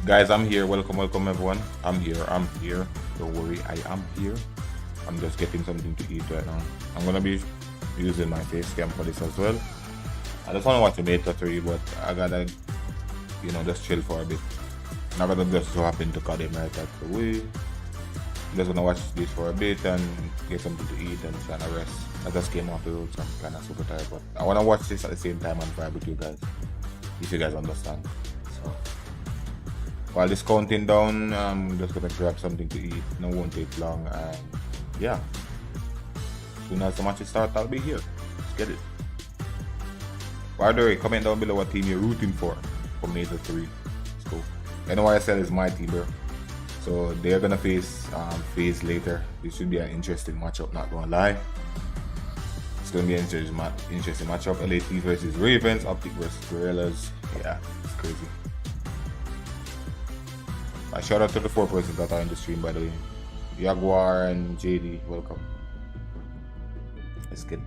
Guys, I'm here. Welcome everyone. I'm here. Don't worry, I am here. I'm just getting something to eat right now. I'm gonna be using my face cam for this as well. I just wanna watch a meta 3, but I gotta, just chill for a bit. Not gonna just so happen to CODM right out the way. I'm just gonna watch this for a bit and get something to eat and kind of rest. I just came off the road, so I'm kind of super tired, but I wanna watch this at the same time and vibe with you guys, if you guys understand. So while this counting down, I'm just gonna grab something to eat. No, won't take long, and yeah. As soon as the match starts, I'll be here. Let's get it. By the way, comment down below what team you're rooting for Meta 3. Let's go. NYSL is my team, bro. So they're gonna face FaZe later. This should be an interesting matchup, not gonna lie. It's gonna be an interesting matchup. LAT versus Ravens, Optic versus Gorillas. Yeah, it's crazy. A shout out to the 4 persons that are in the stream, by the way. Jaguar and JD, welcome. Let's get it.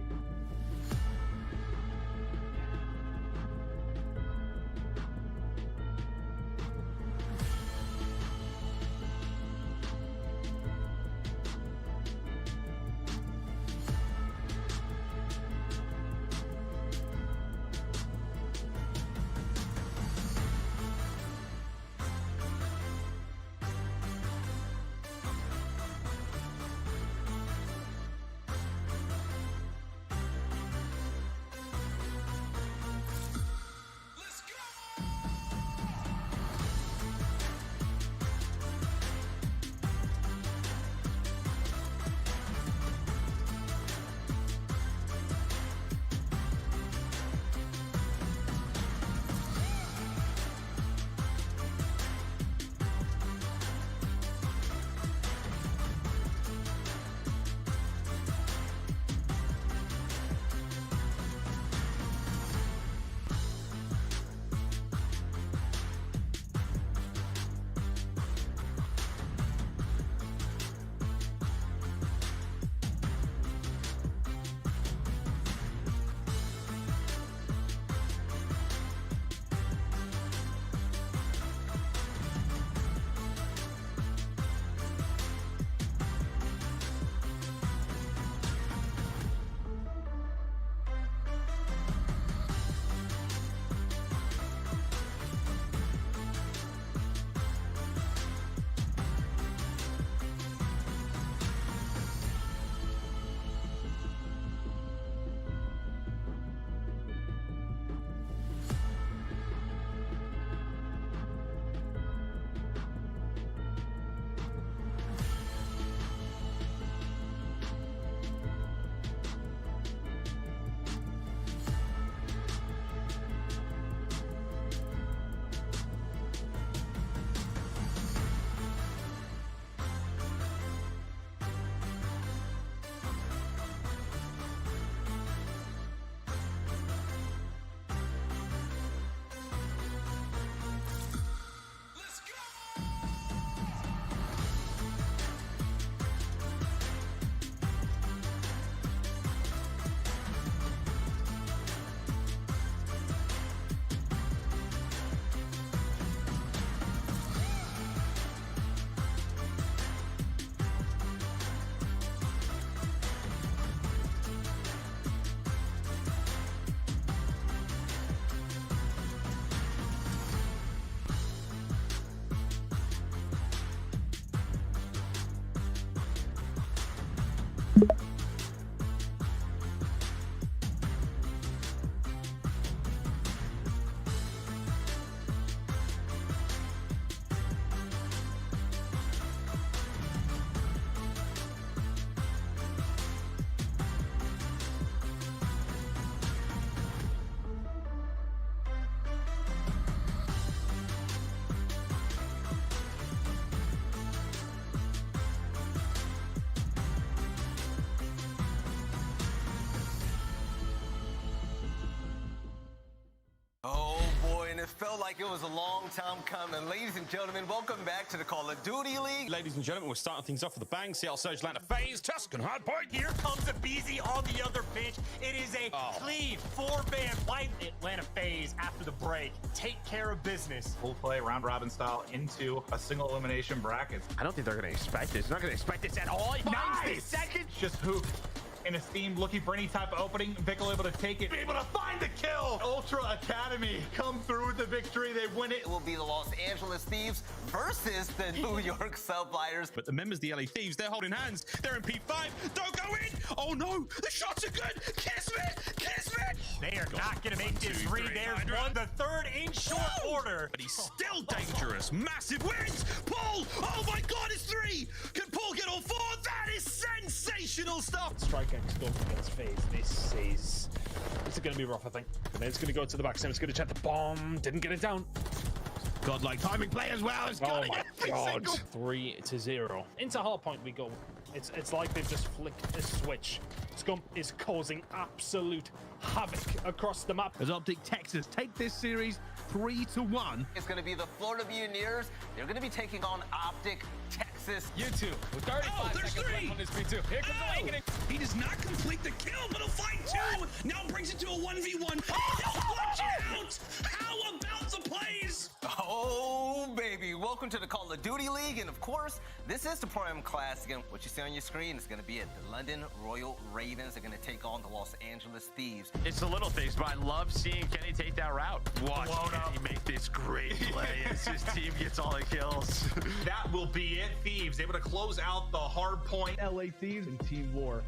like it was a long time coming. Ladies and gentlemen, welcome back to the Call of Duty League. Ladies and gentlemen, we're starting things off with a bang. Seattle Surge Atlanta phase. Tuscan hardpoint. Here comes a BZ on the other pitch. It is a clean 4-man white Atlanta phase after the break. Take care of business. Full play, round robin style into a single elimination bracket. I don't think they're going to expect this. They're not going to expect this at all. 90 seconds. Just hoop. In a steam, looking for any type of opening. Bickle able to take it, be able to find the kill. Ultra Academy come through with the victory. They win it. It will be the Los Angeles Thieves versus the New York Subliners. But the members of the LA Thieves, they're holding hands. They're in P5. Don't go in. Oh no, the shots are good. Kismet, Kismet. They are not going to make this three. There's one, the third in short order. But he's still dangerous. Massive wins. Paul, oh my God, it's 3. Can Paul get all 4? That is sensational stuff. Strike X going against FaZe. This is going to be rough, I think. And then it's going to go to the back. Sam is going to check the bomb. Didn't get it down. Godlike timing play as well. It's Oh my God. 3-0. Into hardpoint we go. It's like they've just flicked a switch. Scump is causing absolute havoc across the map. As Optic Texas take this series 3-1. It's going to be the Florida Buccaneers. They're going to be taking on Optic Texas. YouTube with 35 there's seconds 3. left on this V2. Here comes Awakening. He does not complete the kill, but he'll find 2. Now brings it to a 1v1. He'll clutch it out. How about the plays? Oh, baby. Welcome to the Call of Duty League. And of course, this is the Pro-Am Classic. And what you see on your screen is going to be at the London Royal Ravens. They're going to take on the Los Angeles Thieves. It's the little things, but I love seeing Kenny take that route. Watch Kenny make this great play as his team gets all the kills. That will be it. Thieves able to close out the hard point. LA Thieves and Team War.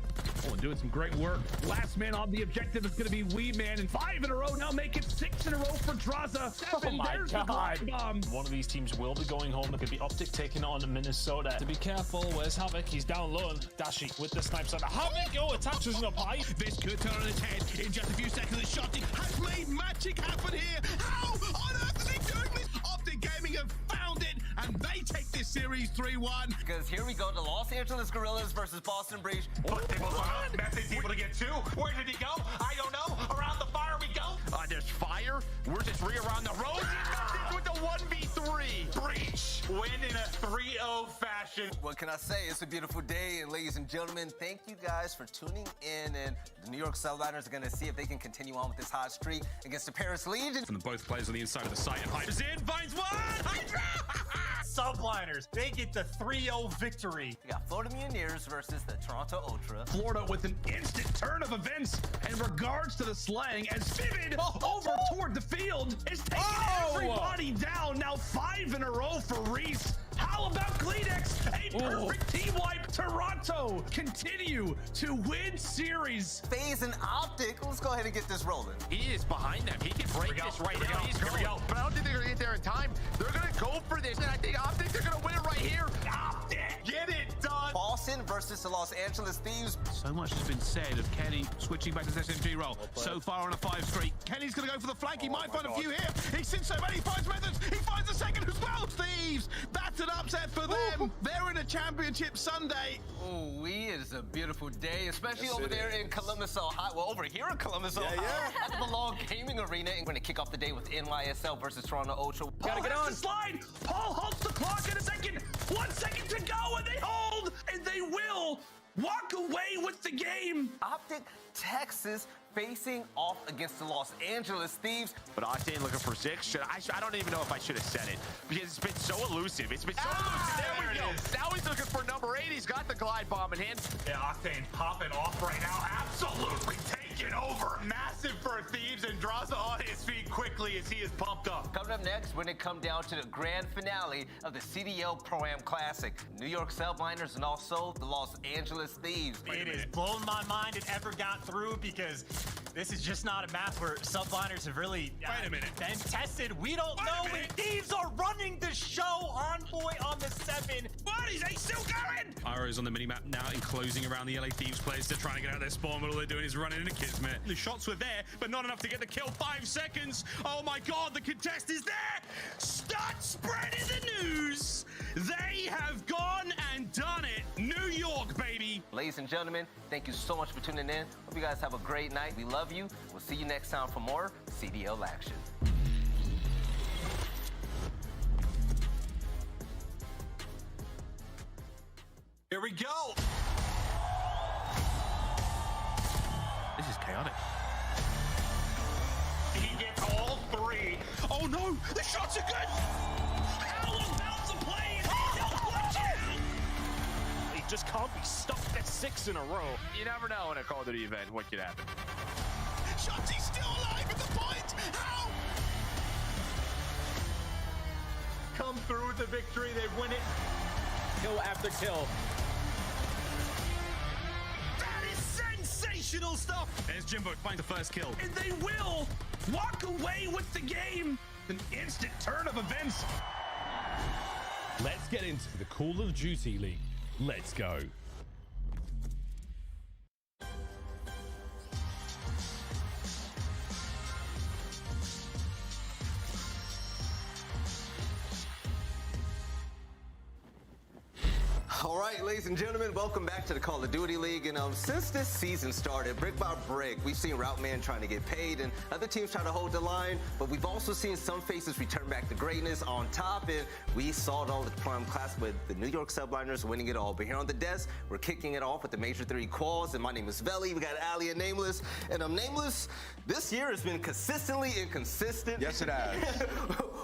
Oh, doing some great work. Last man on the objective is going to be Wee Man, and 5 in a row now make it 6 in a row for Draza. 7. Oh my There's God. the glide bomb. One of these teams will be going home. It could be Optic taking on Minnesota. To be careful, where's Havoc? He's down low. Dashi with the snipes on the Havoc. Oh, Tacaz up high. This could turn on its head in just a few seconds. The Shotty has made magic happen here. How on earth is he doing this? Optic Gaming have found it, and they take this series 3-1. Because here we go, the Los Angeles Gorillas versus Boston Breach. But they both are Message able to get 2. Where did he go? I don't know. Around the fire we go. There's fire. We're just around the road. Message with the 1v3. Breach win in a 3-0 fashion. What can I say? It's a beautiful day, and ladies and gentlemen, thank you guys for tuning in. And the New York Subliners are going to see if they can continue on with this hot streak against the Paris Legion. From the both players on the inside of the site, and Hydra's in, finds 1. Hydra! Subliners, they get the 3-0 victory. We got Florida Buccaneers versus the Toronto Ultra. Florida with an instant turn of events in regards to the slaying as Vivid over toward the field is taking everybody down. Now 5 in a row for Reese. How about Kleenex? A perfect team wipe. Toronto continue to win series. FaZe and Optic. Let's go ahead and get this rolling. He is behind them. He can break this right now. He's Here we going. go. But I don't think they're going to get there in time. They're going to go for this. And I think Optic, they're going to win it right here. Optic, get it done. Boston versus the Los Angeles Thieves. So much has been said of Kenny switching back to this SMG role. So far on a 5 streak. Kenny's going to go for the flank. He might find a few here. He's seen so many. He finds methods. He finds the second as well. Thieves. That's an upset for them. They're in a championship Sunday. Oh, it is a beautiful day, especially over there in Columbus, Ohio. Well, over here in Columbus, Ohio. At the Belong Gaming Arena. And we're going to kick off the day with NYSL versus Toronto Ultra. Gotta get on. The slide. Paul halts the clock in a second. 1 second to go, and they hold, and they will walk away with the game. Optic Texas facing off against the Los Angeles Thieves. But Octane looking for 6. I don't even know if I should have said it because it's been so elusive. It's been so elusive. There we go. Now he's looking for number 8. He's got the glide bomb in hand. Yeah, Octane popping off right now. Absolutely taking over. Massive for Thieves, and Draza on his feet quickly as he is pumped up. Coming up next, we're going to come down to the grand finale of the CDL Pro-Am Classic. New York Subliners and also the Los Angeles Thieves. It has blown my mind it ever got through because this is just not a map where Subliners have really been tested. We don't know if Thieves are running the show. Envoy on the 7. What? He's still going! Iro's on the minimap now, enclosing around the LA Thieves players. They're trying to get out of their spawn, but all they're doing is running into Kismet. The shots were there, but not enough to get the kill. 5 seconds. Oh my God, the contest is there! Start spreading the news! They have gone and done it. New York, baby! Ladies and gentlemen, thank you so much for tuning in. Hope you guys have a great night. We love you. We'll see you next time for more CDL action. Here we go. This is chaotic. He gets all three. Oh no, the shots are good. How about the play? Watch it. He just can't be stuck at 6 in a row. You never know in a Call of Duty event what could happen. Shotzi's still alive at the point. How? Come through with the victory. They win it. Kill after kill. That is sensational stuff. There's Jimbo finds the first kill. And they will walk away with the game. An instant turn of events. Let's get into the Call of Duty League. Let's go. All right, ladies and gentlemen, welcome back to the Call of Duty League. And since this season started, brick by brick, we've seen Route Man trying to get paid and other teams try to hold the line. But we've also seen some faces return back to greatness on top. And we saw it all at the Prime Class with the New York Subliners winning it all. But here on the desk, we're kicking it off with the Major 3 quals. And my name is Veli. We got Ali and Nameless. And Nameless, this year has been consistently inconsistent. Yes, it has.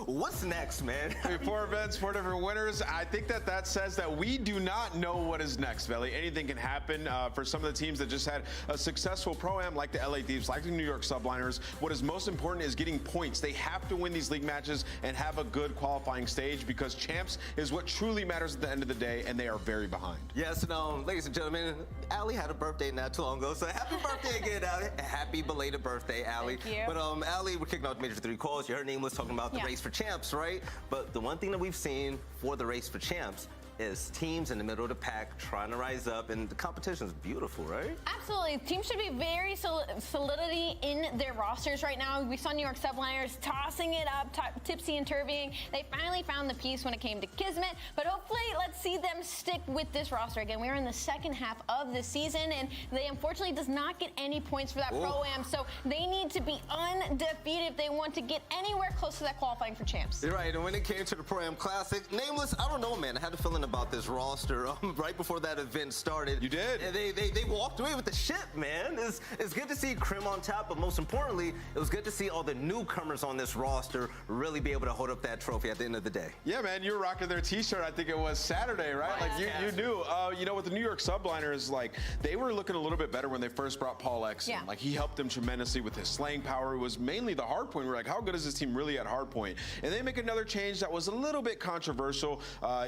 What's next, man? 4 events, 4 different winners. I think that says that we do not know what is next, Veli. Anything can happen for some of the teams that just had a successful Pro-Am like the LA Thieves, like the New York Subliners. What is most important is getting points. They have to win these league matches and have a good qualifying stage because champs is what truly matters at the end of the day, and they are very behind. Yes, and ladies and gentlemen, Ali had a birthday not too long ago, so happy birthday again, Ali. Happy belated birthday, Ali. Thank you. But Ali, we're kicking off the Major 3 calls. You heard Nameless talking about the race for champs, right? But the one thing that we've seen for the race for champs is teams in the middle of the pack trying to rise up, and the competition is beautiful, right? Absolutely. Teams should be very solidity in their rosters right now. We saw New York Subliners tossing it up, tipsy and turvying. They finally found the piece when it came to Kismet, but hopefully let's see them stick with this roster again. We're in the second half of the season, and they unfortunately does not get any points for that Pro-Am, so they need to be undefeated if they want to get anywhere close to that qualifying for champs. You're right, and when it came to the Pro-Am Classic, Nameless, I don't know, man. I had a feeling about this roster right before that event started. You did. And they walked away with the ship, man. It's good to see Krim on top, but most importantly, it was good to see all the newcomers on this roster really be able to hold up that trophy at the end of the day. Yeah, man, you were rocking their T-shirt. I think it was Saturday, right? Like you knew. You know, with the New York Subliners, like they were looking a little bit better when they first brought Paul X in. Like he helped them tremendously with his slaying power. It was mainly the hard point. We're like, how good is this team really at hard point? And they make another change that was a little bit controversial.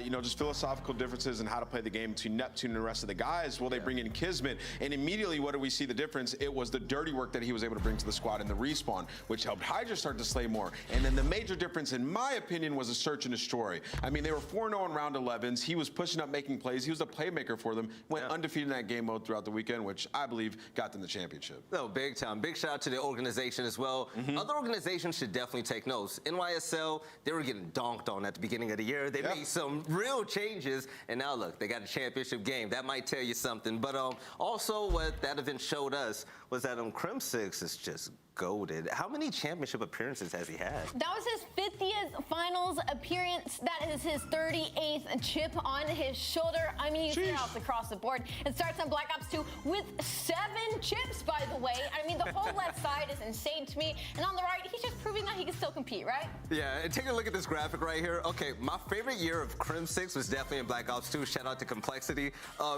You know, just philosophical differences in how to play the game between Neptune and the rest of the guys. Well, they bring in Kismet, and immediately what do we see the difference? It was the dirty work that he was able to bring to the squad in the respawn, which helped Hydra start to slay more. And then the major difference, in my opinion, was a search and destroy. I mean, they were 4-0 in round 11s. He was pushing up, making plays. He was a playmaker for them. Went undefeated in that game mode throughout the weekend, which I believe got them the championship. No, big time. Big shout out to the organization as well. Other organizations should definitely take notes. NYSL, they were getting donked on at the beginning of the year. They made some real changes, and now look, they got a championship game. That might tell you something. But also what that event showed us was that Crim 6 is just goated. How many championship appearances has he had? That was his 50th finals appearance. That is his 38th chip on his shoulder. I mean, you see it across the board. It starts on Black Ops 2 with 7 chips, by the way. I mean, the whole left side is insane to me. And on the right, he's just proving that he can still compete, right? Yeah, and take a look at this graphic right here. Okay, my favorite year of Crim 6 was definitely in Black Ops 2. Shout out to Complexity.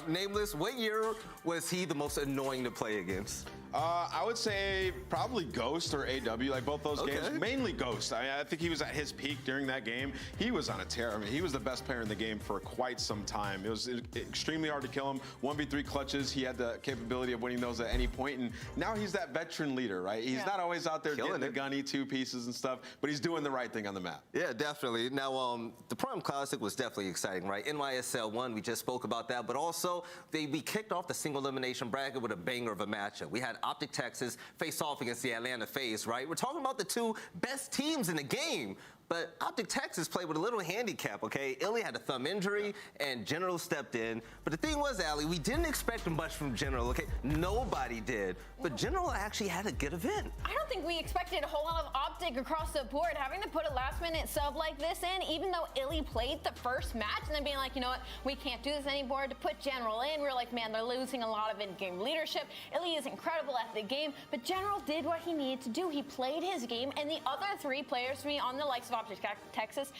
Nameless, what year was he the most annoying to play against? I would say probably Ghost or AW, like both those games. Mainly Ghost. I mean, I think he was at his peak during that game. He was on a tear. I mean, he was the best player in the game for quite some time. It was extremely hard to kill him. 1v3 clutches. He had the capability of winning those at any point. And now he's that veteran leader, right? He's not always out there getting the gunny 2 pieces and stuff, but he's doing the right thing on the map. Yeah, definitely. Now, the Prime Classic was definitely exciting, right? NYSL 1, we just spoke about that, but also we kicked off the single elimination bracket with a banger of a matchup. We had Optic Texas face off against the Atlanta FaZe, right? We're talking about the 2 best teams in the game. But Optic Tacaz played with a little handicap, okay? Illy had a thumb injury, and General stepped in. But the thing was, Allie, we didn't expect much from General, okay? Nobody did. But General actually had a good event. I don't think we expected a whole lot of Optic across the board. Having to put a last-minute sub like this in, even though Illy played the first match, and then being like, you know what, we can't do this anymore, to put General in, we were like, man, they're losing a lot of in-game leadership. Illy is incredible at the game, but General did what he needed to do. He played his game, and the other three players for me on the likes of Optic Tacaz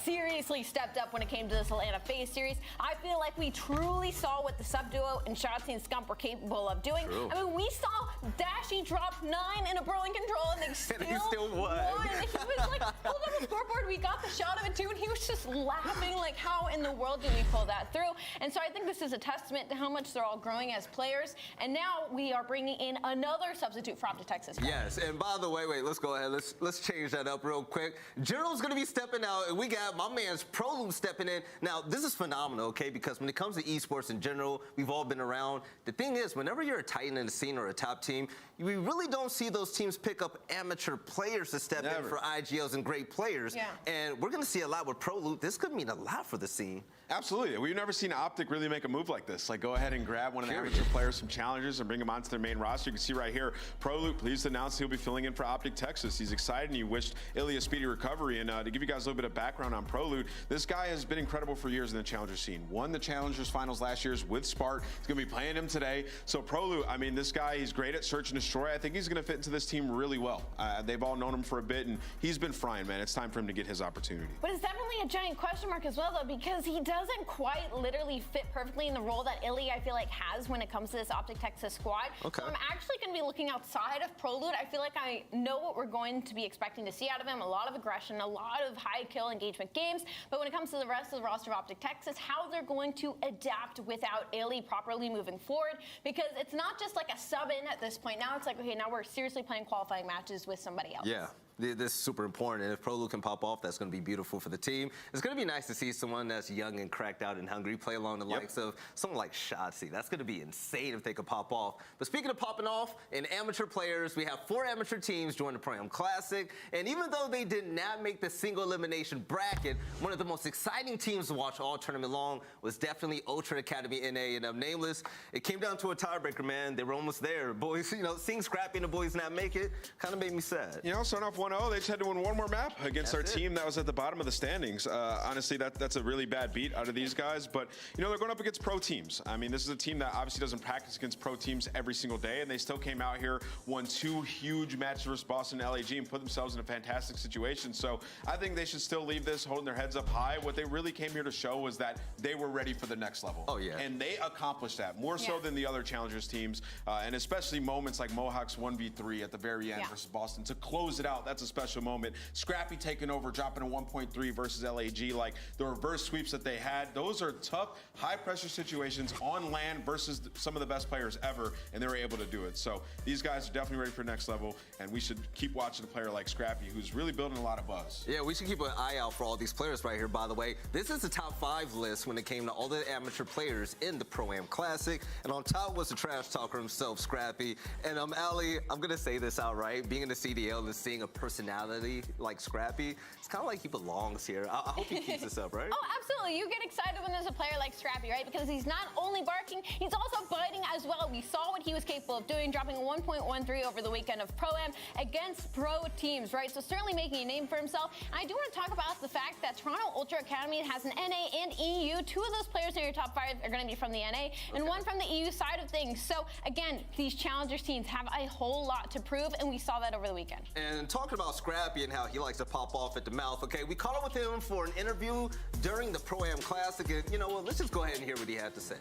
seriously stepped up when it came to this Atlanta FaZe series. I feel like we truly saw what the sub duo and Shotzi and Scump were capable of doing. True. I mean, we saw Dashy drop 9 in a Brawling Control, and they still won. He was like, pulled up the scoreboard, we got the shot of it too, and he was just laughing like, how in the world did we pull that through? And so I think this is a testament to how much they're all growing as players, and now we are bringing in another substitute for Optic Tacaz. Yes, and by the way, wait, let's go ahead. Let's change that up real quick. General's gonna be stepping out, and we got my man's ProLoop stepping in. Now, this is phenomenal, okay? Because when it comes to esports in general, we've all been around. The thing is, whenever you're a titan in the scene or a top team, we really don't see those teams pick up amateur players to step in for IGLs and great players. Yeah. And we're gonna see a lot with ProLoop. This could mean a lot for the scene. Absolutely. We've never seen Optic really make a move like this. Like, go ahead and grab one of the amateur players from challengers and bring him onto their main roster. You can see right here, ProLoop pleased to announce he'll be filling in for Optic Tacaz. He's excited and he wished Illy a speedy recovery. And to give you guys a little bit of background on ProLoop, this guy has been incredible for years in the challenger scene. Won the challengers finals last year with Spark. He's going to be playing him today. So ProLoop, I mean, this guy, he's great at search and destroy. I think he's going to fit into this team really well. They've all known him for a bit and he's been frying, man. It's time for him to get his opportunity. But it's definitely a giant question mark as well, though, because he doesn't quite literally fit perfectly in the role that Illy, I feel like, has when it comes to this Optic Tacaz squad. Okay. So I'm actually going to be looking outside of ProLoop. I feel like I know what we're going to be expecting to see out of him. A lot of aggression, a lot of high kill engagement games. But when it comes to the rest of the roster of Optic Tacaz, how they're going to adapt without Illy properly moving forward. Because it's not just like a sub in at this point. Now it's like, okay, now we're seriously playing qualifying matches with somebody else. Yeah. This is super important, and if ProLoop can pop off, that's going to be beautiful for the team. It's going to be nice to see someone that's young and cracked out and hungry play along the likes of someone like Shotzi. That's going to be insane if they could pop off. But speaking of popping off, in amateur players, we have 4 amateur teams join the Pro-Am Classic, and even though they did not make the single elimination bracket, one of the most exciting teams to watch all tournament long was definitely Ultra Academy NA, and Nameless. It came down to a tiebreaker, man. They were almost there. Boys, you know, seeing Scrappy and the boys not make it kind of made me sad. You know, starting off 1-0, they just had to win one more map against our team that was at the bottom of the standings. Honestly, that's a really bad beat out of these guys, but you know, they're going up against pro teams. I mean, this is a team that obviously doesn't practice against pro teams every single day, and they still came out here, won 2 huge matches versus Boston and LAG, and put themselves in a fantastic situation. So I think they should still leave this holding their heads up high. What they really came here to show was that they were ready for the next level. Oh, yeah. And they accomplished that, more so than the other challengers teams, and especially moments like Mohawk's 1v3 at the very end versus Boston. To close it out, that's a special moment. Scrappy taking over, dropping a 1.3 versus LAG, like the reverse sweeps that they had. Those are tough, high-pressure situations on land versus some of the best players ever, and they were able to do it. So these guys are definitely ready for next level, and we should keep watching a player like Scrappy, who's really building a lot of buzz. Yeah, we should keep an eye out for all these players right here, by the way. This is the top 5 list when it came to all the amateur players in the Pro-Am Classic, and on top was the trash talker himself, Scrappy. And Allie, I'm going to say this outright, being in the CDL and seeing a personality like Scrappy, it's kind of like he belongs here. I hope he keeps this up, right? Oh, absolutely. You get excited when there's a player like Scrappy, right? Because he's not only barking, he's also biting as well. We saw what he was capable of doing, dropping a 1.13 over the weekend of Pro-Am against pro teams, right? So certainly making a name for himself. And I do want to talk about the fact that Toronto Ultra Academy has an NA and EU. 2 of those players in your top 5 are going to be from the NA and 1 from the EU side of things. So again, these challengers teams have a whole lot to prove, and we saw that over the weekend. And talking about Scrappy and how he likes to pop off at the mouth, okay, we caught up with him for an interview during the Pro-Am Classic, and you know what, let's just go ahead and hear what he had to say.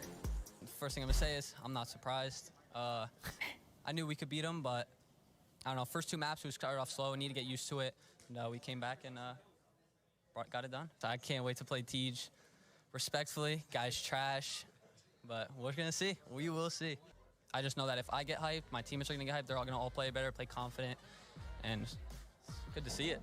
First thing I'm gonna say is I'm not surprised. I knew we could beat them, but I don't know, first 2 maps we started off slow, need to get used to it, and we came back and got it done. So I can't wait to play Tej. Respectfully, guys trash, but we're gonna see. We will see. I just know that if I get hyped, my teammates are gonna get hyped, they're all gonna play better, play confident, and it's good to see it.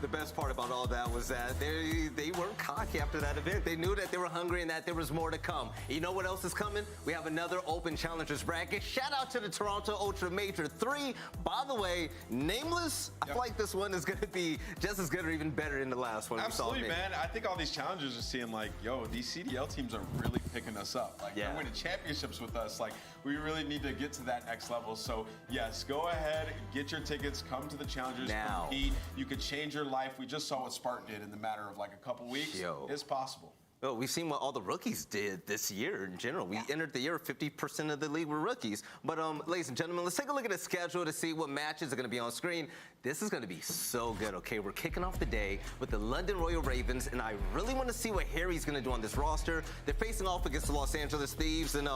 The best part about all that was that they weren't cocky after that event. They knew that they were hungry and that there was more to come. You know what else is coming? We have another open challengers bracket. Shout out to the Toronto Ultra Major 3. By the way, nameless. I feel like this one is going to be just as good or even better than the last one. Absolutely, we saw, man. I think all these challengers are seeing like, yo, these CDL teams are really picking us up. Like, they're winning championships with us. Like, we really need to get to that next level. So, yes, go ahead, get your tickets, come to the challengers, compete. You could change your life. We just saw what Spartan did in the matter of like a couple weeks. It's possible. Well, we've seen what all the rookies did this year in general. We entered the year, 50% of the league were rookies. But ladies and gentlemen, let's take a look at the schedule to see what matches are going to be on screen. This is going to be so good, okay? We're kicking off the day with the London Royal Ravens, and I really want to see what Harry's going to do on this roster. They're facing off against the Los Angeles Thieves, and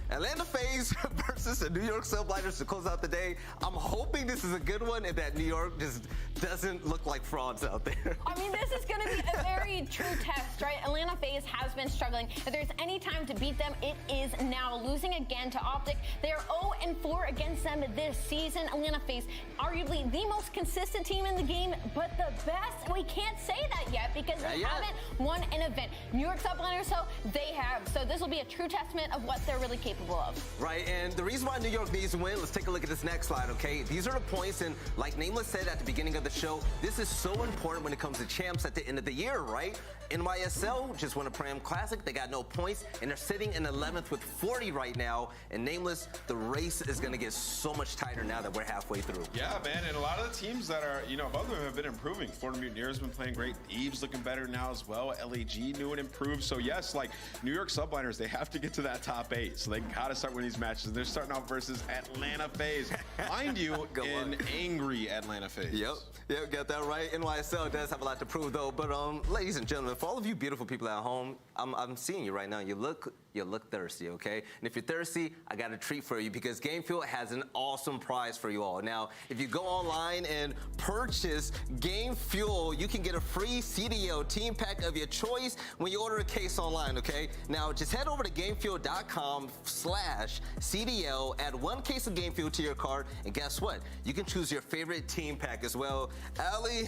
Atlanta FaZe versus the New York Subliners to close out the day. I'm hoping this is a good one and that New York just doesn't look like frauds out there. I mean, this is going to be a very true test, right? Atlanta FaZe has been struggling. If there's any time to beat them, it is now. Losing again to Optic. They are 0-4 against them this season. Atlanta FaZe, arguably the most consistent team in the game, but the best. We can't say that yet because they haven't won an event. New York Subliners, so they have. So this will be a true testament of what they're really capable of. Right, and the reason why New York needs to win, let's take a look at this next slide, okay? These are the points, and like Nameless said at the beginning of the show, this is so important when it comes to champs at the end of the year, right? NYSL just won a Pram Classic. They got no points, and they're sitting in 11th with 40 right now. And Nameless, the race is going to get so much tighter now that we're halfway through. Yeah, man, and a lot of the teams that are, above them have been improving. Florida Mutineers have been playing great. Eve's looking better now as well. LAG new and improved. So, yes, like New York Subliners, they have to get to that top 8. So they got to start winning these matches. They're starting out versus Atlanta FaZe. Mind you, an angry Atlanta FaZe. Yep, got that right. NYSL does have a lot to prove, though. But, ladies and gentlemen, for all of you beautiful people at home, I'm seeing you right now. You look thirsty, okay? And if you're thirsty, I got a treat for you because Game Fuel has an awesome prize for you all. Now, if you go online and purchase Game Fuel, you can get a free CDL team pack of your choice when you order a case online, okay? Now, just head over to GameFuel.com/CDL, add 1 case of Game Fuel to your cart, and guess what? You can choose your favorite team pack as well. Allie,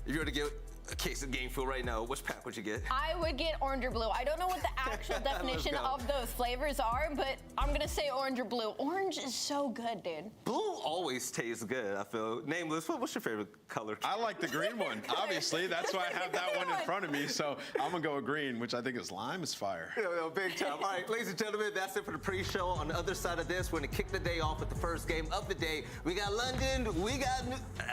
if you were to get a case of Game Fuel right now, which pack would you get? I would get orange or blue. I don't know what the actual definition of those flavors are, but I'm going to say orange or blue. Orange is so good, dude. Blue always tastes good, I feel. Nameless, what's your favorite color? I like the green one, obviously. That's why I have that one in front of me. So I'm going to go with green, which I think is lime is fire. Big time. All right, ladies and gentlemen, that's it for the pre-show. On the other side of this, we're going to kick the day off with the first game of the day. We got London, we got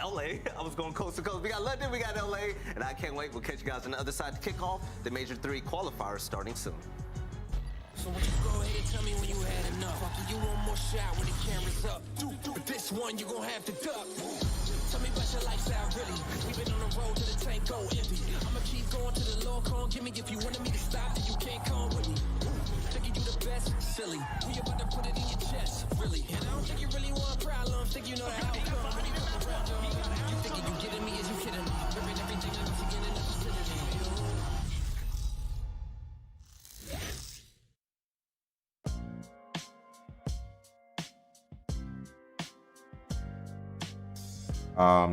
LA. I was going coast to coast. We got London, we got LA, and I can't wait. We'll catch you guys on the other side to kick off the Major 3 qualifiers starting soon. So won't you go ahead and tell me when you had enough? I'll give you one more shot when the camera's up. But this one you gon' have to duck. Tell me about your lifestyle, really. We've been on the road to the tank go empty. I'ma keep going to the Lord, come give me. If you wanted me to stop, then you can't come with me. Thinking you the best, silly. We about to put it in your chest, really. And I don't think you really want problems. Think you know the outcome when you come around. You thinking you getting me? Is you kidding me? Ripping everything I'm beginning to consider me.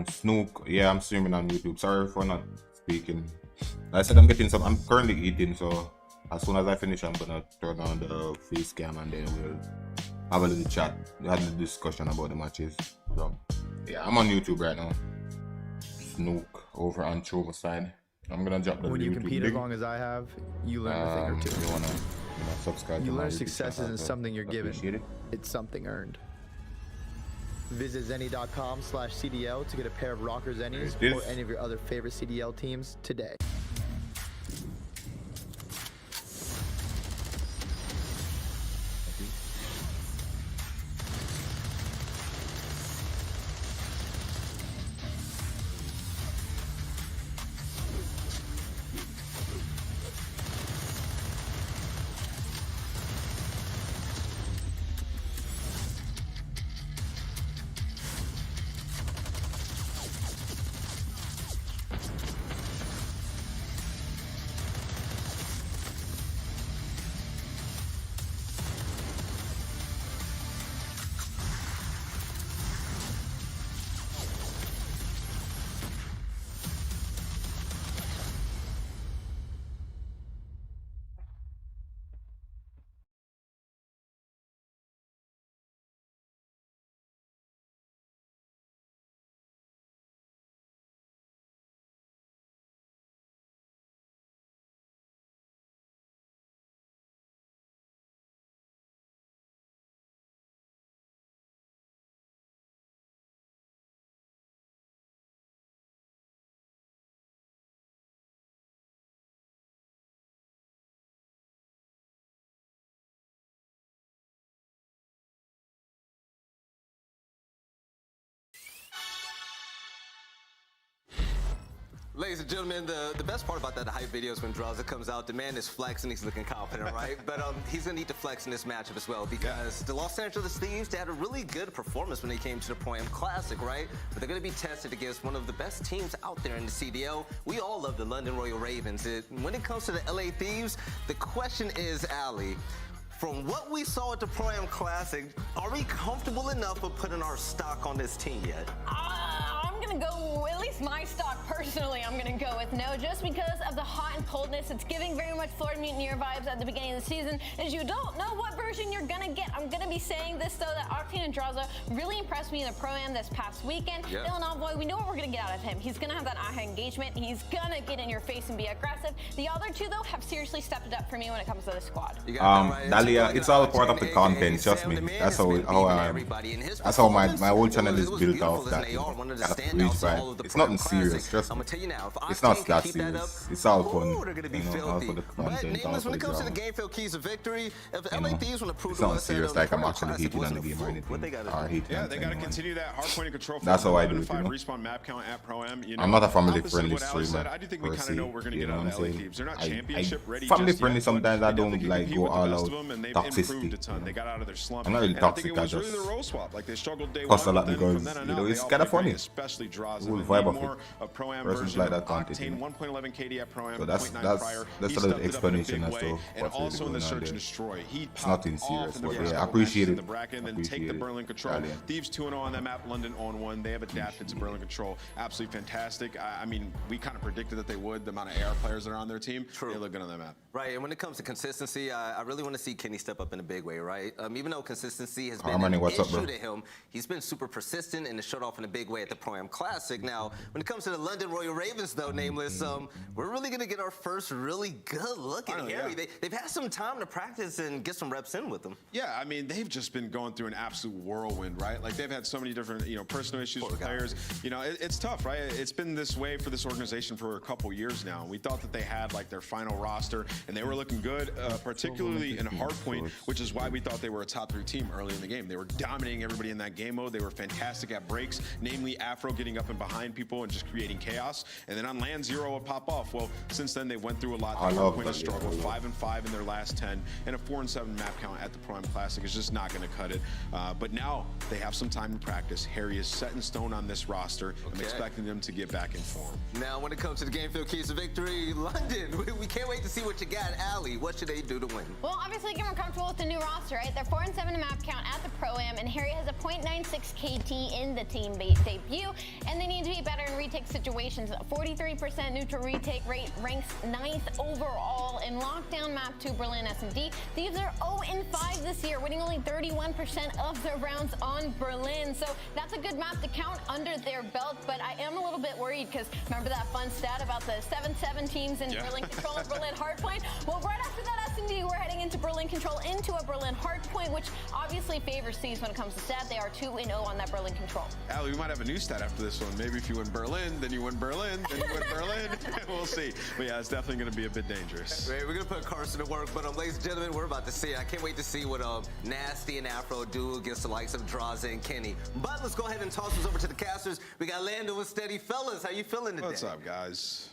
Snook, yeah, I'm streaming on YouTube. Sorry for not speaking. Like I said, I'm currently eating, so as soon as I finish, I'm gonna turn on the face cam and then we'll have a little chat, have a discussion about the matches. So, yeah, I'm on YouTube right now. Snook over on Trova side. I'm gonna drop the when you YouTube compete link. as long as I have, you learn a thing or two. You wanna subscribe You to my learn YouTube success channel, isn't so something you're given. appreciate it. It's something earned. Visit zenny.com/CDL to get a pair of Rocker Zennies or any of your other favorite CDL teams today. Ladies and gentlemen, the best part about that hype video is when Drazah comes out, the man is flexing, he's looking confident, right? But he's gonna need to flex in this matchup as well because the Los Angeles Thieves, they had a really good performance when they came to the Pro-Am Classic, right? But they're gonna be tested against one of the best teams out there in the CDL. We all love the London Royal Ravens. When it comes to the LA Thieves, the question is, Ali, from what we saw at the Pro-Am Classic, are we comfortable enough with putting our stock on this team yet? I'm gonna go, at least my stock personally, I'm gonna go with no, just because of the hot and coldness. It's giving very much Florida Mutineer vibes at the beginning of the season, as you don't know what version you're gonna get. I'm gonna be saying this though, that Octane and Drazah really impressed me in the Pro-Am this past weekend. Dylan Envoy, we know what we're gonna get out of him. He's gonna have that eye engagement. He's gonna get in your face and be aggressive. The other two though have seriously stepped it up for me when it comes to the squad. Dalia, it's all part of the content, trust me. That's how my whole channel is built off that. It's nothing serious, trust me. It's not that serious. It's all fun. All for the content, all for the drama. It's not serious like I'm actually hating on the game or anything. They gotta continue that hard point control. That's how I do it, respawn map count at Pro-Am. I'm not a family-friendly streamer. I do think we kind of know we're gonna get on the LA Thieves. They're not championship ready. Family-friendly sometimes I don't like go all out toxicity. I'm not really toxic, I just cuss a lot because it's kind of funny. The whole vibe of it. Persons like that content. So that's sort of the explanation as to what's really going on there. It's nothing serious, but yeah, I appreciate it. Take the Berlin control. Thieves 2-0 on that map, London 0-1. They have adapted to Berlin control. Absolutely fantastic. I mean, we kind of predicted that they would. The amount of AR players that are on their team, they look good on that map. Right, and when it comes to consistency, I really want to see Kenny step up in a big way, right? Even though consistency has been an issue to him, he's been super persistent and has showed off in a big way at the Pro-Am Classic. Now, when it comes to the London Royal Ravens, though, Nameless, we're really going to get our first really good look at Harry. They've had some time to practice and get some reps in with them. Yeah, I mean, they've just been going through an absolute whirlwind, right? Like, they've had so many different, personal issues with players. It's tough, right? It's been this way for this organization for a couple years now. We thought that they had, like, their final roster, and they were looking good, particularly in Hardpoint, which is why we thought they were a top 3 team early in the game. They were dominating everybody in that game mode. They were fantastic at breaks, namely Afro getting up and behind people and just creating chaos. And then on land 0 would pop off. Well, since then they went through a lot. Hardpoint has struggled, 5-5 in their last 10, and a 4-7 map count at the Pro-Am Classic is just not going to cut it. But now they have some time to practice. Harry is set in stone on this roster. I'm expecting them to get back in form. Now, when it comes to the game field keys to victory, London, we can't wait to see what you got. Ali, what should they do to win? Well, obviously get more comfortable with the new roster, right? They're 4-7 in map count at the Pro-Am, and Harry has a .96 KT in the team debut, and they need to be better in retake situations. 43% neutral retake rate, ranks 9th overall in lockdown map 2 Berlin SMD. Thieves are 0-5 this year, winning only 31% of their rounds on Berlin. So that's a good map to count under their belt, but I am a little bit worried because remember that fun stat about the 7-7 teams in Berlin Control and Berlin Hardpoint? Well, right after that SMD, we're heading into Berlin Control, into a Berlin Hardpoint, which obviously favors Thieves when it comes to stat. They are 2-0 on that Berlin Control. Ali, we might have a new stat after this one. Maybe if you win Berlin, then you win Berlin, then you win Berlin. We'll see. But yeah, it's definitely going to be a bit dangerous. Right, we're going to put Carson to work, but ladies and gentlemen, we're about to see it. I can't wait to see what Nasty and Afro do against the likes of Drazah and Kenny. But let's go ahead and toss this over to the casters. We got Lando and Steady. Fellas, how you feeling today? What's up, guys?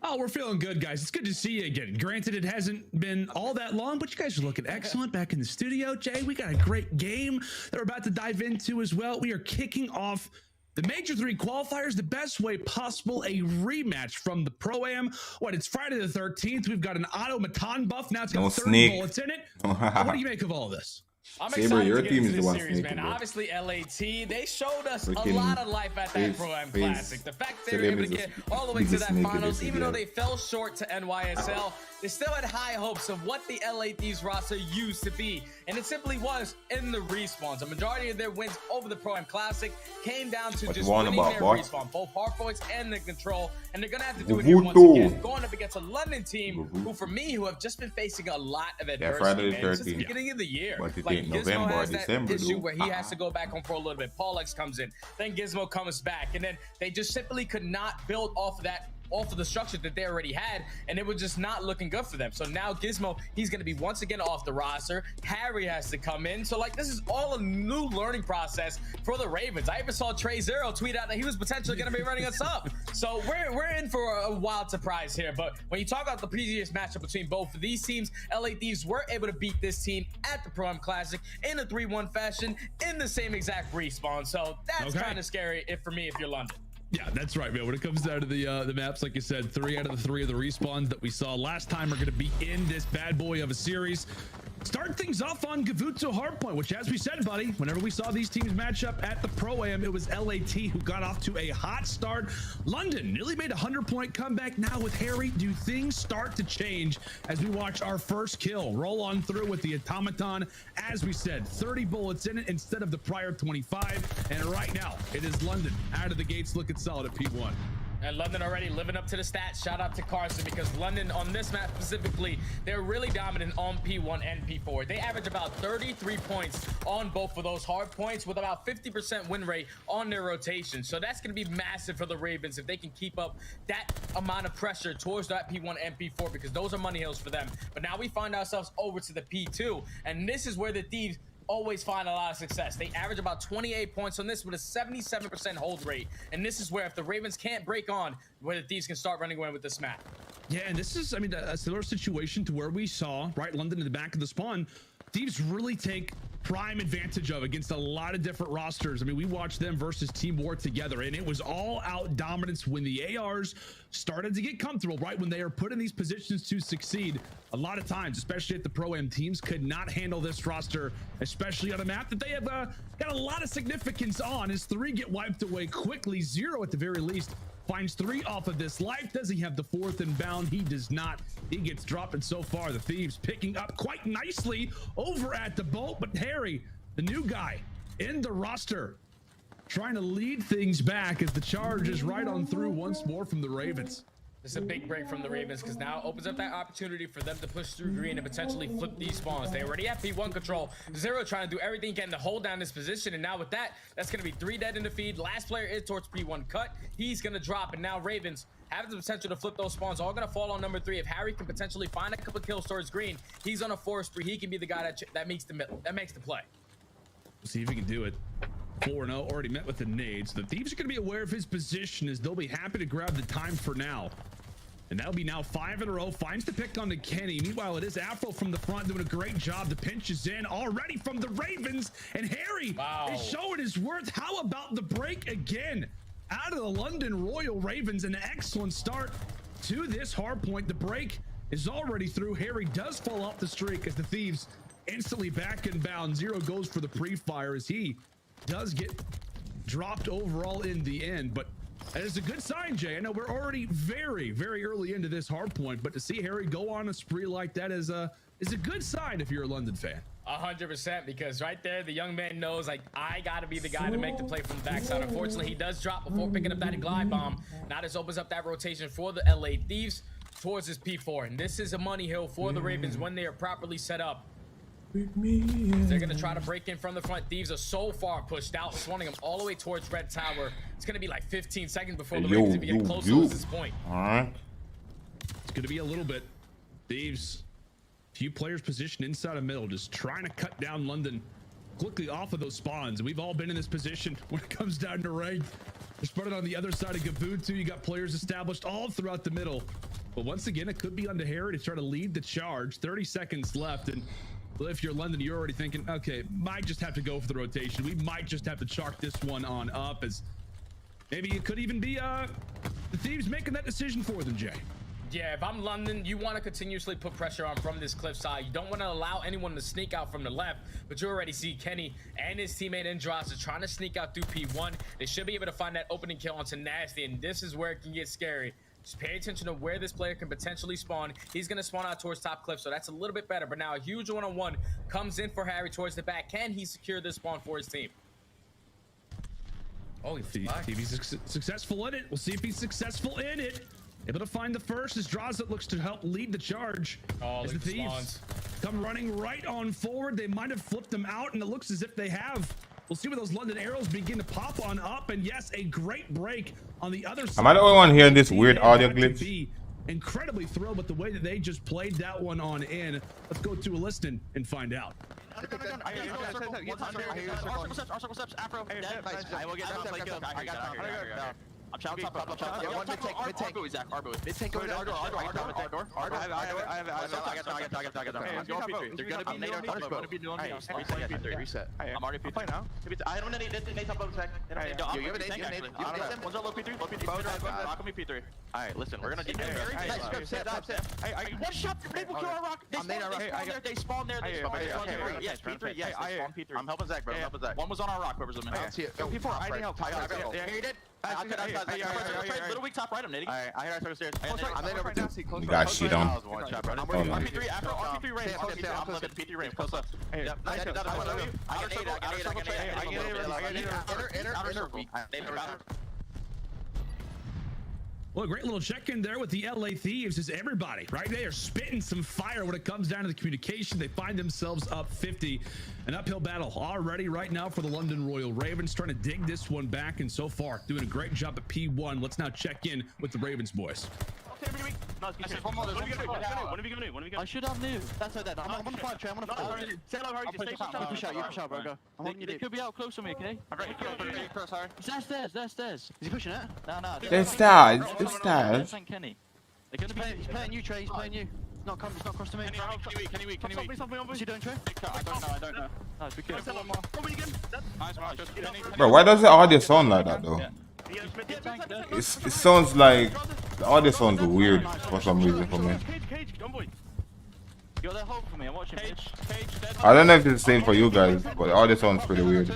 Oh, we're feeling good, guys. It's good to see you again. Granted, it hasn't been all that long, but you guys are looking excellent back in the studio. Jay, we got a great game that we're about to dive into as well. We are kicking off the Major 3 qualifiers the best way possible, a rematch from the Pro-Am. It's Friday the 13th. We've got an automaton buff. Now it's got 30 bullets in it. What do you make of all of this? I'm excited to get into this series, man. Obviously, LAT, they showed us a lot of life at that Pro-Am Classic. The fact that they were able to get all the way to that finals, even though they fell short to NYSL, they still had high hopes of what the LA Thieves roster used to be, and it simply was in the respawns. A majority of their wins over the Pro-Am Classic came down to just winning their respawn, both hardpoints and the control, and they're going to have to do it here once again, going up against a London team who, for me, who have just been facing a lot of adversity, man, since the beginning of the year. Like, Gizmo has that issue where he has to go back home for a little bit. Paulex comes in, then Gizmo comes back, and then they just simply could not build off of that off of the structure that they already had, and it was just not looking good for them. So now Gizmo, he's going to be once again off the roster. Harry has to come in. So like, this is all a new learning process for the Ravens. I even saw Trey Zero tweet out that he was potentially going to be running us up. So we're in for a wild surprise here. But when you talk about the previous matchup between both of these teams, LA Thieves were able to beat this team at the Pro-Am Classic in a 3-1 fashion in the same exact respawn. So that's kind of scary for me if you're London. Yeah, that's right, man. When it comes down to the maps, like you said, 3 out of the 3 of the respawns that we saw last time are going to be in this bad boy of a series. Start things off on Kvleofficial Hardpoint, which, as we said, buddy, whenever we saw these teams match up at the Pro-Am, it was LAT who got off to a hot start. London nearly made a 100-point comeback. Now with Harry, do things start to change as we watch our first kill roll on through with the automaton? As we said, 30 bullets in it instead of the prior 25. And right now, it is London out of the gates looking solid at P1. And London already living up to the stats. Shout out to Carson, because London on this map specifically, they're really dominant on P1 and P4. They average about 33 points on both of those hard points with about 50% win rate on their rotation. So that's going to be massive for the Ravens if they can keep up that amount of pressure towards that P1 and P4, because those are money hills for them. But now we find ourselves over to the P2, and this is where the Thieves always find a lot of success. They average about 28 points on this with a 77% hold rate. And this is where if the Ravens can't break on, where the Thieves can start running away with this map. Yeah, and this is, I mean, a similar situation to where we saw, right, London in the back of the spawn. Thieves really take prime advantage of against a lot of different rosters. I mean, we watched them versus Team War together, and it was all out dominance when the ARs started to get comfortable, right? When they are put in these positions to succeed. A lot of times, especially at the Pro-Am, teams could not handle this roster, especially on a map that they have got a lot of significance on, as 3 get wiped away quickly, 0 at the very least. Finds 3 off of this life. Does he have the 4th inbound? He does not. He gets dropped, and so far the Thieves picking up quite nicely over at the boat. But Harry, the new guy in the roster, trying to lead things back as the charge is right on through once more from the Ravens. This is a big break from the Ravens, because now it opens up that opportunity for them to push through green and potentially flip these spawns. They already have P1 control. Zero trying to do everything he can to hold down this position, and now with that, that's going to be 3 dead in the feed. Last player is towards P1 cut. He's going to drop, and now Ravens have the potential to flip those spawns. All going to fall on number 3. If Harry can potentially find a couple kills towards green, he's on a 4-3. He can be the guy that makes the play. We'll see if he can do it. 4-0 already met with the nades. The Thieves are going to be aware of his position, as they'll be happy to grab the time for now. And that'll be now 5 in a row. Finds the pick on the Kenny. Meanwhile, it is Afro from the front doing a great job. The pinch is in already from the Ravens. And Harry is showing his worth. How about the break again? Out of the London Royal Ravens. An excellent start to this hard point. The break is already through. Harry does fall off the streak as the Thieves instantly back in bound. 0 goes for the pre-fire as he does get dropped overall in the end. But that is a good sign, Jay. I know we're already very, very early into this hard point, but to see Harry go on a spree like that is a good sign if you're a London fan. 100%, because right there, the young man knows, like, I got to be the guy to make the play from the backside. Unfortunately, he does drop before picking up that glide bomb. Now this opens up that rotation for the LA Thieves towards his P4. And this is a money hill for the Ravens when they are properly set up. They're going to try to break in from the front. Thieves are so far pushed out, swanning them all the way towards Red Tower. It's going to be like 15 seconds before the Ravens even get close to this point. All right. It's going to be a little bit. Thieves, few players positioned inside of middle, just trying to cut down London quickly off of those spawns. We've all been in this position when it comes down to rank. They're spotted on the other side of Kvleofficial. You got players established all throughout the middle. But once again, it could be on to Harry to try to lead the charge. 30 seconds left, and if you're London, you're already thinking, okay, might just have to go for the rotation. We might just have to chalk this one on up, as maybe it could even be the Thieves making that decision for them, Jay. Yeah, if I'm London, you want to continuously put pressure on from this cliff side. You don't want to allow anyone to sneak out from the left, but you already see Kenny and his teammate Andros trying to sneak out through P1. They should be able to find that opening kill onto Nasty, and this is where it can get scary. Just pay attention to where this player can potentially spawn. He's going to spawn out towards top cliff, so that's a little bit better. But now a huge one-on-one comes in for Harry towards the back. Can he secure this spawn for his team? Oh, if he's successful in it. We'll see if he's successful in it. Able to find the first as Draws looks to help lead the charge. As the Thieves come running right on forward. They might have flipped them out, and it looks as if they have. We'll see where those London arrows begin to pop on up. And yes, a great break on the other side. Am I the only one hearing this weird audio glitch? Incredibly thrilled with the way that they just played that one on in. Let's go to a listen and find out. I will get down. I'm trying to top up. One mid tank. Arbo. Mid tank going door. I They're gonna be doing reset. I'm already P3 now. I don't need Nate top up tech. You have an Nate. One's on low P3. Rock on me P3. Alright, listen, we're gonna do this. One shot. They will kill our rock. They spawn there. Yes, P3. Yes, spawn P3. I'm helping Zach, bro. One was on our rock. Whoever's in there. P4. I need help. Here you did. Little weak top right, I'm knitting. I hear us upstairs. You got shit on. I'm P3 after P3 range. I'm looking at P3 range. Close up. Yep. I get Well, a great little check-in there with the LA Thieves is everybody, right? They are spitting some fire when it comes down to the communication. They find themselves up 50. An uphill battle already right now for the London Royal Ravens, trying to dig this one back, and so far doing a great job at P1. Let's now check in with the Ravens boys. I should have new. That's like that. I'm on the 5 tray. I'm on the 5. Say hello, Harry. You push out, bro. Go. They could be out close to me, okay? I'm ready. There's stairs. Is he pushing it? No. There's stairs. Kenny. He's playing you, Trey. He's playing you. It's not across to me. Can he weak? What's he doing, Trey? I don't know. Nice, be careful. Bro, why does the audio sound like that though? It sounds like the audio sounds weird for some reason for me. You're there, hold for me. I'm watching. I don't know if it's the same for you guys, but the audio sounds pretty weird. Two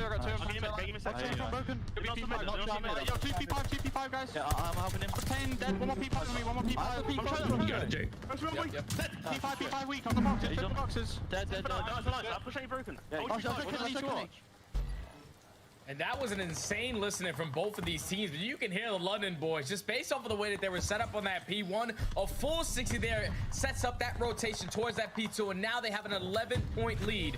P5 guys. Yeah, I'm helping him. 10 dead. One more P5 for me. P5. You got it, Jay. P5 weak on the box. He's on boxes. Dead. I'm pushing broken. And that was an insane listening from both of these teams. But you can hear the London boys, just based off of the way that they were set up on that P1. A full 60 there sets up that rotation towards that P2. And now they have an 11-point lead.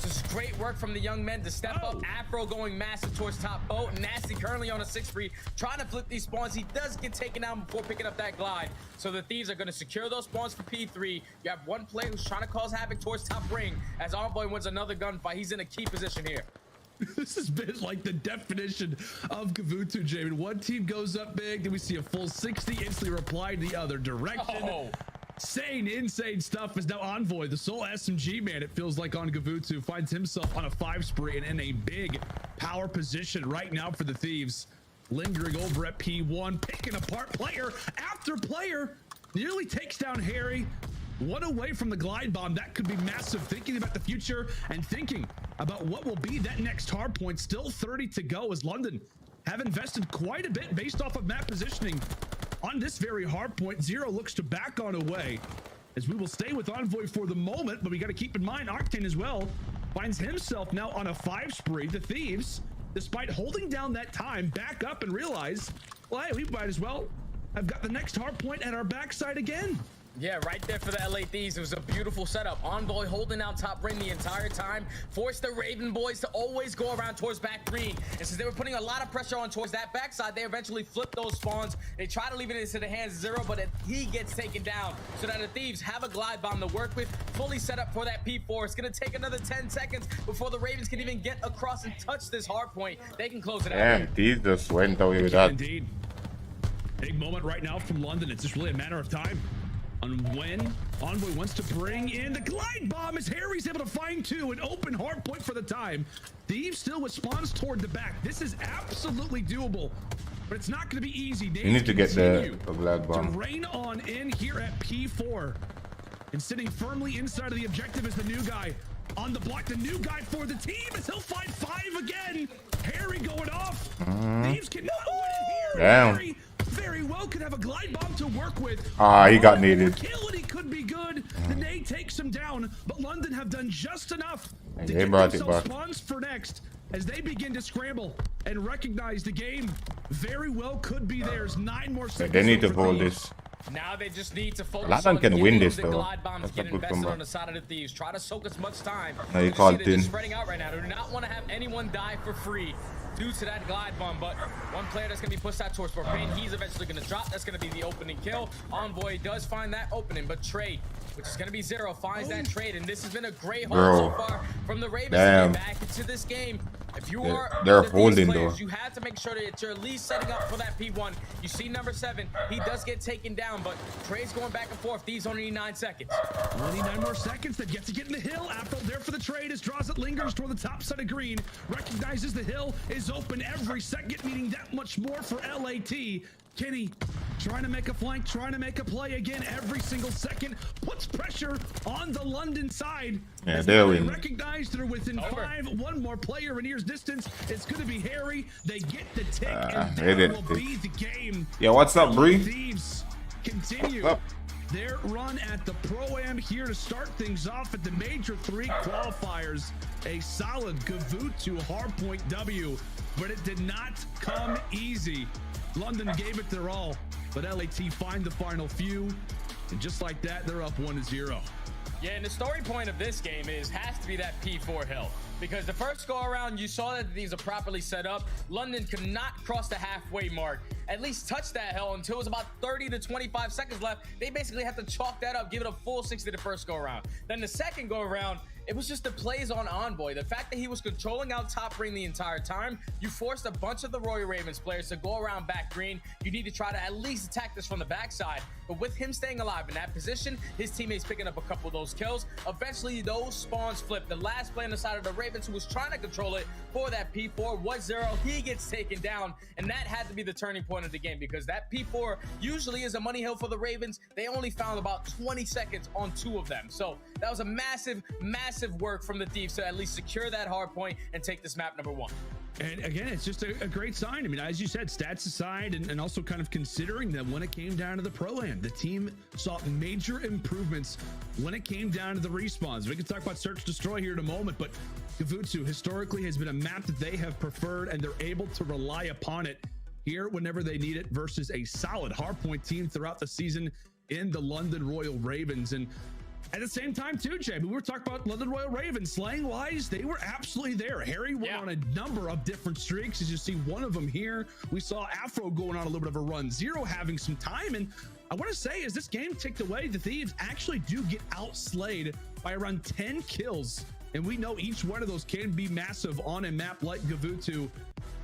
Just great work from the young men to step up. Afro going massive towards top boat. Nasty currently on a 6-free, trying to flip these spawns. He does get taken down before picking up that glide. So the Thieves are going to secure those spawns for P3. You have one player who's trying to cause havoc towards top ring. As Envoy wins another gunfight, he's in a key position here. This has been like the definition of Kavutu, Jamin. One team goes up big, then we see a full 60, instantly reply the other direction. Insane stuff is now Envoy, the sole SMG man, it feels like, on Kavutu, finds himself on a 5 spree and in a big power position right now for the Thieves. Lingering over at P1, picking apart player after player, nearly takes down Harry. One away from the glide bomb. That could be massive. Thinking about the future and thinking about what will be that next hard point. Still 30 to go as London have invested quite a bit based off of map positioning on this very hard point. Zero looks to back on away as we will stay with Envoy for the moment, but we got to keep in mind Octane as well finds himself now on a 5 spree. The Thieves, despite holding down that time, back up and realize, well, hey, we might as well have got the next hard point at our backside again. Yeah, right there for the LA Thieves. It was a beautiful setup. Envoy holding down top ring the entire time. Forced the Raven boys to always go around towards back green. And since they were putting a lot of pressure on towards that backside, they eventually flipped those spawns. They try to leave it into the hands of Zero, but he gets taken down. So now the Thieves have a glide bomb to work with. Fully set up for that P4. It's going to take another 10 seconds before the Ravens can even get across and touch this hard point. They can close it out. Damn, Thieves just went away with that. Indeed. Big moment right now from London. It's just really a matter of time on when Envoy wants to bring in the glide bomb as Harry's able to find two, an open hard point for the time. Thieves still with spawns toward the back. This is absolutely doable, but it's not going to be easy. You need to get the glide bomb. To rain on in here at P4, and sitting firmly inside of the objective is the new guy on the block. The new guy for the team as he'll find 5 again. Harry going off. Thieves cannot win here. Damn. Harry very well could have a glide bomb to work with. He got needed. Kill and he could be good. The nade takes him down, but London have done just enough to they get brought it themselves back. spawns for next as they begin to scramble and recognize the game very well could be theirs. 9 more seconds. They need to hold this. Now they just need to focus Ladan on can win this the though. glide bombs That's a get good invested comeback. on the side of the Thieves. Try to soak as much time. No, you You can't see they're just in. spreading out right now. They do not want to have anyone die for free due to that glide bomb, but one player that's going to be pushed out towards Propane, he's eventually going to drop. That's going to be the opening kill. Envoy does find that opening, but Trade, which is going to be 0, finds that trade, and this has been a great hold so far from the Ravens to Damn. get back into this game. If you Yeah, are they're one of these holding, players, though. you have to make sure that you're at least setting up for that P1. You see number 7, he does get taken down, but Trade's going back and forth. These only need 9 seconds. Only 9 more seconds. They get to get in the hill. Apple there for the trade as draws it, lingers toward the top side of green. Recognizes the hill is open every second, meaning that much more for LAT. Kenny trying to make a flank, trying to make a play again every single second. Puts pressure on the London side. Yeah, As they're they in. recognize they're within 5. One more player in ear's distance. It's going to be Harry. They get the tick, and they that did will tick. be the game. Yeah, what's up, Bree? Thieves continue What's up? their run at the Pro-Am here to start things off at the Major 3 qualifiers. A solid Kvleofficial hardpoint W, but it did not come easy. London gave it their all, but LAT find the final few, and just like that, they're up 1-0. Yeah, and the story point of this game has to be that P4 hill. Because the first go around, you saw that these are properly set up. London could not cross the halfway mark, at least touch that hill until it was about 30 to 25 seconds left. They basically have to chalk that up, give it a full 60 the first go around. Then the second go around, it was just the plays on Envoy. The fact that he was controlling out top ring the entire time, you forced a bunch of the Royal Ravens players to go around back green. You need to try to at least attack this from the backside. But with him staying alive in that position, his teammates picking up a couple of those kills, eventually those spawns flip. The last play on the side of the Ravens who was trying to control it for that P4 was 0. He gets taken down, and that had to be the turning point of the game because that P4 usually is a money hill for the Ravens. They only found about 20 seconds on 2 of them. So that was a massive work from the Thieves to at least secure that hard point and take this map number 1. And again, it's just a great sign. I mean, as you said, stats aside, and also kind of considering that when it came down to the Pro-Am, the team saw major improvements when it came down to the respawns. We can talk about Search Destroy here in a moment, but Kvleofficial historically has been a map that they have preferred, and they're able to rely upon it here whenever they need it versus a solid hardpoint team throughout the season in the London Royal Ravens. And at the same time, too, Jay, we were talking about London Royal Ravens. Slang-wise, they were absolutely there. Harry went on a number of different streaks. As you see one of them here, we saw Afro going on a little bit of a run. Zero having some time. And I want to say, as this game ticked away, the Thieves actually do get outslayed by around 10 kills. And we know each one of those can be massive on a map like Kvleofficial.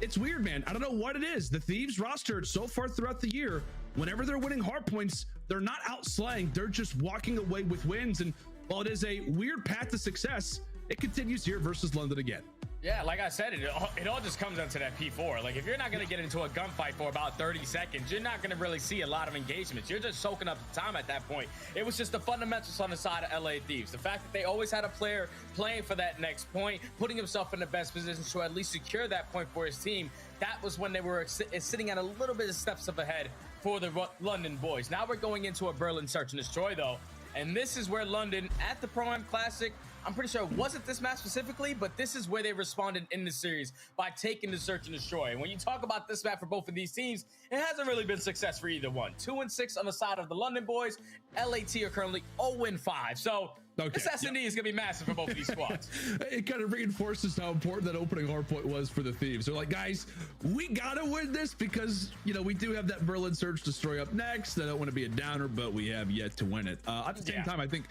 It's weird, man. I don't know what it is. The Thieves roster so far throughout the year, whenever they're winning hard points, they're not outslaying. They're just walking away with wins. And while it is a weird path to success, it continues here versus London again. Yeah, like I said, it all just comes down to that P4. Like, if you're not going to get into a gunfight for about 30 seconds, you're not going to really see a lot of engagements. You're just soaking up the time at that point. It was just the fundamentals on the side of LA Thieves. The fact that they always had a player playing for that next point, putting himself in the best position to at least secure that point for his team, that was when they were sitting at a little bit of steps up ahead for the London boys. Now we're going into a Berlin Search and Destroy, though. And this is where London, at the Pro-Am Classic, I'm pretty sure it wasn't this match specifically, but this is where they responded in the series by taking the Search and Destroy. And when you talk about this map for both of these teams, it hasn't really been success for either one. 2-6 on the side of the London boys. LAT are currently 0-5. So this S&D is going to be massive for both of these squads. It kind of reinforces how important that opening hardpoint was for the Thieves. They're like, guys, we got to win this because, you know, we do have that Berlin Search Destroy up next. I don't want to be a downer, but we have yet to win it. At the same time, I think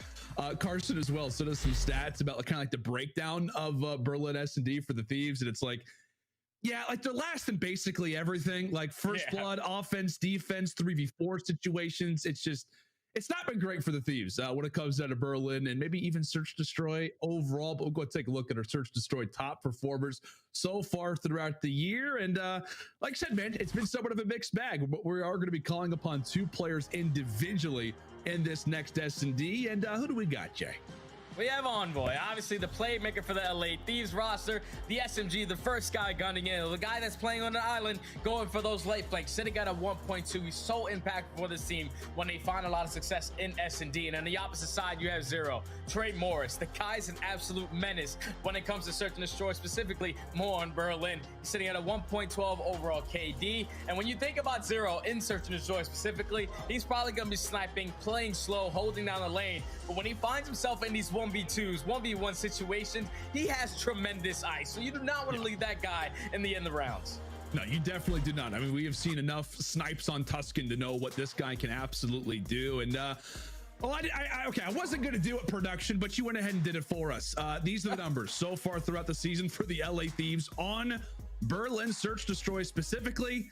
Carson as well sent us some stats about kind of like the breakdown of Berlin S&D for the Thieves. And it's like, yeah, like they're last in basically everything, like first blood, offense, defense, 3v4 situations. It's not been great for the Thieves when it comes down to Berlin and maybe even Search Destroy overall. But we'll go take a look at our Search Destroy top performers so far throughout the year. And like I said, man, it's been somewhat of a mixed bag, but we are going to be calling upon 2 players individually in this next S&D. And who do we got, Jay? We have Envoy, obviously the playmaker for the LA Thieves roster, the SMG, the first guy gunning in, the guy that's playing on the island, going for those late flanks, sitting at a 1.2. He's so impactful for this team when they find a lot of success in S&D. And on the opposite side, you have Zero, Trey Morris. The guy's an absolute menace when it comes to search and destroy, specifically more on Berlin. He's sitting at a 1.12 overall KD. And when you think about Zero in search and destroy specifically, he's probably going to be sniping, playing slow, holding down the lane. But when he finds himself in these 1v2s, 1v1 situations, he has tremendous ice. So you do not want to leave that guy in the end of the rounds. No, you definitely do not. I mean, we have seen enough snipes on Tuscan to know what this guy can absolutely do. And well, okay, I wasn't going to do it production, but you went ahead and did it for us. These are the numbers so far throughout the season for the LA Thieves on Berlin Search Destroy specifically.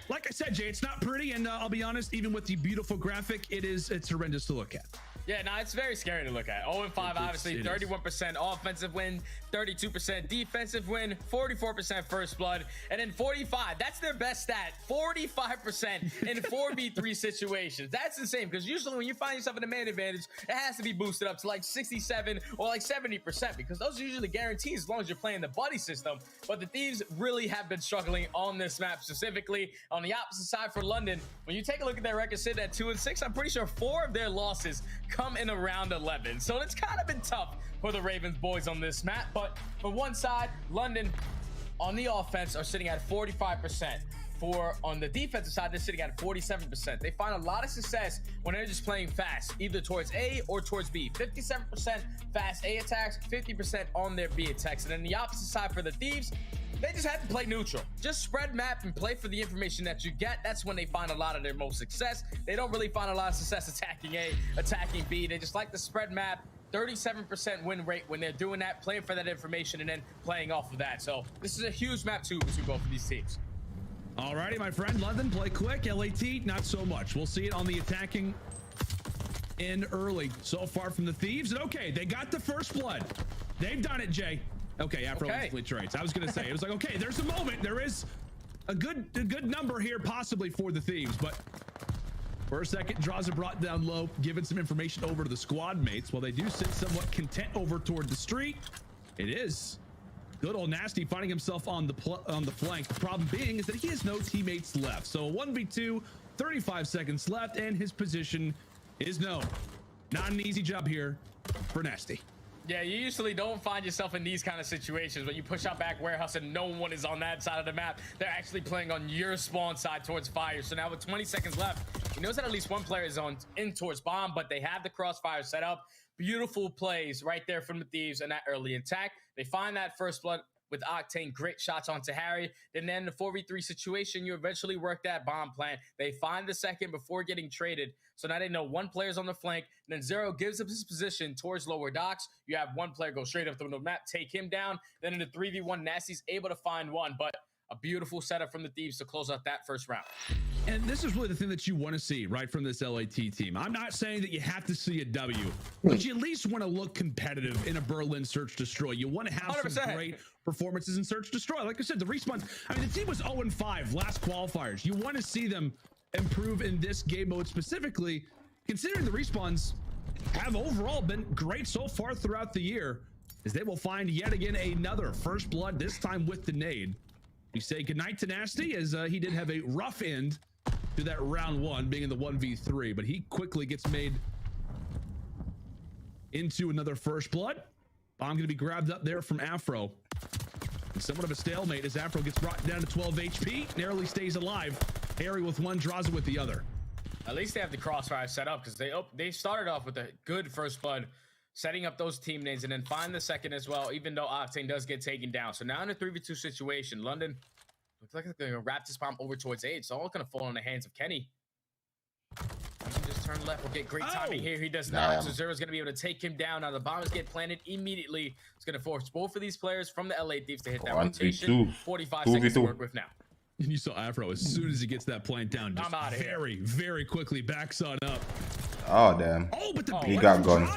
Like I said, Jay, it's not pretty, and I'll be honest, even with the beautiful graphic, it's horrendous to look at. Yeah, no, it's very scary to look at. 0-5, obviously, 31% offensive win, 32% defensive win, 44% first blood, and then 45. That's their best stat, 45% in 4v3 situations. That's insane, because usually when you find yourself in a man advantage, it has to be boosted up to like 67 or like 70%, because those are usually guarantees as long as you're playing the buddy system. But the Thieves really have been struggling on this map specifically. On the opposite side for London, when you take a look at their record sitting at 2-6, I'm pretty sure 4 of their losses come in around 11. So it's kind of been tough for the Ravens boys on this map. But for one side, London on the offense are sitting at 45%. On the defensive side, they're sitting at 47%. They find a lot of success when they're just playing fast, either towards A or towards B. 57% fast A attacks, 50% on their B attacks. And then the opposite side for the Thieves, they just have to play neutral. Just spread map and play for the information that you get. That's when they find a lot of their most success. They don't really find a lot of success attacking A, attacking B. They just like to spread map. 37% win rate when they're doing that, playing for that information, and then playing off of that. So this is a huge map too between both of these teams. Alrighty, my friend. London, play quick. LAT, not so much. We'll see it on the attacking end early so far from the Thieves. And okay, they got the first blood. They've done it, Jay. Okay, Afro instantly trades. I was going to say, it was like, okay, there's a moment. There is a good number here possibly for the Thieves, but for a second, draws are brought down low, giving some information over to the squad mates. While they do sit somewhat content over toward the street, it is good old Nasty finding himself on the flank. The problem being is that he has no teammates left. So 1v2, 35 seconds left, and his position is known. Not an easy job here for Nasty. Yeah, you usually don't find yourself in these kind of situations when you push out back warehouse and no one is on that side of the map. They're actually playing on your spawn side towards fire. So now with 20 seconds left, he knows that at least one player is in towards bomb, but they have the crossfire set up. Beautiful plays right there from the Thieves in that early attack. They find that first blood with Octane, great shots onto Harry. Then in the 4v3 situation, you eventually work that bomb plan. They find the second before getting traded. So now they know one player's on the flank, and then Zero gives up his position towards lower docks. You have one player go straight up through the map, take him down. Then in the 3v1, Nasty's able to find one, but a beautiful setup from the Thieves to close out that first round. And this is really the thing that you want to see, right, from this LAT team. I'm not saying that you have to see a W, but you at least want to look competitive in a Berlin Search Destroy. You want to have 100%. Some great performances in Search Destroy. Like I said, the respawn, I mean, the team was 0-5 last qualifiers. You want to see them improve in this game mode specifically, considering the respawns have overall been great so far throughout the year, as they will find yet again another first blood, this time with the nade. We say goodnight to Nasty, as he did have a rough end to that round one, being in the 1v3, but he quickly gets made into another first blood. Bomb going to be grabbed up there from Afro. And somewhat of a stalemate as Afro gets brought down to 12 HP, narrowly stays alive. Harry with one, draws it with the other. At least they have the crossfire set up, because they started off with a good first blood, setting up those team names, and then find the second as well, even though Octane does get taken down. So now in a 3v2 situation, London looks like they're going to wrap this bomb over towards A. It's all going to fall in the hands of Kenny. He can just turn left. We'll get great timing here. He does not. So Zero's going to be able to take him down. Now the bombs get planted immediately. It's going to force both of these players from the LA Thieves to hit that rotation. 45 seconds to work with now. And you saw Afro, as soon as he gets that plant down, just very quickly backs on up. Oh, damn. Oh, but he got gone.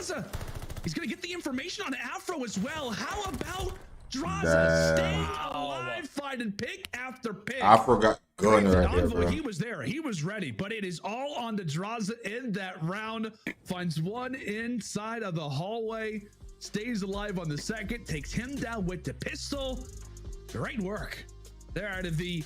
He's going to get the information on Afro as well. How about Draza staying alive, finding pick after pick? Afro got going right there, bro. He was there. He was ready, but it is all on the Draza in that round. Finds one inside of the hallway. stays alive on the second, takes him down with the pistol. Great work there out of the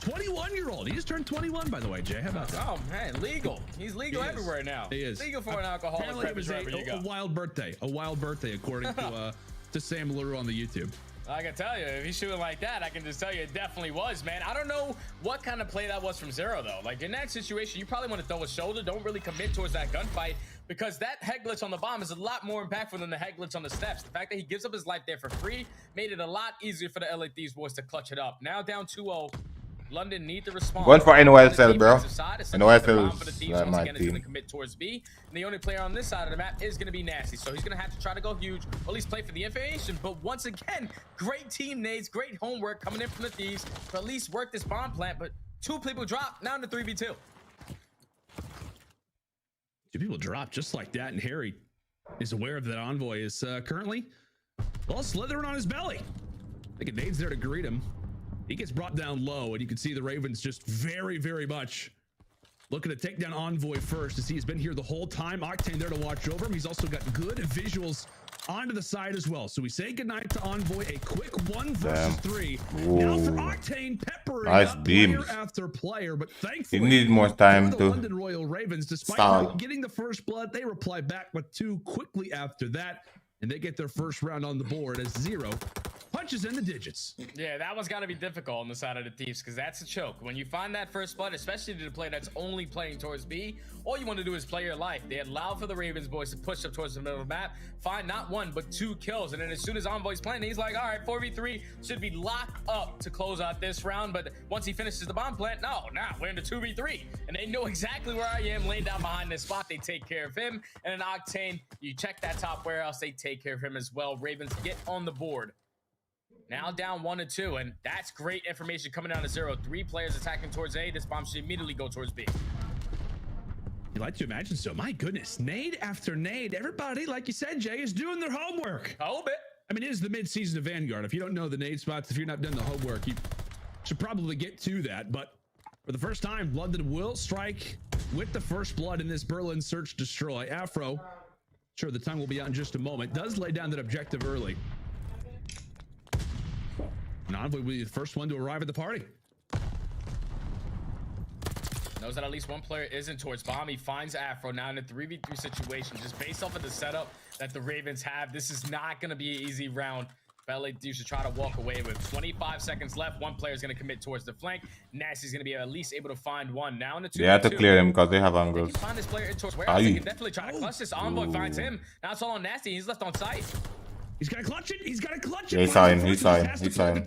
21-year-old. He just turned 21, by the way, Jay. How about that? Oh, man, legal. He's legal everywhere now. He is. Legal for an alcoholic. Apparently it was a wild birthday. A wild birthday, according to Sam LaRue on the YouTube. I can tell you, if he's shooting like that, I can just tell you it definitely was, man. I don't know what kind of play that was from Zero, though. Like, in that situation, you probably want to throw a shoulder. Don't really commit towards that gunfight, because that head glitch on the bomb is a lot more impactful than the head glitch on the steps. The fact that he gives up his life there for free made it a lot easier for the LA Thieves boys to clutch it up. Now down 2-0. London need to respond. Going for NoahFromYoutube, bro. NoahFromYoutube is my team. Going to commit towards B, and the only player on this side of the map is going to be Nasty. So he's going to have to try to go huge, or at least play for the information. But once again, great team nades, great homework coming in from the Thieves to at least work this bomb plant. But 2 people drop now into 3v2. 2 people drop just like that, and Harry is aware of that Envoy is currently, well, slithering on his belly. I think a nade's there to greet him. He gets brought down low, and you can see the Ravens just very, very much looking to take down Envoy first, as he's been here the whole time. Octane there to watch over him. He's also got good visuals onto the side as well. So we say goodnight to Envoy. A quick 1 versus 3. Ooh. Now for Octane, peppering up beams. player after player, but thankfully he needed more time the to London Royal Ravens, despite not getting the first blood, they reply back with 2 quickly after that, and they get their first round on the board as Zero punches in the digits. Yeah, that one's got to be difficult on the side of the Thieves, because that's a choke. When you find that first blood, especially to the player that's only playing towards B, all you want to do is play your life. They allowed for the Ravens boys to push up towards the middle of the map, find not 1, but 2 kills. And then as soon as Envoy's playing, he's like, all right, 4v3 should be locked up to close out this round. But once he finishes the bomb plant, no, we're into 2v3. And they know exactly where I am, laying down behind this spot. They take care of him. And then Octane, you check that top warehouse, they take care of him as well. Ravens get on the board. Now down 1-2, and that's great information coming down to Zero. 3 players attacking towards A. This bomb should immediately go towards B. You like to imagine so. My goodness, nade after nade. Everybody, like you said, Jay, is doing their homework. A little bit. I mean, it is the mid-season of Vanguard. If you don't know the nade spots, if you're not doing the homework, you should probably get to that. But for the first time, London will strike with the first blood in this Berlin Search Destroy. Afro, sure, the tongue will be out in just a moment, does lay down that objective early. And Envoy will be the first one to arrive at the party. Knows that at least one player isn't towards bomb. He finds Afro now in a 3v3 situation. Just based off of the setup that the Ravens have, this is not going to be an easy round. LA Thieves should try to walk away with 25 seconds left. One player is going to commit towards the flank. Nasty's going to be at least able to find one. Now in the 2v2. They have to clear him because they have angles. Find this player in towards warehouse. They can definitely try to clutch this. Envoy finds him. Now it's all on Nasty. He's left on site. He's got to clutch it. He's got to clutch it. Yeah, he saw him.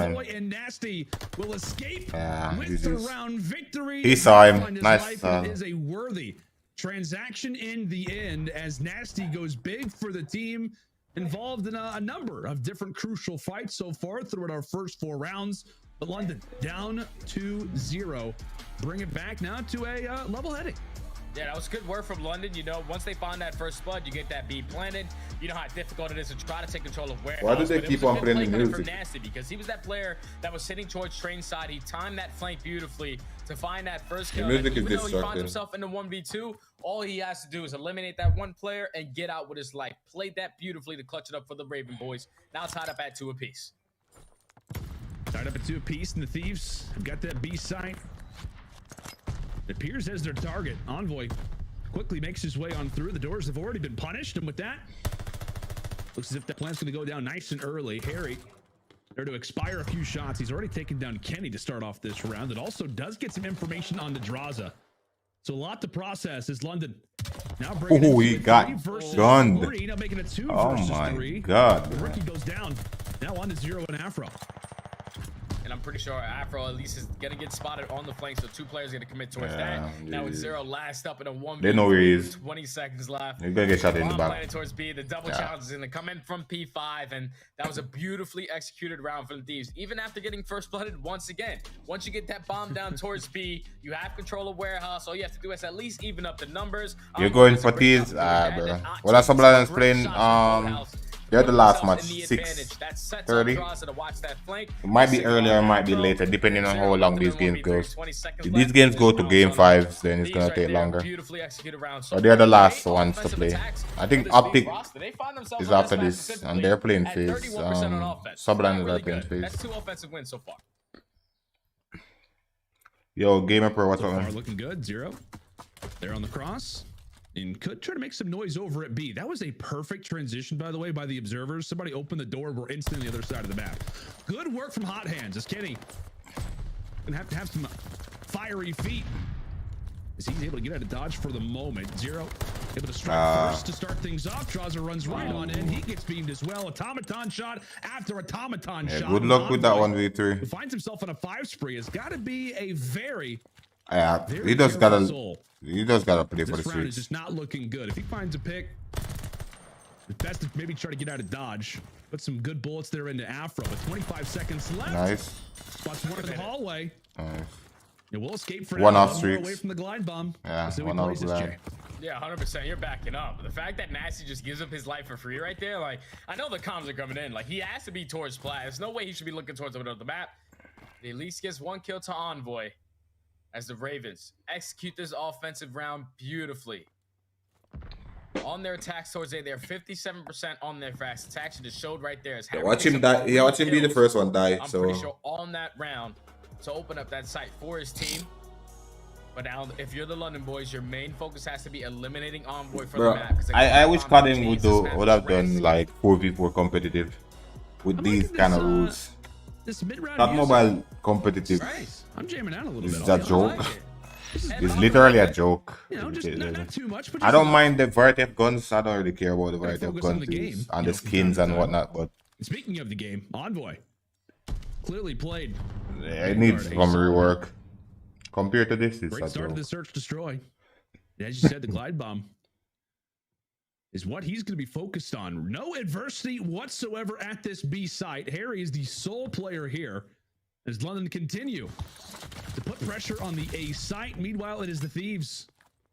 Envoy and Nasty will escape with the round victory. He saw him. Nice. It is a worthy transaction in the end, as Nasty goes big for the team, involved in a number of different crucial fights so far throughout our first 4 rounds. But London down 2-0. Bring it back now to a level heading. Yeah, that was good work from London. You know, once they find that first blood, you get that B planted. You know how difficult it is to try to take control of warehouse. Why do they keep on playing the music? Nasty, because he was that player that was sitting towards train side. He timed that flank beautifully to find that first kill. The music is even though he finds destructive. himself in the 1v2, all he has to do is eliminate that one player and get out with his life. Played that beautifully to clutch it up for the Raven boys. Now tied up at 2 apiece. Tied up at 2 apiece, and the Thieves have got that B site. It appears as their target. Envoy quickly makes his way on through. The doors have already been punished, and with that, looks as if that plan's going to go down nice and early. Harry there to expire a few shots. He's already taken down Kenny to start off this round. It also does get some information on the Draza. So a lot to process as London now bringing he got gunned. Now making it 2 Oh versus my 3. God. The rookie goes down. Now on to Zero and Afro. And I'm pretty sure Afro at least is going to get spotted on the flank, so 2 players are going to commit towards that. Now with Zero last up in a 1v1. They know where he is. 20 seconds left. He's going to get shot in the back. Towards B. The double challenge is going to come in from P5, and that was a beautifully executed round for the Thieves. Even after getting first blooded once again, once you get that bomb down towards B, you have control of warehouse. All you have to do is at least even up the numbers. You're going for these, bro. Well, that's some playing They're the last match, in the advantage. 6:30. It might be earlier, it might be later, depending on how long these games go. If these games go to game 5s, then it's gonna take longer. But they're the last ones to play. I think Optic is after this, and they're playing phase. Subliners are playing phase. That's 2 offensive wins so far. Yo, Gamer Pro, what's up, man? Looking good, 0. They're on the cross. And could try to make some noise over at B. That was a perfect transition, by the way, by the observers. Somebody opened the door. We're instantly on the other side of the map. Good work from Hot Hands. As Kenny gonna have to have some fiery feet. As he's able to get out of dodge for the moment. 0 able to strike first to start things off. Traza runs right on in. He gets beamed as well. Automaton shot after automaton shot. Good luck with that 1v3. Who finds himself on a 5 spree. It's got to be a very he just gotta play for the This round is streets. just not looking good. If he finds a pick, it's best to maybe try to get out of dodge. Put some good bullets there into Afro. With 25 seconds left. Nice. Spots one in the hallway. Nice. It will escape for One now. off More streaks. away from the glide bomb. Yeah, So one off glide. Yeah, 100%. You're backing up. The fact that Nasty just gives up his life for free right there, like, I know the comms are coming in. Like, he has to be towards Plat. There's no way he should be looking towards the middle of the map. He at least gets 1 kill to Envoy as the Ravens execute this offensive round beautifully. On their attacks towards A, they're 57% on their fast attacks. It just showed right there. As Watch him die. Yeah, watch him be the first one die. I'm So pretty sure on that round to open up that site for his team. But now, if you're the London boys, your main focus has to be eliminating Envoy from the map. I wish CODM would have done like 4v4 competitive with these kind of rules. This mid-round Not mobile competitive. I'm jamming out a little It's bit. a joke. It's literally a joke. Not too much, but I don't mind the variety of guns. I don't really care about the variety of guns and the skins and whatnot. But Speaking of the game, Envoy clearly played. it needs some rework. Compared to this, it's Great a start to joke. the search destroy. And as you said, the glide bomb is what he's going to be focused on. No adversity whatsoever at this B site. Harry is the sole player here as London continue to put pressure on the A site. Meanwhile, it is the Thieves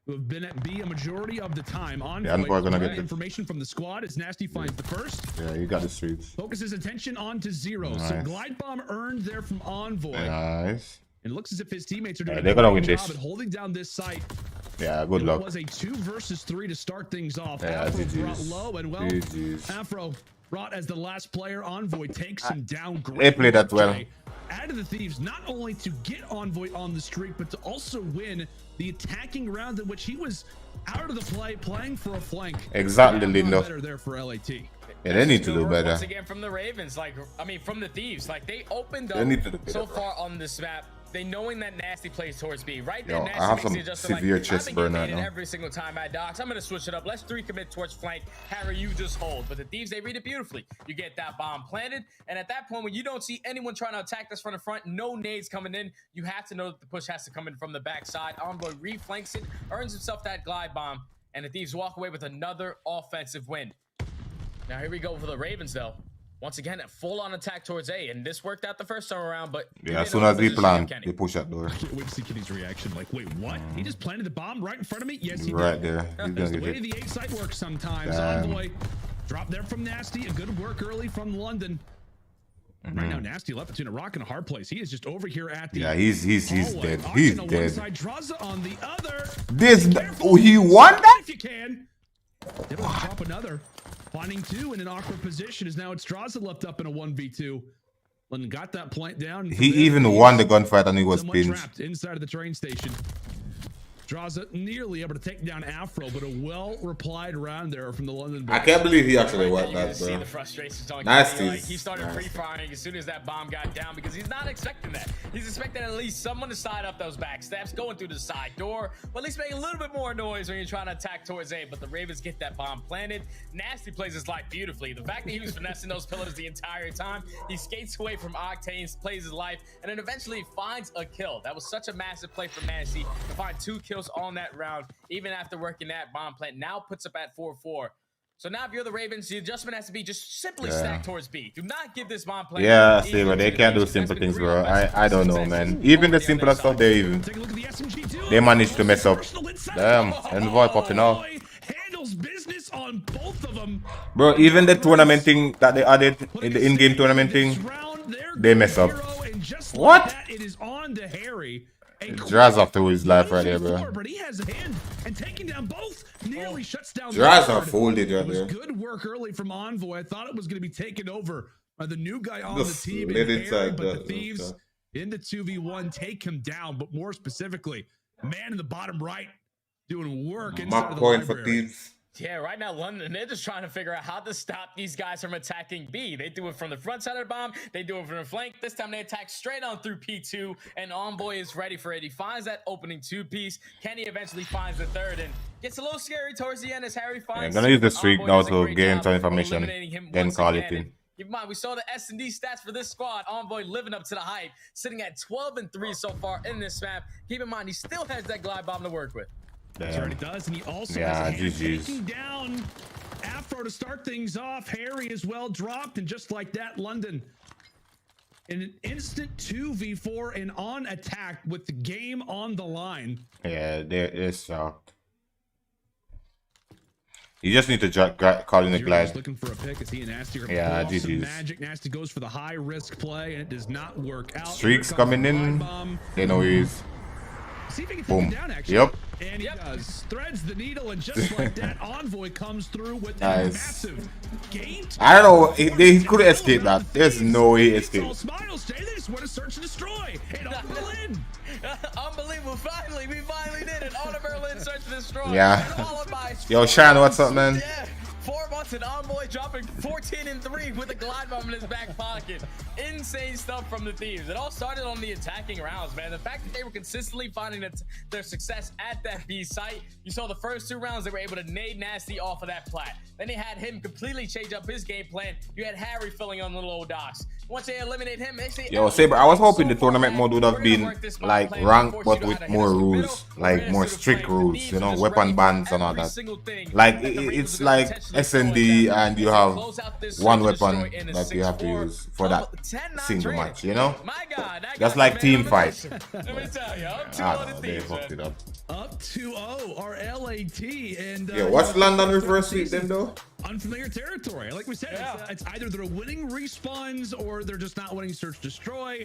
who have been at B a majority of the time. Envoy gonna get information from the squad as Nasty finds the first. Yeah, you got the streets. Focuses attention on to 0. Nice. So glide bomb earned there from Envoy. Nice. It looks as if his teammates are doing they're gonna win job this. at holding down this site. Yeah, good luck. It was a 2 versus 3 to start things off. Yeah, Afro GG's. brought low, and well, GG's. Afro brought as the last player. Envoy takes him down. They played that well. Added the Thieves not only to get Envoy on the streak, but to also win the attacking round in which he was out of the play, playing for a flank. Exactly, Lindo. Better there for LAT. Yeah, they need to do better. Once again from the Ravens, from the Thieves, they opened up They need to do better, so bro. far on this map. They knowing that Nasty plays towards B. Right there, Yo, Nasty I have makes some the adjustment severe I've chest been burn getting right baited now. every single time at Docs. I'm going to switch it up. Let's 3 commit towards flank. Harry, you just hold. But the Thieves, they read it beautifully. You get that bomb planted. And at that point, when you don't see anyone trying to attack this from the front, no nades coming in, you have to know that the push has to come in from the backside. Envoy reflanks it, earns himself that glide bomb. And the Thieves walk away with another offensive win. Now, here we go for the Ravens, though. Once again, a full-on attack towards A, and this worked out the first time around, but... Yeah, as soon as we plan, they push that door. I can't wait to see Kenny's reaction. Like, wait, what? He just planted the bomb right in front of me? Yes, he Right did. there. He's That's gonna the way get the A site works sometimes. Damn. Envoy drop there from Nasty. A good work early from London. Right now, Nasty left between a rock and a hard place. He is just over here at the Yeah, he's hallway. dead. Arch He's on dead. one side, Draza on the other. He won that? If you can. They don't drop another. Finding 2 in an awkward position is now it's Draza left up in a 1v2. London got that point down. He even won the gunfight and he was Somewhat pinned. trapped inside of the train station. Draza nearly able to take down Afro, but a well-replied round there from the London I boys. can't believe he actually won You that, can see bro. the frustrations on Nasty. Kenny. He started free-firing as soon as that bomb got down because he's not expecting that. He's expecting at least someone to side up those back steps, going through the side door, or at least make a little bit more noise when you're trying to attack towards A, but the Ravens get that bomb planted. Nasty plays his life beautifully. The fact that he was finessing those pillars the entire time, he skates away from Octanes, plays his life, and then eventually finds a kill. That was such a massive play for Nasty to find 2 kills on that round, even after working that bomb plant. Now puts up at 4-4. So now if you're the Ravens, the adjustment has to be just simply stack towards B. Do not give this bomb plant. Yeah, see, but they can't do simple things, bro. I don't know, man. Even the simplest stuff, they managed to mess up. Damn, Envoy popping off. Handles business on on both of them. Bro, even the tournament thing that they added in the in-game tournament thing, they mess up. What? That, it is on to Harry. Draz off to his life right there, bro. But he has a hand, and taking down both nearly shuts down. Draz are folded right there. Good work early from Envoy. I thought it was going to be taken over by the new guy on Just the team, let Harry, inside but the Thieves in the 2v1 take him down. But more specifically, man in the bottom right doing work inside of the point for library. Thieves. Yeah, right now, London, they're just trying to figure out how to stop these guys from attacking B. They do it from the front side of the bomb. They do it from the flank. This time they attack straight on through P2, and Envoy is ready for it. He finds that opening two-piece. Kenny eventually finds the third, and gets a little scary towards the end as Harry finds. I'm gonna use the streak now to gain some information, then call it in. Keep in mind, we saw the S&D stats for this squad. Envoy living up to the hype, sitting at 12-3 so far in this map. Keep in mind, he still has that glide bomb to work with. That's right, it does, and he also has taking down Afro to start things off. Harry is well dropped, and just like that, London in an instant 2v4 and on attack with the game on the line. Yeah, they're shocked. You just need to call in the glide. Looking for a pick. Is he a Nasty? Yeah, GG's. Magic. Nasty goes for the high risk play, and it does not work out. Streaks coming in. They know he's. See if he can Boom. take him down, actually. Yep. And he does. Threads the needle, and just like that, Envoy comes through with a Nice. massive gate. I don't know. He could escape that. There's no way he escaped. Smiles, they just want to search and destroy. And on Berlin. Unbelievable. Finally, we finally did it. On Berlin, search and destroy. Yeah. And followed by Yo, Shan, what's up, man? Yeah. 4 months and Envoy dropping 14-3 with a glide bomb in his back pocket. Insane stuff from the Thieves. It all started on the attacking rounds, man. The fact that they were consistently finding their success at that B site. You saw the first 2 rounds, they were able to nade Nasty off of that plat. Then they had him completely change up his game plan. You had Harry filling on little old docks. Once they eliminate him, they say, Yo, Saber, I was hoping the tournament mode would have been like ranked, but with more rules, like more strict rules, you know, weapon bans and all that. Like it's like S&D, and you have one weapon that you have to use for that single match, you know. That's like team fight. Let me tell you, up 2-0 I don't know, the they Thieves. fucked it up. Up 2-0 our LAT, and Yeah, what's London reverse sweep them though? Unfamiliar territory. Like we said, it's either they're winning respawns or they're just not winning search destroy.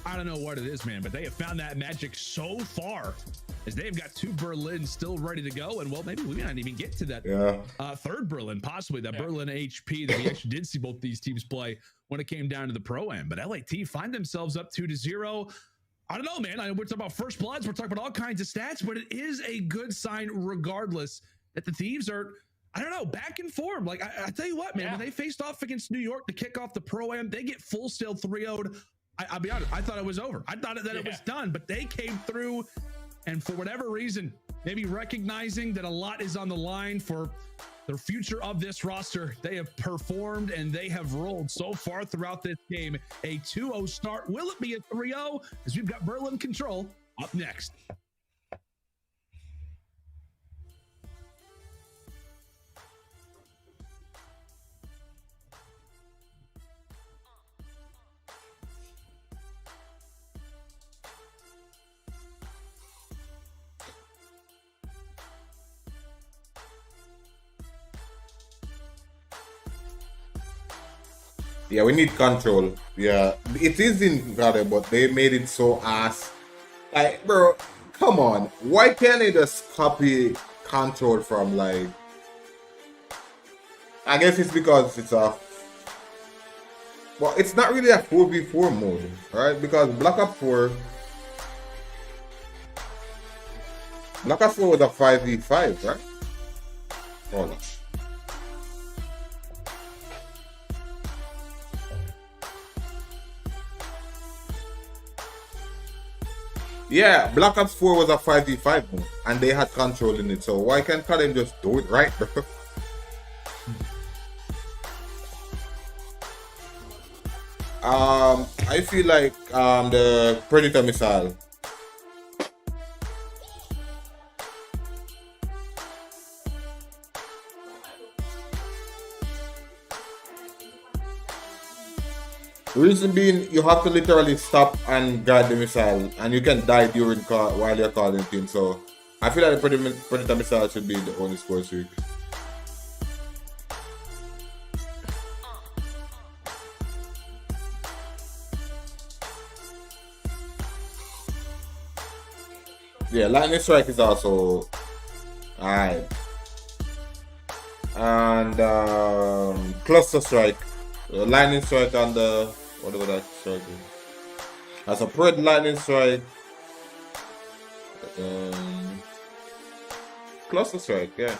I don't know what it is, man, but they have found that magic so far, as they've got 2 Berlin still ready to go. And well, maybe we may not even get to that third Berlin, possibly that Berlin HP that we actually did see both these teams play when it came down to the pro-am. But LAT find themselves up 2-0. I don't know, man. We're talking about first bloods. We're talking about all kinds of stats, but it is a good sign regardless that the Thieves are, I don't know, back in form. Like, I tell you what, man, when they faced off against New York to kick off the Pro-Am, they get full sail 3-0'd. I'll be honest, I thought it was over. I thought that it was done, but they came through, and for whatever reason, maybe recognizing that a lot is on the line for the future of this roster, they have performed and they have rolled so far throughout this game. A 2-0 start. Will it be a 3-0? As we've got Berlin control up next. Yeah, we need control. Yeah, it is in Gather, but they made it so ass. Like, bro, come on. Why can't they just copy control from, like... I guess it's because it's a... Well, it's not really a 4v4 mode, right? Because Black Ops 4... Black Ops 4 was a 5v5, right? Hold on. Yeah, Black Ops 4 was a 5v5 mode, and they had control in it, so why can't CODM just do it right, bro? I feel like the Predator missile. Reason being, you have to literally stop and guard the missile, and you can die during while you're calling things. So I feel like the Predator missile should be the only score streak. Yeah, lightning strike is also alright. And cluster strike. Lightning strike on the whatever that strike is. That's a pred lightning strike. Cluster strike, yeah.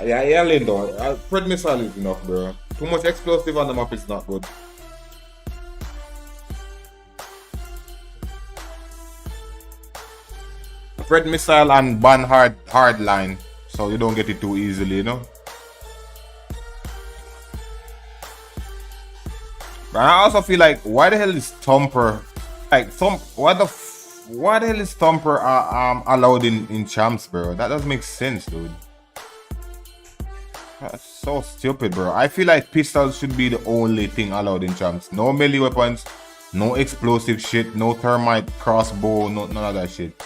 Yeah, Lindo. Pred missile is enough, bro. Too much explosive on the map is not good. Pred missile and ban hard line, so you don't get it too easily, you know. But I also feel like, why the hell is Thumper like why the hell is Thumper allowed in champs, bro? That doesn't make sense, dude. That's so stupid, bro. I feel like pistols should be the only thing allowed in champs. No melee weapons, no explosive shit, no thermite crossbow, none of that shit.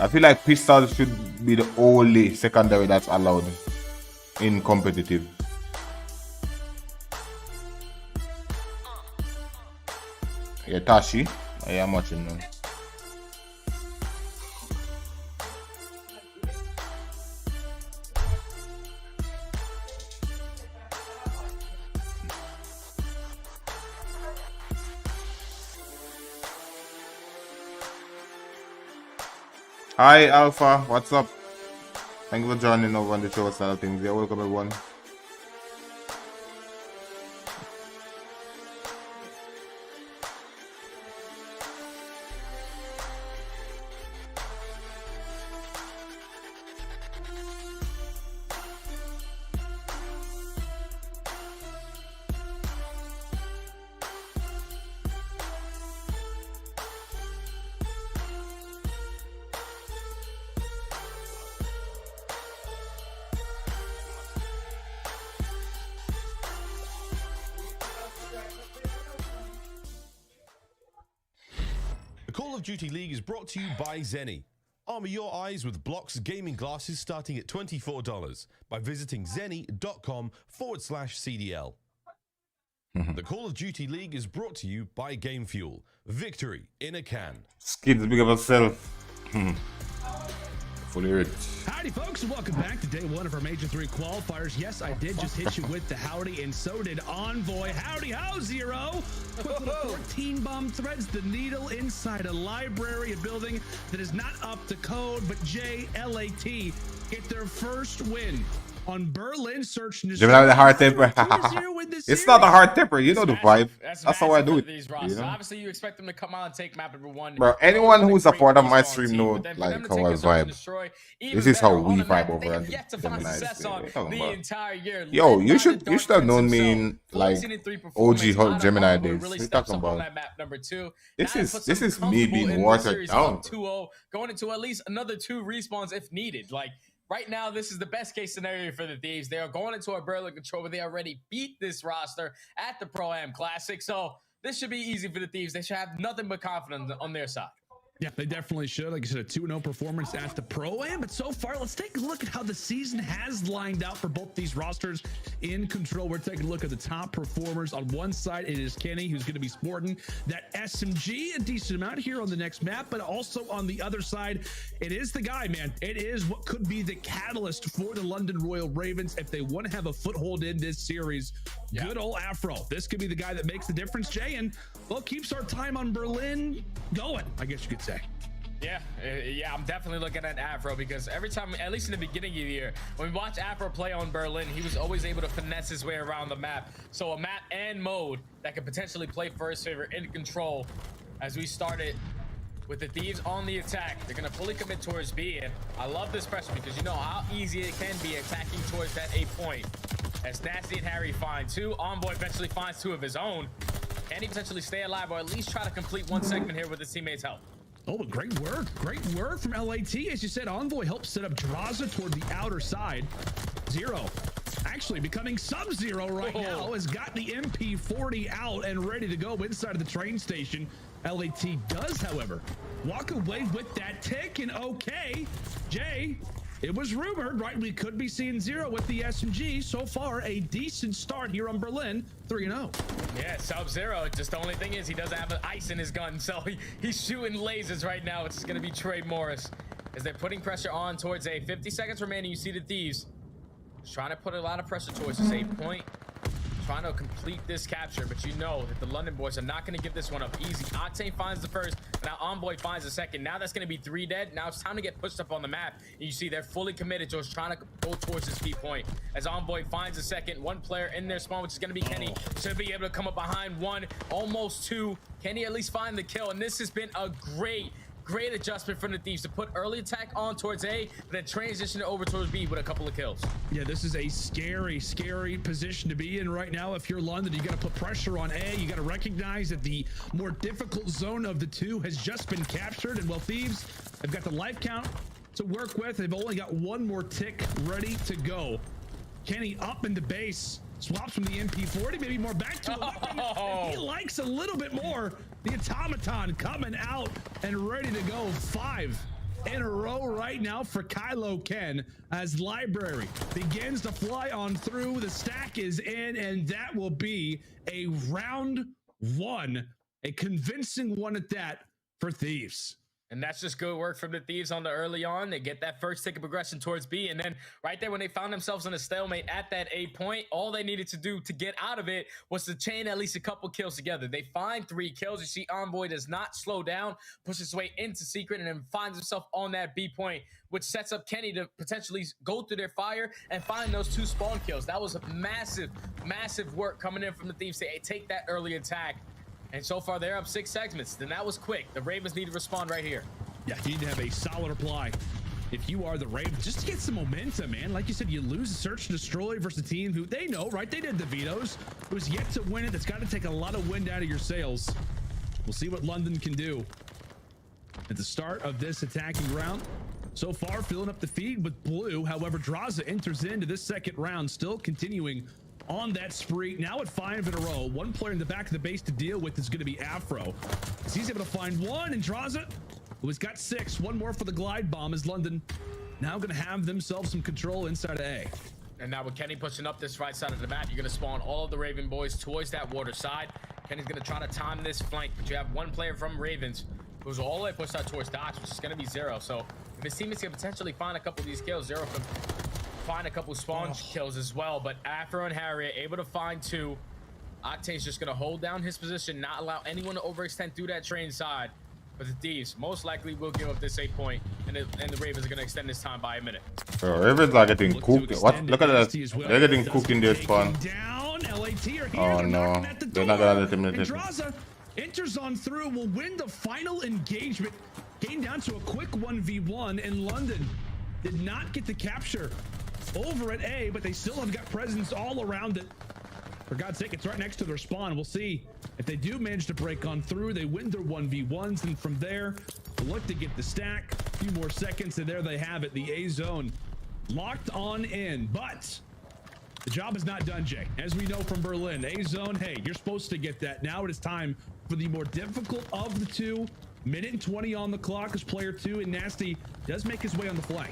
I feel like pistols should be the only secondary that's allowed in competitive. Yeah, Tashi. I am watching now. Hi Alpha, what's up? Thank you for joining over on the show side of things. Yeah, welcome everyone. Call of Duty League is brought to you by Zenny. Armor your eyes with Block's gaming glasses starting at $24 by visiting zenny.com/CDL. The Call of Duty League is brought to you by Game Fuel. Victory in a can. Skid's big of himself. Fully rich. Howdy, folks, and welcome back to day one of our Major 3 qualifiers. Yes, I did just hit you with the howdy, and so did Envoy. Howdy ho, Zero. Quick little 14 bomb threads the needle inside a library, a building that is not up to code, but JLAT get their first win on Berlin Search and Destroy. The hard temper. It's not a hard temper, you know the vibe. That's how I do it. These rosters. You know? Obviously, you expect them to come out and take map number 1. Bro, anyone who's a part of my stream knows like how I vibe. This is how we vibe over at the entire year. Yo, you should have known me in like OG Gemini days. What are you talking about? This is me being watered down. 2-0, going into at least another 2 respawns if needed. Like, right now, this is the best case scenario for the Thieves. They are going into a Berlin control where they already beat this roster at the Pro-Am Classic. So this should be easy for the Thieves. They should have nothing but confidence on their side. Yeah, they definitely should. Like I said, a 2-0 performance at the Pro-Am. But so far, let's take a look at how the season has lined out for both these rosters in control. We're taking a look at the top performers. On one side, it is Kenny, who's going to be sporting that SMG, a decent amount here on the next map. But also on the other side, it is the guy, man. It is what could be the catalyst for the London Royal Ravens if they want to have a foothold in this series. Yeah. Good old Afro. This could be the guy that makes the difference, Jay, and, well, keeps our time on Berlin going, I guess you could say. Yeah, I'm definitely looking at Afro because every time, at least in the beginning of the year, when we watch Afro play on Berlin, he was always able to finesse his way around the map. So a map and mode that could potentially play first favor in control as we started with the Thieves on the attack. They're going to fully commit towards B, and I love this pressure because you know how easy it can be attacking towards that A point. As Nasty and Harry find 2, Envoy eventually finds 2 of his own. Can he potentially stay alive or at least try to complete 1 segment here with his teammates' help? Oh, but great work from LAT. As you said, Envoy helped set up Draza toward the outer side. Zero actually becoming Sub-Zero right now, has got the MP40 out and ready to go inside of the train station. LAT does, however, walk away with that tick, and okay, Jay, it was rumored, right? We could be seeing 0 with the SMG. So far, a decent start here on Berlin, 3-0. Yeah, Sub-Zero. Just the only thing is he doesn't have an ice in his gun, so he's shooting lasers right now. It's going to be Trey Morris as they're putting pressure on towards A. 50 seconds remaining. You see the Thieves just trying to put a lot of pressure towards this A point. Trying to complete this capture, but you know that the London boys are not going to give this one up easy. Octane finds the first, now Envoy finds the second. Now that's going to be 3 dead. Now it's time to get pushed up on the map. And you see they're fully committed to trying to go towards this key point. As Envoy finds the second, 1 player in their spawn, which is going to be Kenny. Should be able to come up behind 1, almost 2. Can he at least find the kill? And this has been a great adjustment from the Thieves to put early attack on towards A, but then transition over towards B with a couple of kills. Yeah, this is a scary position to be in right now. If you're London, you got to put pressure on A. You got to recognize that the more difficult zone of the 2 has just been captured. And while Thieves have got the life count to work with, they've only got 1 more tick ready to go. Kenny up into base. Swaps from the MP40, maybe more back to him. He likes a little bit more. The automaton coming out and ready to go. 5 in a row right now for Kylo Ken as Library begins to fly on through. The stack is in, and that will be a round 1, a convincing one at that for Thieves. And that's just good work from the Thieves on the early on. They get that first tick of progression towards B. And then right there when they found themselves in a stalemate at that A point, all they needed to do to get out of it was to chain at least a couple kills together. They find 3 kills. You see Envoy does not slow down, pushes his way into Secret, and then finds himself on that B point, which sets up Kenny to potentially go through their fire and find those 2 spawn kills. That was a massive work coming in from the Thieves to take that early attack. And so far, they're up 6 segments. Then that was quick. The Ravens need to respond right here. Yeah, you need to have a solid reply. If you are the Ravens, just to get some momentum, man. Like you said, you lose a search and destroy versus a team who they know, right? They did the vetoes. Who's yet to win it. That's got to take a lot of wind out of your sails. We'll see what London can do at the start of this attacking round. So far, filling up the feed with blue. However, Draza enters into this second round, still continuing on that spree. Now at 5 in a row. 1 player in the back of the base to deal with is going to be Afro. As he's able to find 1, and Draza, who has got 6. 1 more for the glide bomb, as London now going to have themselves some control inside of A. And now with Kenny pushing up this right side of the map, you're going to spawn all of the Raven boys towards that water side. Kenny's going to try to time this flank, but you have 1 player from Ravens who's all the way pushed out towards Docks, which is going to be 0. So if his teammates can potentially find a couple of these kills, 0 can find a couple spawn kills as well. But Afro and Harry are able to find 2. Octane's just going to hold down his position, not allow anyone to overextend through that train side. But the Thieves most likely will give up this 8 point, and the Ravens are going to extend this time by a minute. So Ravens are getting cooked. What? Look at that. They're getting cooked in their spawn. Oh no, they're not going to let him let it. Draza enters on through, will win the final engagement. Came down to a quick 1v1, and London did not get the capture over at A, but they still have got presence all around it. For God's sake, it's right next to their spawn. We'll see if they do manage to break on through. They win their 1v1s, and from there, look to get the stack. A few more seconds, and there they have it. The A zone locked on in, but the job is not done, Jay. As we know from Berlin, A zone, hey, you're supposed to get that. Now it is time for the more difficult of the 2. Minute and 20 on the clock as player 2, and Nasty does make his way on the flank.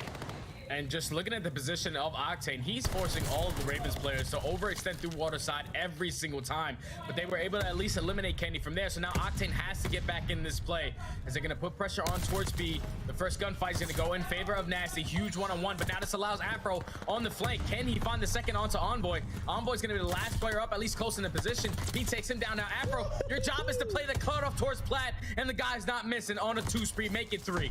And just looking at the position of Octane, he's forcing all of the Ravens players to overextend through waterside every single time. But they were able to at least eliminate Kenny from there. So now Octane has to get back in this play as they're going to put pressure on towards B. The first gunfight is going to go in favor of Nasty. Huge one-on-one, but now this allows Afro on the flank. Can he find the second onto Envoy? Envoy's going to be the last player up, at least close in the position. He takes him down. Now, Afro, your job is to play the cutoff towards Plat, and the guy's not missing on a 2 spree. Make it 3.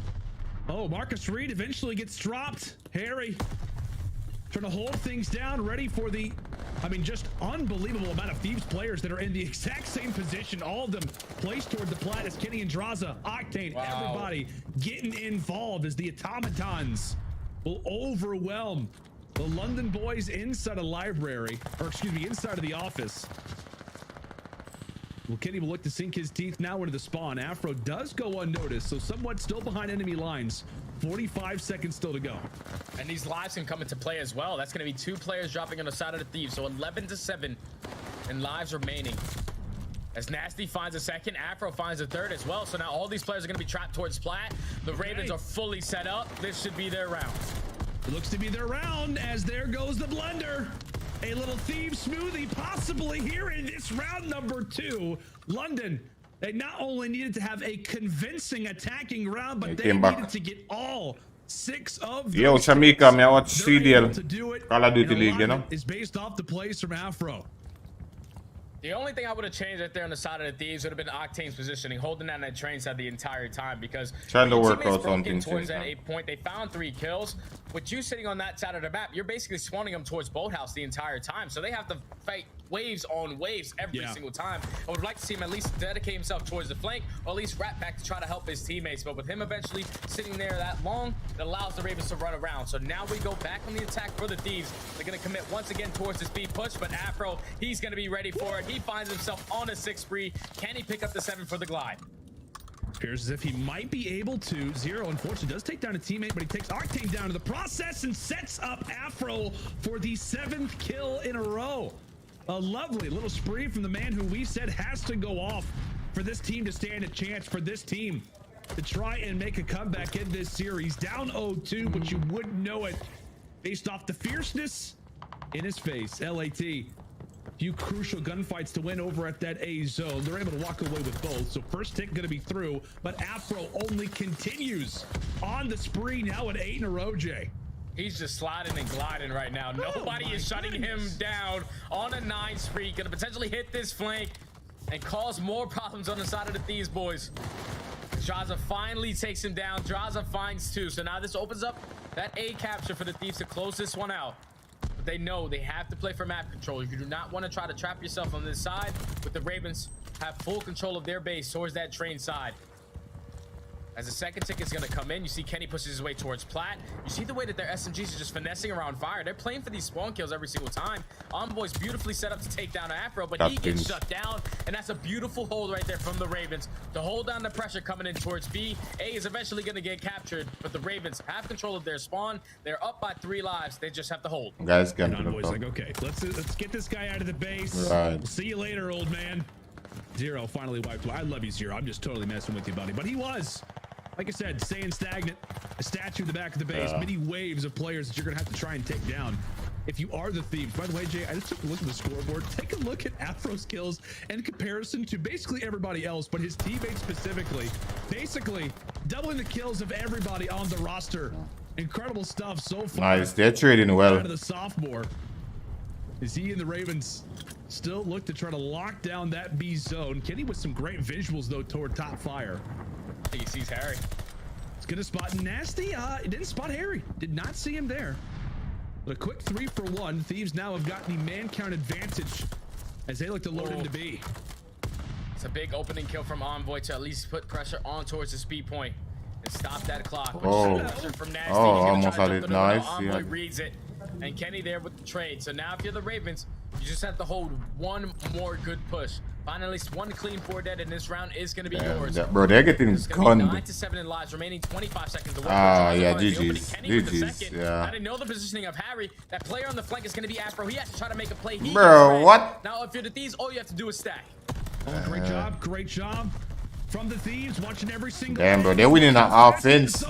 Oh, Marcus Reed eventually gets dropped. Harry trying to hold things down, ready for the, just unbelievable amount of Thieves players that are in the exact same position. All of them placed toward the plat as Kenny and Draza, Octane, everybody getting involved as the automatons will overwhelm the London boys inside a library, or excuse me, inside of the office. Well, Kenny will look to sink his teeth now into the spawn. Afro does go unnoticed, so somewhat still behind enemy lines. 45 seconds still to go. And these lives can come into play as well. That's going to be 2 players dropping on the side of the Thieves. So 11-7 and lives remaining. As Nasty finds a second, Afro finds a third as well. So now all these players are going to be trapped towards Plat. The Ravens are fully set up. This should be their round. It looks to be their round as there goes the blender. A little thieves smoothie possibly here in this round number 2. London, they not only needed to have a convincing attacking round, but they needed to get all 6 of them. Yo, Jamaica, I watch CDL. Call of Duty League, you know? Is based off the plays from Afro. The only thing I would have changed right there on the side of the Thieves would have been Octane's positioning, holding down that train side the entire time, because trying to work out something towards that 8 point. They found 3 kills. With you sitting on that side of the map, you're basically spawning them towards Boathouse the entire time, so they have to fight waves on waves every single time. I would like to see him at least dedicate himself towards the flank, or at least wrap back to try to help his teammates. But with him eventually sitting there that long, it allows the Ravens to run around. So now we go back on the attack for the Thieves. They're going to commit once again towards the speed push, but Afro, he's going to be ready for it. He finds himself on a 6 spree. Can he pick up the 7 for the glide? Appears as if he might be able to. Zero, unfortunately, does take down a teammate, but he takes Octane down to the process and sets up Afro for the 7th kill in a row. A lovely little spree from the man who we said has to go off for this team to stand a chance, for this team to try and make a comeback in this series. Down 0-2, but you wouldn't know it based off the fierceness in his face. LAT, few crucial gunfights to win over at that A zone. They're able to walk away with both. So first tick going to be through, but Afro only continues on the spree now at 8 in a row, Jay. He's just sliding and gliding right now. Nobody is shutting him down on a 9 spree. Gonna potentially hit this flank and cause more problems on the side of the Thieves, boys. Draza finally takes him down. Draza finds 2. So now this opens up that A capture for the Thieves to close this one out. But they know they have to play for map control. You do not want to try to trap yourself on this side, with the Ravens have full control of their base towards that train side. As the second tick is going to come in, you see Kenny pushes his way towards Plat. You see the way that their SMGs are just finessing around fire. They're playing for these spawn kills every single time. Envoy's beautifully set up to take down Afro, but he gets shut down, and that's a beautiful hold right there from the Ravens to hold down the pressure coming in towards B. A is eventually going to get captured, but the Ravens have control of their spawn. They're up by 3 lives. They just have to hold. Guys, get Envoy's like, okay, let's get this guy out of the base. Right. We'll see you later, old man. Zero finally wiped away. I love you, Zero. I'm just totally messing with you, buddy. But he was, like I said, staying stagnant. A statue in the back of the base. Many waves of players that you're going to have to try and take down if you are the Thieves. By the way, Jay, I just took a look at the scoreboard. Take a look at Afro's kills in comparison to basically everybody else, but his teammates specifically. Basically, doubling the kills of everybody on the roster. Incredible stuff so far. Nice, they're trading well. Out of the sophomore. Is he and the Ravens still look to try to lock down that B zone? Kenny with some great visuals, though, toward top fire. I think he sees Harry. It's gonna spot Nasty. It didn't spot Harry. Did not see him there. But a quick 3 for 1. Thieves now have gotten the man count advantage as they look to load him to B. It's a big opening kill from Envoy to at least put pressure on towards the speed point and stop that clock. From Nasty. Almost had it. Nice. Envoy reads it, and Kenny there with the trade. So now if you're the Ravens, you just have to hold one more good push. Find at least 1 clean 4 dead, and this round is going to be yours. Bro, they're getting gunned. 9-7 in lives, remaining 25 seconds to win. Yeah, GG's. GG's, yeah. I didn't know the positioning of Harry. That player on the flank is going to be Afro. He has to try to make a play. Bro, what? Now, if you're the Thieves, all you have to do is stack. Oh, great job from the Thieves, watching every single. Damn, bro, they're winning the offense.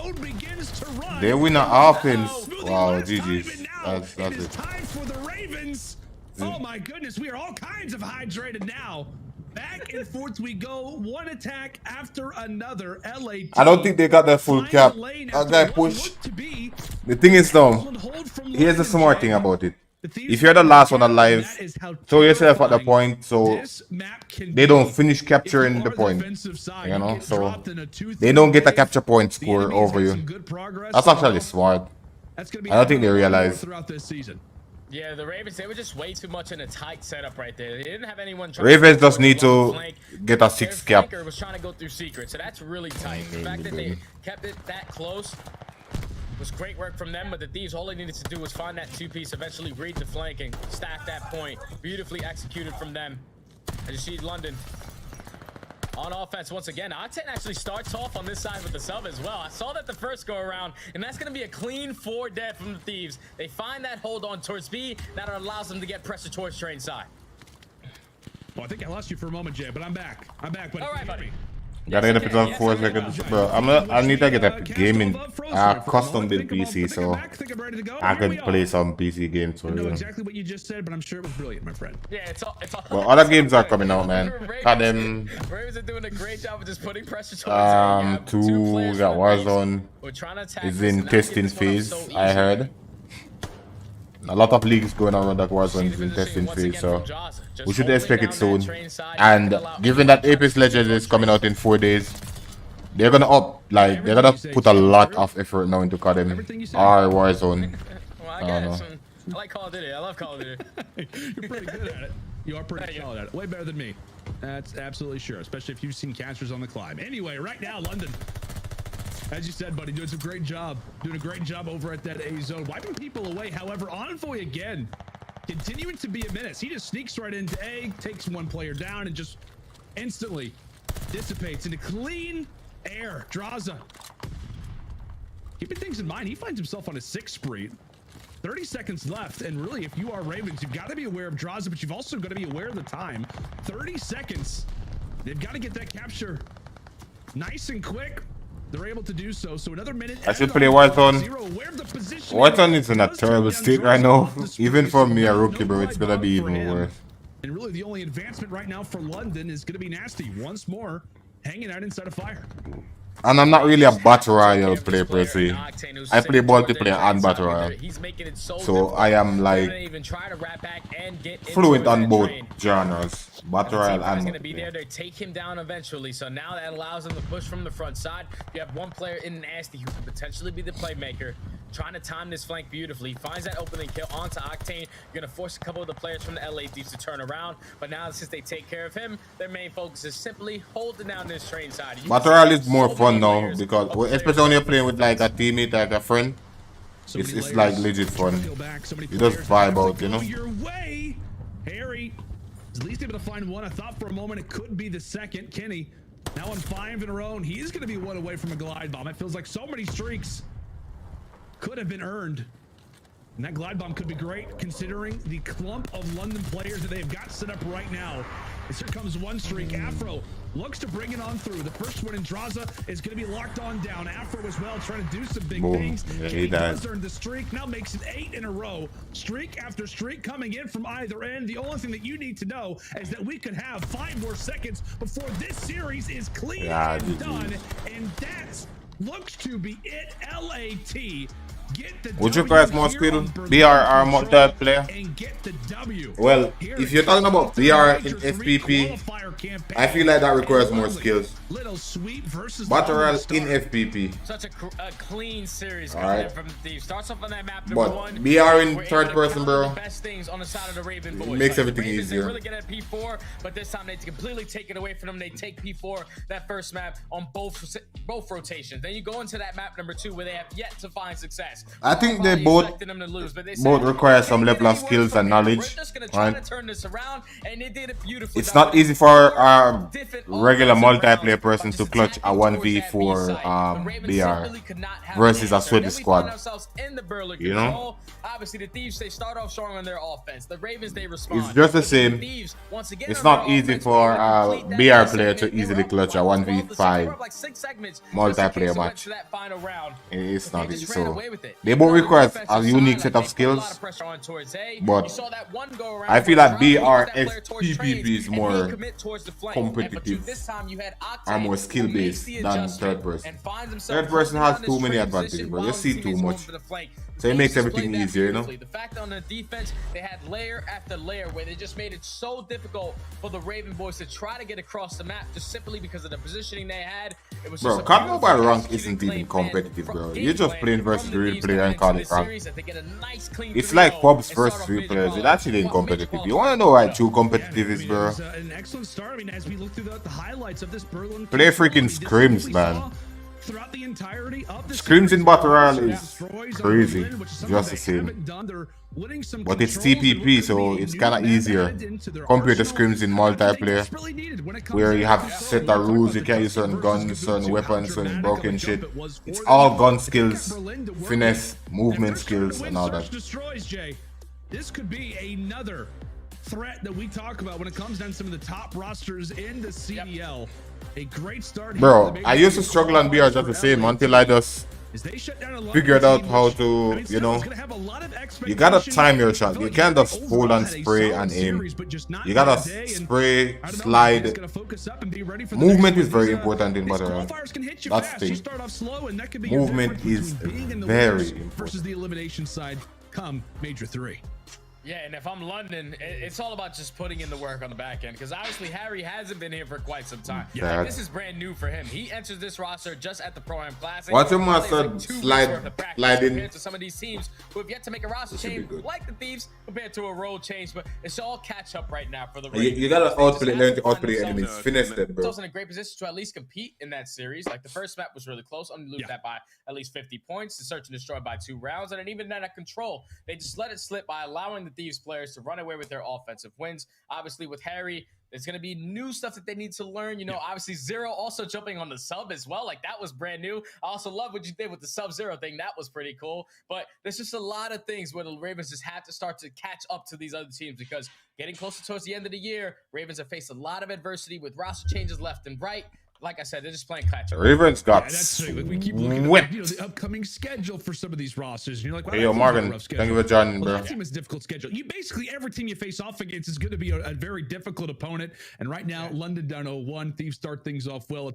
They're winning the offense. Wow, GG's. That's it. Time for the Ravens. Oh my goodness, we are all kinds of hydrated now. Back and forth we go, one attack after another. LA. I don't think they got that full cap. That guy push. The thing is though, here's the smart thing about it. If you're the last one alive, throw yourself at the point so they don't finish capturing the point. You know, so they don't get a capture point score over you. That's actually smart. I don't think they realize. Yeah, the Ravens, they were just way too much in a tight setup right there. They didn't have anyone trying Ravens just need to get a 6 cap. Their flanker was trying to go through secret, so that's really tight. The fact that they kept it that close was great work from them, but the Thieves, all they needed to do was find that 2-piece, eventually read the flanking, stack that point. Beautifully executed from them. As you see London on offense once again. Octane actually starts off on this side with the sub as well. I saw that the first go around, and that's going to be a clean 4 dead from the Thieves. They find that hold on towards B. That allows them to get pressure towards train side. Well, I think I lost you for a moment, Jay, but I'm back. I'm back, buddy. All right, buddy. Gotta get up in 4 seconds, bro. I need to get a gaming custom build PC, so I could play some PC games for I know you. exactly what you just said, but I'm sure it was brilliant, my friend. Yeah, it's all. Well, other games are coming out, man. CODM. Ravens are doing a great job of just putting pressure towards 2, we got Warzone. Is in testing phase, I heard. A lot of leagues going around that Warzone is in testing phase, so we should expect it soon. And given that Apex Legends is coming out in 4 days, they're gonna they're gonna put a lot of effort now into CODM or Warzone. I don't know. I like Call of Duty. I love Call of Duty. You're pretty good at it. You are pretty solid at it. Way better than me. That's absolutely sure, especially if you've seen Casters on the Climb. Anyway, right now, London. As you said, buddy, doing a great job. Doing a great job over at that A zone. Wiping people away. However, Envoy again, continuing to be a menace. He just sneaks right into A, takes one player down, and just instantly dissipates into clean air. Draza. Keeping things in mind, he finds himself on a 6th spree. 30 seconds left, and really, if you are Ravens, you've got to be aware of Draza, but you've also got to be aware of the time. 30 seconds. They've got to get that capture nice and quick. They're able to do so. So another minute. I should play Warzone. Warzone is in a terrible state right now. Even for me, a rookie, bro, it's gonna be even worse. And really, the only advancement right now for London is gonna be Nasty once more, hanging out inside of fire. And I'm not really a Battle Royale player per se. I play multiplayer and Battle Royale. So I am like fluent on both genres. Battle Royale and going to be there to take him down eventually. So now that allows him to push from the front side. You have one player in Nasty who could potentially be the playmaker, trying to time this flank beautifully. Finds that opening kill onto Octane. You're going to force a couple of the players from the LA Thieves to turn around. But now since they take care of him, their main focus is simply holding down this train side. Battle Royale is more fun now because, especially when you're playing with like a teammate, like a friend, it's like legit fun. You just vibe out, you know. Your way, Harry is at least able to find one. I thought for a moment it could be the second. Kenny now on 5 in a row, and he's going to be one away from a glide bomb. It feels like so many streaks could have been earned. And that glide bomb could be great considering the clump of London players that they've got set up right now. As here comes one streak. Afro looks to bring it on through. The first one in Draza is going to be locked on down. Afro as well, trying to do some big things. Yeah, he does earn the streak. Now makes it 8 in a row. Streak after streak coming in from either end. The only thing that you need to know is that we could have 5 more seconds before this series is clean and done. And that looks to be it. LAT. Would you guys more skill BR or multiplayer? Well, if you're talking about BR in FPP, I feel like that requires more skills. Battle Royale in FPP. Such a clean series from the starts off on that map. But BR in third person, bro, best things on the side of the Raven boys. It makes everything easier. They really get at P4, but this time they completely take it away from them. They take P4 that first map on both rotations. Then you go into that map number 2 where they have yet to find success. I think they both require some level of skills and knowledge. Right? It's not easy for regular multiplayer persons to clutch a 1v for BR versus a sweaty squad. You know? Obviously, the Thieves, they start off strong on their offense. The Ravens, they respond. It's just the same. It's not easy for a BR player to easily clutch a 1v5 multiplayer match. It's not easy. So they both require a unique set of skills, but I feel like BR FPP is more competitive and more skill based than third person. Third person has too many advantages, but you see too much. So it makes everything easier, you know? The fact on the defense, they had layer after layer where they just made it so difficult for the Raven boys to try to get across the map just simply because of the positioning they had. It was bro, COD Mobile rank isn't even competitive, bro. You're just playing versus the real player and calling rank. It's like pubs versus real players. It actually ain't competitive. You want to know why true competitive is, bro? Play freaking scrims, man. Scrims in Battle Royale is crazy, just the same. But it's TPP, so it's kind of easier compared to scrims in multiplayer, where you have set of rules. You can't use certain guns, certain weapons, certain broken shit. It's all gun skills, finesse, movement skills, and all that. This could be another threat that we talk about when it comes down to some of the top rosters in the CDL. A great start. Bro, I used to struggle on BR just the same until I just is they shut down a lot figured of out how teams. to, I mean, you know, it's gonna have a lot of you gotta expectation. time your shot. I feel You like can't just overall hold and had a spray solid and aim. series, but just not You gotta that day, and spray, I don't know, maybe slide. he's gonna focus up and be ready for the Movement next is one. very These, important in these Battle Royale. qualifiers can hit you That's fast. the You thing. start off slow, and that could be your Movement difference is between being in the very winners important. versus the elimination side come Major 3. Yeah, and if I'm London, it's all about just putting in the work on the back end, because obviously Harry hasn't been here for quite some time. Yeah. Like, this is brand new for him. He enters this roster just at the Pro-Am Classic. Watch him Probably master like 2 weeks slide worth of practice in. compared to some of these teams who have yet to make a roster change, like the Thieves, compared to a role change. But it's all catch up right now for the You gotta outplay, learn to outplay the enemies. Finish them, bro. themselves in a great position to at least compete in that series. Like the first map was really close, only lose that by at least 50 points. The search and destroy by 2 rounds, and then even then at control, they just let it slip by allowing the Thieves players to run away with their offensive wins. Obviously, with Harry, there's going to be new stuff that they need to learn. You know, obviously Zero also jumping on the sub as well. Like that was brand new. I also love what you did with the Sub-Zero thing. That was pretty cool. But there's just a lot of things where the Ravens just have to start to catch up to these other teams, because getting closer towards the end of the year, Ravens have faced a lot of adversity with roster changes left and right. Like I said, they're just playing catch up. Ravens got that's the thing. Like, we keep looking at the upcoming schedule for some of these rosters, and you're like, wow, Hey, yo, that seems like a Morgan, rough thank schedule. you for joining, Well, bro. that team has a difficult schedule. You basically, every team you face off against is going to be a very difficult opponent. And right now, London down 0-1. Thieves start things off well.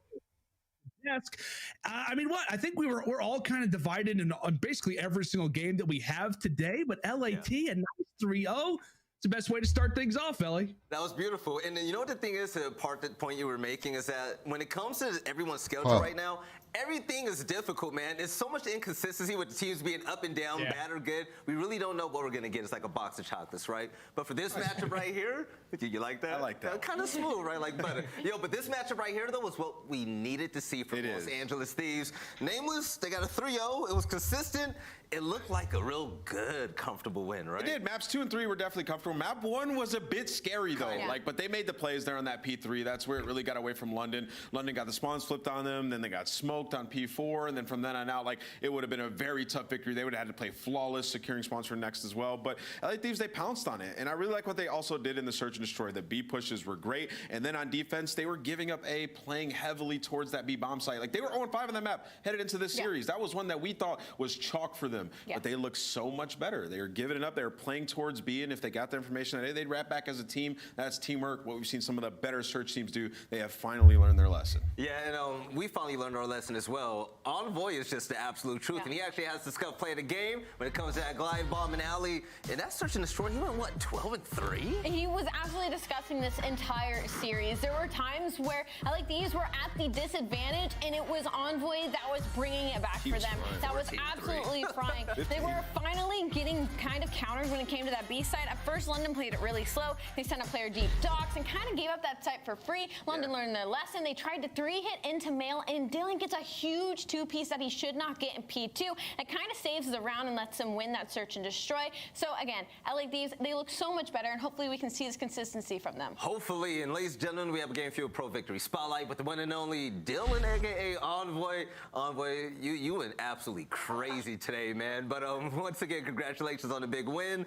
I mean, I think we're all kind of divided on basically every single game that we have today. But LAT and 3-0. It's the best way to start things off, Ellie. That was beautiful. And then you know what the thing is, the point you were making is that when it comes to everyone's schedule right now, everything is difficult, man. There's so much inconsistency with the teams being up and down, bad or good. We really don't know what we're going to get. It's like a box of chocolates, right? But for this matchup right here, you like that? I like that. Kind of smooth, right? Like butter. Yo, but this matchup right here, though, was what we needed to see from Los Angeles Thieves. Nameless, they got a 3-0. It was consistent. It looked like a real good, comfortable win, right? It did. Maps 2 and 3 were definitely comfortable. Map 1 was a bit scary, though. But they made the plays there on that P3. That's where it really got away from London. London got the spawns flipped on them. Then they got smoked on P4. And then from then on out, like, it would have been a very tough victory. They would have had to play flawless, securing spawns for next as well. But LA Thieves, they pounced on it. And I really like what they also did in the search and destroy. The B pushes were great. And then on defense, they were giving up A, playing heavily towards that B bomb site. Like, they were 0-5 on that map headed into this series. That was one that we thought was chalk for them. But they looked so much better. They were giving it up. They were playing towards B, and if they got the information that they'd wrap back as a team. That's teamwork. What we've seen some of the better search teams do. They have finally learned their lesson. Yeah, and we finally learned our lesson as well. Envoy is just the absolute truth, and he actually has to scuff play the game when it comes to that glide bomb and alley. And that search and destroy, he went, what, 12-3? He was absolutely discussing this entire series. There were times where LA Thieves were at the disadvantage, and it was Envoy that was bringing it back for them. That was absolutely frying. They were finally getting kind of countered when it came to that B side. At first, London played it really slow. They sent a player deep docks and kind of gave up that site for free. London learned their lesson. They tried to 3-hit into Mail, and Dylan gets a huge 2-piece that he should not get in P2. It kind of saves the round and lets him win that search and destroy. So again, LA Thieves, they look so much better, and hopefully we can see this consistency from them. Hopefully, and ladies and gentlemen, we have a Game Fuel Pro Victory Spotlight with the one and only Dylan, aka Envoy. Envoy, you went absolutely crazy today, man. But once again, congratulations on the big win.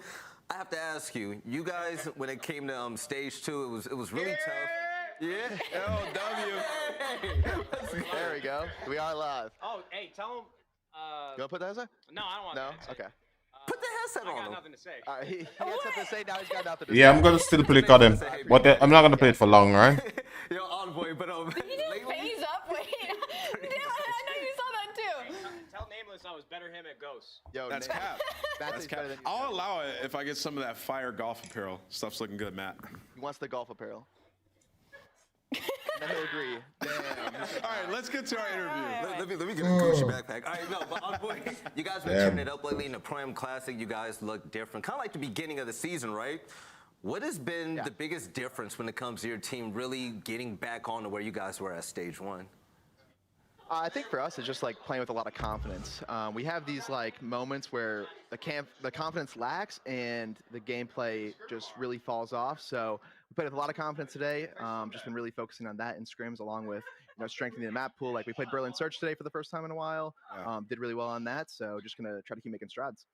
I have to ask you, you guys, when it came to stage 2, it was really tough. Yeah. LW. There we go. We are live. Oh, hey, tell him. You want to put the headset? No, I don't want No? Okay. Put the headset on. I got nothing to say. He had something to say. Now he's got nothing to say. Yeah, I'm gonna still play CODM, but I'm not gonna play it for long, right? Yo, Envoy, but Did he just phase up? Wait, Dylan, I know you saw that too. Tell Nameless I was better him at Ghosts. Yo, that's cap. That's cap. I'll allow it if I get some of that fire golf apparel. Stuff's looking good, Matt. He wants the golf apparel. And he'll agree. Damn. All right, let's get to our interview. Let me get a Gucci backpack. All right, no, but Envoy, you guys been turning it up lately in the Pro-Am Classic. You guys look different, kind of like the beginning of the season, right? What has been the biggest difference when it comes to your team really getting back on to where you guys were at stage 1? I think for us, it's just like playing with a lot of confidence. We have these like moments where the confidence lacks and the gameplay just really falls off. So we played with a lot of confidence today. Just been really focusing on that in scrims, along with strengthening the map pool. Like we played Berlin Search today for the first time in a while. Did really well on that. So just gonna try to keep making strides.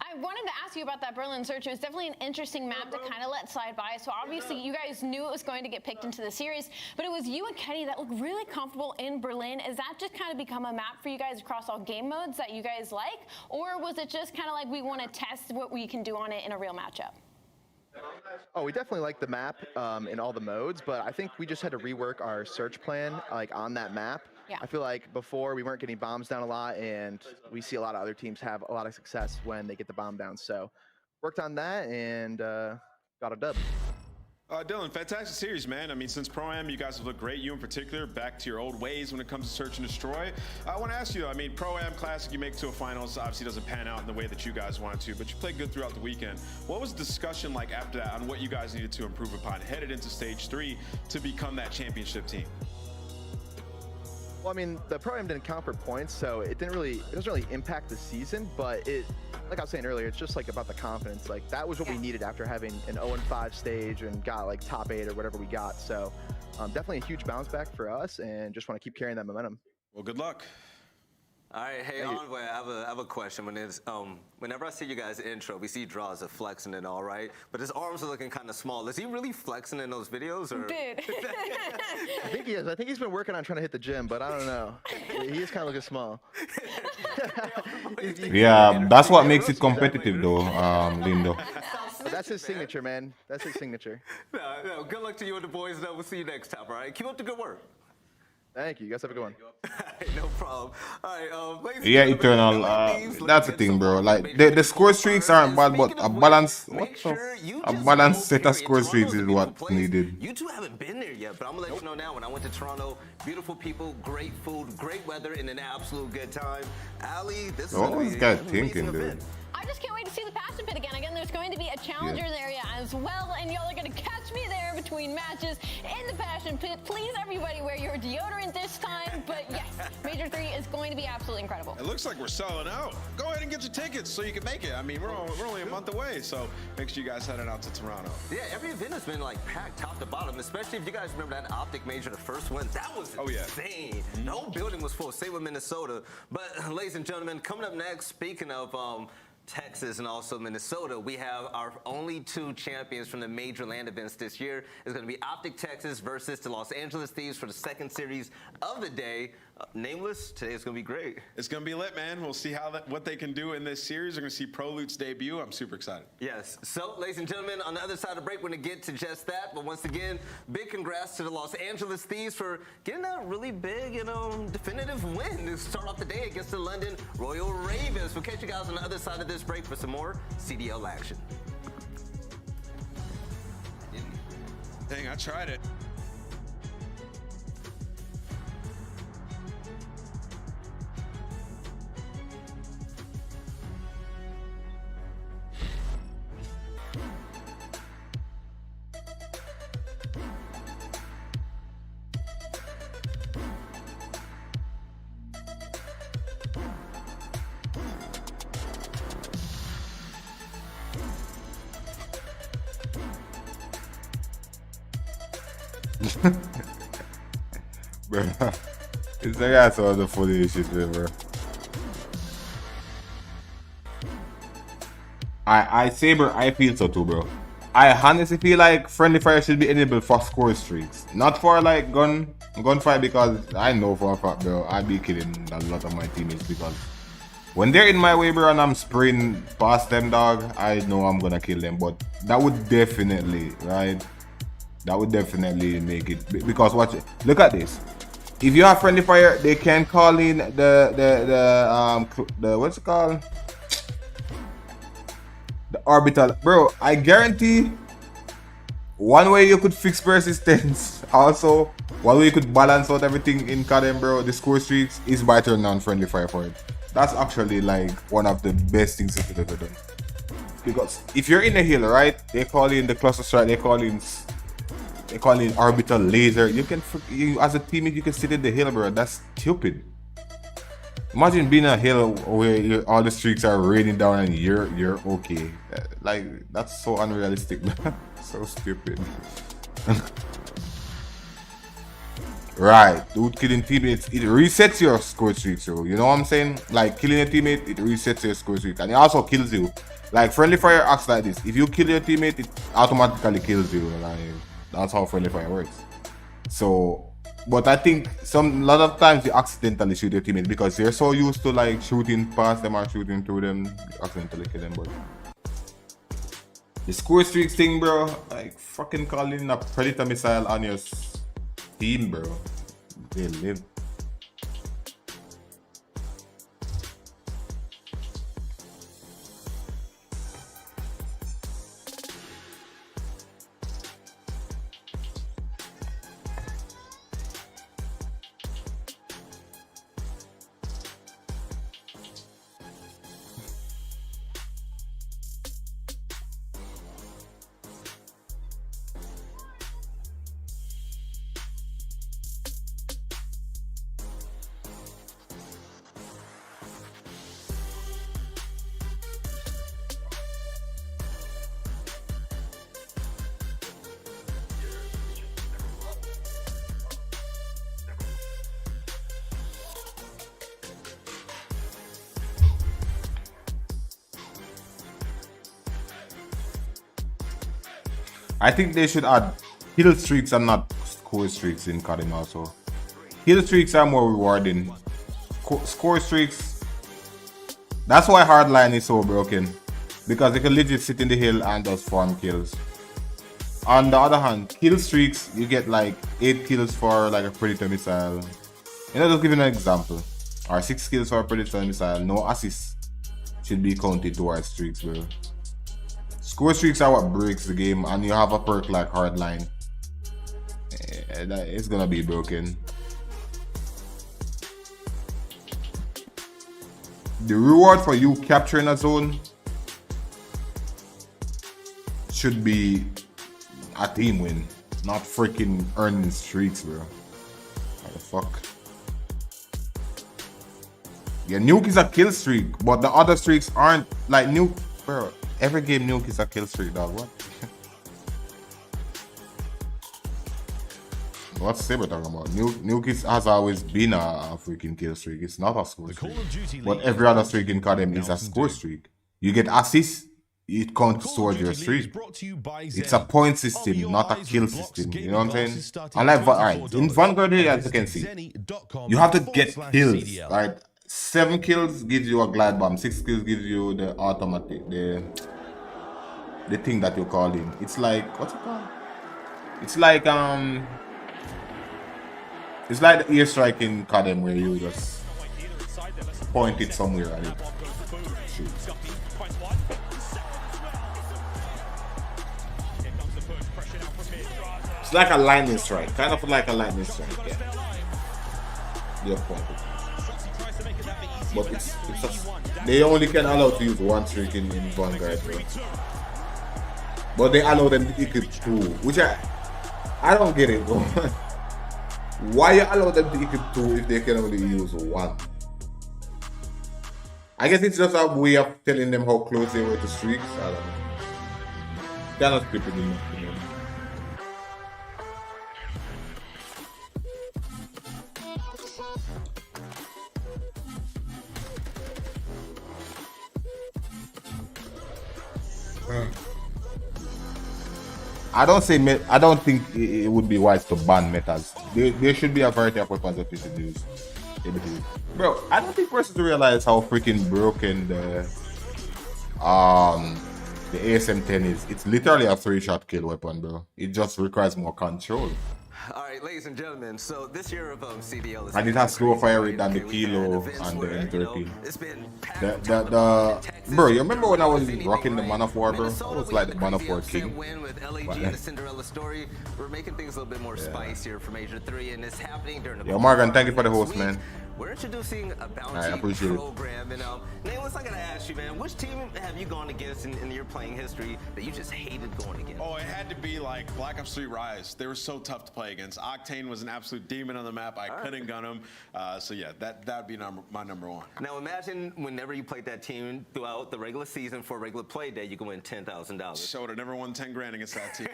I wanted to ask you about that Berlin search. It was definitely an interesting map to kind of let slide by. So obviously you guys knew it was going to get picked into the series, but it was you and Kenny that looked really comfortable in Berlin. Is that just kind of become a map for you guys across all game modes that you guys like? Or was it just kind of like we want to test what we can do on it in a real matchup? Oh, we definitely like the map in all the modes, but I think we just had to rework our search plan like on that map. Yeah. I feel like before we weren't getting bombs down a lot, and we see a lot of other teams have a lot of success when they get the bomb down. So worked on that and got a dub. Dylan, fantastic series, man. I mean, since Pro-Am, you guys have looked great. You in particular, back to your old ways when it comes to search and destroy. I want to ask you, I mean, Pro-Am Classic, you make it to a finals, obviously doesn't pan out in the way that you guys wanted to, but you played good throughout the weekend. What was the discussion like after that on what you guys needed to improve upon headed into stage 3 to become that championship team? Well, I mean, the Pro-Am didn't count for points, so it doesn't really impact the season, but like I was saying earlier, it's just like about the confidence. Like that was what we needed after having an 0-5 stage and got like top 8 or whatever we got. So definitely a huge bounce back for us, and just want to keep carrying that momentum. Well, good luck. All right, hey, Envoy, I have a question. Whenever I see you guys intro, we see draws of flexing and all, right? But his arms are looking kind of small. Is he really flexing in those videos? Or? Dude. I think he is. I think he's been working on trying to hit the gym, but I don't know. He is kind of looking small. Yeah, that's what makes it competitive, though, Lindo. But that's his signature, man. That's his signature. No, good luck to you and the boys, though. We'll see you next time, all right? Keep up the good work. Thank you. You guys have a good one. No problem. All right, yeah, Eternal. That's the thing, bro. Like the score streaks aren't bad, but a balance. A balanced set of score streaks is what's needed. You two haven't been there yet, but I'm gonna let you know now. When I went to Toronto, beautiful people, great food, great weather, and an absolute good time. Ali, this is this guy thinking, dude. I just can't wait to see the passion pit again. Again, there's going to be a challengers area as well, and y'all are going to catch me there between matches in the passion pit. Please, everybody, wear your deodorant this time. But yes, Major 3 is going to be absolutely incredible. It looks like we're selling out. Go ahead and get your tickets so you can make it. I mean, we're only a month away, so make sure you guys heading out to Toronto. Yeah, every event has been like packed top to bottom, especially if you guys remember that Optic Major, the first one. That was insane. The whole building was full. Same with Minnesota. But ladies and gentlemen, coming up next, speaking of Texas and also Minnesota, we have our only 2 champions from the major land events this year. It's going to be Optic Texas versus the Los Angeles Thieves for the second series of the day. Nameless, today is going to be great. It's going to be lit, man. We'll see what they can do in this series. We're going to see Prolute's debut. I'm super excited. Yes. So, ladies and gentlemen, on the other side of the break, we're going to get to just that. But once again, big congrats to the Los Angeles Thieves for getting that really big, definitive win to start off the day against the London Royal Ravens. We'll catch you guys on the other side of this break for some more CDL action. Dang, I tried it. Bro, it's like I saw the funny shit, bro. I Saber, I feel so too, bro. I honestly feel like friendly fire should be enabled for score streaks, not for like gunfight, because I know for a fact, bro, I be killing a lot of my teammates because when they're in my way, bro, and I'm spraying past them, dog, I know I'm gonna kill them. But that would definitely, right? That would definitely make it, because watch it. Look at this. If you have friendly fire, they can call in the what's it called? The orbital, bro. I guarantee one way you could fix persistence. Also, one way you could balance out everything in CODM, bro, the score streaks, is by turning on friendly fire for it. That's actually like one of the best things you could ever done. Because if you're in the hill, right, they call in the cluster strike, they call in orbital laser. You as a teammate, you can sit in the hill, bro. That's stupid. Imagine being a hill where all the streaks are raining down and you're okay. Like, that's so unrealistic, man. So stupid. Right, dude, killing teammates, it resets your score streak, so you know what I'm saying? Like, killing a teammate, it resets your score streak, and it also kills you. Like, friendly fire acts like this. If you kill your teammate, it automatically kills you. Like, that's how friendly fire works. So, but I think a lot of times you accidentally shoot your teammate because they're so used to like shooting past them or shooting through them, you accidentally kill them. But the score streaks thing, bro, like fucking calling a predator missile on your team, bro. They live. I think they should add kill streaks and not score streaks in CODM also. Kill streaks are more rewarding. Score streaks, that's why hardline is so broken. Because you can legit sit in the hill and just farm kills. On the other hand, kill streaks, you get like 8 kills for like a predator missile. You know, just give you an example. Or 6 kills for a predator missile, no assists should be counted towards streaks, bro. Score streaks are what breaks the game, and you have a perk like hardline. It's gonna be broken. The reward for you capturing a zone should be a team win, not freaking earning streaks, bro. What the fuck? Yeah, nuke is a kill streak, but the other streaks aren't like nuke, bro. Every game nuke is a kill streak, dog. What? What's Saber talking about? Nuke has always been a freaking kill streak. It's not a score streak. But every other streak in CODM is a score streak. You get assists, it counts towards your streak. It's a point system, not a kill system. You know what I'm saying? Unlike alright, in Vanguard here, as you can see, you have to get kills. Right? 7 kills gives you a glide bomb. 6 kills gives you the automatic, the thing that you're calling. It's like, what's it called? It's like the airstrike in CODM where you just point it somewhere and it shoots. It's like a lightning strike, kind of like a lightning strike, yeah. You're pointed. But it's they only can allow to use 1 streak in Vanguard, bro. But they allow them to equip 2, which I don't get it, bro. Why you allow them to equip 2 if they can only use 1? I guess it's just a way of telling them how close they were to streaks. I don't know. They're not scripted enough to me. I don't think it would be wise to ban metas. There should be a variety of weapons that you should use. Bro, I don't think persons realize how freaking broken the ASM-10 is. It's literally a 3-shot kill weapon, bro. It just requires more control. All right, ladies and gentlemen, so this year of CDL is... And it has slower fire rate than the Kilo and the M13. Bro, you remember when I was rocking the Man of War, bro? I was like the Man of War king. The Cinderella story. We're making things a little bit more spicier for Major 3, and it's happening during the... Yo, Morgan, thank you for the host, man. We're introducing a bounty I appreciate program, and Realist, I gotta ask you, man, which team have you gone against in your playing history that you just hated going against? Oh, it had to be like Black Ops 3 Rise. They were so tough to play against. Octane was an absolute demon on the map. I couldn't gun him. So yeah, that'd be my number one. Now imagine whenever you played that team throughout the regular season for a regular play day, you can win $10,000. So I would have never won 10 grand against that team.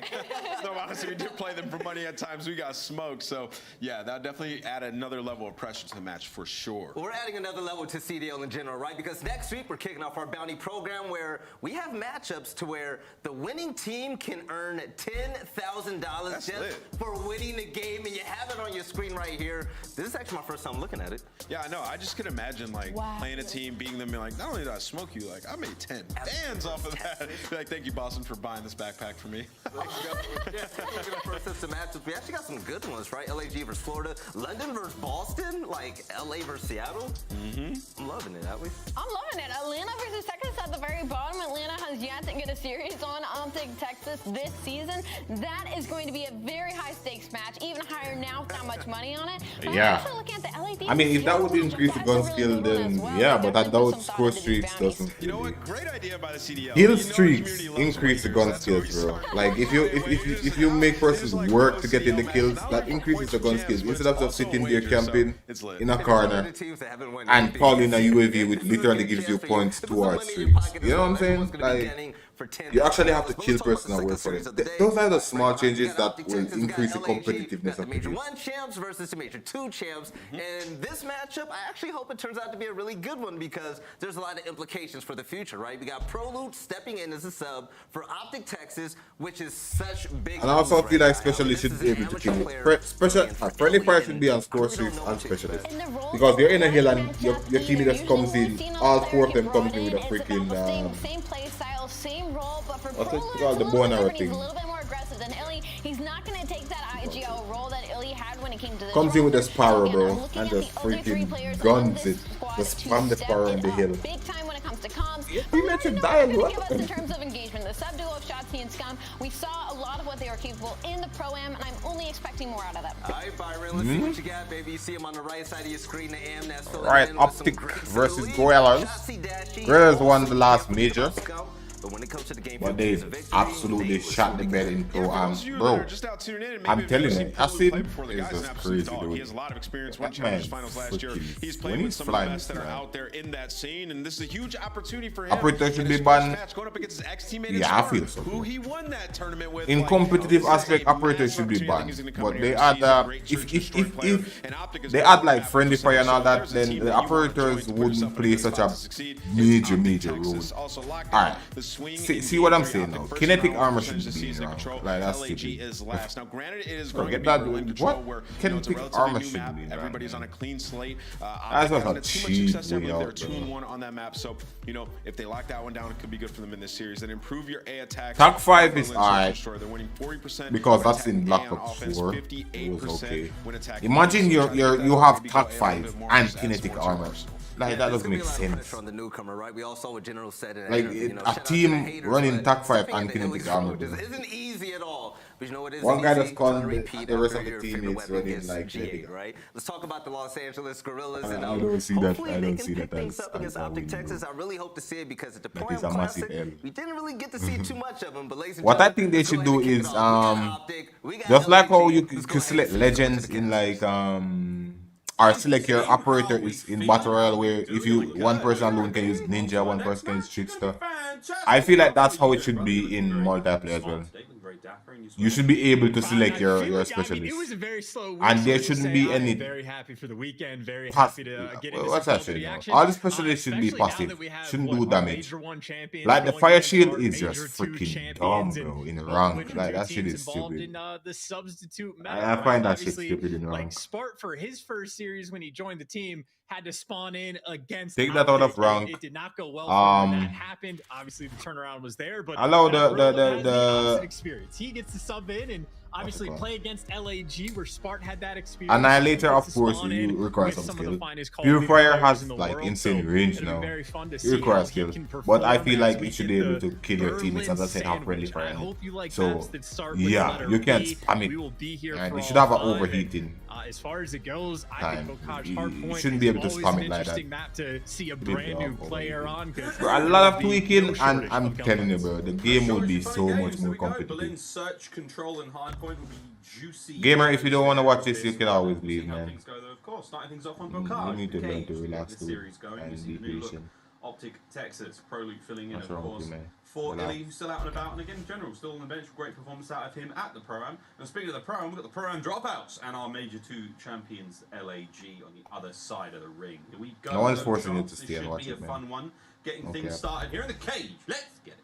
So honestly, we did play them for money at times. We got smoked. So yeah, that definitely added another level of pressure to the match for sure. Well, we're adding another level to CDL in general, right? Because next week we're kicking off our bounty program where we have matchups to where the winning team can earn $10,000 just for winning the game, and you have it on your screen right here. This is actually my first time looking at it. Yeah, I know. I just could imagine like playing a team, beating them, and like not only did I smoke you, like I made 10 bands off of that. Like, thank you, Boston, for buying this backpack for me. First system matchups. We actually got some good ones, right? LAG versus Florida, London versus Boston, like LA versus Seattle. I'm loving it, Atlee. I'm loving it. Atlanta versus Texas at the very bottom. Atlanta has yet to get a series on Optic Texas this season. That is going to be a very high stakes match, even higher now with that much money on it. But Yeah. I'm actually looking at the LA I mean, if that would increase the gun skill, then yeah, but I doubt score streaks doesn't. You know what? Great idea by the CDL. Kill streaks increase the gun skills, bro. Like if you make persons work to get in the kills, that increases the gun skills. Instead of just sitting there camping in a corner and calling a UAV, which literally gives you points towards streaks. You know what I'm saying? Like, you actually have to kill person and work for it. Those are the small changes that will increase the competitiveness of the Major game. 1 champs versus the Major 2 champs. And this matchup, I actually hope it turns out to be a really good one because there's a lot of implications for the future, right? We got Proloot stepping in as a sub for Optic Texas, which is such big. And I also feel like specialists should be able to kill you. Friendly fire should be on score streaks and specialists. Because you're in a hill and your teammate just comes in, all 4 of them comes in with a freaking same play style, same role, but for what's it called, the bow and arrow he's thing. a little bit more aggressive than Illy. He's not going to take that IGL role that Illy had when it came to the comes in with the Sparrow, bro, and just freaking guns it. Just spam the Sparrow on the hill. Big time when it comes to comms. You mentioned dial, what? In terms of engagement, the sub duo of Shotzi and Scum, we saw a lot of what they were capable in the Pro-Am, and I'm only expecting more out of them. All right, Byron, let's see what you got, baby. You see him on the right side of your screen, the AM that's filling Right, in with some Optic great versus salute. Gorillas. Gorillas won the last major, But when it comes to the game, but they absolutely shot the bed in Pro-Am. Bro, I'm telling you, Acid is just crazy, dude. He has a lot of experience, won That man Challenge Finals last year. He's when playing with he's some of the flying, best that are man. out there in that scene, and this is a huge opportunity for him. Operator should in be his banned. first match, going up against his ex-teammate Yeah, I Spark, feel so. who he won that tournament with. In like, competitive this is aspect, a Operator should be massive opportunity. I think he's banned. gonna come But in they here add and he's a great search and destroy player, and Optic is they gonna add like have friendly some fire and all that, there's a then team the that you wanna operators join, wouldn't play such a major role. Also locked Alright, the swing see what I'm saying now. Kinetic armor shouldn't be wrong. Like that's LAG stupid. is last. Now, granted, it is going to Forget be that. Berlin Control, What? where Kinetic it's a relatively armor new shouldn't map. be wrong. Everybody's on a clean slate. That's Optic not hasn't a had too much cheap success yet. I way believe out, they're bro. 2-1 on that map. So, if they lock that one down, it could be good for them in this series. And improve your A attack. Tag 5 is alright They're winning 40% because when that's in attacking Black and Ops offense, 4. 58% It was okay. when attacking. Imagine you have Maybe Tag go a 5 little bit more and as kinetic more armor. turnovers. Like that doesn't make sense. Pressure on the newcomer, right? We all saw what General said. Like a team running Tag 5 and kinetic armor. Isn't easy at all. But you know what is One guy easy? that's called To repeat the rest after of the your team favorite is weapon running gets like GA, kinetic. right? Let's talk about the Los Angeles Gorillas. I And don't see that. hopefully I they don't can see pick that things as up against a Optic win, Texas. bro. I really hope to see it because at the That Pro is a Am massive Classic, L. we didn't really get to see too much of them. But ladies and What I gentlemen, think they let's go should ahead do and kick is it off. We got Optic, we got just like how LAG. you Let's go could ahead select and see what's legends in like or select your operator is in Battle Royale where if you one person alone can use Ninja, one person can use Trickster. I feel like that's how it should be in multiplayer as well. You should be able to select your specialist. It was a very slow week, And there so shouldn't say be I'm any very happy for the weekend, very happy to get into what's some that Call of Duty shit? action. All the specialists should be especially now passive. that we have, Shouldn't what, do our damage. Major 1 champions Like the going fire against shield our is Major just 2 freaking champions dumb, and bro. In multiple rank, Major like 2 that shit teams is involved stupid. in the substitute meta. I find that shit Obviously, stupid in like rank. Spart for his first series when he joined the team had to spawn in against Take that out of Optic. rank. It did not go well for him when that happened. Obviously, the turnaround was there, but allow now Royale has the opposite experience. He gets to sub in and obviously play against LAG where Spart had that experience. Annihilator, He of gets to course, spawn you in require with some some of skill. the finest Call of Duty Purifier players has in the like world, insane so range it'll be now. very fun to You see require how he skill, can but I perform feel like as you we should get be able the to kill your teammates as I said, have friendly I fire. hope you like So maps that start with the yeah, letter you can't B. spam it. We will be here And for you should all have an fun, and overheating. As far as it goes, I think Bocage Hardpoint shouldn't be able to is spam always it an like interesting that. map to see a brand new player on. Bro, a lot of tweaking, and I'm telling you, bro, the game would be so much more competitive. Search, control, and hardpoint will be juicy. Gamer, if you don't want to watch this, you can always leave, man. Of course, starting things off on You Bocage. need to learn to relax the too series going. and be patient. Optic Texas, Pro Loop filling in, What's of wrong with course. you, man? For Relax. Illy, who's still out and about, and again, in general, still on the bench. Great performance out of him at the Pro-Am. And speaking of the Pro-Am, we've got the Pro-Am dropouts and our Major 2 champions, LAG, on the other side of the ring. Here we go. No one's forcing you to This stay and should watch be it, a man. fun one. Getting Okay. things started here in the cage. Let's get it.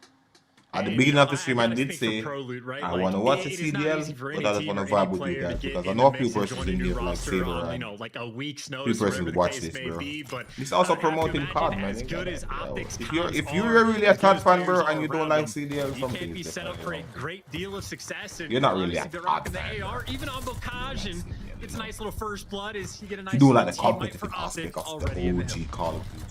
At the beginning of the stream, I did say Loot, right? I Like, want to watch it the is not CDL, easy for but any I just team want to or any vibe with you player to guys get because I in know a the few mix and persons join a in new here like roster Saber on, and like a week's few notice, persons whatever would the watch case this, may bro. be, but It's also I have to promoting imagine COD, man. as good as Optics If you're comps really a are, COD as fan, good bro, players and you all don't around like them, CDL, you something can't be is set up different, for a great deal of success. And You're not really obviously a they're rocking COD the AR, even on Bocage, and it's a nice little first blood as you get a nice You do like the team fight competitive for aspect Optic of already in the the hill. OG Call of Duty.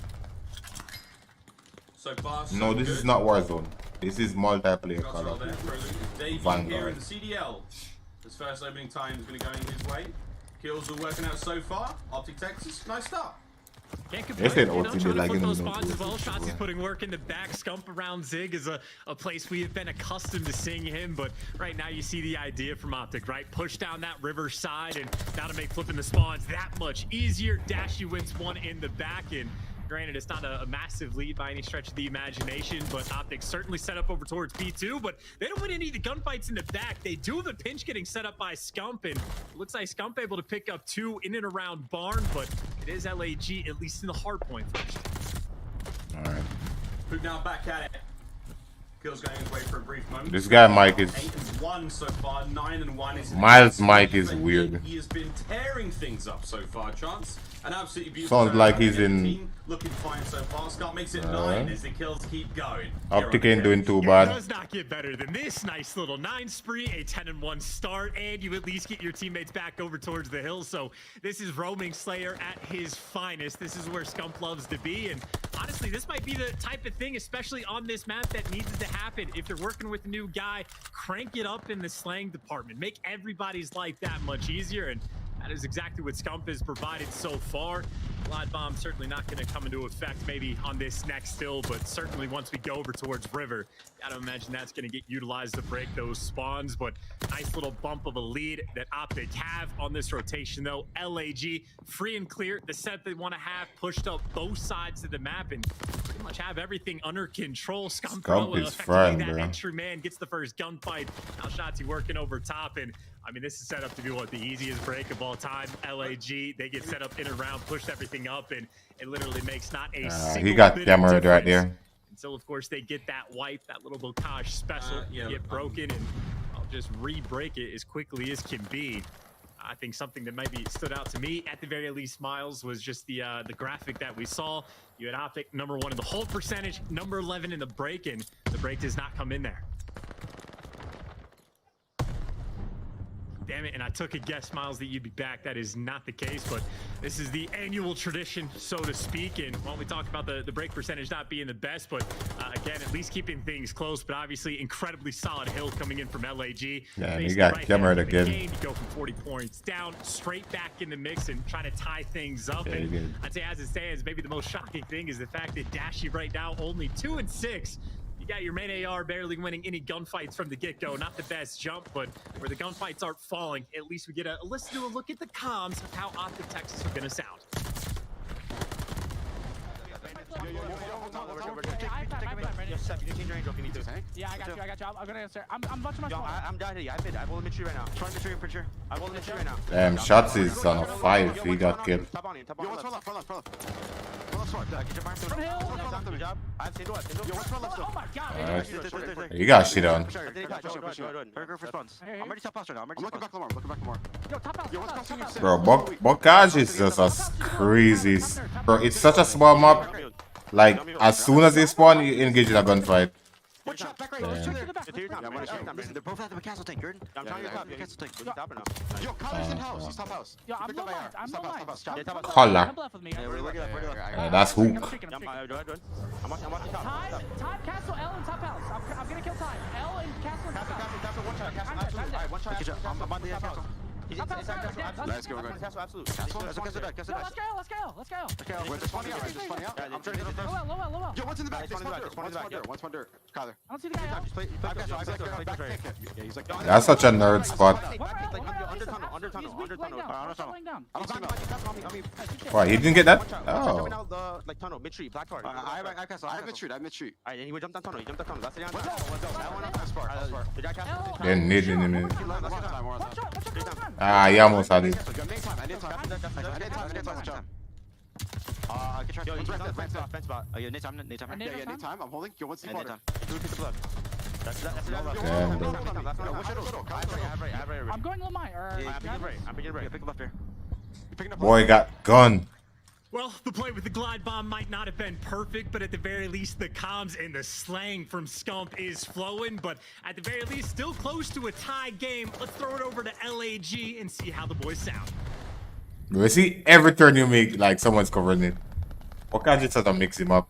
So far, so No, this good. is not Warzone. This is multiplayer Got Call all of there. Duty. Pro Loop is debuting here in Vanguard. the CDL. His first opening time is going to go in his way. Kills are working out so far. Optic Texas, nice start. Can't They complain, said you know, OT, they trying to like flip him those in the spawns as well. OT, Shots he's yeah. putting work in the back. Scump around Zig is a place we have been accustomed to seeing him, but right now you see the idea from Optic, right? Push down that river side, and now to make flipping the spawns that much easier. Dashy wins one in the back, and granted, it's not a massive lead by any stretch of the imagination, but Optic certainly set up over towards B2, but they don't win any of the gunfights in the back. They do have a pinch getting set up by Scump, and it looks like Scump able to pick up 2 in and around Barn, but it is LAG, at least in the hard point first. All right. Move now back at it. Kills going his way for a brief moment. This guy, Mike, is... 8-1 so far, 9-1 is... Miles' mic is weird. He has been tearing things up so far, Chance. An absolutely beautiful... Sounds like he's turnaround. in- Team looking fine so far. Scott makes it 9 as the kills keep going. Optic ain't doing too It bad. does not get better than this. Nice little 9 spree, a 10-1 start, and you at least get your teammates back over towards the hill. So this is roaming Slayer at his finest. This is where Scump loves to be, and honestly, this might be the type of thing, especially on this map, that needs to happen. If you're working with a new guy, crank it up in the slang department. Make everybody's life that much easier, and that is exactly what Scump has provided so far. Glide Bomb certainly not going to come into effect maybe on this next hill, but certainly once we go over towards River, gotta imagine that's going to get utilized to break those spawns. But nice little bump of a lead that Optic have on this rotation, though. LAG free and clear, the set they want to have, pushed up both sides of the map and pretty much have everything under control. Scump is effectively fine, that bro. entry man gets the first gunfight. Now Shotzi working over top, and I mean, this is set up to be what, the easiest break of all time. LAG, they get set up in and around, pushed everything up, and it literally makes not a single He got bit of cameraed right difference. there. Until, of course, they get that wipe, that little Bocage special, Yeah, get broken, and I'll just re-break it as quickly as can be. I think something that maybe stood out to me, at the very least, Miles, was just the graphic that we saw. You had Optic number 1 in the hold percentage, number 11 in the break, and the break does not come in there. Damn it, and I took a guess, Miles, that you'd be back. That is not the case, but this is the annual tradition, so to speak. And when we talk about the break percentage not being the best, but again, at least keeping things close, but obviously incredibly solid hill coming in from LAG. Yeah, and he Facing got right cameraed there for the again. game, you go from 40 points down, straight back in the mix and try to tie things up. Yeah, he And did. I'd say as it stands, maybe the most shocking thing is the fact that Dashy right now only 2 and 6. You got your main AR barely winning any gunfights from the get-go. Not the best jump, but where the gunfights aren't falling, at least we get a listen to a look at the comms of how Optic Texas are going to sound. Yeah, I got you. I'm gonna answer. I'm watching my phone. I'm down here. I will admit you right now. Try to picture in picture. I will admit you right now. Damn, Shots is on a 5. He got killed. Top on you. Top on you. Yo, what's Oh my god. He got shit on. I'm ready top house right now. I'm looking back more. Yo, top house. Yo, what's top house? Bro, Bocage is just a crazy... Bro, it's such a small map. Like, as soon as they spawn, you engage in a gunfight. One shot back right. They're both at the castle tank, Jordan. I'm trying to top your castle tank. Yo, Collar's in house. He's top house. Yo, I'm no line. I'm no line. Collar. Come left with me. That's hook. I'm watching top. Top castle, L and top house. I'm gonna kill time. L and castle and top house. One shot. I'm on the top house. Let's go. Castle, absolute. Castle, let's go. Let's go. We're just spawning out. Just spawning out. I'm trying to get up. Yo, one's in the back. One's under. Kyler. I don't see the guy. That's such a nerd spot. Why, he didn't get that? Oh. Like tunnel, mid-tree, black card. I have mid-tree. Alright, he jumped down tunnel. That's the guy. They're needing him. Ah, he almost had it. I'm holding. Yo, what's the I'm going low mine. I'm picking right. Pick him up here. Boy got gun. Well, the play with the glide bomb might not have been perfect, but at the very least, the comms and the slang from Scump is flowing. But at the very least, still close to a tie game. Let's throw it over to LAG and see how the boys sound. You see, every turn you make, like someone's covering it. Or can't you just sort of mix him up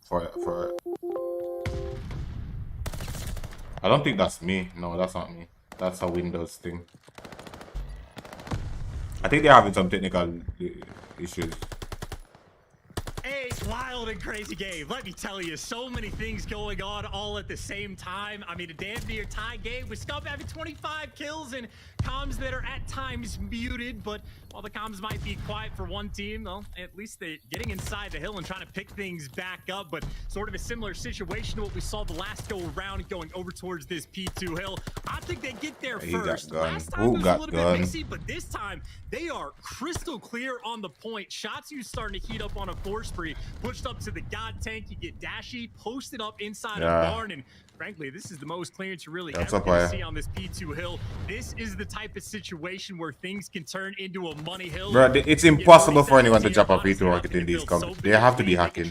for I don't think that's me. No, that's not me. That's a Windows thing. I think they're having some technical issues. A wild and crazy game. Let me tell you, so many things going on all at the same time. I mean, a damn near tie game with Scump having 25 kills and comms that are at times muted. But while the comms might be quiet for one team, well, at least they're getting inside the hill and trying to pick things back up. But sort of a similar situation to what we saw the last go around, going over towards this P2 hill. I think they get there first. Last time it was a little bit messy, but this time they are crystal clear on the point. Shotzi's starting to heat up on a 4 spree, pushed up to the God tank. You get Dashy posted up inside of barn, and frankly, this is the most clearance you really ever going to see on this P2 hill. This is the type of situation where things can turn into a money hill. Bro, it's impossible for anyone to drop a P2 rocket in these comps. They have to be hacking.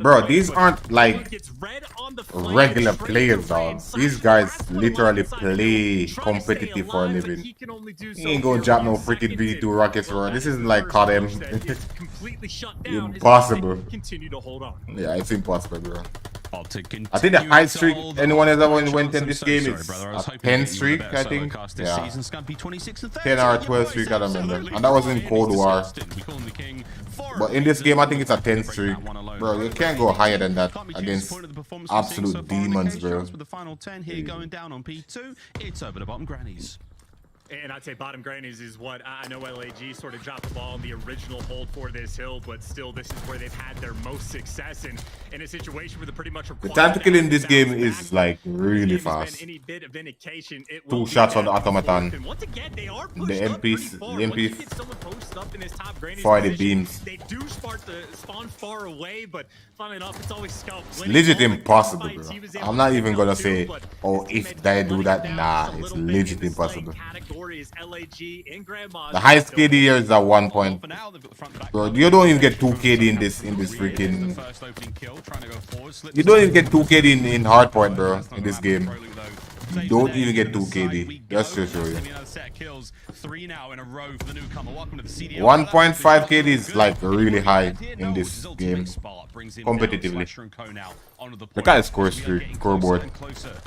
Bro, these aren't like regular players, dog. These guys literally play competitive for a living. He ain't gonna drop no freaking V2 rockets, bro. This isn't like CODM. Impossible. Yeah, it's impossible, bro. I think the high streak anyone has ever went in this game is a 10 streak, I think. Yeah. 10 or 12 streak, I don't remember. And that was in Cold War. But in this game, I think it's a 10 streak. Bro, you can't go higher than that against absolute demons, bro. With the final 10 here going down on P2, it's over the bottom grannies. And I'd say bottom grannies is what I know LAG sort of dropped the ball on the original hold for this hill, but still this is where they've had their most success in a situation where they're pretty much the time to kill in this game is like really fast. 2 shots on the automaton. The MP for the beams. They do spawn far away, but funnily enough, it's always Scump. It's legit impossible, bro. I'm not even gonna say, oh, if they do that, nah, it's legit impossible. The highest KD here is at 1 point. Bro, you don't even get 2 KD in this freaking. You don't even get 2 KD in hardpoint, bro, in this game. You don't even get 2 KD. Just to show you. 1.5 KD is like really high in this game competitively. Look at the scoreboard.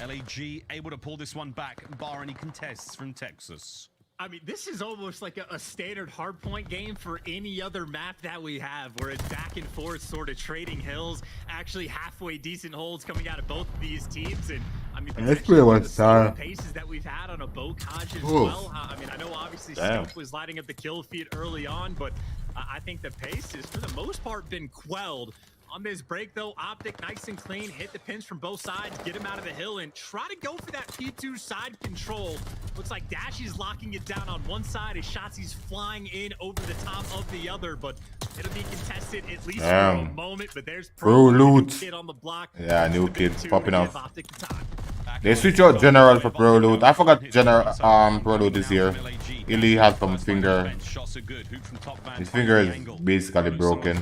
LAG able to pull this one back, bar any contests from Texas. I mean, this is almost like a standard hardpoint game for any other map that we have, where it's back and forth, sort of trading hills, actually halfway decent holds coming out of both of these teams. And I mean, that's pretty much time. Paces that we've had on a Bocage as well. I mean, I know obviously Scump was lighting up the kill feed early on, but I think the pace has, for the most part, been quelled. On this break, though, Optic nice and clean, hit the pins from both sides, get him out of the hill, and try to go for that P2 side control. Looks like Dashy's locking it down on one side, as Shotzi's flying in over the top of the other, but it'll be contested at least for a moment. But there's Pro Loot. Kid on the block. Yeah, new kid popping off. They switch out General for Pro Loot. I forgot General Pro Loot is here. Illy has some finger. His finger is basically broken.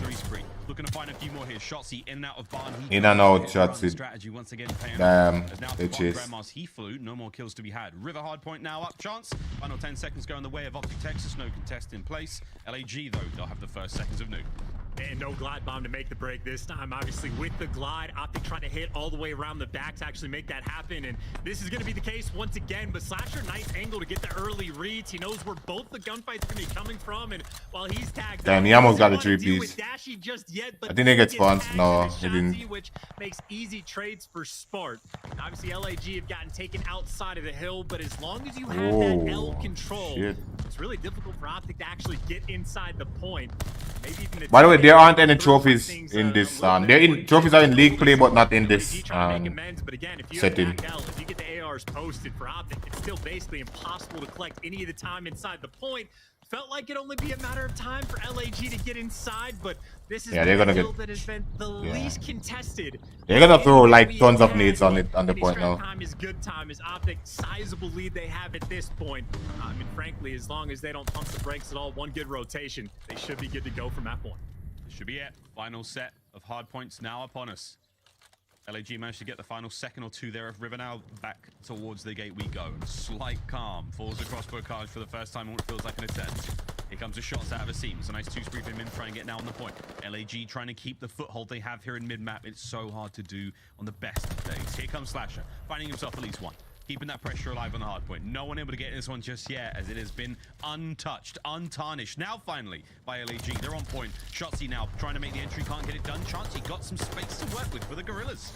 Looking to find a few more here. Shotzi in and out of barn. In and out Shotzi. Strategy once again. Damn, they chase. He flew. No more kills to be had. River hardpoint now up. Chance. Final 10 seconds going the way of Optic Texas. No contest in place. LAG though, they'll have the first seconds of nuke. And no glide bomb to make the break this time. Obviously, with the glide, Optic trying to hit all the way around the back to actually make that happen. And this is going to be the case once again. But Slasher, nice angle to get the early reads. He knows where both the gunfights are going to be coming from. And while he's tagged, damn, he almost got a 3-piece. Yet, I think they get spawns. No, he didn't. Which makes easy trades for Spart. Obviously, LAG have gotten taken outside of the hill, but as long as you have that L control, it's really difficult for Optic to actually get inside the point. Maybe even by the way, there aren't any trophies in this. Trophies are in league play, but not in this setting. If you get the ARs posted for Optic, it's still basically impossible to collect any of the time inside the point. Felt like it'd only be a matter of time for LAG to get inside, but this is they're gonna get that has been the least contested. They're gonna throw like tons of nades on the point now. Time is good time is Optic, sizable lead they have at this point. I mean, frankly, as long as they don't pump the brakes at all, one good rotation, they should be good to go from that point. This should be it. Final set of hard points now upon us. LAG managed to get the final second or two there of River. Now back towards the gate we go. Slight calm falls across Bocage for the first time in what feels like an attempt. Here comes the shots out of a seam. It's a nice two-spree for him trying to get now on the point. LAG trying to keep the foothold they have here in mid-map. It's so hard to do on the best of days. Here comes Slasher, finding himself at least one. Keeping that pressure alive on the hard point. No one able to get this one just yet, as it has been untouched, untarnished. Now, finally, by LAG. They're on point. Shotsy now trying to make the entry. Can't get it done. Chansey got some space to work with for the Gorillas.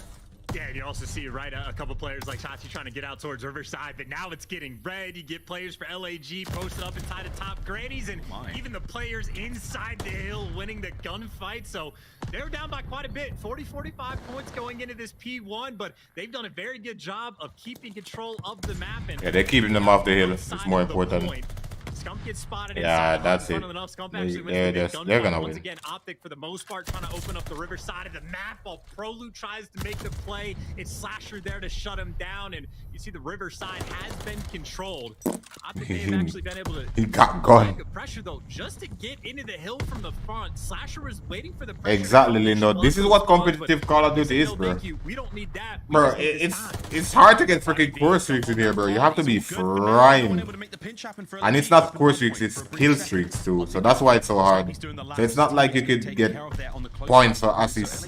Yeah, and you also see, right, a couple players like Chachi trying to get out towards Riverside, but now it's getting red. You get players for LAG posted up inside of top grannies, and even the players inside the hill winning the gunfight. So they're down by quite a bit, 40-45 points going into this P1, but they've done a very good job of keeping control of the map. And they're keeping them off the hill. It's more important. Scump gets spotted that's it. They're gonna win. Once again, Optic for the most part trying to open up the riverside of the map while Prolute tries to make the play. It's Slasher there to shut him down, and you see the riverside has been controlled. Optic may have actually been able to he got gone. Pressure though, just to get into the hill from the front. Slasher was waiting for the pressure. Exactly, Lindo. This is what competitive Call of Duty is, bro. We don't need that. Bro, it's hard to get freaking core streaks in here, bro. You have to be frying. And it's not core streaks, it's kill streaks too. So that's why it's so hard. So it's not like you could get points or assists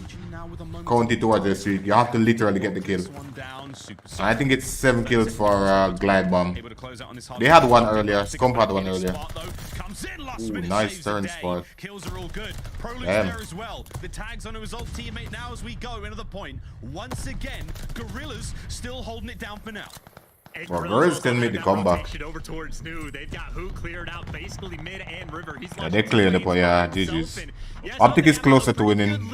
counted towards the streak. You have to literally get the kill. I think it's 7 kills for Glide Bomb. They had one earlier. Scump had one earlier. Ooh, nice turn spot. Kills are all good. Prolute's Damn. there as well. The tags on his old teammate now as we go into the point. Once again, Gorillas still holding it down for now. Well, Gorillas can make the comeback. Over towards New. They've got who cleared out basically mid and river. Yeah, they cleared the point. Yeah, GG's. Optic is closer to winning.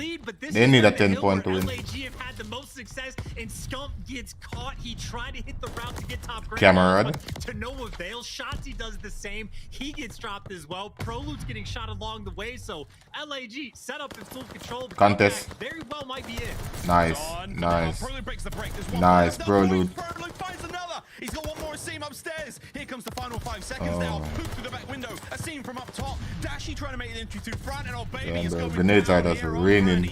They need a 10-point to win. LAG have had the most success, and Scump gets caught. He tried to hit the route to get top grade. Cameron. To no avail. Shotzi does the same. He gets dropped as well. Prolute's getting shot along the way, so LAG set up in full control. Contest. Very well might be it. Nice. Nice. Nice, Prolute. Prolute finds another. He's got one more seam upstairs. Here comes the final 5 seconds now. Hook through the back window. A seam from up top. Dashy trying to make the entry through front, and baby is going grenades are just raining.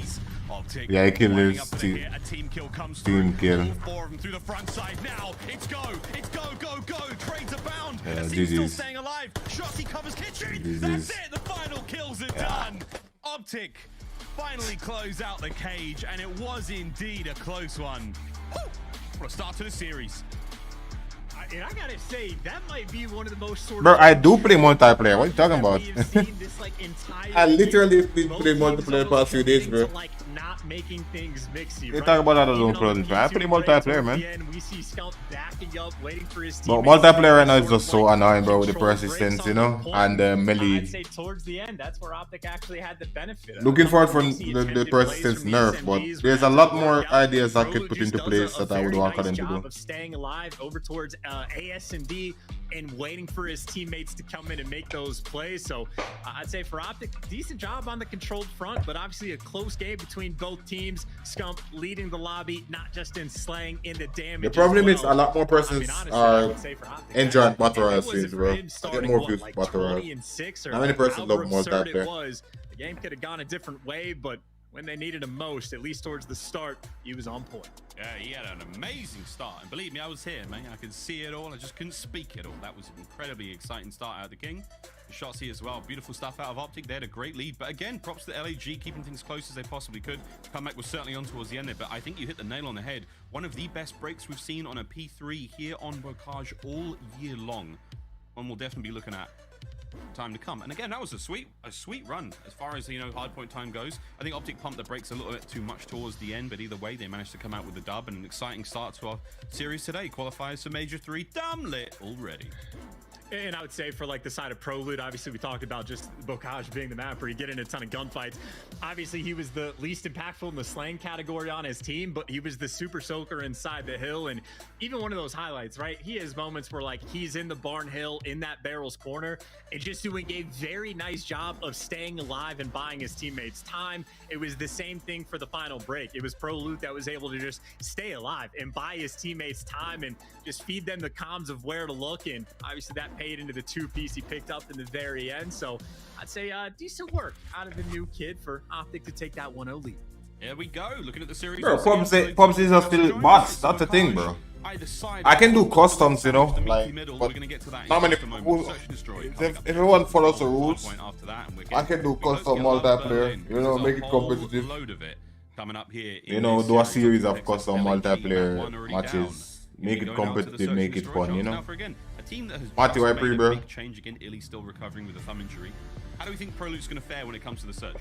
Yeah, he killed his team kill. 4 of them through the front side now. It's go. It's go, go, go. Trades abound. Yeah, still staying alive. Shotzi covers kitchen. That's it. The final kills are done. Optic finally close out the cage, and it was indeed a close one. What a start to the series. And I gotta say, that might be one of the most sort of... Bro, I do play multiplayer. What are you talking about? I literally been playing multiplayer past few days, bro. Not making things mixy, you talk about that alone, bro. I play multiplayer, man. We see Scump backing up, waiting for his but multiplayer right now is just so annoying, bro, with the persistence, you know, and melee. I'd say towards the end, that's where Optic actually had the benefit. Looking forward for the persistence nerf, but there's a lot more ideas I could put into place that I would want them to do. Of staying alive over towards AS&D and waiting for his teammates to come in and make those plays. So I'd say for Optic, decent job on the controlled front, but obviously a close game between both teams. Scump leading the lobby, not just in slaying, in the damage. The problem is a lot more persons are enjoying Battle Royale series, bro. I get more views Battle Royale. How many persons love multiplayer? The game could have gone a different way, but when they needed him most, at least towards the start, he was on point. Yeah, he had an amazing start. And believe me, I was here, man. I could see it all. I just couldn't speak it all. That was an incredibly exciting start out of the King. The shots here as well. Beautiful stuff out of Optic. They had a great lead. But again, props to the LAG, keeping things close as they possibly could. Comeback was certainly on towards the end there. But I think you hit the nail on the head. One of the best breaks we've seen on a P3 here on Bocage all year long. One we'll definitely be looking at time to come. And again, that was a sweet run as far as, you know, hardpoint time goes. I think Optic pumped the brakes a little bit too much towards the end, but either way, they managed to come out with the dub and an exciting start to our series today. Qualifiers for Major 3, damn lit already. And I would say for like the side of Prelude, obviously we talked about just Bocage being the map where you get in a ton of gunfights. Obviously he was the least impactful in the slang category on his team, but he was the super soaker inside the hill. And even one of those highlights, right? He has moments where like he's in the barn hill in that barrel's corner and just doing a very nice job of staying alive and buying his teammates time. It was the same thing for the final break. It was Prelude that was able to just stay alive and buy his teammates time and just feed them the comms of where to look. And obviously that paid into the 2-piece he picked up in the very end. So I'd say decent work out of the new kid for Optic to take that 1-0 lead. Here we go, looking at the series. Bro, Pubs are still bots. That's the thing, bro. I can do customs, you know, like, but not many people. If everyone follows the rules, I can do custom multiplayer, you know, make it competitive. You know, do a series of custom multiplayer matches, make it competitive, make it fun, you know. Matty, why pre, bro? Big change again. Illy still recovering with a thumb injury. How do we think Prelude's going to fare when it comes to the search?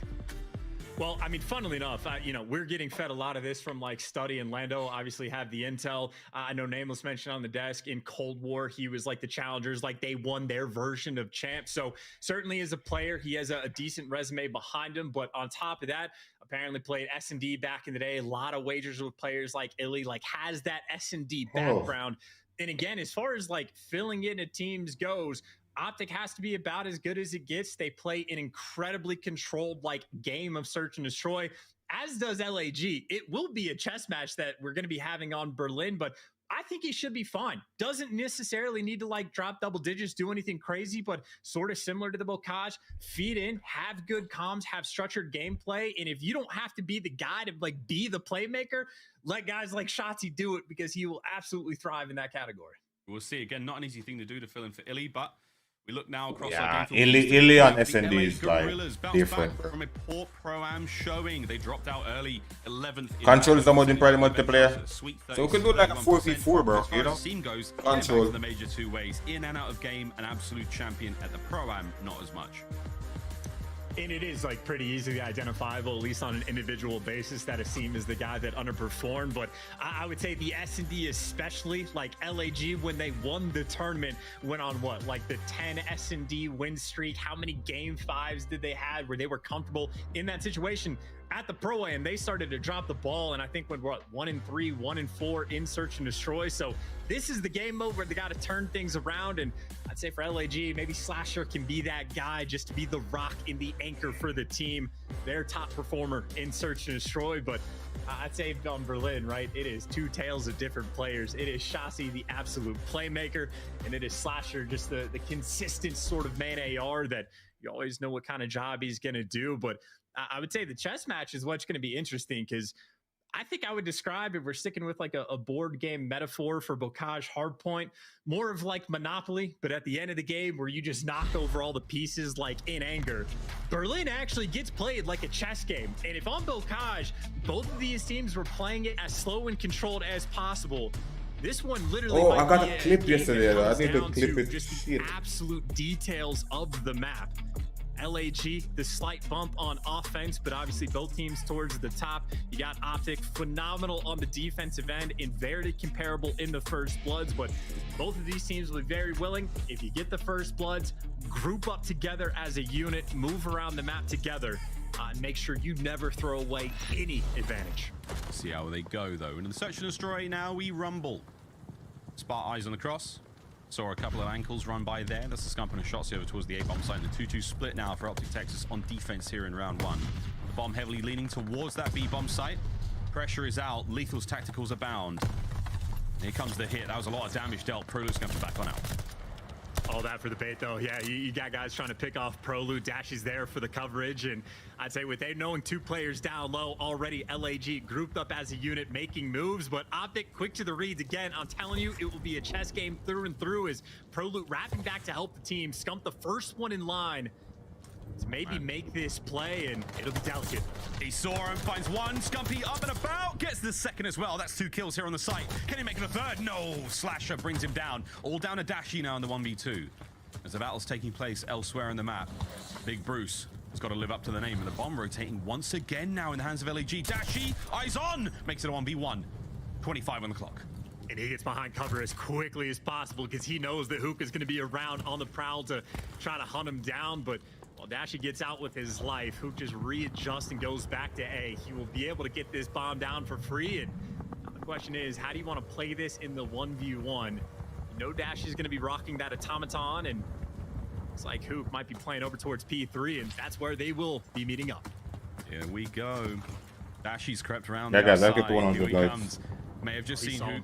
Well, I mean, funnily enough, you know, we're getting fed a lot of this from like Study and Lando. Obviously have the intel. I know Nameless mentioned on the desk in Cold War, he was like the challengers, like they won their version of champ. So certainly as a player, he has a decent resume behind him. But on top of that, apparently played S&D back in the day. A lot of wagers with players like Illy, like has that S&D background. And again, as far as like filling in a teams goes, Optic has to be about as good as it gets. They play an incredibly controlled like game of search and destroy, as does LAG. It will be a chess match that we're going to be having on Berlin, but I think he should be fine. Doesn't necessarily need to like drop double digits, do anything crazy, but sort of similar to the Bocage, feed in, have good comms, have structured gameplay. And if you don't have to be the guy to like be the playmaker, let guys like Shotzi do it, because he will absolutely thrive in that category. We'll see. Again, not an easy thing to do to fill in for Illy, but we look now across our Illy on S&D is like different, bro. From a poor pro-am showing, they dropped out early, 11th. Control is the mod in Pride multiplayer, so we can do like a 4v4, bro. You know, team goes Control. the major 2 ways, in and out of game, an absolute champion. At the pro-am, not as much. And it is like pretty easily identifiable, at least on an individual basis, that Asim is the guy that underperformed. But I would say the S&D, especially like LAG, when they won the tournament, went on what, like the 10 S&D win streak. How many game 5s did they have where they were comfortable in that situation? At the pro-am, they started to drop the ball, and I think when we're at 1-3, 1-4 in search and destroy. So this is the game mode where they got to turn things around. And I'd say for LAG, maybe Slasher can be that guy, just to be the rock and the anchor for the team, their top performer in search and destroy. But I'd say on Berlin, right, it is two tales of different players. It is Shasi, the absolute playmaker, and it is Slasher, just the consistent sort of man AR that you always know what kind of job he's going to do. But I would say the chess match is what's going to be interesting, because I think I would describe, if we're sticking with like a board game metaphor for Bocage Hardpoint, more of like Monopoly, but at the end of the game where you just knock over all the pieces like in anger. Berlin actually gets played like a chess game. And if on Bocage, both of these teams were playing it as slow and controlled as possible, this one literally I got a clip yesterday, though. I need to clip it. Just the absolute details of the map. LAG, the slight bump on offense, but obviously both teams towards the top. You got Optic, phenomenal on the defensive end and very comparable in the First Bloods, but both of these teams will be very willing. If you get the First Bloods, group up together as a unit, move around the map together, and make sure you never throw away any advantage. See how they go, though. In the search and destroy now, we rumble. Spot eyes on the cross. Saw a couple of ankles run by there. That's the scump and a shot over towards the A-bomb site. And the 2-2 split now for Optic Texas on defense here in round 1. The bomb heavily leaning towards that B-bomb site. Pressure is out. Lethal's tacticals abound. Here comes the hit. That was a lot of damage dealt. Prelude's going to be back on out. All that for the bait, though. Yeah, you got guys trying to pick off ProLoot. Dashy's there for the coverage, and I'd say with they knowing 2 players down low already, LAG grouped up as a unit making moves, but Optic quick to the reads. Again, I'm telling you, it will be a chess game through and through as ProLoot wrapping back to help the team. Scump the first one in line to maybe make this play, and it'll be delicate. He saw him, finds one. Scumpy up and about, gets the second as well. That's 2 kills here on the site. Can he make it a third? No, Slasher brings him down. All down to Dashy now in the 1v2. As the battle's taking place elsewhere on the map. Big Bruce has got to live up to the name, and the bomb rotating once again now in the hands of LAG. Dashy, eyes on, makes it a 1v1. 25 on the clock. And he gets behind cover as quickly as possible because he knows that Hook is going to be around on the prowl to try to hunt him down, but while Dashy gets out with his life, Hook just readjusts and goes back to A. He will be able to get this bomb down for free, and the question is, how do you want to play this in the 1v1? You know Dashy's going to be rocking that automaton, and it's like Hook might be playing over towards P3, and that's where they will be meeting up. Here we go. Dashy's crept around. Yeah, guys, I'll get the 100 likes. May have just seen Hook.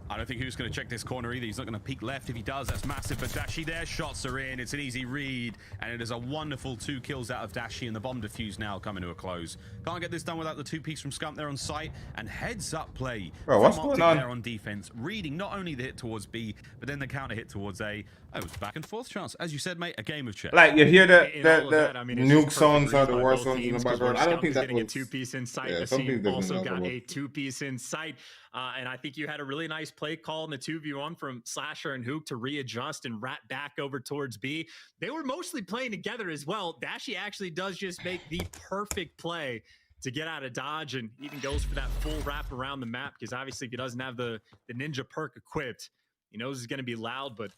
I don't think Hook's going to check this corner either. He's not going to peek left. If he does, that's massive. But Dashy there, shots are in. It's an easy read. And it is a wonderful 2 kills out of Dashy. And the bomb defuse now coming to a close. Can't get this done without the 2-piece from Scump there on site. And heads up play Bro, what's from going Optic on? there on defense. Reading not only the hit towards B, but then the counter hit towards A. Oh, it was back and forth chance. As you said, mate, a game of chess. Like, you hear the I mean, nuke sounds or the war sounds in the background. I don't think that was... a 2-piece in sight. Yeah, The something team doesn't also matter got about- a 2-piece in sight. And I think you had a really nice play call in the 2v1 from Slasher and Hook to readjust and wrap back over towards B. They were mostly playing together as well. Dashy actually does just make the perfect play to get out of dodge and even goes for that full wrap around the map because obviously if he doesn't have the ninja perk equipped, he knows it's going to be loud, but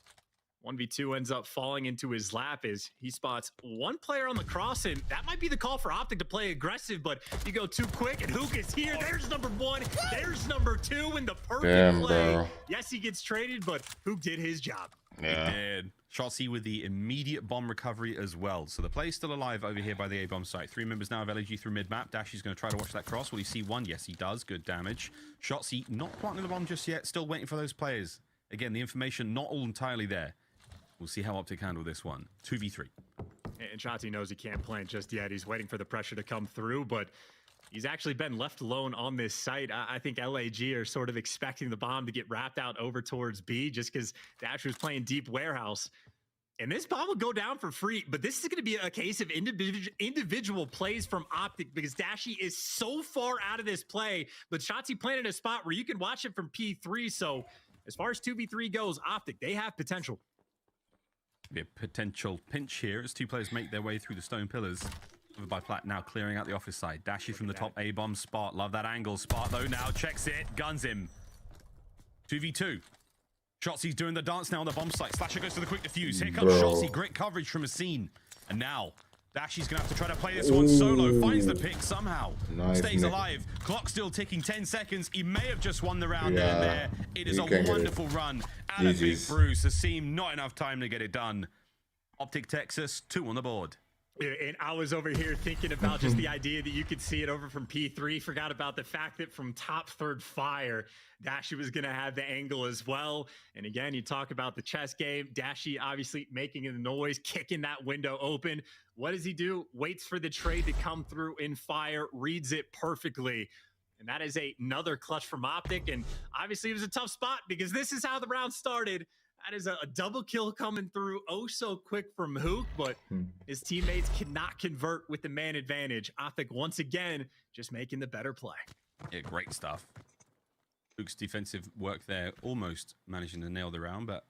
1v2 ends up falling into his lap as he spots one player on the cross, and that might be the call for Optic to play aggressive, but you go too quick, and Hook is here. There's number 1. There's number 2 in the perfect Damn, play. bro. Yes, he gets traded, but Hook did his job. Yeah. And Shotzi with the immediate bomb recovery as well. So the play's still alive over here by the A-bomb site. 3 members now of LAG through mid-map. Dashy's going to try to watch that cross. Will he see one? Yes, he does. Good damage. Shotzi not planting the bomb just yet. Still waiting for those players. Again, the information not all entirely there. We'll see how Optic handle this one. 2v3. And Shotzi knows he can't plant just yet. He's waiting for the pressure to come through, but he's actually been left alone on this site. I think LAG are sort of expecting the bomb to get wrapped out over towards B just because Dash was playing deep warehouse. And this bomb will go down for free, but this is going to be a case of individual plays from Optic because Dashy is so far out of this play, but Shotzi planted a spot where you can watch it from P3. So as far as 2v3 goes, Optic, they have potential. Be a potential pinch here as 2 players make their way through the stone pillars. Over by Plat now clearing out the office side. Dashy from the top A-bomb spot. Love that angle. Spot though now checks it. Guns him. 2v2. Shotzi's doing the dance now on the bomb site. Slasher goes to the quick defuse. Here comes Shotzi. Great coverage from a scene. And now Dashy's going to have to try to play this one solo. Finds the pick somehow. Nice, Stays Nick. alive. Clock still ticking. 10 seconds. He may have just won the round Yeah, there and there. It is he a can get it. wonderful run. And a big GG's. Bruce. A seam. Not enough time to get it done. Optic Texas, 2 on the board. And I was over here thinking about just the idea that you could see it over from P3. Forgot about the fact that from top third fire, Dashy was going to have the angle as well. And again, you talk about the chess game. Dashy obviously making the noise, kicking that window open. What does he do? Waits for the trade to come through in fire, reads it perfectly. And that is another clutch from Optic. And obviously it was a tough spot because this is how the round started. That is a double kill coming through oh so quick from Hook, but his teammates cannot convert with the man advantage. Optic once again just making the better play. Yeah, great stuff. Hook's defensive work there, almost managing to nail the round, but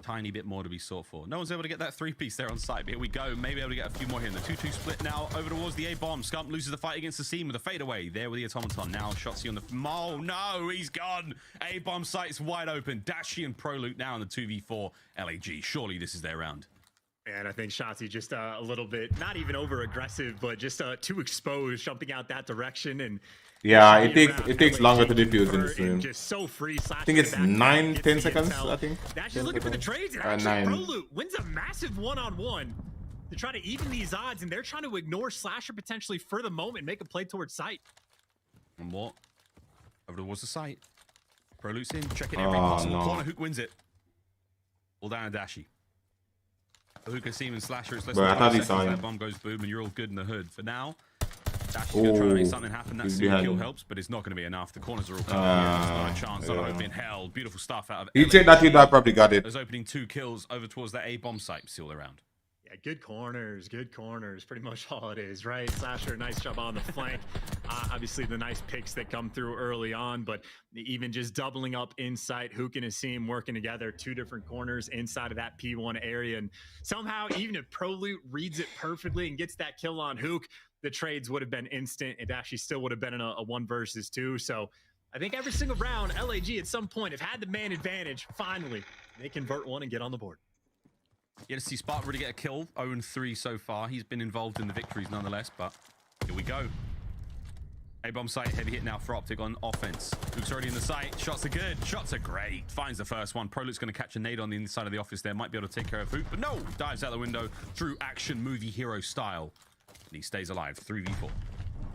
tiny bit more to be sought for. No one's able to get that 3-piece there on site, but here we go. Maybe able to get a few more here in the 2-2 split now over towards the A-bomb. Scump loses the fight against the seam with a fadeaway there with the automaton. Now Shotzi on the... Oh, no, he's gone. A-bomb site's wide open. Dashy and ProLoot now in the 2v4 LAG. Surely this is their round. And I think Shotzi just a little bit, not even over aggressive, but just too exposed, jumping out that direction. And yeah, it takes longer to defuse in the stream. Just so free. I think it's 9-10 seconds. I think. Dash is looking for the trades, and actually ProLoot wins a massive one-on-one to try to even these odds, and they're trying to ignore Slasher potentially for the moment, make a play towards sight. And what? Over towards the site. ProLoot's in, checking every possible corner. Hook wins it. All down to Dashy. Hookah, Seaman, Slasher. It's less Bro, than I thought 5 he seconds. saw him. That bomb goes boom, and you're all good in the hood. For now, Dash is going to try to make something happen. That single kill helps, but it's not going to be enough. The corners are all coming here. It's not a chance. Not open held. Beautiful stuff out of He checked that, I probably got it. There's opening 2 kills over towards that A-bomb site. Still around. Yeah, good corners, pretty much all it is, right? Slasher, nice job on the flank. Obviously, the nice picks that come through early on, but even just doubling up inside, Hook and Asim working together, 2 different corners inside of that P1 area. And somehow, even if ProLoot reads it perfectly and gets that kill on Hook, the trades would have been instant. It actually still would have been in a 1 versus 2. So I think every single round, LAG at some point have had the man advantage. Finally, they convert one and get on the board. Yeah, to see Spark really get a kill. 0-3 so far. He's been involved in the victories nonetheless, but here we go. A-bomb site, heavy hit now for Optic on offense. Luke's already in the site. Shots are good. Shots are great. Finds the first one. ProLoot's going to catch a nade on the inside of the office there. Might be able to take care of Hook, but no! Dives out the window through action movie hero style. And he stays alive. 3v4.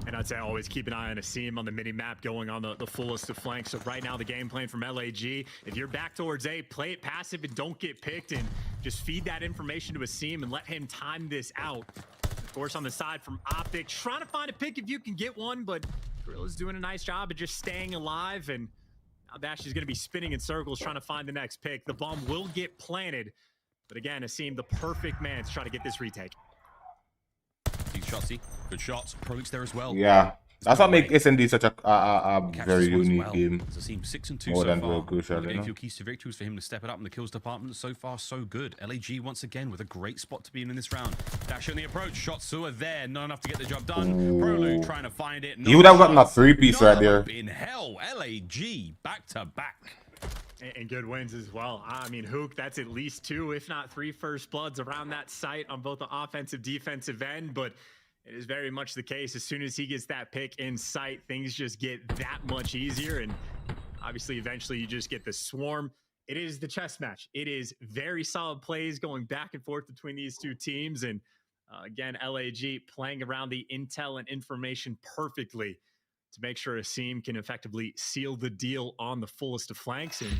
And I'd say always keep an eye on Asim on the mini-map going on the fullest of flanks. So right now the game plan from LAG, if you're back towards A, play it passive and don't get picked, and just feed that information to Asim and let him time this out. Of course, on the side from Optic, trying to find a pick if you can get one, but Gorilla's doing a nice job of just staying alive, and now Dash is going to be spinning in circles trying to find the next pick. The bomb will get planted, but again, Asim, the perfect man to try to get this retake. Shotsy. Good shots. ProLoot's there as well. Yeah. That's what makes SND such a very unique game. As a team 6-2 More so than far. Crucial, Getting you a know? few keys to victory was for him to step it up in the kills department. So far, so good. LAG once again with a great spot to be in this round. Dash on the approach. Shots are there. Not enough to get the job done. ProLoot trying to find it. He would have gotten a 3-piece right there. In hell, LAG back to back. And good wins as well. I mean, Hook, that's at least 2, if not 3 first bloods around that site on both the offensive, defensive end, but it is very much the case. As soon as he gets that pick in sight, things just get that much easier. And obviously, eventually, you just get the swarm. It is the chess match. It is very solid plays going back and forth between these 2 teams. And again, LAG playing around the intel and information perfectly to make sure Asim can effectively seal the deal on the fullest of flanks. And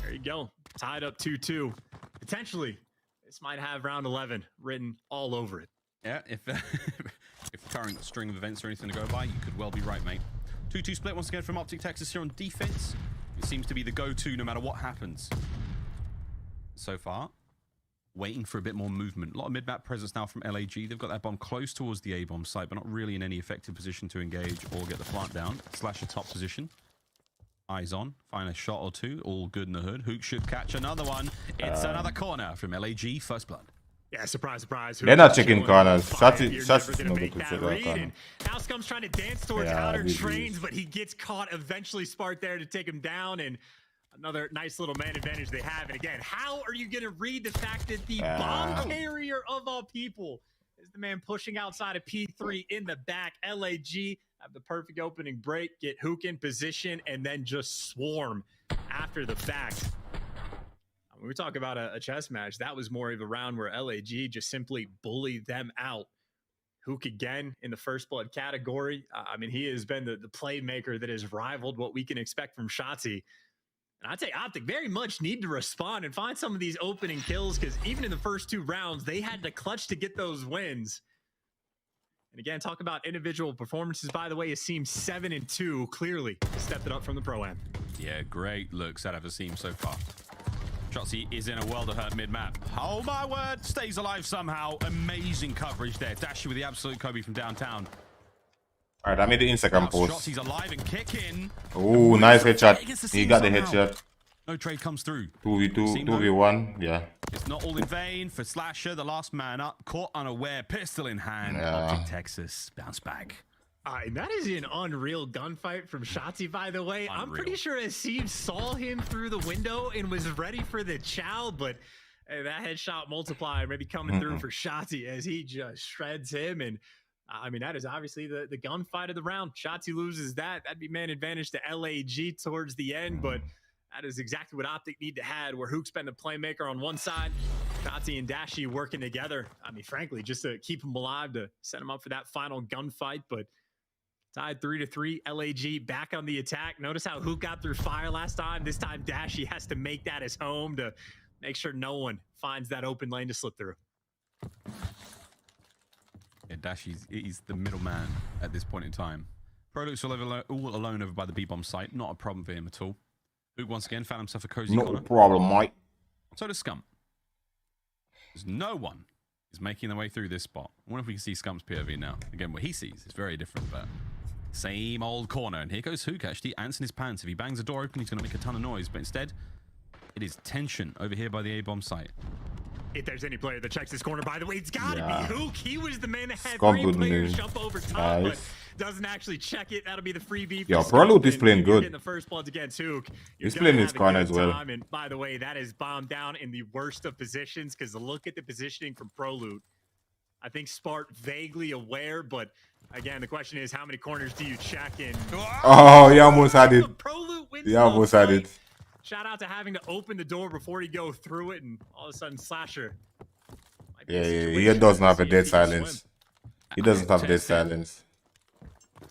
there you go. Tied up 2-2. Potentially, this might have round 11 written all over it. Yeah, if current string of events are anything to go by, you could well be right, mate. 2-2 split once again from Optic Texas here on defense. It seems to be the go-to no matter what happens. So far, waiting for a bit more movement. A lot of mid-map presence now from LAG. They've got that bomb close towards the A-bomb site, but not really in any effective position to engage or get the plant down. Slash a top position. Eyes on. Find a shot or 2. All good in the hood. Hook should catch another one. It's another corner from LAG. First blood. Yeah, surprise, surprise. They're not checking corners. Shots is not good to check that corner. Now Scum's trying to dance towards outer trains, but he gets caught. Eventually, Spark there to take him down, and another nice little man advantage they have. And again, how are you going to read the fact that the bomb carrier of all people is the man pushing outside of P3 in the back? LAG have the perfect opening break, get Hook in position, and then just swarm after the fact. When we talk about a chess match, that was more of a round where LAG just simply bullied them out. Hook again in the first blood category. I mean, he has been the playmaker that has rivaled what we can expect from Shotzzy. And I'd say Optic very much need to respond and find some of these opening kills, because even in the first 2 rounds, they had to clutch to get those wins. And again, talk about individual performances. By the way, Asim 7-2, clearly stepped it up from the Pro-Am. Yeah, great looks out of Asim so far. Shotzzy is in a world of hurt mid-map. Oh my word, stays alive somehow. Amazing coverage there. Dashy with the absolute Kobe from downtown. All right, I made the Instagram post. Shotzzy's alive and kicking. Oh, nice headshot. He got the headshot. No trade comes through. 2v2, 2v1, yeah. It's not all in vain for Slasher, the last man up, caught unaware, pistol in hand. Optic Texas, bounce back. And that is an unreal gunfight from Shotzzy, by the way. I'm pretty sure Asim saw him through the window and was ready for the chow, but that headshot multiplier maybe coming through for Shotzzy as he just shreds him. And I mean, that is obviously the gunfight of the round. Shotzzy loses that. That'd be man advantage to LAG towards the end, but that is exactly what Optic need to have, where Hook's been the playmaker on one side, Shotzzy and Dashy working together. I mean, frankly, just to keep him alive, to set him up for that final gunfight, but tied 3-3, LAG back on the attack. Notice how Hook got through fire last time. This time, Dashy has to make that his home to make sure no one finds that open lane to slip through. Yeah, Dash, he's the middleman at this point in time. Prolute's all alone over by the B-bomb site. Not a problem for him at all. Luke once again found himself a cozy corner. No problem, Mike. So does Scump. There's no one is making their way through this spot. I wonder if we can see Scump's POV now. Again, what he sees is very different, but same old corner. And here goes Hook, actually. Ants in his pants. If he bangs the door open, he's going to make a ton of noise. But instead, it is tension over here by the A-bomb site. If there's any player that checks this corner, by the way, it's got to be Hook. He was the man that had Scump 3 players news. jump over top, Nice. but doesn't actually check it. That'll be the freebie. Yo, Prolute is playing good. Getting the first bloods against Hook. He's playing his corner as well. And by the way, that is bombed down in the worst of positions, because look at the positioning from Prolute. I think Spart vaguely aware, but again, the question is, how many corners do you check in? Oh, he almost had it. Prolute wins He almost had it. Shout out to having to open the door before he go through it, and all of a sudden, Slasher. Yeah, he doesn't have a dead silence. He doesn't have dead silence.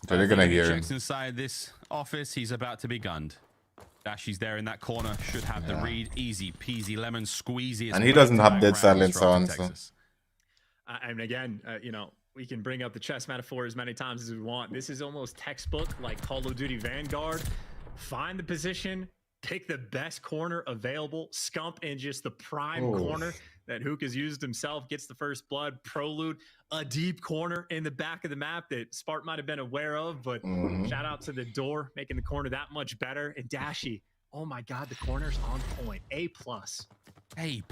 So they're gonna hear him. Checks inside this office. He's about to be gunned. Dashy's there in that corner. Should have the read. Easy peasy lemon squeezy. And he doesn't have dead silence on. So. And again, you know, we can bring up the chess metaphor as many times as we want. This is almost textbook, like Call of Duty Vanguard. Find the position, pick the best corner available, Scump in just the prime corner that Hook has used himself, gets the first blood. Prolute, a deep corner in the back of the map that Spart might have been aware of, but shout out to the door, making the corner that much better. And Dashy, oh my God, the corner's on point. A+. A+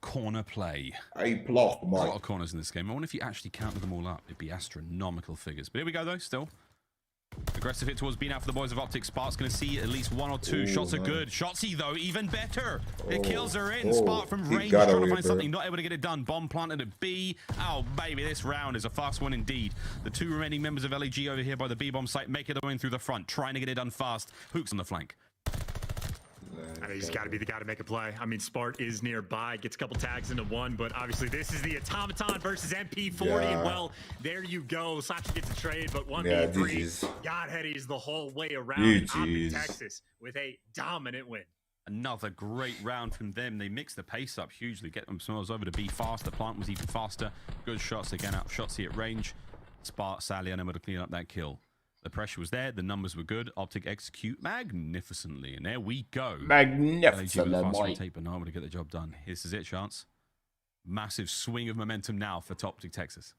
corner play. A+. A lot of corners in this game. I wonder if you actually counted them all up. It'd be astronomical figures. But here we go, though, still. Aggressive hit towards B now for the boys of Optic. Spark's going to see at least 1 or 2. Shots are good. Shotsy, though, even better. The kills are in. Spark from range trying to find something. Not able to get it done. Bomb planted at B. Oh, baby, this round is a fast one indeed. The 2 remaining members of LAG over here by the B-bomb site make it in through the front, trying to get it done fast. Hook's on the flank. I mean, he's got to be the guy to make a play. I mean, Spart is nearby, gets a couple tags into one, but obviously this is the Automaton versus MP40. And well, there you go. Slasher gets a trade, but 1v3. God headies the whole way around. Optic Texas with a dominant win. Another great round from them. They mix the pace up hugely, get themselves over to B faster. Plant was even faster. Good shots again out of Shotsy at range. Spart sadly unable to clean up that kill. The pressure was there. The numbers were good. Optic execute magnificently. And there we go. Magnificently. Tape, but not able to get the job done. This is it, Chance. Massive swing of momentum now for Optic Texas.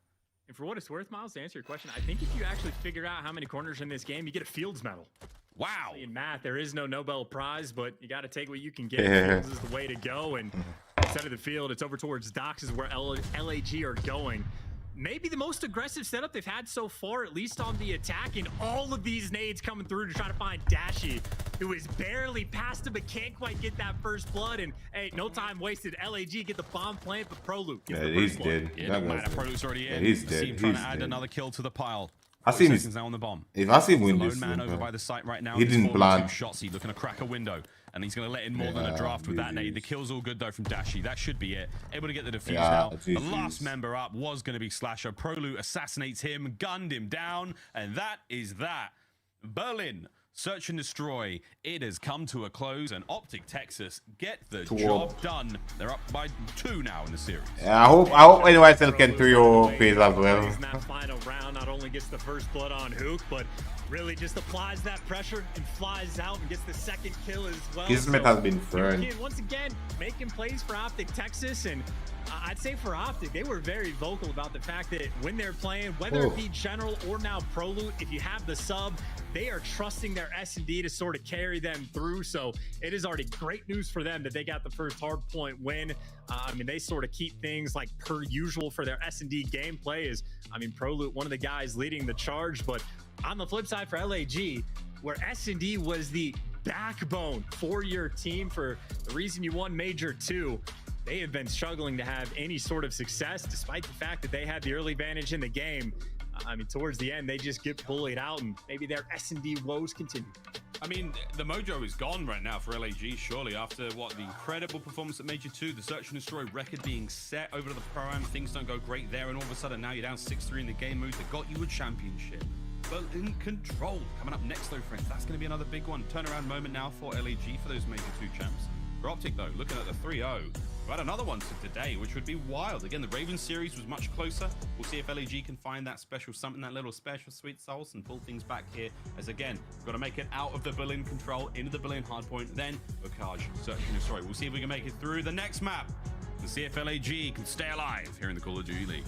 And for what it's worth, Miles, to answer your question, I think if you actually figure out how many corners in this game, you get a Fields medal. Wow. In math, there is no Nobel Prize, but you got to take what you can get. Fields is the way to go. And instead of the field, it's over towards docks is where LAG are going. Maybe the most aggressive setup they've had so far, at least on the attack, and all of these nades coming through to try to find Dashy, who is barely past him but can't quite get that first blood. And hey, no time wasted. LAG get the bomb plant, but Prolute gets the he's first dead. Yeah, no matter. Prolute's already in. He's dead. See him trying to add another kill to the pile. I seen his now on the bomb. If I see him win this, man over by the site right now. He didn't plan. Shotsy looking to crack a window, and he's going to let in more than a draft with that nade. The kill's all good though from Dashy. That should be it. Able to get the defuse now. The last member up was going to be Slasher. Prolute assassinates him, gunned him down, and that is that. Berlin. Search and destroy. It has come to a close, and Optic Texas get the job done. They're up by 2 now in the series. Yeah, I hope anyone else can do your phase as well. In that final round, not only gets the first blood on Hook, but really just applies that pressure and flies out and gets the second kill as well. Kismet has been burned. Once again, making plays for Optic Texas, and I'd say for Optic, they were very vocal about the fact that when they're playing, whether it be General or now Prolute, if you have the sub, they are trusting their S&D to sort of carry them through. So it is already great news for them that they got the first hardpoint win. I mean, they sort of keep things like per usual for their S&D gameplay. Is, I mean, Prolute, one of the guys leading the charge, but on the flip side for LAG, where S&D was the backbone for your team for the reason you won Major 2, they have been struggling to have any sort of success, despite the fact that they had the early advantage in the game. I mean, towards the end, they just get bullied out, and maybe their S&D woes continue. I mean, the mojo is gone right now for LAG, surely, after, what, the incredible performance at Major 2, the Search and Destroy record being set over to the Pro-Am, things don't go great there, and all of a sudden now you're down 6-3 in the game mode that got you a championship. But in control. Coming up next, though, friends, that's going to be another big one. Turnaround moment now for LAG for those Major 2 champs. For Optic, though, looking at the 3-0. We've had another one today, which would be wild. Again, the Ravens series was much closer. We'll see if LAG can find that special something, that little special sweet sauce, and pull things back here. As again, we've got to make it out of the Berlin control, into the Berlin hardpoint, then Bocage searching the story. We'll see if we can make it through the next map to see if LAG can stay alive here in the Call of Duty League.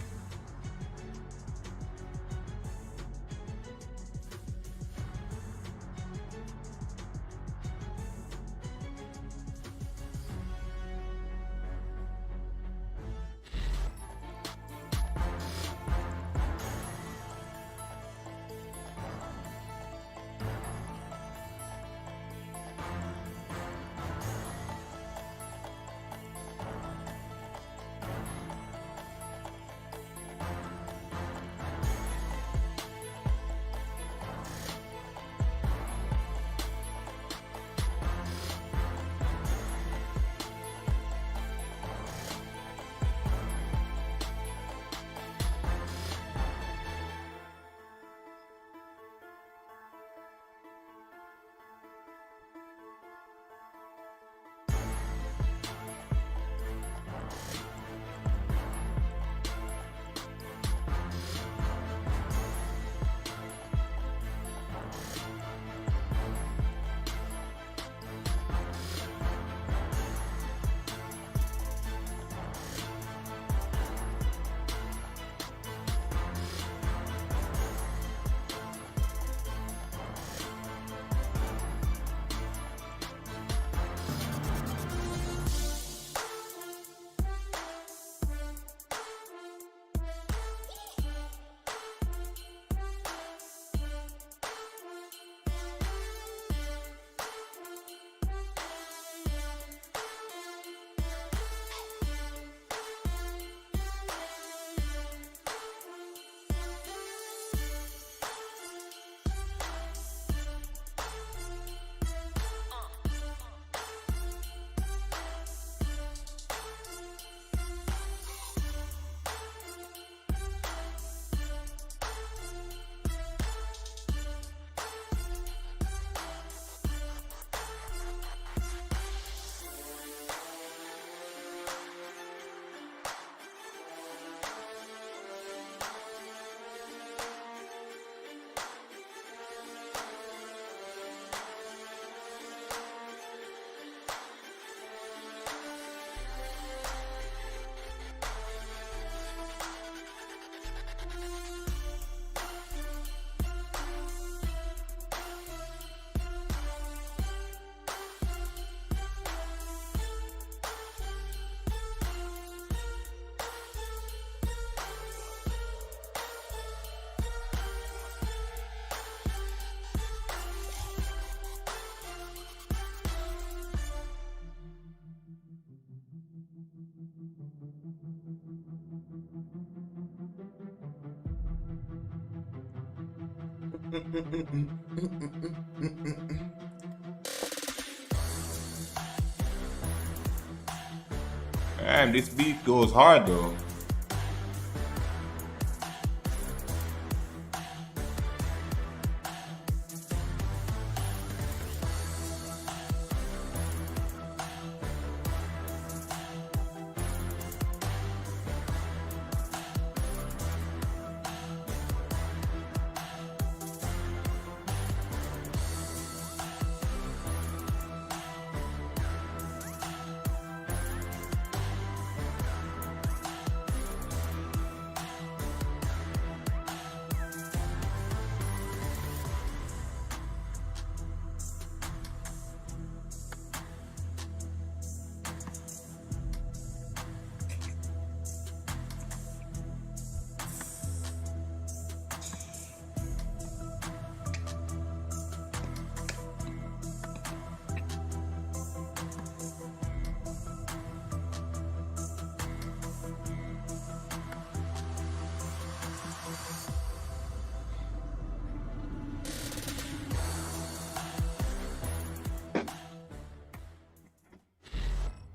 Damn, this beat goes hard though.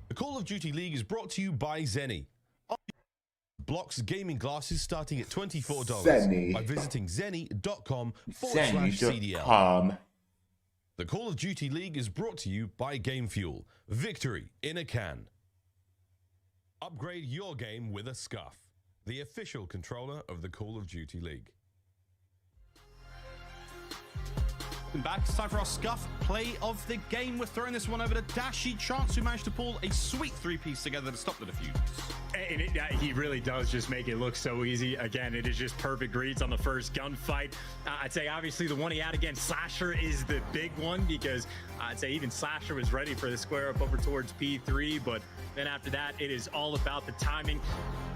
The Call of Duty League is brought to you by Zenny. Blocks gaming glasses starting at $24 Zenny. by visiting zenny.com/CDL. The Call of Duty League is brought to you by Game Fuel. Victory in a can. Upgrade your game with a Scuff, the official controller of the Call of Duty League. Back, it's time for our Scuff play of the game. We're throwing this one over to Dashy Chance, who managed to pull a sweet three-piece together to stop the defuse. And he really does just make it look so easy. Again, it is just perfect reads on the first gunfight. I'd say obviously the one he had against Slasher is the big one, because I'd say even Slasher was ready for the square up over towards P3, but then after that, it is all about the timing.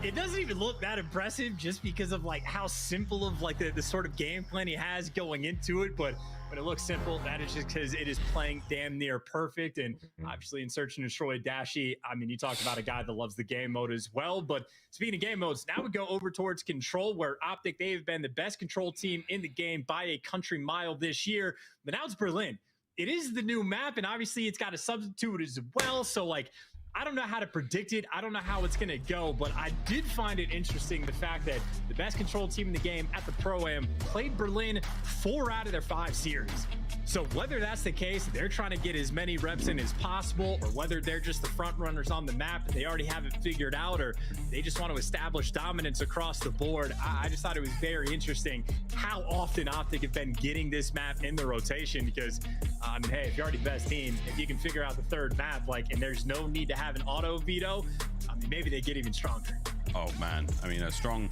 It doesn't even look that impressive just because of like how simple of like the sort of game plan he has going into it, but when it looks simple, that is just because it is playing damn near perfect. And obviously in Search and Destroy, Dashy, I mean, you talk about a guy that loves the game mode as well. But speaking of game modes, now we go over towards Control, where Optic, they have been the best Control team in the game by a country mile this year. But now it's Berlin. It is the new map, and obviously it's got a substitute as well. So like, I don't know how to predict it. I don't know how it's going to go, but I did find it interesting, the fact that the best Control team in the game at the Pro-Am played Berlin 4 out of their 5 series. So whether that's the case, they're trying to get as many reps in as possible, or whether they're just the front runners on the map and they already have it figured out, or they just want to establish dominance across the board. I just thought it was very interesting how often Optic have been getting this map in the rotation, because I mean, hey, if you're already the best team, if you can figure out the third map, like, and there's no need to have an auto veto, I mean, maybe they get even stronger. Oh man, I mean, a strong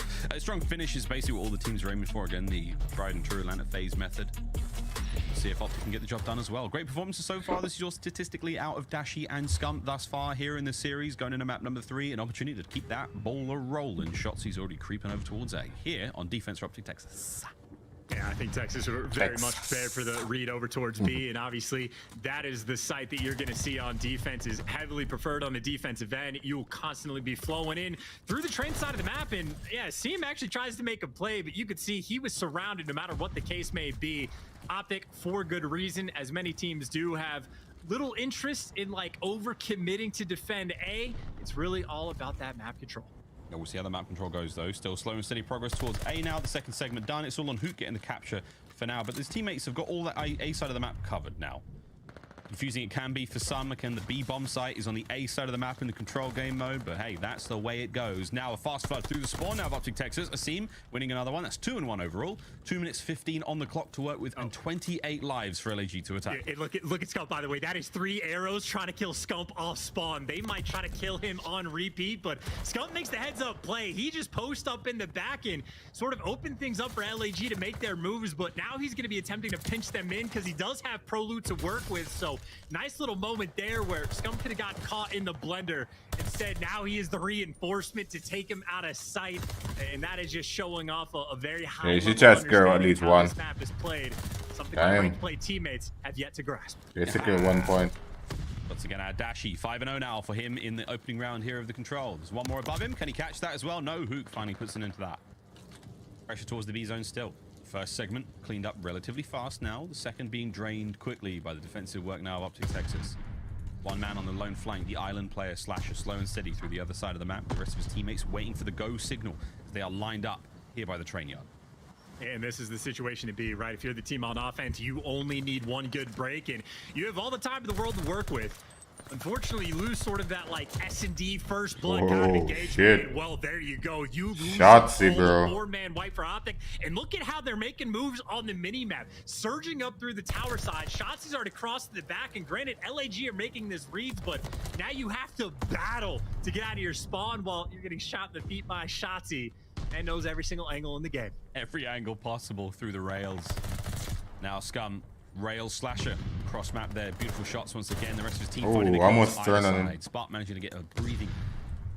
finish is basically what all the teams are aiming for. Again, the tried and true Atlanta phase method. See if Optic can get the job done as well. Great performances so far. This is your statistically out of Dashy and Scump thus far here in the series. Going into map number 3, an opportunity to keep that ball rolling. Shots already creeping over towards A. Here on defense for Optic Texas. Yeah, I think Texas are very much prepared for the read over towards B, and obviously that is the site that you're going to see on defense, is heavily preferred on the defensive end. You will constantly be flowing in through the train side of the map, and yeah, Seam actually tries to make a play, but you could see he was surrounded no matter what the case may be. Optic, for good reason, as many teams do, have little interest in like over-committing to defend A. It's really all about that map control. Yeah, we'll see how the map control goes, though. Still slow and steady progress towards A now. The second segment done. It's all on Hoot getting the capture for now, but his teammates have got all that A side of the map covered now. Confusing it can be for some. Again, the B bomb site is on the A side of the map in the control game mode, but hey, that's the way it goes. Now a fast flood through the spawn now of Optic Texas. Asim winning another one. That's 2-1 overall. 2 minutes 15 on the clock to work with, and 28 lives for LAG to attack. Look at Scump, by the way. That is 3 arrows trying to kill Scump off spawn. They might try to kill him on repeat, but Scump makes the heads up play. He just posts up in the back and sort of open things up for LAG to make their moves, but now he's going to be attempting to pinch them in because he does have pro loot to work with. So nice little moment there where Scump could have got caught in the blender. Instead, now he is the reinforcement to take him out of sight, and that is just showing off a very high you should just go at least one. This map is played. Something my ranked play teammates have yet to grasp. Yeah, secure 1 point. Once again, Dashy 5-0 now for him in the opening round here of the control. There's one more above him. Can he catch that as well? No. Hook finally puts an end to that. Pressure towards the B zone still. First segment cleaned up relatively fast now. The second being drained quickly by the defensive work now of Optic Texas. One man on the lone flank, the island player Slasher, slow and steady through the other side of the map. The rest of his teammates waiting for the go signal as they are lined up here by the train yard. And this is the situation to be, right? If you're the team on offense, you only need one good break, and you have all the time in the world to work with. Unfortunately, you lose sort of that like S&D first blood kind of engagement. Shit. Well, there you go. You lose Shotsy, bro. 4-man wipe for Optic. And look at how they're making moves on the mini-map. Surging up through the tower side. Shotsy's already crossed to the back. And granted, LAG are making this reads, but now you have to battle to get out of your spawn while you're getting shot in the feet by Shotsy. And knows every single angle in the game. Every angle possible through the rails. Now Scum. Rail Slasher cross map there. Beautiful shots once again. The rest of his team finding the almost turned on him. Spark managing to get a breathing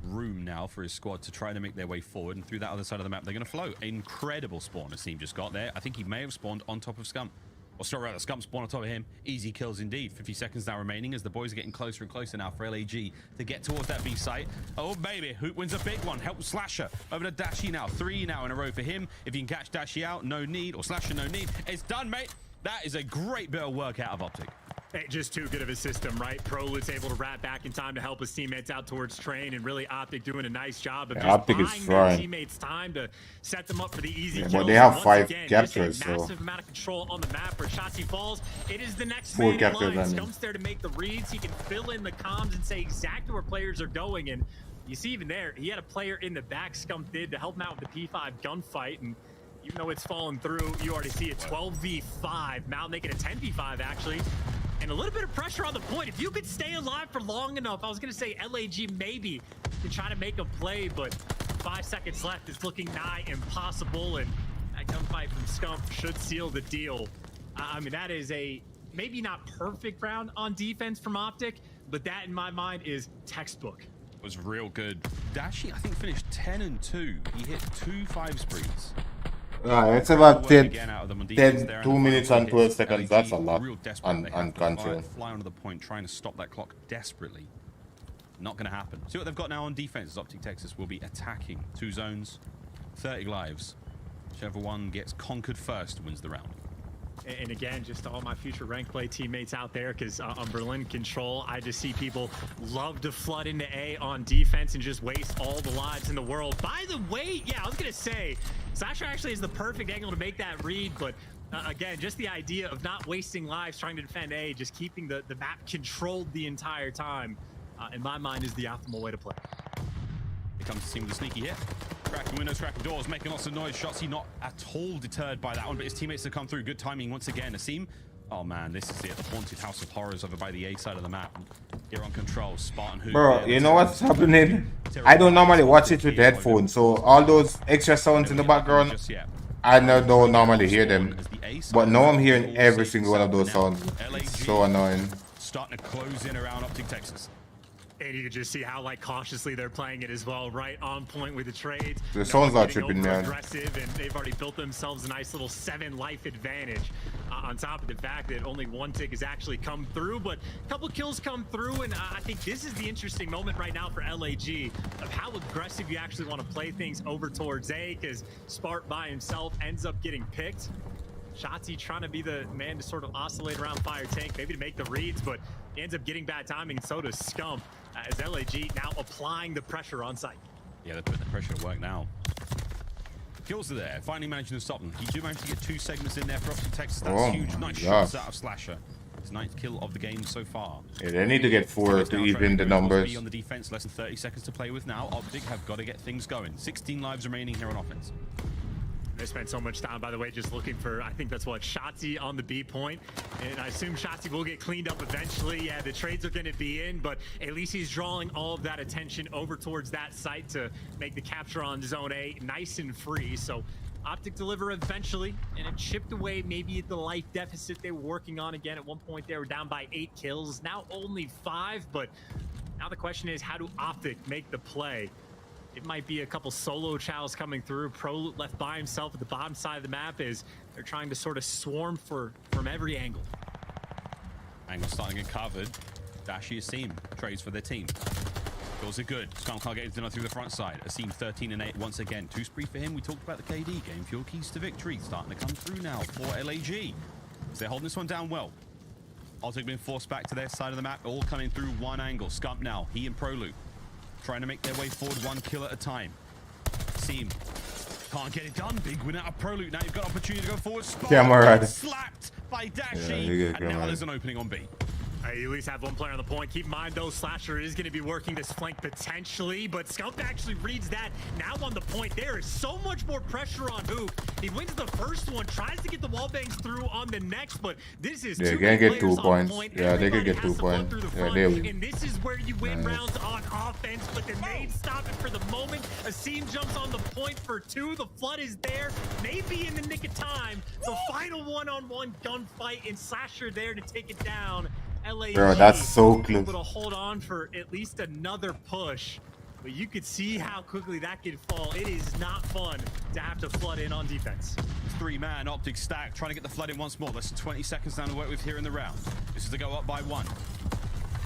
room now for his squad to try to make their way forward, and through that other side of the map they're going to flow. Incredible spawn Asim just got there. I think he may have spawned on top of Scump. Or sorry, rather, Scump spawned on top of him. Easy kills indeed. 50 seconds now remaining as the boys are getting closer and closer now for LAG to get towards that B site. Oh baby, Hoot wins a big one. Help Slasher over to Dashy now. 3 now in a row for him. If you can catch Dashy out, no need, or Slasher, no need. It's done, mate. That is a great bit of work out of Optic. Just too good of a system, right? Prolud's able to wrap back in time to help his teammates out towards Train, and really Optic doing a nice job of just buying their teammates time to set them up for the easy kills. But they have 5 again, captures, so massive amount of control on the map where Shotzi falls. It is the next man in line. Scump's there to make the reads. He can fill in the comms and say exactly where players are going, and you see even there, he had a player in the back, Scump did, to help him out with the P5 gunfight, and even though it's fallen through, you already see a 12v5. Mal making a 10v5 actually. And a little bit of pressure on the point. If you could stay alive for long enough, I was going to say LAG maybe can try to make a play, but 5 seconds left. It's looking nigh impossible, and that gunfight from Scump should seal the deal. I mean, that is a maybe not perfect round on defense from Optic, but that in my mind is textbook. It was real good. Dashy, I think, finished 10-2. He hit 2 5 sprees. It's about 2 minutes and 12 seconds. That's a lot on control. Fly onto the point, trying to stop that clock desperately. Not going to happen. See what they've got now on defense. Optic Texas will be attacking 2 zones, 30 lives. Whichever one gets conquered first wins the round. And again, just to all my future rank play teammates out there, because on Berlin Control, I just see people love to flood into A on defense and just waste all the lives in the world. By the way, yeah, I was going to say, Slasher actually is the perfect angle to make that read, but again, just the idea of not wasting lives trying to defend A, just keeping the map controlled the entire time, in my mind, is the optimal way to play. Here comes the team with a sneaky hit. Cracking windows, cracking doors, making lots of noise. Shotzi not at all deterred by that one, but his teammates have come through. Good timing once again. Asim, oh man, this is it. The haunted house of horrors over by the A side of the map. Here on control, Spartan who. Bro, you know what's happening? I don't normally watch it with headphones, so all those extra sounds in the background, I don't normally hear them. But now I'm hearing every single one of those sounds. It's so annoying. Starting to close in around Optic Texas. And you can just see how cautiously they're playing it as well, right on point with the trades. The sounds are tripping, man. Aggressive, and they've already built themselves a nice little 7 life advantage. On top of the fact that only 1 tick has actually come through, but a couple kills come through, and I think this is the interesting moment right now for LAG of how aggressive you actually want to play things over towards A, because Spart by himself ends up getting picked. Shotzi trying to be the man to sort of oscillate around Fire Tank, maybe to make the reads, but he ends up getting bad timing, and so does Scump, as LAG now applying the pressure on site. Yeah, they're putting the pressure to work now. Kills are there, finally managing to stop them. He do manage to get 2 segments in there for Optic Texas. That's huge. Nice shots out of Slasher. His 9th kill of the game so far. Yeah, they need to get 4 to even the numbers. On the defense, less than 30 seconds to play with now. Optic have got to get things going. 16 lives remaining here on offense. They spent so much time, by the way, just looking for, I think that's what, Shotzi on the B point. And I assume Shotzi will get cleaned up eventually. Yeah, the trades are going to be in, but at least he's drawing all of that attention over towards that site to make the capture on Zone A nice and free. So Optic deliver eventually, and it chipped away maybe the life deficit they were working on again. At one point, they were down by 8 kills. Now only 5, but now the question is, how do Optic make the play? It might be a couple solo chows coming through. Pro left by himself at the bottom side of the map as they're trying to sort of swarm from every angle. Angle starting to get covered. Dashy Asim trades for their team. Goals are good. Scum can't get his dinner through the front side. Asim 13 and 8 once again. 2 spree for him. We talked about the KD game. Fuel keys to victory starting to come through now for LAG. As they're holding this one down well. Optic been forced back to their side of the map. All coming through one angle. Scump now. He and Prolu trying to make their way forward 1 kill at a time. Seam can't get it done. Big win out of Prolu. Now you've got opportunity to go forward. Slapped by Dashy. And now there's an opening on B. You at least have 1 player on the point. Keep in mind, though, Slasher is going to be working this flank potentially, but Scump actually reads that. Now on the point, there is so much more pressure on Hoop. He wins the first one, tries to get the wall bangs through on the next, but this is they can get 2 points. Yeah, they can get 2 points. Yeah, they win. And this is where you win rounds on offense, but the nades stop it for the moment. Asim jumps on the point for 2. The flood is there, maybe in the nick of time. The final one-on-one gunfight, and Slasher there to take it down. LAG, bro, that's so close. Able to hold on for at least another push, but you could see how quickly that could fall. It is not fun to have to flood in on defense. 3-man Optic stack trying to get the flood in once more. Less than 20 seconds down to work with here in the round. This is to go up by 1.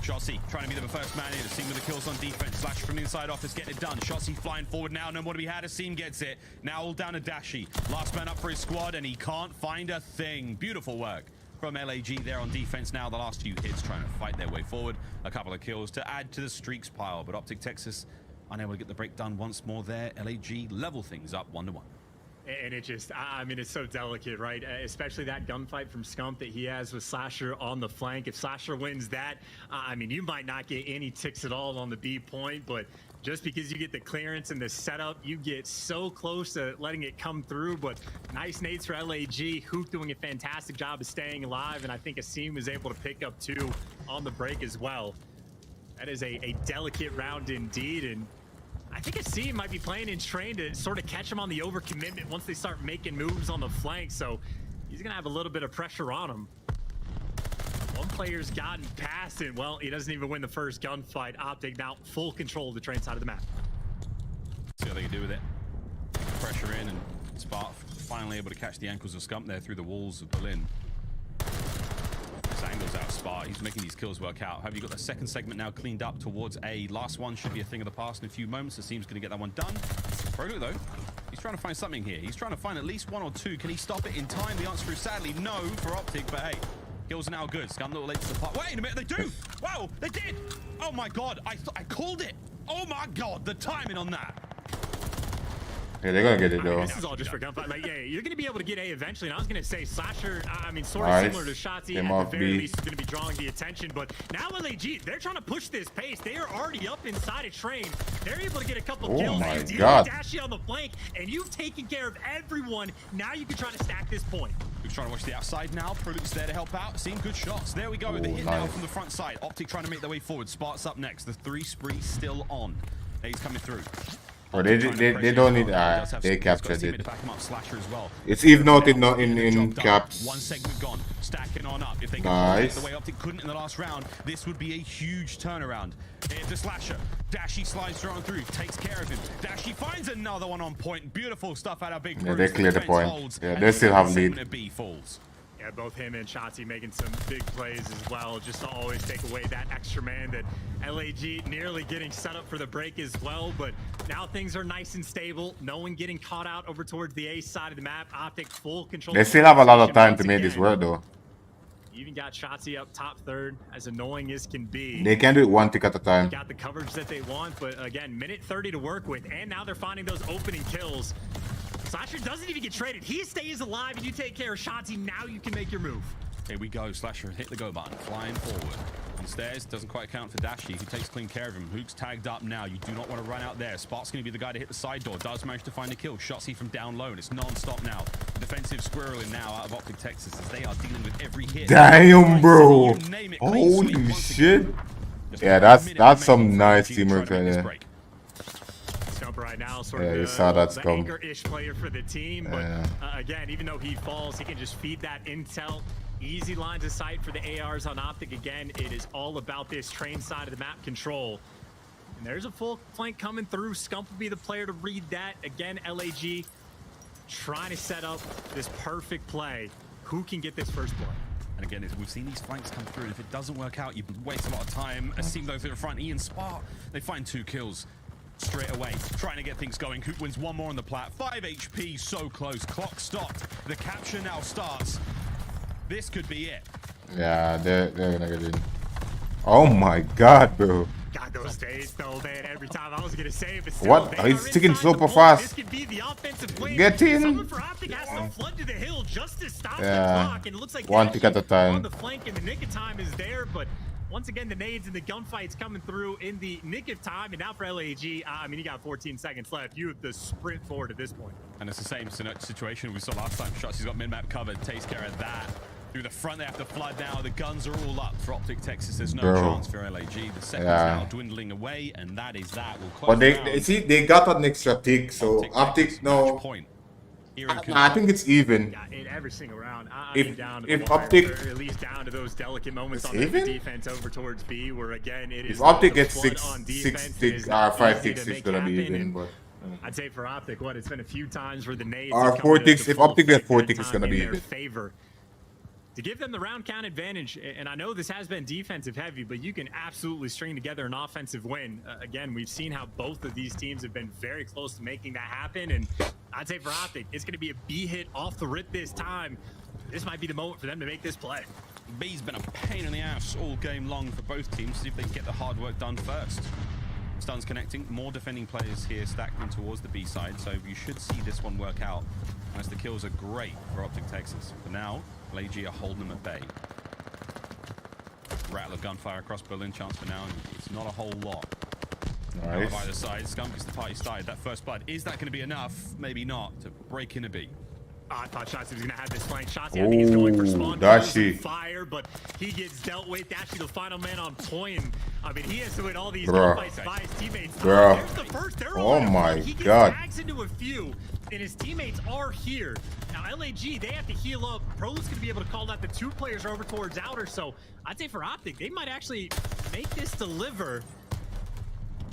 Shotzi trying to be the first man in. Asim with the kills on defense. Slash from the inside office, getting it done. Shotzi flying forward now. No more to be had. Asim gets it. Now all down to Dashy. Last man up for his squad, and he can't find a thing. Beautiful work from LAG there on defense now. The last few hits trying to fight their way forward. A couple of kills to add to the streaks pile, but Optic Texas unable to get the break done once more there. LAG level things up 1-1. And it just, I mean, it's so delicate, right? Especially that gunfight from Scump that he has with Slasher on the flank. If Slasher wins that, I mean, you might not get any ticks at all on the B point, but just because you get the clearance and the setup, you get so close to letting it come through. But nice nades for LAG. Hook doing a fantastic job of staying alive, and I think Asim was able to pick up 2 on the break as well. That is a delicate round indeed, and I think Asim might be playing in train to sort of catch him on the overcommitment once they start making moves on the flank, so he's gonna have a little bit of pressure on him. One player's gotten past it. Well, he doesn't even win the first gunfight. Optic now full control of the train side of the map. See what they can do with it. Pressure in, and Spark finally able to catch the ankles of Scump there through the walls of Berlin. This angles out Spark. He's making these kills work out. Have you got the second segment now cleaned up towards A? Last one should be a thing of the past in a few moments. It seems going to get that one done. Prolo, though, he's trying to find something here. He's trying to find at least 1 or 2. Can he stop it in time? The answer is sadly no for Optic, but hey, kills are now good. Scum little late to the part. Wait a minute, they do! Wow, they did! Oh my god, I called it! Oh my god, the timing on that! Yeah, they're gonna get it though. This is all just for gunfight. Like, yeah, you're gonna be able to get A eventually. And I was gonna say Slasher, I mean, sort of similar to Shotzi, at the very least is gonna be drawing the attention. But now LAG, they're trying to push this pace. They are already up inside a train. They're able to get a couple kills. My you God. Dashy on the flank, and you've taken care of everyone. Now you can try to stack this point. Luke's trying to watch the outside now. Proluke's there to help out. Seeing good shots. There we go. The hit now from the front side. Optic trying to make their way forward. Sparks up next. The 3 spree still on. He's coming through. Oh, they don't need they captured it. Slasher as well. It's even noted not in caps. One segment gone, stacking on up. If they nice. The way Optic couldn't in the last round, this would be a huge turnaround. Here's the Slasher. Dashy slides on through, takes care of him. Dashy finds another one on point. Beautiful stuff out of Big. Yeah, they clear the point. Yeah, they still have lead. B falls. Yeah, both him and Shotzi making some big plays as well, just to always take away that extra man. That LAG nearly getting set up for the break as well, but now things are nice and stable. No one getting caught out over towards the A side of the map. Optic full control. They still have a lot of time to make this work though. You even got Shotzi up top third, as annoying as can be. They can do it 1 tick at a time. Got the coverage that they want, but again, minute 30 to work with, and now they're finding those opening kills. Slasher doesn't even get traded. He stays alive, and you take care of Shotzi. Now you can make your move. Here we go. Slasher hit the go button, flying forward. On stairs, doesn't quite count for Dashy, who takes clean care of him. Hook's tagged up now. You do not want to run out there. Spark's going to be the guy to hit the side door. Does manage to find a kill. Shotzi from down low, and it's non-stop now. Defensive squirreling now out of Optic Texas as they are dealing with every hit. Damn, bro. Holy shit. Yeah, that's some nice teamwork right there. Right now, sort yeah, of the anchor-ish player for the team, but again, even though he falls, he can just feed that intel. Easy lines of sight for the ARs on Optic. Again, it is all about this train side of the map control. And there's a full flank coming through. Scump will be the player to read that. Again, LAG trying to set up this perfect play. Who can get this first blood? And again, we've seen these flanks come through, and if it doesn't work out, you waste a lot of time. Asim though through the front, Ian Spark, they find 2 kills. Straight away, trying to get things going. Coop wins 1 more on the plat. 5 HP, so close. Clock stopped. The capture now starts. This could be it. Yeah, they're gonna get in. Oh my god, bro. God, those days though, man. Every time I was gonna say it, but still, what? He's ticking super fast. This could be the offensive win. Get in. Someone for Optic has to flood to the hill just to stop the clock, and it looks like 1 tick at a time. On the flank, and the nick of time is there, but. Once again, the nades and the gunfights coming through in the nick of time. And now for LAG, I mean, you got 14 seconds left. You have to sprint forward at this point. And it's the same situation we saw last time. Shotzi's got min-map covered, takes care of that. Through the front, they have to flood now. The guns are all up for Optic Texas. There's no chance for LAG. The seconds now dwindling away, and that is that. We'll close but they got an extra tick, so Optic no. Point. I think it's even. Yeah, in every single round. If down to Optic, or at least down to those delicate moments on the defense over towards B, where again it is. If Optic gets 5 ticks, it's gonna be even. But I'd say for Optic, it's been a few times where the nades. 4 ticks. If Optic gets 4 ticks, it's gonna be even. Favor. To give them the round count advantage, and I know this has been defensive heavy, but you can absolutely string together an offensive win. Again, we've seen how both of these teams have been very close to making that happen, and I'd say for Optic, it's going to be a B hit off the rip this time. this might be the moment for them to make this play. B's been a pain in the ass all game long for both teams. See if they can get the hard work done first. Stuns connecting, more defending players here stacking towards the B side, so you should see this one work out as the kills are great for Optic Texas. For now, LAG are holding them at bay. Rattle of gunfire across Berlin, chance for now, and it's not a whole lot. Nice. On either side, Skunk is the party started. That first blood, is that going to be enough? Maybe not, to break in a B. I thought Shotzi was going to have this flank. Shotzi, I think he's going for spawn. Dashi. Fire, but he gets dealt with. Dashi, the final man on point. And, I mean, he has to win all these Bruh. fights by his teammates. Bruh. There's the first. They're Oh on my he gets God. tags into a few, and his teammates are here. Now, LAG, they have to heal up. Pro's going to be able to call that the 2 players are over towards outer. So I'd say for Optic, they might actually make this deliver.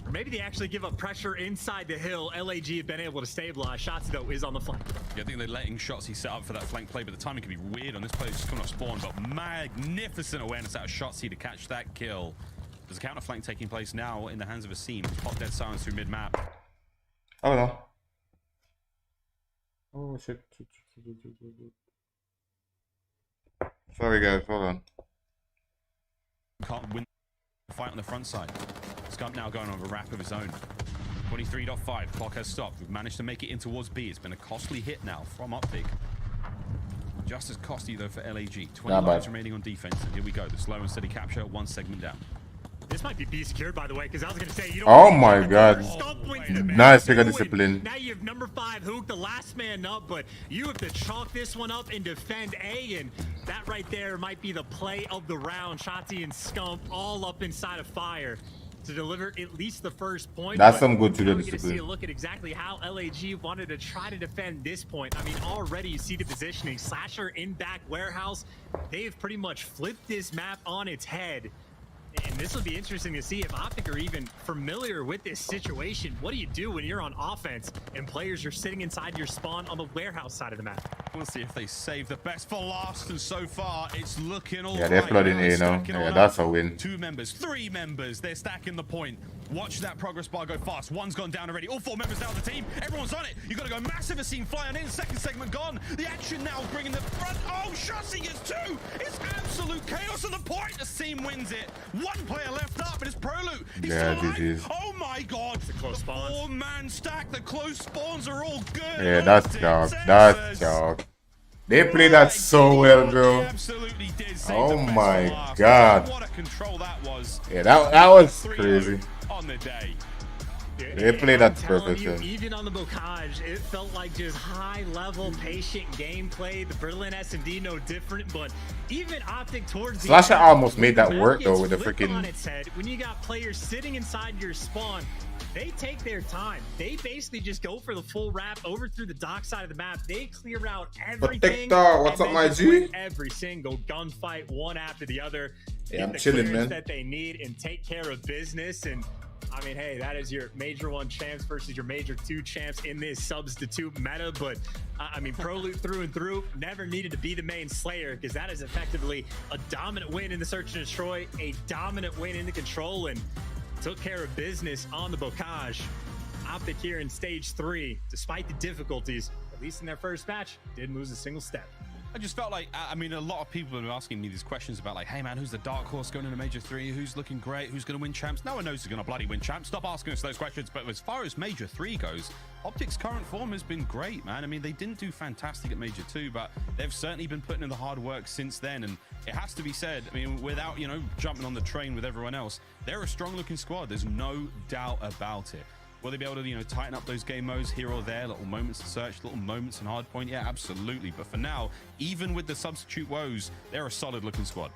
Or maybe they actually give up pressure inside the hill. LAG have been able to stabilize. Shotzi, though, is on the flank. Yeah, I think they're letting Shotzi set up for that flank play, but the timing can be weird on this play. It's just coming off spawn, but magnificent awareness out of Shotzi to catch that kill. There's a counter flank taking place now in the hands of a seam. Pop dead silence through mid-map. Oh no. Oh shit. Sorry guys, hold on. Can't win the fight on the front side. Scump now going on a wrap of his own. 23.5, clock has stopped. We've managed to make it in towards B. It's been a costly hit now from Optic. Just as costly though for LAG. 20 lives remaining on defense, and here we go. The slow and steady capture, 1 segment down. This might be B secured, by the way, because I was going to say, you don't Oh my God. Nice figure discipline. Now you have number 5, Hook, the last man up, but you have to chalk this one up and defend A, and that right there might be the play of the round. Shotzi and Scump all up inside of fire to deliver at least the first point. That's some good to the we get to see discipline. a look at exactly how LAG wanted to try to defend this point. I mean, already you see the positioning. Slasher in back warehouse. They've pretty much flipped this map on its head. And this will be interesting to see if Optic are even familiar with this situation. What do you do when you're on offense and players are sitting inside your spawn on the warehouse side of the map? We'll see if they save the best for last, and so far it's looking all Yeah, they're right. flooding A now. Stacking Yeah, on that's up. a win. 2 members, 3 members, they're stacking the point. Watch that progress bar go fast. 1's gone down already. All 4 members down the team. Everyone's on it. You got to go massive. A scene flying in. Second segment gone. The action now bringing the front. Oh, Shotzi gets 2. It's absolute chaos at the point. The scene wins it. 1 player left up, and it's Proloot. He's Yeah, still this alive. is. Oh my God. It's a close spawn. 4-man stack. The close spawns are all good. Yeah, that's dog. That's dog. They play that so well, bro. Absolutely did. Oh my God. What a control that was. Yeah, that was crazy. On the day. They played that I'm telling perfect. you, even on the Bocage, it felt like just high-level, patient gameplay. The Berlin SMD no different, but even Optic towards the Slasher end, almost made that map work, though, gets with the flipped freaking- on its head. When you got players sitting inside your spawn, they take their time. They basically just go for the full wrap over through the dock side of the map. They clear out everything. Protector, what's and up, then my just G? win every single gunfight, one after the other. Yeah, Get I'm the chilling, clearance man. that they need and take care of business. And I mean, hey, that is your Major 1 champs versus your Major 2 champs in this substitute meta. But I mean, Proloot through and through never needed to be the main Slayer, because that is effectively a dominant win in the Search and Destroy, a dominant win in the Control, and took care of business on the Bocage. Optic here in stage 3, despite the difficulties, at least in their first match, didn't lose a single step. I just felt like, I mean, a lot of people have been asking me these questions about like, hey man, who's the dark horse going into Major 3? Who's looking great? Who's going to win champs? No one knows who's going to bloody win champs. Stop asking us those questions. But as far as Major 3 goes, Optic's current form has been great, man. I mean, they didn't do fantastic at Major 2, but they've certainly been putting in the hard work since then. And it has to be said, I mean, without, you know, jumping on the train with everyone else, they're a strong looking squad. There's no doubt about it. Will they be able to, you know, tighten up those game modes here or there? Little moments of search, little moments in hardpoint? Yeah, absolutely. But for now, even with the substitute woes, they're a solid looking squad.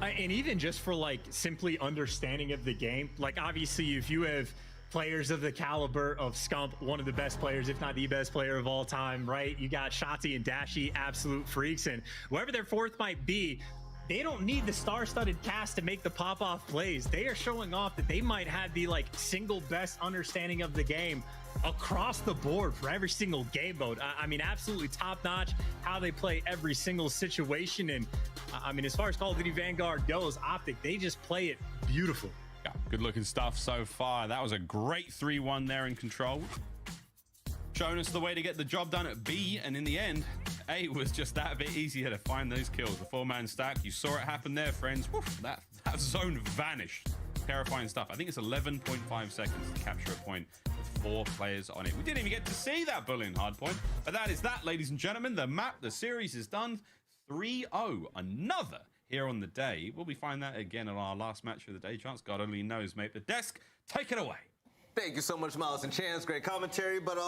And even just for like simply understanding of the game, like obviously if you have players of the caliber of Scump, one of the best players, if not the best player of all time, right? You got Shotzi and Dashi, absolute freaks, and whoever their 4th might be, they don't need the star-studded cast to make the pop-off plays. They are showing off that they might have the like single best understanding of the game across the board for every single game mode. I mean, absolutely top-notch how they play every single situation. And I mean, as far as Call of Duty Vanguard goes, Optic, they just play it beautiful. Yeah, good looking stuff so far. That was a great 3-1 there in Control. Showing us the way to get the job done at B, and in the end, it was just that bit easier to find those kills. The 4-man stack, you saw it happen there, friends. Woof, that zone vanished. Terrifying stuff. I think it's 11.5 seconds to capture a point with 4 players on it. We didn't even get to see that bullying hardpoint. But that is that, ladies and gentlemen. The map, the series is done. 3-0. Another here on the day. Will we find that again on our last match of the day? Chance, God only knows, mate. The desk, take it away. Thank you so much, Miles and Chance. Great commentary. But,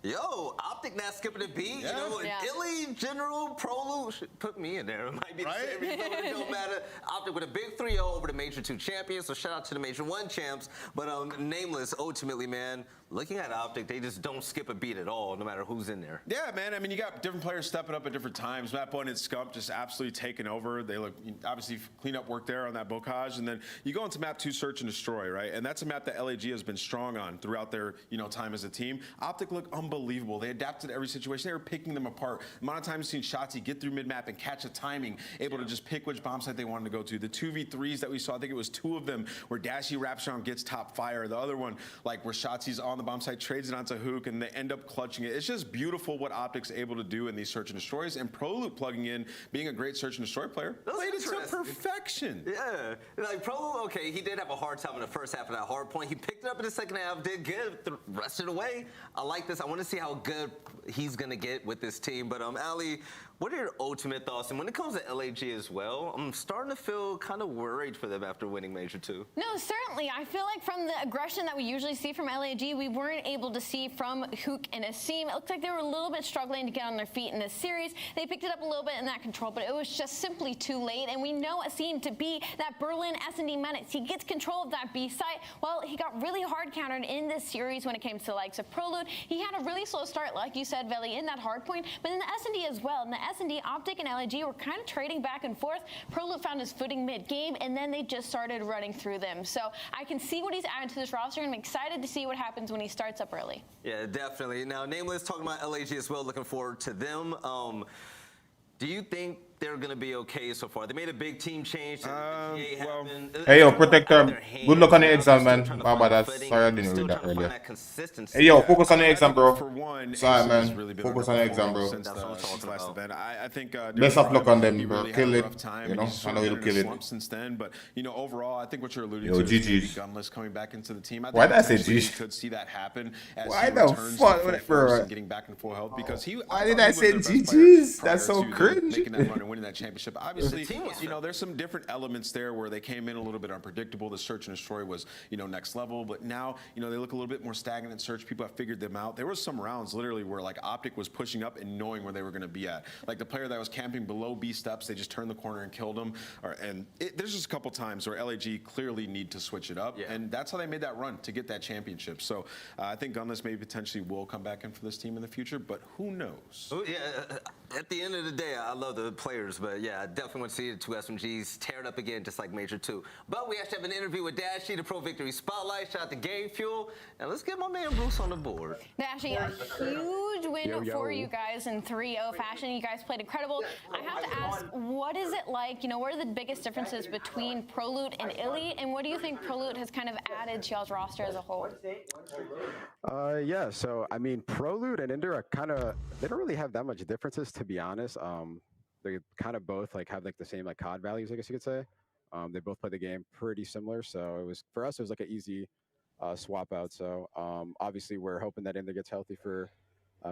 yo, Optic not skipping a beat. Yeah. You know, Illy, General, Prolu, put me in there. It might be the same result. It don't matter. Optic with a big 3-0 over the Major 2 champions. So shout out to the Major 1 champs. But Nameless, ultimately, man, looking at Optic, they just don't skip a beat at all, no matter who's in there. Yeah, man. I mean, you got different players stepping up at different times. Map 1 and Scump just absolutely taking over. They look, obviously, clean up work there on that bocage. And then you go into map 2, Search and Destroy, right? And that's a map that LAG has been strong on throughout their, time as a team. Optic look unbelievable. They adapted to every situation. They were picking them apart. The amount of times you've seen Shotzi get through mid-map and catch a timing, able to just pick which bomb site they wanted to go to. The 2v3s that we saw, I think it was 2 of them, where Dashy wraps around, gets top fire. The other one, like where Shotzi's on the bomb site, trades it onto Hook, and they end up clutching it. It's just beautiful what Optic's able to do in these Search and Destroys, and Prolu plugging in, being a great Search and Destroy player, played it to perfection. Yeah, like Prolu, okay, he did have a hard time in the first half of that hard point. He picked it up in the second half, did good the rest of the way. I like this. I want to see how good he's going to get with this team. But, Ali, what are your ultimate thoughts? And when it comes to LAG as well, I'm starting to feel kind of worried for them after winning Major 2. No, certainly. I feel like from the aggression that we usually see from LAG, we weren't able to see from Hook and Asim. It looked like they were a little bit struggling to get on their feet in this series. They picked it up a little bit in that control, but it was just simply too late. And we know Asim to be that Berlin S&D menace. He gets control of that B site. Well, he got really hard countered in this series when it came to the likes of Prelude. He had a really slow start, like you said, Veli, in that hard point, but in the S&D as well. In the S&D, Optic and LAG were kind of trading back and forth. Prelude found his footing mid-game, and then they just started running through them. So I can see what he's adding to this roster, and I'm excited to see what happens when he starts up early. Yeah, definitely. Now, Nameless, talking about LAG as well, looking forward to them. Do you think they're going to be okay so far? They made a big team change. Hey, yo, Protector, good luck on the exam, man. Sorry, I didn't read that earlier. Hey, yo, focus on the exam, bro. Sorry, man. Focus on the exam, bro. I think best of luck on them, bro. Kill it. I know he'll kill it. Since then, but overall, I think what you're alluding to is Gunless coming back into the team. Why did I say GG? Could see that happen as why he the returns fuck, bro? and getting back in full health because he. Why did I say GGs? That's so cringe. Making that run and winning that championship. Obviously, there's some different elements there where they came in a little bit unpredictable. The Search and Destroy was, next level, but now, they look a little bit more stagnant in Search. People have figured them out. There was some rounds literally where like Optic was pushing up and knowing where they were going to be at. Like the player that was camping below B steps, they just turned the corner and killed him. There's just a couple times where LAG clearly need to switch it up, and that's how they made that run to get that championship. So I think Gunless maybe potentially will come back in for this team in the future, but who knows? At the end of the day, I love the players, but yeah, I definitely want to see the 2 SMGs tear it up again, just like Major 2. But we actually have an interview with Dashy, the Pro Victory Spotlight. Shout out to Game Fuel, and let's get my man Bruce on the board. Dashy, a huge win for you guys in 3-0 fashion. You guys played incredible. I have to ask, what is it like? What are the biggest differences between Prelude and Illy, and what do you think Prelude has kind of added to y'all's roster as a whole? Yeah, so I mean, Prelude and Inder are they don't really have that much differences, to be honest. They kind of both have the same COD values, I guess you could say. They both play the game pretty similar, so for us it was like an easy swap out. So obviously we're hoping that Inder gets healthy for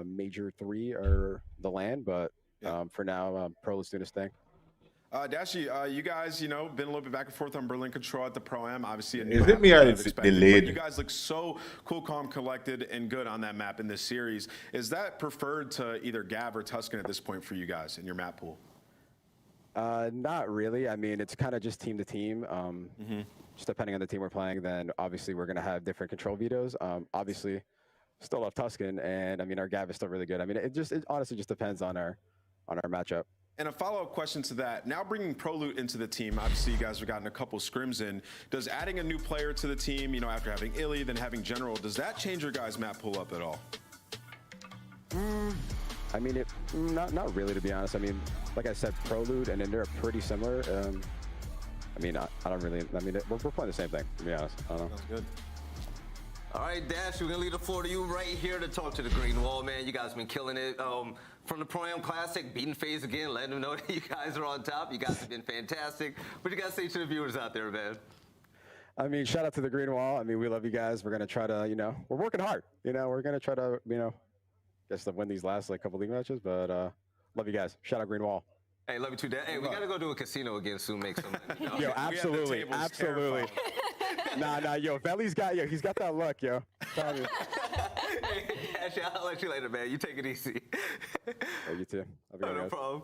Major 3 or the LAN, but for now, Prelude's doing his thing. Dashy, you guys, been a little bit back and forth on Berlin Control at the Pro-Am. Obviously, is it me or it's delayed? You guys look so cool, calm, collected, and good on that map in this series. Is that preferred to either Gav or Tuscan at this point for you guys in your map pool? Not really. I mean, it's kind of just team to team. Just depending on the team we're playing, then obviously we're going to have different control vetoes. Obviously, still love Tuscan, and I mean, our Gav is still really good. I mean, it honestly just depends on our matchup. And a follow-up question to that, now bringing Prelude into the team, obviously you guys have gotten a couple scrims in. Does adding a new player to the team, after having Illy, then having General, does that change your guys' map pull up at all? I mean, not really, to be honest. I mean, like I said, Prelude and Inder are pretty similar. I mean, I don't really, I mean, we're playing the same thing, to be honest. I don't know. Sounds good. All right, Dash, we're going to leave the floor to you right here to talk to the Green Wall, man. You guys have been killing it. from the Pro-Am Classic, beating FaZe again, letting them know that you guys are on top. You guys have been fantastic. What do you guys say to the viewers out there, man? I mean, shout out to the Green Wall. I mean, we love you guys. We're going to try to, we're working hard. We're going to try to, guess to win these last couple league matches, but love you guys. Shout out Green Wall. Hey, love you too, Dad. Hey, we got to go to a casino again soon, make some money. Yo, absolutely. Nah, yo, Veli's he's got that look, yo. Actually, I'll let you later, man. You take it easy. You too. No problem.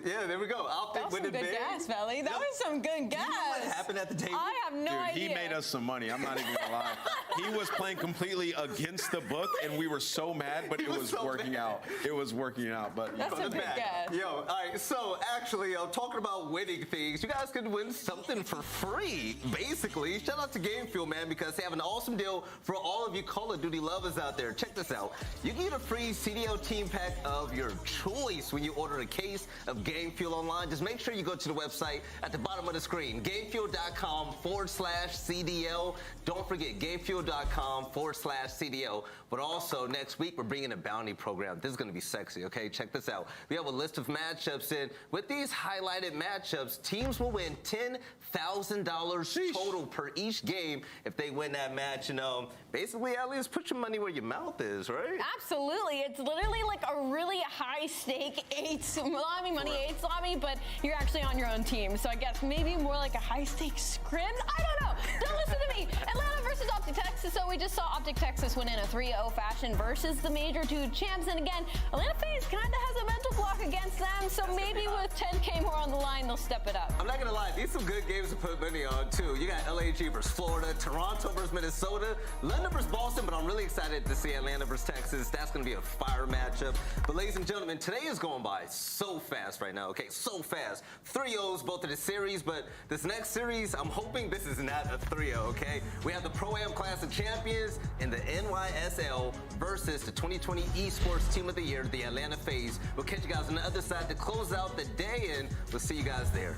Yeah, there we go. That was some good gas, Veli. That was some good gas. What happened at the table? I have no idea. He made us some money. I'm not even gonna lie. He was playing completely against the book, and we were so mad, but it was working out. It was working out, but that's a good gas. Yo, all right. So actually, talking about winning things, you guys can win something for free, basically. Shout out to Game Fuel, man, because they have an awesome deal for all of you Call of Duty lovers out there. Check this out. You can get a free CDL team pack of your choice when you order a case of Game Fuel online. Just make sure you go to the website at the bottom of the screen, gamefuel.com/CDL. Don't forget, gamefuel.com/CDL. But also, next week, we're bringing a bounty program. This is going to be sexy, okay? Check this out. We have a list of matchups, and with these highlighted matchups, teams will win $10,000 total per each game if they win that match. And basically, at least put your money where your mouth is, right? Absolutely. It's literally like a really high-stake 8 lobby, money 8 lobby, but you're actually on your own team. So I guess maybe more like a high-stake scrim? I don't know. Don't listen to me. Atlanta versus Optic Texas. So we just saw Optic Texas win in a 3-0 fashion versus the Major 2 champs. And again, Atlanta FaZe kind of has a mental block against them. So maybe with 10K more on the line, they'll step it up. I'm not going to lie. These are some good games to put money on, too. You got LAG versus Florida, Toronto versus Minnesota, London versus Boston, but I'm really excited to see Atlanta versus Texas. That's going to be a fire matchup. But ladies and gentlemen, today is going by so fast right now, okay? So fast. 3-0s, both of the series, but this next series, I'm hoping this is not a 3-0, okay? We have the Pro-Am Classic champions in the NYSL versus the 2020 Esports Team of the Year, the Atlanta FaZe. We'll catch you guys on the other side to close out the day, and we'll see you guys there.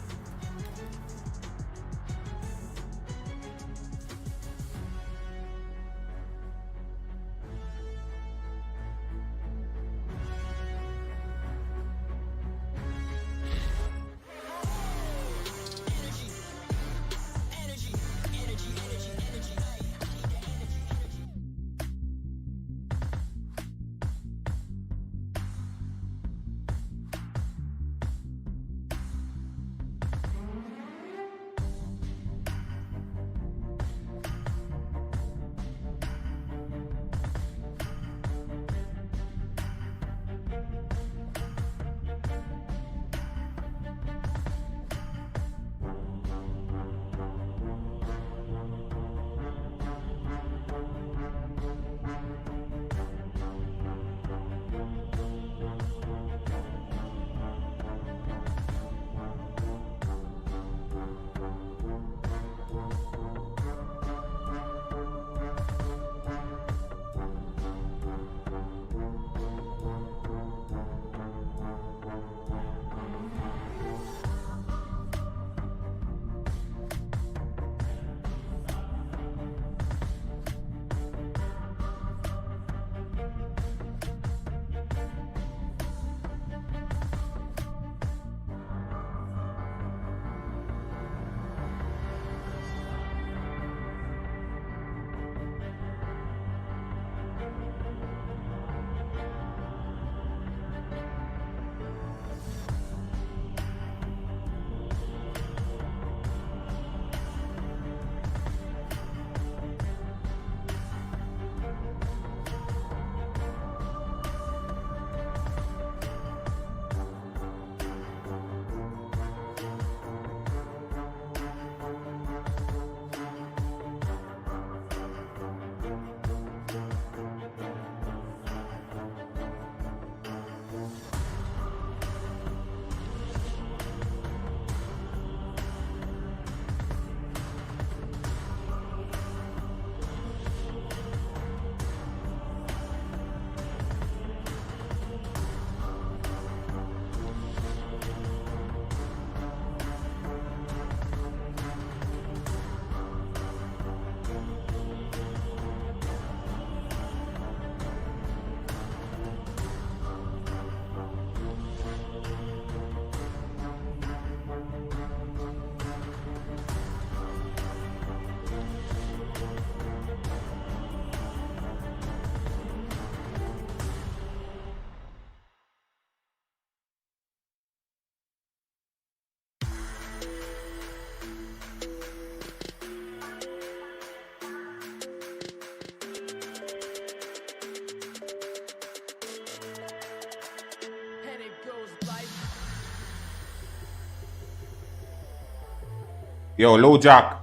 Yo, low jack.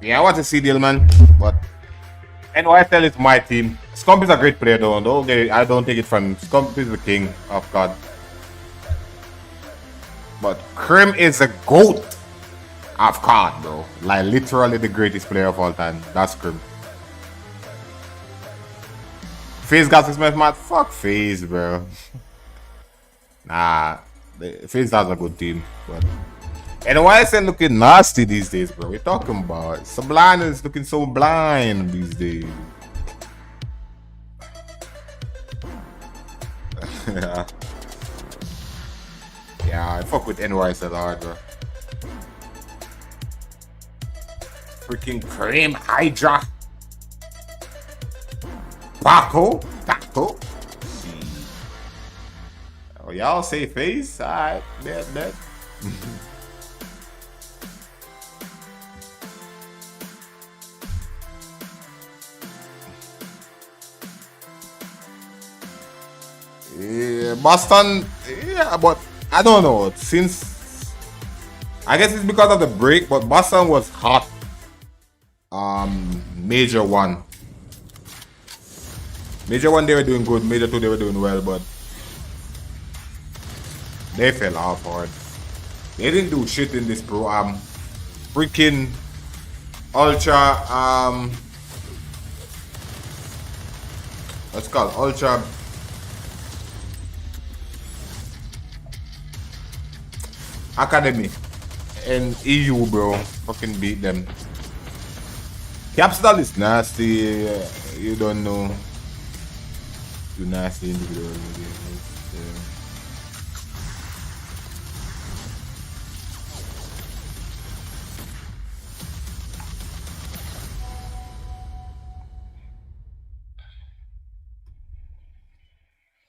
Yeah, I want a CDL, man. But NYSL is my team. Scump is a great player, though. Don't get it. I don't take it from him. Scump is the king of God. But Krim is a GOAT of COD, bro. Like, literally the greatest player of all time. That's Krim. FaZe got 6 match, man. Fuck FaZe, bro. Nah. FaZe has a good team. But NYSL looking nasty these days, bro. We're talking about Sublime is looking so blind these days. Yeah. Yeah, I fuck with NYSL hard, bro. Freaking Cream Hydra. Taco. Oh, y'all say FaZe? Alright, bet. Yeah, Boston, yeah, but I don't know. Since I guess it's because of the break, but Boston was hot. Major one, they were doing good. Major 2 they were doing well, but they fell off hard. They didn't do shit in this pro. Freaking Ultra. What's it called? Ultra. Academy and EU, bro, fucking beat them. Capsule is nasty. You don't know. You nasty individual.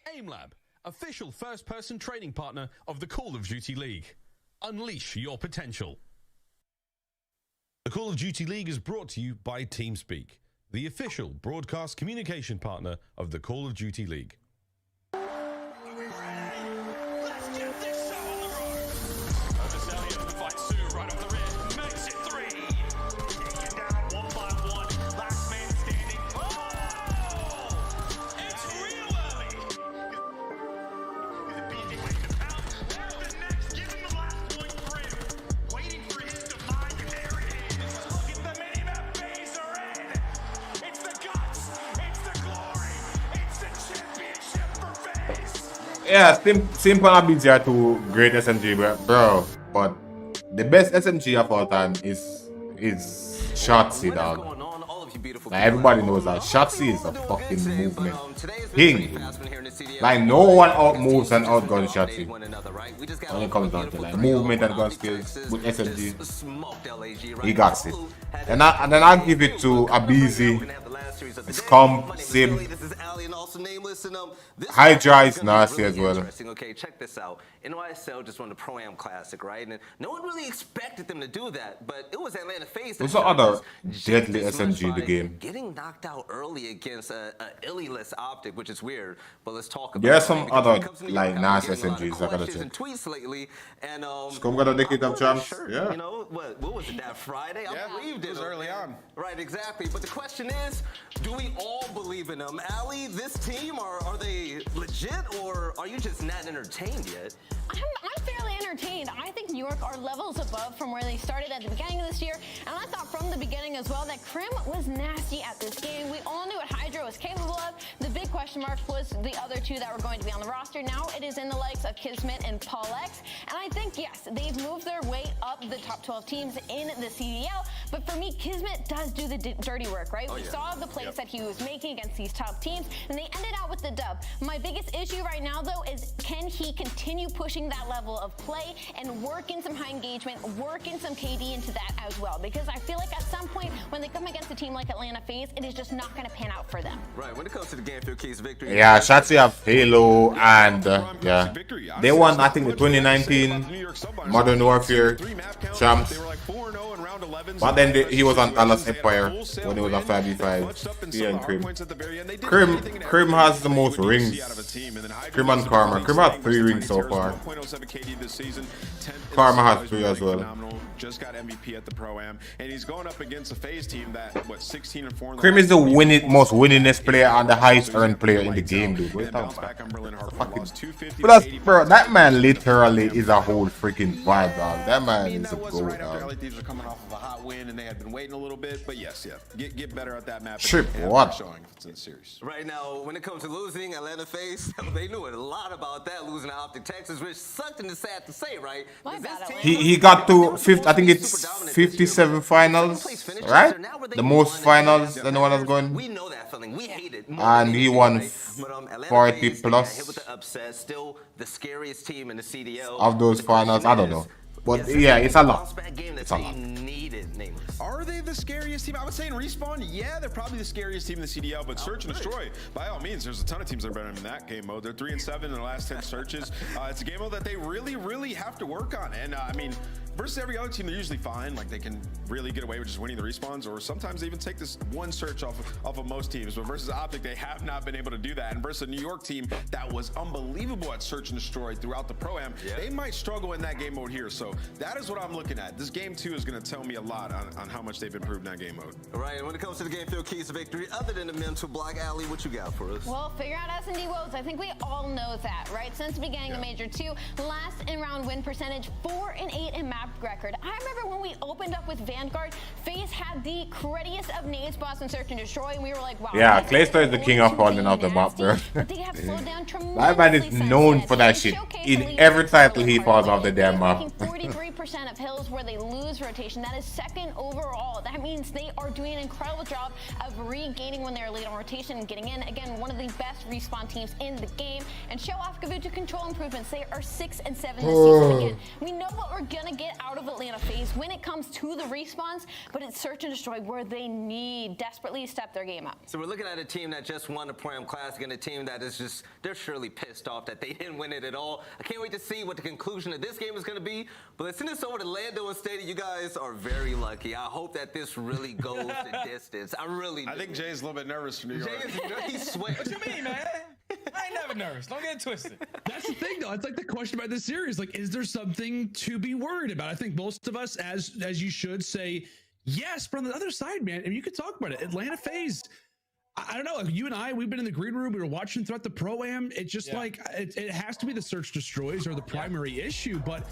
AimLab, official first-person training partner of the Call of Duty League. Unleash your potential. The Call of Duty League is brought to you by TeamSpeak, the official broadcast communication partner of the Call of Duty League. Yeah, simple and busy are 2 great SMG, bro. But the best SMG of all time is Shotzi, dog. Like, everybody knows that Shotzi is a fucking movement king. Like, no one outmoves and outguns Shotzi when it comes down to like movement and gun skills with SMG. He got it. And then I'll give it to Abizi, Scump, Sim. Hydra is nasty as well. Okay, check this out. NYSL just won the Pro-Am Classic, right? And no one really expected them to do that, but it was Atlanta FaZe. What's the other deadly SMG in the game? Getting knocked out early against a Illy-less optic, which is weird. But let's talk about. There are some other like nice SMGs I gotta check. Tweets lately, and Scum got a decade of champs. Yeah. You know what was it that Friday? I believed it was early on. Right, exactly. But the question is, do we all believe in them? Ali, this team, are they legit, or are you just not entertained yet? I'm fairly entertained. I think New York are levels above from where they started at the beginning of this year, and I thought from the beginning as well that Krim was nasty at this game. We all knew what Hydra was capable of. The big question mark was the other 2 that were going to be on the roster. Now it is in the likes of Kismet and PaulX, and I think, yes, they've moved their way up the top 12 teams in the CDL, but for me, Kismet does do the dirty work, right? We saw the plays that he was making against these top teams, and they ended out with the dub. My biggest issue right now, though, is can he continue pushing that level of play and work in some high engagement, work in some KD into that as well? Because I feel like at some point when they come against a team like Atlanta FaZe, it is just not going to pan out for them. Right, when it comes to the game field keys victory. Yeah, Shotzi have Halo and yeah, they won I think the 2019 Modern Warfare champs. round 11. But then he was on Dallas Empire when he was on 5v5. He and Krim. Krim has the most rings. Krim and Karma. Krim has 3 rings so far. Karma has 3 as well. Just got MVP at the Pro-Am, and he's going up against a FaZe team that, what, 16-4. Krim is the most winningest player and the highest earned player in the game, dude. Wait up, plus, bro, that man literally is a whole freaking vibe, dog. That man is a goat, dog. These are coming off of a hot win, and they had been waiting a little bit, but yes, get better at that map. Trip, what? It's in the series. Right now, when it comes to losing Atlanta FaZe, they knew a lot about that, losing to Optic Texas, which sucked and is sad to say, right? He got to 50, I think it's 57 finals, right? The most finals anyone has gone. We know that feeling. We hate it. And he won 40 plus with the upset, still the scariest team in the CDL. of those finals. I don't know. But yeah, it's a lot. It's a lot. Are they the scariest team? I would say in Respawn, yeah, they're probably the scariest team in the CDL, but Search and Destroy, by all means, there's a ton of teams that are better in that game mode. They're 3-7 in their last 10 searches. It's a game mode that they really have to work on. And I mean, versus every other team, they're usually fine. Like, they can really get away with just winning the respawns, or sometimes they even take this one search off of most teams. But versus Optic, they have not been able to do that. And versus a New York team that was unbelievable at Search and Destroy throughout the Pro-Am, they might struggle in that game mode here. So that is what I'm looking at. This game 2 is going to tell me a lot on how much they've improved in that game mode. All right, and when it comes to the game field keys to victory, other than the mental block, Alley, what you got for us? Well, figure out S&D woes. I think we all know that, right? Since the beginning of Major 2, last in-round win percentage, 4-8 in map record. I remember when we opened up with Vanguard, FaZe had the cruddiest of nade spots in Search and Destroy, and we were like, wow. Yeah, Kvleofficial is the king of falling off the map, bro. That man is known for that shit. In every title, he falls off the damn map. 43% of hills where they lose rotation. That is second overall. That means they are doing an incredible job of regaining when they're late on rotation and getting in. Again, one of the best respawn teams in the game. And show off to control improvements. They are 6-7 this season. Again, we know what we're gonna get out of Atlanta FaZe when it comes to the respawns, but it's Search and Destroy where they need desperately step their game up. So we're looking at a team that just won the Pro-Am Classic and a team that is just, they're surely pissed off that they didn't win it at all. I can't wait to see what the conclusion of this game is going to be. But let's send this over to Lando and Stadia. You guys are very lucky. I hope that this really goes the distance. I really do. I think Jay's a little bit nervous for New York. He's sweating. What you mean, man? I ain't never nervous. Don't get it twisted. That's the thing, though. It's like the question about this series. Like, is there something to be worried about? I think most of us, as you should, say yes. But on the other side, man, and you could talk about it. Atlanta FaZe, I don't know. Like you and I, we've been in the green room. We were watching throughout the Pro-Am. It's just like it has to be the Search Destroys are the primary issue, but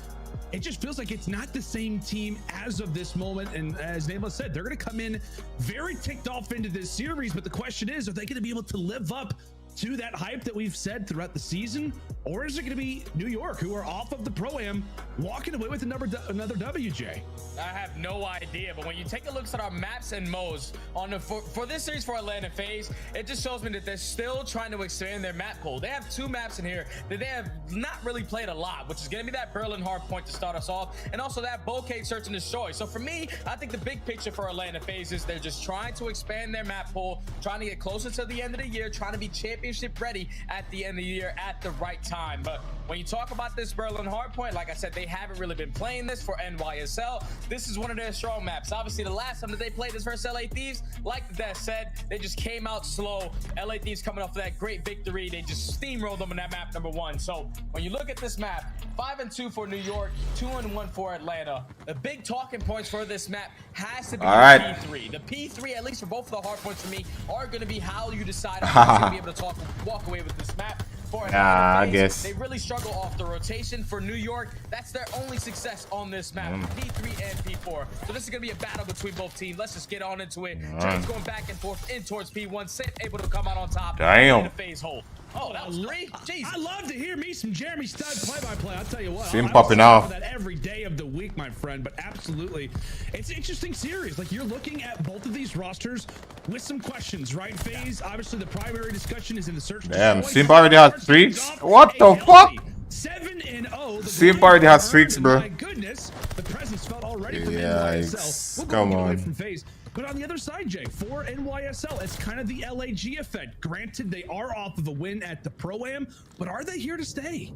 it just feels like it's not the same team as of this moment. And as Nameless said, they're going to come in very ticked off into this series. But the question is, are they going to be able to live up to that hype that we've said throughout the season? Or is it going to be New York, who are off of the Pro-Am, walking away with another WJ? I have no idea, but when you take a look at our maps and modes on the for this series for Atlanta FaZe, it just shows me that they're still trying to expand their map pool. They have 2 maps in here that they have not really played a lot, which is going to be that Berlin Hardpoint to start us off, and also that Bouquet Search and Destroy. So for me, I think the big picture for Atlanta FaZe is they're just trying to expand their map pool, trying to get closer to the end of the year, trying to be championship ready at the end of the year at the right time. But when you talk about this Berlin Hardpoint, like I said, they haven't really been playing this for NYSL. This is one of their strong maps. Obviously, the last time that they played this versus LA Thieves, like the Death said, they just came out slow. LA Thieves coming off of that great victory. They just steamrolled them on that map number 1. So when you look at this map, 5-2 for New York, 2-1 for Atlanta. The big talking points for this map has to be the P3. The P3, at least for both of the hard points for me, are going to be how you decide who's going to be able to walk away with this map. I guess they really struggle off the rotation. For New York, that's their only success on this map. P3 and P4. So this is gonna be a battle between both teams. Let's just get on into it. James going back and forth in towards P1. Sid able to come out on top. Damn. In the phase hole. Oh, that was great. Jeez. I love to hear me some Jeremy Stud play-by-play. I'll tell you what. See him popping off. That every day of the week, my friend. But absolutely, it's an interesting series. Like, you're looking at both of these rosters with some questions, right? FaZe, obviously, the primary discussion is in the search. Damn, Simp already has streaks? What the fuck? 7-0. Simp already has streaks, bro. My goodness, the presence felt already from NYSL. We'll Come on. from FaZe. But on the other side, Jay, for NYSL, it's kind of the LAG effect. Granted, they are off of a win at the Pro-Am, but are they here to stay?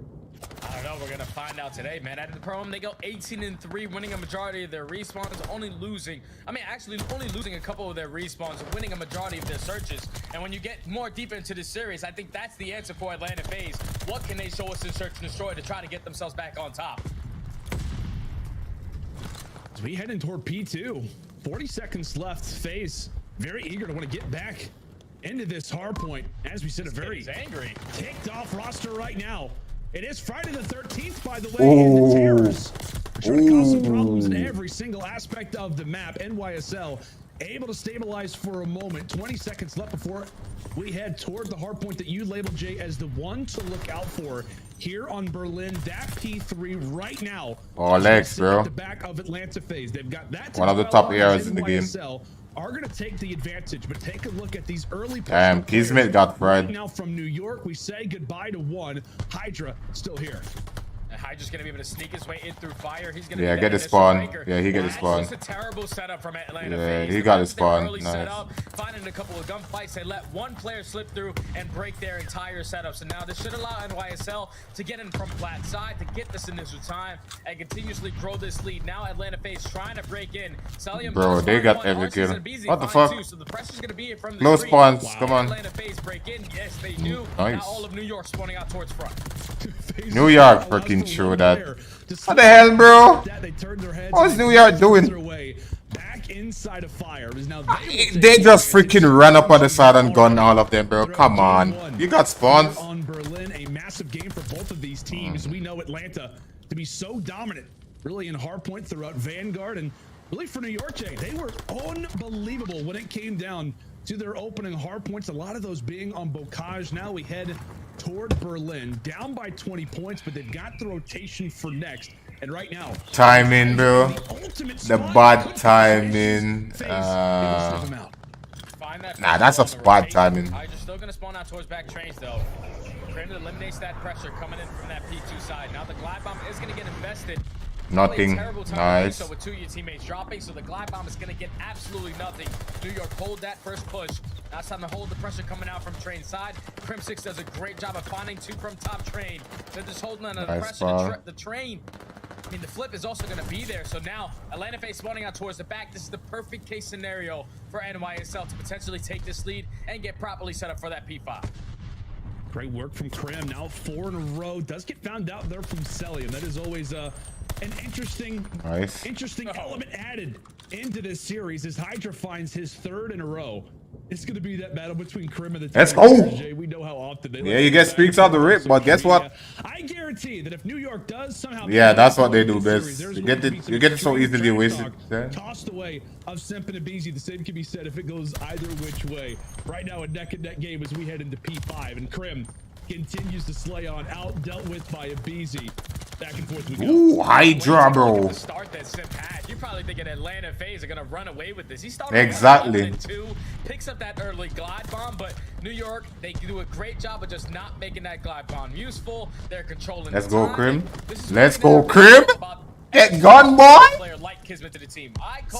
I don't know. We're gonna find out today, man. At the Pro-Am, they go 18-3, winning a majority of their respawns, only losing a couple of their respawns, winning a majority of their searches. And when you get more deep into this series, I think that's the answer for Atlanta FaZe. What can they show us in Search and Destroy to try to get themselves back on top? As we head in toward P2, 40 seconds left. FaZe very eager to want to get back into this hard point. As we said, a very angry, kicked off roster right now. It is Friday the 13th, by the way, and the Terrors are trying to cause some problems in every single aspect of the map. NYSL able to stabilize for a moment. 20 seconds left before we head toward the hard point that you labeled, Jay, as the one to look out for here on Berlin. That P3 right now. Oh, legs, bro. At the back of Atlanta FaZe. They've got that. One of the top ARs in the game. Are going to take the advantage, but take a look at these early. Damn, Kismet got fried. Right now from New York, we say goodbye to one. Hydra still here. And Hydra's gonna be able to sneak his way in through fire. He's gonna get his spawn. Yeah, he got his spawn. It's a terrible setup from Atlanta. Yeah, he got his spawn. Nice. Setup, finding a couple of gunfights, they let one player slip through and break their entire setup. So now this should allow NYSL to get in from flat side to get this initial time and continuously grow this lead. Now Atlanta FaZe trying to break in. Bro, they got every kill. What the fuck? So the pressure's gonna be from the no spawns. Come on. Atlanta FaZe break in. Yes, they do. Nice. Now all of New York spawning out towards front. New York freaking showed that. What the hell, bro? What's New York doing? Back inside of fire. They just freaking ran up on the side and gun all of them, bro. Come on. You got spawns. On Berlin, a massive game for both of these teams. We know Atlanta to be so dominant, really in hardpoint throughout Vanguard, and really for New York, Jay, they were unbelievable when it came down to their opening hardpoints. A lot of those being on Bocage. Now we head toward Berlin, down by 20 points, but they've got the rotation for next. And right now, timing, bro. The bad timing. Nah, that's a bad timing. You're still gonna spawn out towards back trains though. Trying to eliminate that pressure coming in from that P2 side. Now the glide bomb is gonna get invested. Nothing. Nice. So with two of your teammates dropping, so the glide bomb is gonna get absolutely nothing. New York hold that first push. Now it's time to hold the pressure coming out from train side. Crim6 does a great job of finding two from top train. They're just holding on to the pressure. The train. I mean, the flip is also going to be there. So now Atlanta FaZe spawning out towards the back. This is the perfect case scenario for NYSL to potentially take this lead and get properly set up for that P5. Great work from Krim. Now 4 in a row. Does get found out there from Celium. That is always an interesting element added into this series as Hydra finds his 3rd in a row. It's going to be that battle between Krim and the Let's go. We know how often they you get streaks out the rip, but guess what? I guarantee that if New York does somehow that's what they do best. You get it so easily wasted. Tossed away of Simp and Abizi. The same can be said if it goes either which way. Right now a neck and neck game as we head into P5, and Krim continues to slay on, out dealt with by Abizi. Back and forth we go. Ooh, Hydra, bro. Start that Simp had. You probably thinking Atlanta FaZe are gonna run away with this. He started exactly. Picks up that early glide bomb, but New York, they do a great job of just not making that glide bomb useful. They're controlling. Let's go, Krim. Let's go, Krim. Get gun, boy. Let's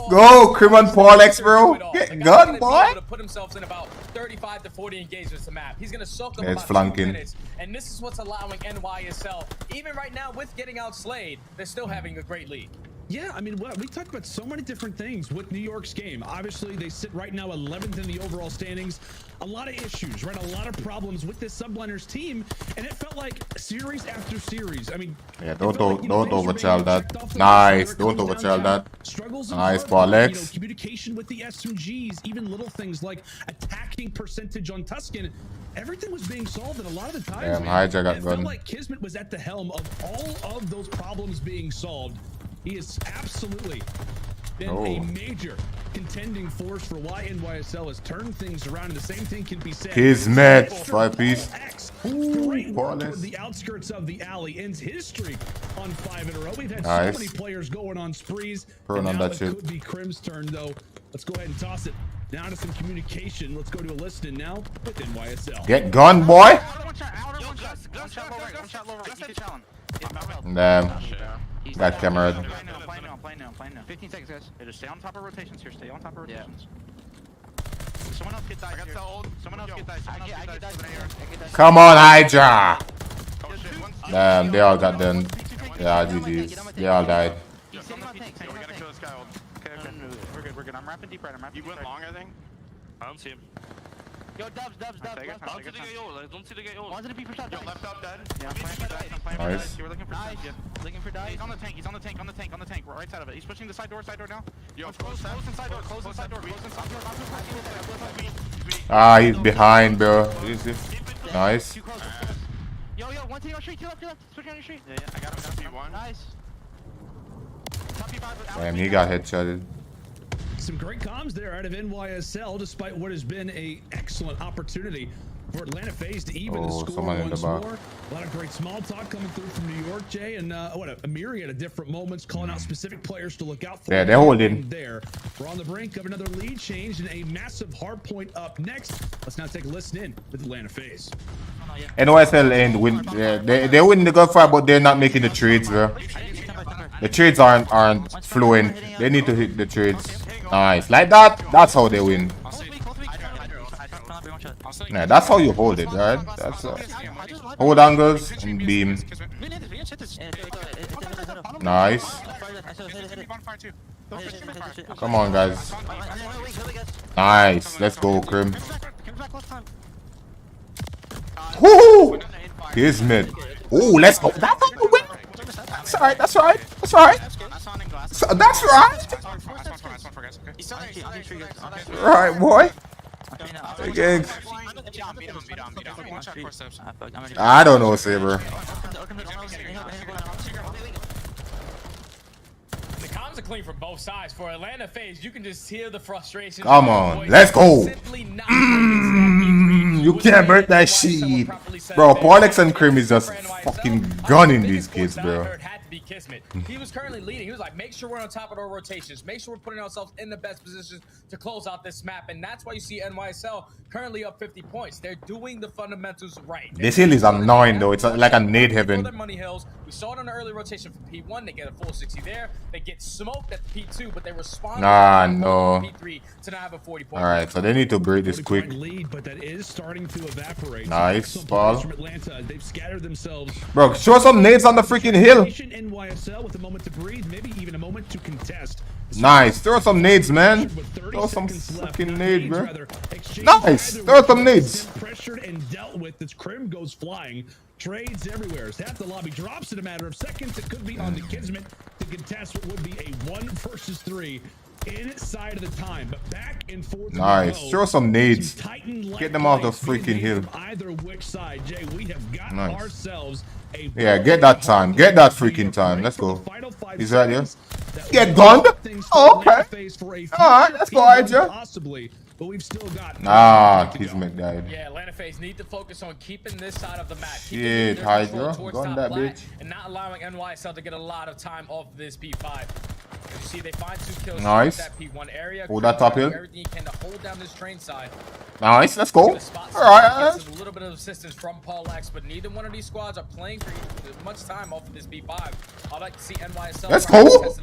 go, Krim and Paulex, bro. Get gun, boy. To put himself in about 35 to 40 engagements a map. He's gonna soak them about flanking. 2 minutes, and this is what's allowing NYSL, even right now with getting outslayed, they're still having a great lead. Yeah, I mean, we talked about so many different things with New York's game. Obviously, they sit right now 11th in the overall standings. A lot of issues, right? A lot of problems with this Subliners team, and it felt like series after series. I mean, don't overchild that. Nice, don't overchild that. Nice, Paulex. Communication with the SMGs, even little things like attacking percentage on Tuscan. Everything was being solved, and a lot of the times, it felt like Kismet was at the helm of all of those problems being solved. He has absolutely been a major contending force for why NYSL has turned things around, and the same thing can be said. Kismet, 5-piece. Great work toward the outskirts of the alley, ends his streak on 5 in a row. We've had so many players going on sprees. And now it could be Krim's turn, though. Let's go ahead and toss it down to some communication. Let's go to a listen now with NYSL. Get gun, boy. Damn. Got camera. Play now. 15 seconds, guys. Hey, just stay on top of rotations here. Stay on top of rotations. Yeah. Someone else get dice here. Someone else get dice. Come on, Hydra. Damn, they all got them. Yeah, GG's. They all died. We're gonna kill this guy. Okay. We're good. I'm rapping deep right. You went long, I think. I don't see him. Yo, dubs. I don't see the guy. One's in the P for shot. Yo, left up, dead. Yeah, I'm playing for dice. Nice. We're looking for dice. Looking for dice. He's on the tank. We're right side of it. He's pushing the side door now. Yo, close inside door. Ah, he's behind, bro. Easy. Nice. Yo, one to your street, two left. Switch on your street. Yeah, I got him. P1. Nice. Damn, he got headshotted. Some great comms there out of NYSL, despite what has been a excellent opportunity for Atlanta FaZe to even the score once more. A lot of great small talk coming through from New York, Jay, and a myriad of different moments calling out specific players to look out for. Yeah, they're holding. There, we're on the brink of another lead change and a massive hard point up next. Let's now take a listen in with Atlanta FaZe. NYSL ain't win. Yeah, they win the gunfight, but they're not making the trades, bro. The trades aren't flowing. They need to hit the trades. Nice, like that. That's how they win. Yeah, that's how you hold it, right? That's hold angles and beam. Nice. Come on, guys. Nice. Let's go, Krim. Woohoo! Kismet. Oh, let's go. That's how you win. That's right. That's right. That's right. That's right. Right, boy. Again. I don't know, Saber. The comms are clean from both sides. For Atlanta FaZe, you can just hear the frustration. Come on, let's go. You can't break that shit. Bro, Polex and Krim is just fucking gunning these kids, bro. Kismet. He was currently leading. He was like, make sure we're on top of our rotations. Make sure we're putting ourselves in the best positions to close out this map. And that's why you see NYSL currently up 50 points. They're doing the fundamentals right. This hill is annoying, though. It's like a nade heaven. Money hills. We saw it on the early rotation from P1. They get a full 60 there. They get smoked at the P2, but they respond no. P3 to not have a 40 point. All right, so they need to break this quick. Lead, but that is starting to evaporate. Nice, ball. Atlanta, they've scattered themselves. Bro, show some nades on the freaking hill. NYSL with a moment to breathe, maybe even a moment to contest. Nice, throw some nades, man. Throw some fucking nades, bro. Nice, throw some nades. Pressured and dealt with as Krim goes flying. Trades everywhere. As half the lobby drops in a matter of seconds. It could be on the Kismet to contest what would be a 1 versus 3 inside of the time. But back and forth. Nice, throw some nades. Get them off the freaking hill. Either which side, Jay, we have got ourselves a yeah, get that time. Get that freaking time. Let's go. He's right here. Get gunned. Oh, okay. Alright, let's go, Hydra. Possibly, but we've still got Kismet died. Yeah, Atlanta FaZe need to focus on keeping this side of the map. Shit, Hydra. Gun that bitch. And not allowing NYSL to get a lot of time off this P5. You see, they find 2 kills nice. That P1 area. Hold that top hill. Everything you can to hold down this train side. Nice, let's go. Alright. A little bit of assistance from Paul X, but neither one of these squads are playing for much time off of this B5. I'd like to see NYSL. Let's go.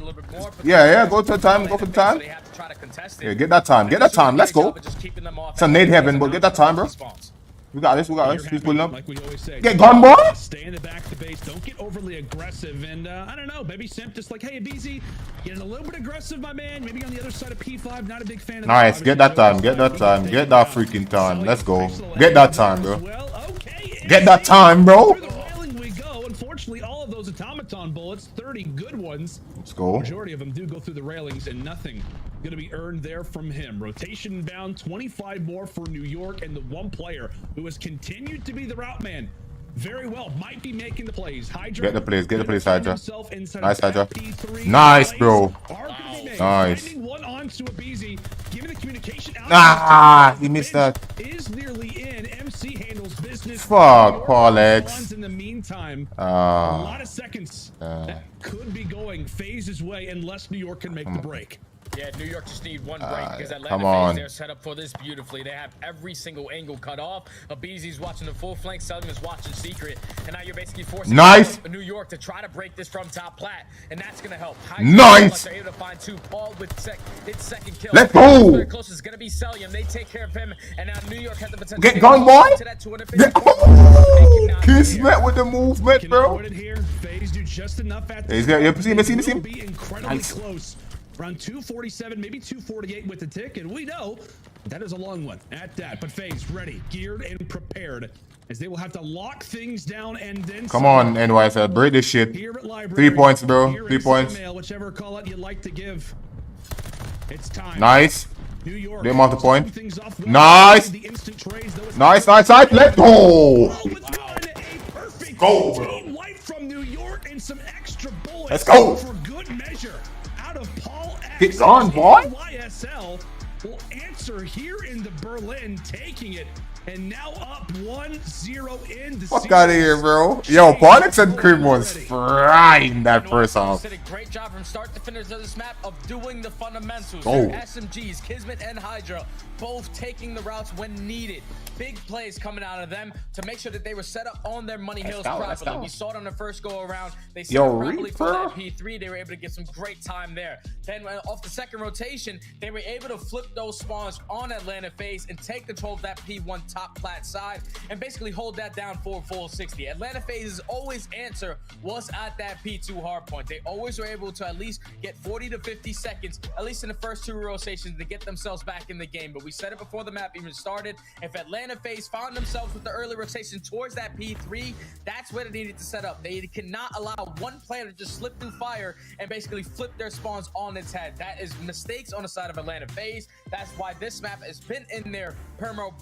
Yeah, go for the time. Go for the time. They have to try to contest it. Yeah, get that time. Get that time. Let's go. It's a nade heaven, but get that time, bro. We got this. We got this. He's pulling up. Like we always say, get gone, boy. Stay in the back of the base. Don't get overly aggressive. And I don't know. Maybe Simp just like, hey, BZ, getting a little bit aggressive, my man. Maybe on the other side of P5. Not a big fan of nice. Get that time. Get that time. Get that freaking time. Let's go. Get that time, bro. Get that time, bro. Unfortunately, all of those automaton bullets, 30 good ones. Let's go. The majority of them do go through the railings, and nothing going to be earned there from him. Rotation bound, 25 more for New York, and the one player who has continued to be the route man very well might be making the plays. Hydra. Get the plays, Hydra. Nice, Hydra. Nice, bro. Nice. One on to a BZ, giving the communication out. He missed that. Is nearly in. MC handles business. Fuck, Paul X. In the meantime, a lot of seconds that could be going FaZe's way unless New York can make the break. Yeah, New York just need one break because Atlanta come on. they're set up for this beautifully. They have every single angle cut off. Abizi's watching the full flank, Selim is watching secret, and now you're basically forcing New York to try to break this from top plat, and that's gonna help. Nice. They're able to find two. Paul with his second kill. Let's go. Very close is gonna be Selim. They take care of him, and now New York has the potential. Get going, boy. Kismet with the movement, bro. FaZe do just enough at He's got, you see him. Be incredibly close. Around 247, maybe 248 with the tick, and we know that is a long one at that. But FaZe ready, geared, and prepared as they will have to lock things down and then. Come on, NYSL, break this shit. 3 points, bro. 3 points. Whichever call it you like to give. It's time. Nice. New York. The amount of point. Nice. Nice. Let's go. Go, bro. From New York and some extra bullets. Let's go. For good measure. Out of Paul X. It's on, boy. YSL will answer here in the Berlin, taking it. And now up 1-0 in the Fuck out of here, bro. Yo, Bonix and Krim was frying that first half. Did a great job from start to finish of this map of doing the fundamentals. Oh. SMGs, Kismet and Hydra, both taking the routes when needed. Big plays coming out of them to make sure that they were set up on their money hills properly. We saw it on the first go around. They set up properly for that P3. They were able to get some great time there. Then off the second rotation, they were able to flip those spawns on Atlanta FaZe and take control of that P1 top plat side and basically hold that down for a full 60. Atlanta FaZe's always answer was at that P2 hard point. They always were able to at least get 40 to 50 seconds, at least in the first 2 rotations, to get themselves back in the game. But we said it before the map even started. If Atlanta FaZe found themselves with the early rotation towards that P3, that's where they needed to set up. They cannot allow one player to just slip through fire and basically flip their spawns on its head. That is mistakes on the side of Atlanta FaZe. That's why this map has been in their permo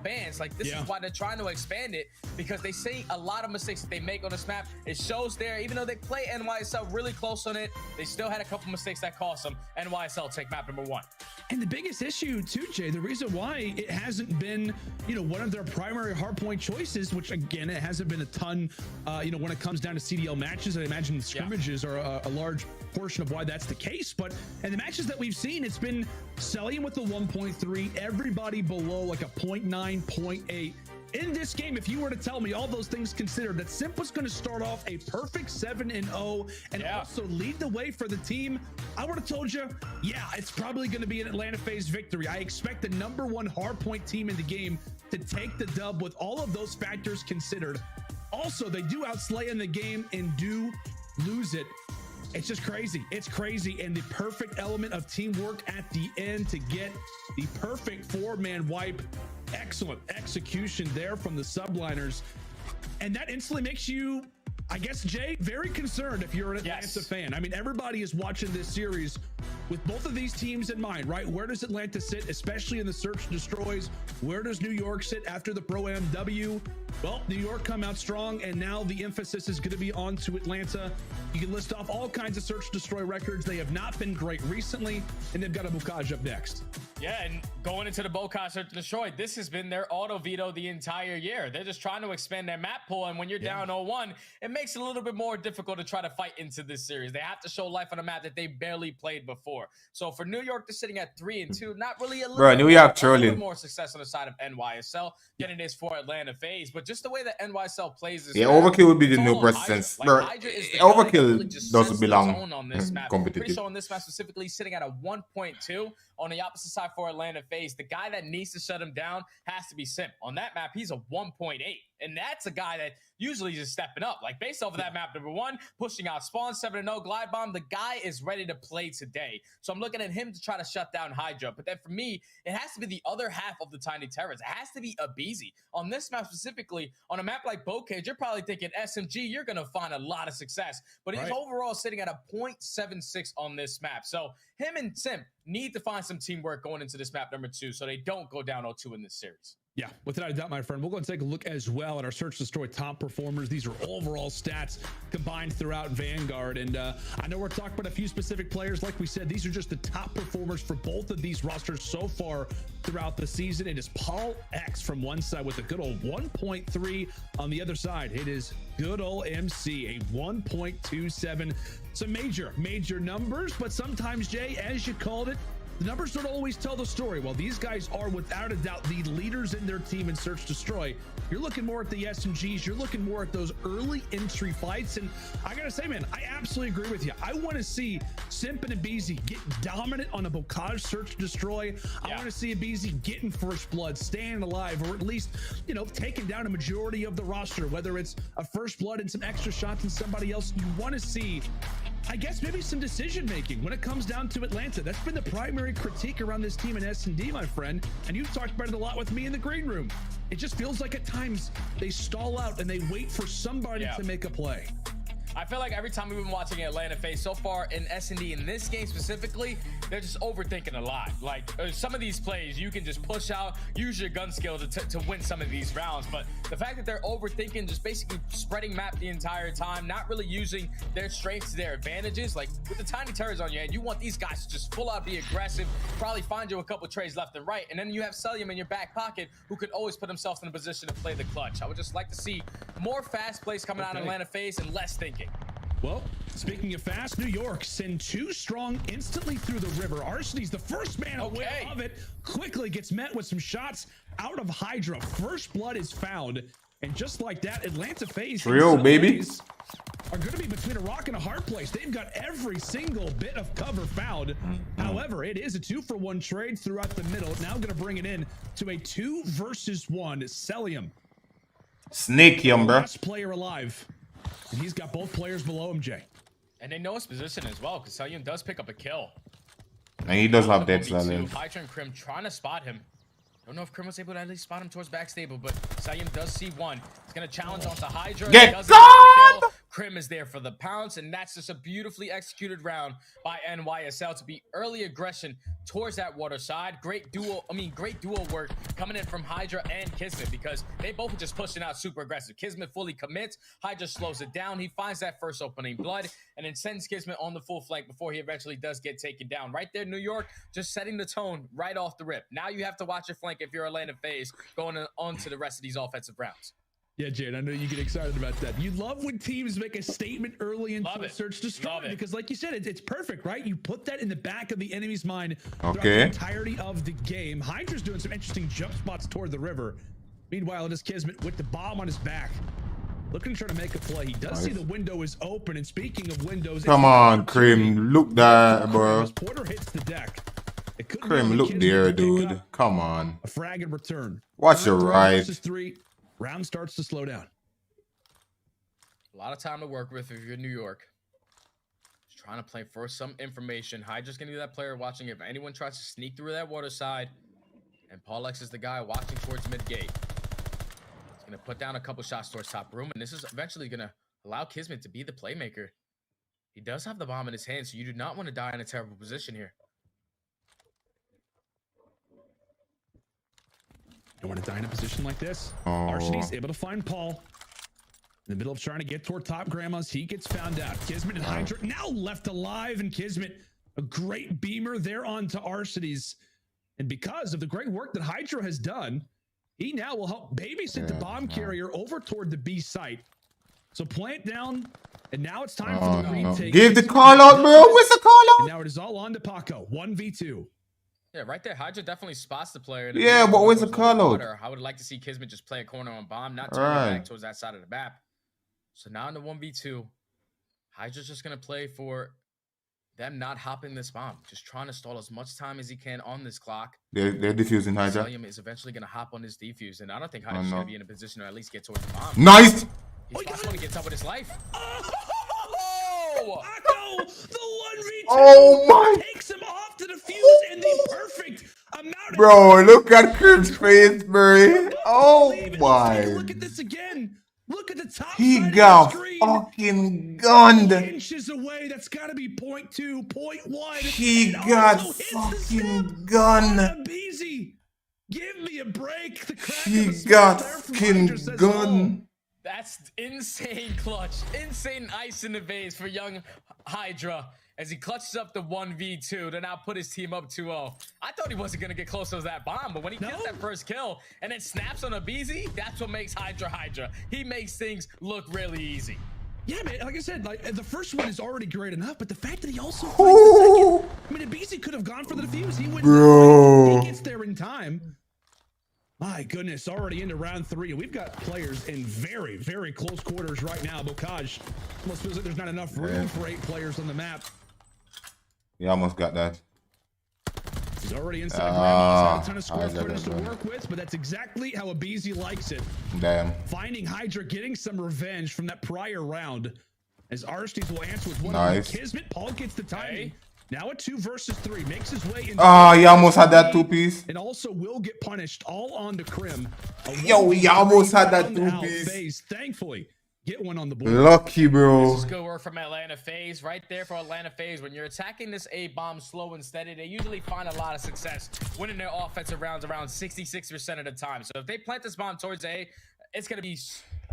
bans. Like, this is why they're trying to expand it, because they see a lot of mistakes that they make on this map. It shows there, even though they play NYSL really close on it, they still had a couple mistakes that cost them. NYSL take map number 1. And the biggest issue too, Jay, the reason why it hasn't been, one of their primary hardpoint choices, which again, it hasn't been a ton, when it comes down to CDL matches. I imagine scrimmages are a large portion of why that's the case. But in the matches that we've seen, it's been Cellium with the 1.3, everybody below like a 0.9, 0.8. In this game, if you were to tell me all those things considered, that Simp was going to start off a perfect 7-0 and also lead the way for the team, I would have told you, it's probably going to be an Atlanta FaZe victory. I expect the #1 hardpoint team in the game to take the dub with all of those factors considered. Also, they do outslay in the game and do lose it. It's just crazy. It's crazy. And the perfect element of teamwork at the end to get the perfect 4-man wipe. Excellent execution there from the subliners. And that instantly makes you, I guess, Jay, very concerned if you're an Atlanta fan. I mean, everybody is watching this series with both of these teams in mind, right? Where does Atlanta sit, especially in the search and destroys? Where does New York sit after the Pro-Am W? Well, New York come out strong, and now the emphasis is going to be on to Atlanta. You can list off all kinds of search and destroy records. They have not been great recently, and they've got a Bukaj up next. Yeah, and going into the Bokaj search and destroy, this has been their auto veto the entire year. They're just trying to expand their map pool, and when you're down 0-1, it makes it a little bit more difficult to try to fight into this series. They have to show life on a map that they barely played before. So for New York, they're sitting at 3-2, not really a little bit more success on the side of NYSL than it is for Atlanta FaZe. But just the way that NYSL plays is Overkill would be the new precedence. Overkill doesn't belong on this map. competitive. Pretty sure on this map specifically, sitting at a 1.2. On the opposite side for Atlanta FaZe, the guy that needs to shut him down has to be Simp. On that map, he's a 1.8. And that's a guy that usually is stepping up. Like, based off of that map, #1, pushing out spawn, 7-0, glide bomb. The guy is ready to play today. So I'm looking at him to try to shut down Hydra. But then for me, it has to be the other half of the Tiny Terrors. It has to be Abizi. On this map specifically, on a map like Bokaj, you're probably thinking SMG, you're going to find a lot of success. But he's overall sitting at a 0.76 on this map. So him and Simp need to find some teamwork going into this map #2 so they don't go down 0-2 in this series. Yeah, without a doubt, my friend. We'll go and take a look as well at our Search Destroy top performers. These are overall stats combined throughout Vanguard. And I know we're talking about a few specific players. Like we said, these are just the top performers for both of these rosters so far throughout the season. It is Paul X from one side with a good old 1.3. On the other side, it is good old MC, a 1.27. some major numbers, but sometimes, Jay, as you called it, the numbers don't always tell the story. While these guys are without a doubt the leaders in their team in Search Destroy, you're looking more at the SMGs, you're looking more at those early entry fights. And I gotta say, man, I absolutely agree with you. I want to see Simp and Abizi get dominant on a Bocage Search Destroy. I want to see Abizi getting first blood, staying alive, or at least, you know, taking down a majority of the roster, whether it's a first blood and some extra shots and somebody else. You want to see, I guess, maybe some decision making when it comes down to Atlanta. That's been the primary critique around this team in S&D, my friend. And you've talked about it a lot with me in the green room. It just feels like at times they stall out and they wait for somebody to make a play. I feel like every time we've been watching Atlanta face so far in S&D, in this game specifically, they're just overthinking a lot. Like some of these plays, you can just push out, use your gun skill to win some of these rounds. But the fact that they're overthinking, just basically spreading map the entire time, not really using their strengths to their advantages. Like with the tiny turrets on your head, you want these guys to just full out be aggressive, probably find you a couple trades left and right. And then you have Selim in your back pocket who could always put himself in a position to play the clutch. I would just like to see more fast plays coming out of Atlanta face and less thinking. Well, speaking of fast, New York send 2 strong instantly through the river. Arseny's the first man aware of it, quickly gets met with some shots out of Hydra. First blood is found, and just like that, Atlanta FaZe real baby are going to be between a rock and a hard place. They've got every single bit of cover found. However, it is a 2-for-1 trade throughout the middle. Now going to bring it in to a 2 versus 1. Selim, snake yum, bro. Last player alive. And he's got both players below him, Jay. And they know his position as well, because Selim does pick up a kill. And he does have dead Selim. Hydra and Krim trying to spot him. Don't know if Krim was able to at least spot him towards back stable, but Selim does see one. He's going to challenge onto Hydra. Get gone! Krim is there for the pounce, and that's just a beautifully executed round by NYSL to be early aggression towards that water side. Great duo work coming in from Hydra and Kismet, because they both are just pushing out super aggressive. Kismet fully commits, Hydra slows it down. He finds that first opening blood and then sends Kismet on the full flank before he eventually does get taken down. Right there, New York, just setting the tone right off the rip. Now you have to watch your flank if you're Atlanta FaZe going on to the rest of these offensive rounds. Yeah, Jade, I know you get excited about that. You love when teams make a statement early into a Search Destroy, because like you said, it's perfect, right? You put that in the back of the enemy's mind throughout the entirety of the game. Hydra's doing some interesting jump spots toward the river. Meanwhile, it is Kismet with the bomb on his back, looking to try to make a play. He does see the window is open, and speaking of windows, come on, Krim, look that, bro. Porter hits the deck. Krim, look there, dude. Come on. A frag in return. Watch your right. 3. Round starts to slow down. A lot of time to work with if you're in New York. Just trying to play for some information. Hydra's gonna be that player watching if anyone tries to sneak through that water side. And Paul X is the guy watching towards mid gate. He's gonna put down a couple shots towards top room, and this is eventually gonna allow Kismet to be the playmaker. He does have the bomb in his hand, so you do not want to die in a terrible position here. Don't want to die in a position like this. Arseny's able to find Paul in the middle of trying to get toward top grandmas. He gets found out. Kismet and Hydra now left alive, and Kismet, a great beamer there onto Arseny's. And because of the great work that Hydra has done, he now will help babysit the bomb carrier over toward the B site. So plant down, and now it's time for the retake. Give the call out, bro. What's the call out? And now it is all on to Paco. 1v2. Yeah, right there. Hydra definitely spots the player. Yeah, but where's the call out? I would like to see Kismet just play a corner on bomb, not turn it back towards that side of the map. So now in the 1v2, Hydra's just going to play for them not hopping this bomb, just trying to stall as much time as he can on this clock. They're defusing Hydra. Selim is eventually going to hop on this defuse, and I don't think Hydra's going to be in a position to at least get towards the bomb. Nice! He's possible to get top with his life. Oh! Paco, the 1v2 oh my! Takes him off to the fuse in the perfect amount of bro, look at Krim's face, bro. Oh my. Look at this again. Look at the top. He got fucking gunned. Inches away. That's got to be 0.2, 0.1. He got fucking gunned. Easy. Give me a break. He got fucking gunned. That's insane clutch. Insane ice in the vase for young Hydra as he clutches up the 1v2 to now put his team up 2-0. I thought he wasn't going to get close to that bomb, but when he gets that first kill and then snaps on a BZ, that's what makes Hydra Hydra. He makes things look really easy. Yeah, man. Like I said, like the first one is already great enough, but the fact that he also finds the second. I mean, Beezy could have gone for the defuse. He went. Bro. He gets there in time. My goodness, already into round 3. We've got players in very, very close quarters right now. Bocage almost feels like there's not enough room for 8 players on the map. You almost got that. He's already inside Grammy. He's got a ton of score pointers to work with, but that's exactly how Abizi likes it. Damn. Finding Hydra, getting some revenge from that prior round. As Aristides will answer with one nice. on Kismet. Paul gets the timing. Now a 2 versus 3. Makes his way into he almost had that 2-piece. And also will get punished all on to Krim. Yo, he almost had that 2-piece. Thankfully, get one on the board. Lucky, bro. This is good work from Atlanta FaZe. Right there for Atlanta FaZe. When you're attacking this A-bomb slow and steady, they usually find a lot of success winning their offensive rounds around 66% of the time. So if they plant this bomb towards A, it's going to be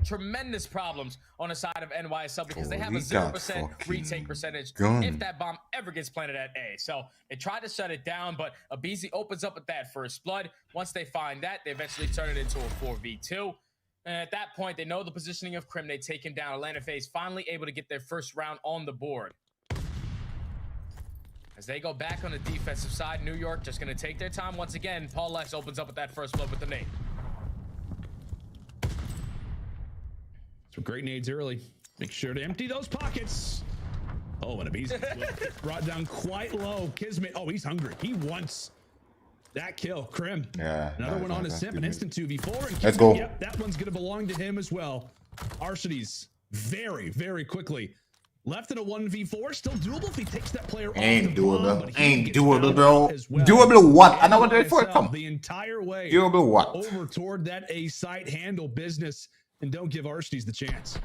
tremendous problems on the side of NYSL because they have a 0% retake percentage if that bomb ever gets planted at A. So they tried to shut it down, but Abizi opens up with that first blood. Once they find that, they eventually turn it into a 4v2. And at that point, they know the positioning of Krim. They take him down. Atlanta FaZe finally able to get their first round on the board. As they go back on the defensive side, New York just going to take their time once again. Paul Lex opens up with that first blood with the nade. Some great nades early. Make sure to empty those pockets. Oh, and Abizi brought down quite low. Kismet, oh, he's hungry. He wants that kill. Krim. Yeah. Another one on his simp, an instant 2v4. And let's go. Yep, that one's going to belong to him as well. Arcides very, very quickly. Left in a 1v4. Still doable if he takes that player off. Ain't doable. Ain't doable, bro. Doable what? I know what they're for. Come. The entire way. Doable what? Over toward that A site. Handle business. And don't give Aristides the chance.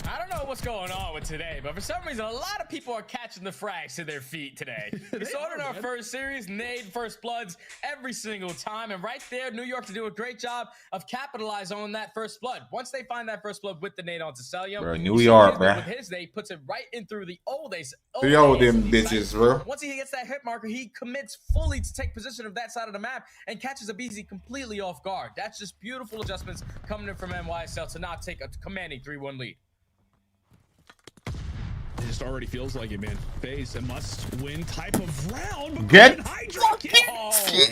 I don't know what's going on with today, but for some reason, a lot of people are catching the frags to their feet today. We saw it in our first series, nade first bloods every single time. And right there, New York to do a great job of capitalizing on that first blood. Once they find that first blood with the nade onto Celium, bro, New York, bro. With his nade, puts it right in through the old ace. Yo, them bitches, bro. Once he gets that hit marker, he commits fully to take position of that side of the map and catches Abizi completely off guard. That's just beautiful adjustments coming in from NYSL to not take a commanding 3-1 lead. It just already feels like it, man. FaZe a must-win type of round. Get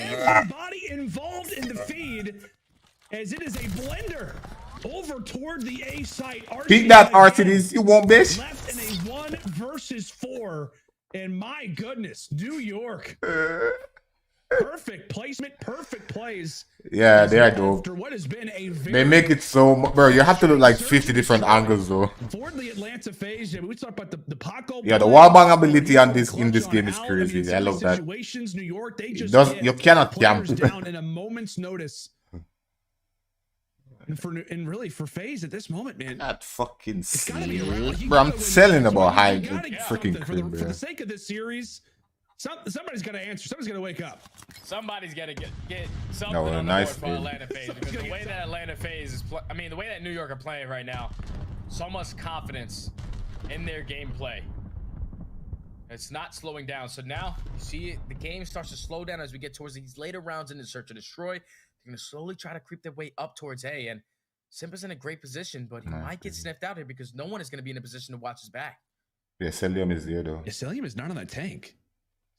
everybody involved in the feed, as it is a blender over toward the A site. Beat that Arcides, you won't, bitch. Left in a 1 versus 4, and my goodness, New York. Perfect placement, perfect plays. Yeah, they are dope. What has been a they make it so, bro. You have to look like 50 different angles, though. For the Atlanta FaZe, yeah, we talk about the Paco. Yeah, the wallbang ability on this in this game is crazy. I love that. New York, they just you cannot jump down in a moment's notice. And really for FaZe at this moment, man. That fucking sleep. Bro, I'm telling about high freaking Krim, bro. For the sake of this series. Somebody's got to answer. Somebody's got to wake up. Somebody's got to get something on the board for Atlanta FaZe. Because the way that Atlanta FaZe is the way that New York are playing right now, so much confidence in their gameplay. It's not slowing down. So now, you see the game starts to slow down as we get towards these later rounds in the Search and Destroy. They're going to slowly try to creep their way up towards A. And Simpa's in a great position, but he might get sniffed out here because no one is going to be in a position to watch his back. Yeah, Celium is there, though. Yeah, Celium is not on that tank.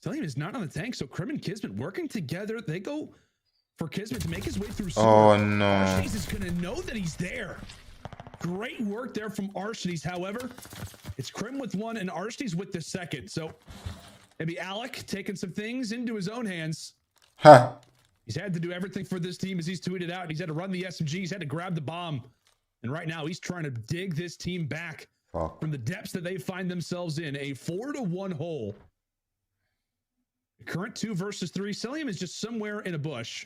Celium is not on the tank, so Krim and Kismet working together. They go for Kismet to make his way through. Oh, no. Arcides is going to know that he's there. Great work there from Arcides. However, it's Krim with 1 and Arcides with the second. So maybe Alec taking some things into his own hands. Huh. He's had to do everything for this team as he's tweeted out. He's had to run the SMG. He's had to grab the bomb. And right now, he's trying to dig this team back from the depths that they find themselves in. A 4-1 hole. Current 2 versus 3. Celium is just somewhere in a bush.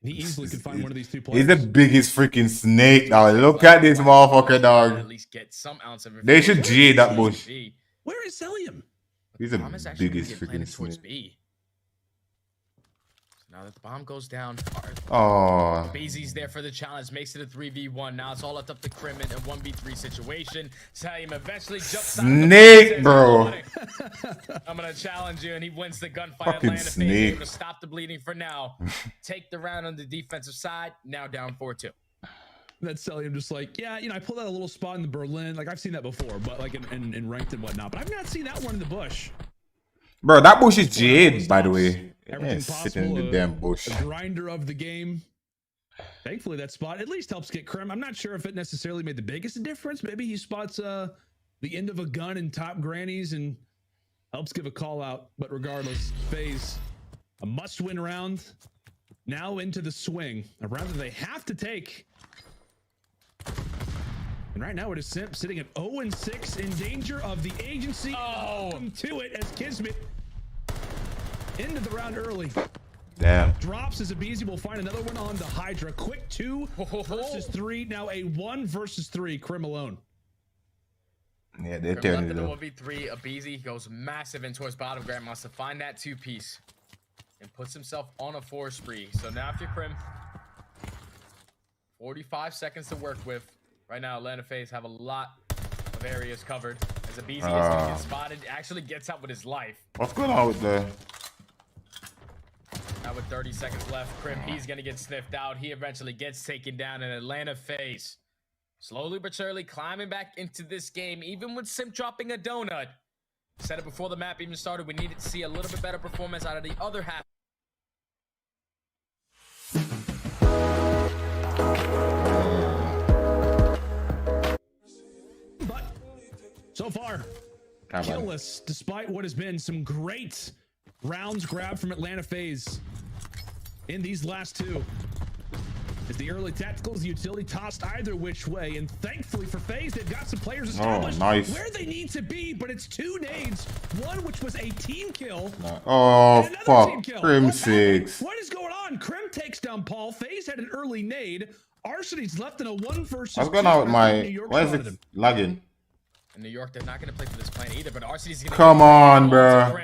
He easily could find one of these 2 players. He's the biggest freaking snake, dog. Look at this motherfucker, dog. At least get some ounce of they should G that bush. Where is Celium? He's the biggest freaking snake. B. Now that the bomb goes down, Beezy's there for the challenge, makes it a 3v1. Now it's all up to Krim in a 1v3 situation. Celium eventually jumps Snake, bro. I'm gonna challenge you, and he wins the gunfight. Fucking Atlanta snake. FaZe able to stop the bleeding for now. Take the round on the defensive side. Now down 4-2. That's Celium just like, yeah, you know, I pulled out a little spot in the Berlin. Like, I've seen that before, but like in ranked and whatnot. But I've not seen that one in the bush. Bro, that bush is Jade, by the way. Everything sitting in the damn bush. A grinder of the game. Thankfully, that spot at least helps get Krim. I'm not sure if it necessarily made the biggest difference. Maybe he spots the end of a gun in top grannies and helps give a call out. But regardless, FaZe, a must-win round. Now into the swing. A round that they have to take. And right now it is Simp sitting at 0-6 in danger of the agency. Welcome to it as Kismet into the round early. Damn. Drops as Abizi will find another one on the Hydra. Quick 2 versus 3. Now a 1 versus 3. Krim alone. Yeah, they're Krim turning left in the 1v3. Abizi goes massive in towards bottom. Grant wants to find that 2-piece and puts himself on a 4 spree. So now after Krim, 45 seconds to work with. Right now, Atlanta FaZe have a lot of areas covered. As Abizi is going to get spotted, actually gets out with his life. What's going on with the... Now with 30 seconds left, Krim, he's going to get sniffed out. He eventually gets taken down in Atlanta FaZe. Slowly but surely climbing back into this game, even with Simp dropping a donut. Said it before the map even started, we needed to see a little bit better performance out of the other half. But so far, killless, despite what has been some great rounds grabbed from Atlanta FaZe in these last 2. As the early tacticals, the utility tossed either which way, and thankfully for FaZe, they've got some players established where they need to be, but it's 2 nades, one which was a team kill. Oh, fuck. Krim 6. What is going on? Krim takes down Paul. FaZe had an early nade. Arseny's left in a 1 versus 2. What's going on with my... Why is it lagging? In New York, they're not going to play for this plan either, but Arseny's going to... Come on, bro.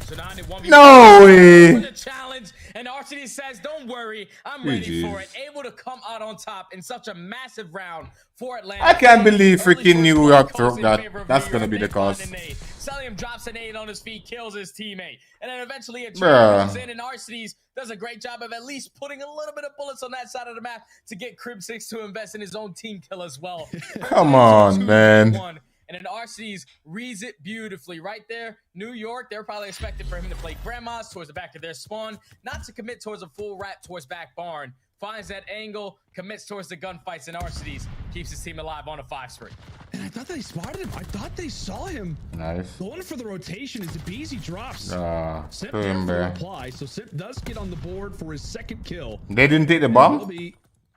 So now in 1v1, no way. For the challenge, and Arseny says, don't worry, I'm ready for it. Able to come out on top in such a massive round for Atlanta. I can't believe freaking New York broke that. That's going to be the cause. Celium drops a nade on his feet, kills his teammate. And then eventually a trap comes in, and Arseny's does a great job of at least putting a little bit of bullets on that side of the map to get Crib 6 to invest in his own team kill as well. Come on, man. And then Arseny's reads it beautifully. Right there, New York, they're probably expecting for him to play grandmas towards the back of their spawn, not to commit towards a full wrap towards back barn. Finds that angle, commits towards the gunfights, and Arseny's keeps his team alive on a 5 spree. And I thought they spotted him. I thought they saw him. Nice. Going for the rotation as Abizi drops. Simp reply, so Simp does get on the board for his 2nd kill. They didn't take the bomb? Will be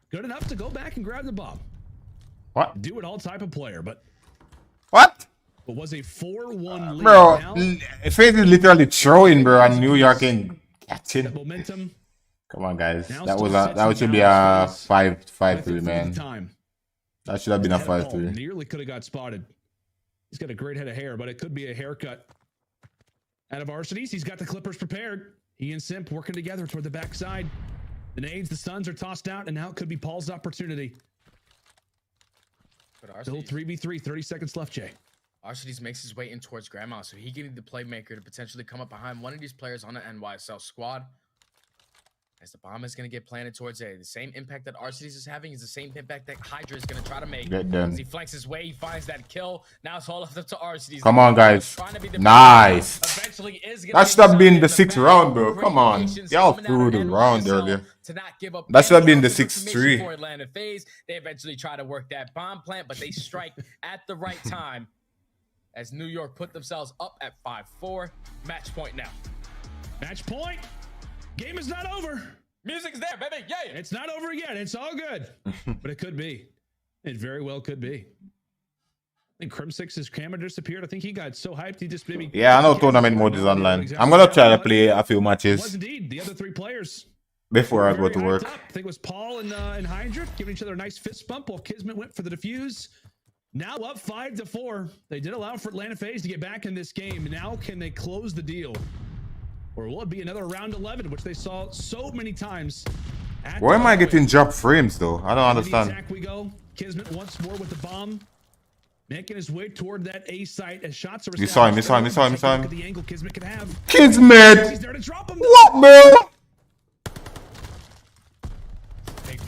good enough to go back and grab the bomb. What? Do it all type of player, but... What? It was a 4-1 lead. Bro, FaZe is literally throwing, bro, and New York and catching. Momentum. Come on, guys. That should be a 5-3, man. That should have been a 5-3. Nearly could have got spotted. He's got a great head of hair, but it could be a haircut. Out of Arseny's, he's got the clippers prepared. He and Simp working together toward the backside. The nades, the stuns are tossed out, and now it could be Paul's opportunity. Still 3v3, 30 seconds left, Jay. Arseny's makes his way in towards Grandma, so he can be the playmaker to potentially come up behind one of these players on the NYSL squad. As the bomb is going to get planted towards A. The same impact that Arseny's is having is the same impact that Hydra is going to try to make. As he flanks his way, he finds that kill. Now it's all left up to Arseny's. Come on, guys. Nice. That should have been the 6th round, bro. Come on. Y'all threw the round earlier. That should have been the 6-3. For Atlanta FaZe, they eventually try to work that bomb plant, but they strike at the right time. As New York put themselves up at 5-4. Match point now. Match point. Game is not over. Music's there, baby. Yeah. It's not over yet. It's all good. But it could be. It very well could be. I think Krim 6's camera disappeared. I think he got so hyped he just maybe... Yeah, I know tournament mode is online. I'm going to try to play a few matches. It was indeed. The other 3 players. Before I go to work. I think it was Paul and Hydra giving each other a nice fist bump while Kismet went for the defuse. Now up 5-4. They did allow for Atlanta FaZe to get back in this game. Now can they close the deal? Or will it be another round 11, which they saw so many times? Why am I getting drop frames, though? I don't understand. Attack we go. Kismet once more with the bomb. Making his way toward that A site as shots are... You saw him. The angle Kismet could have. Kismet! What, bro?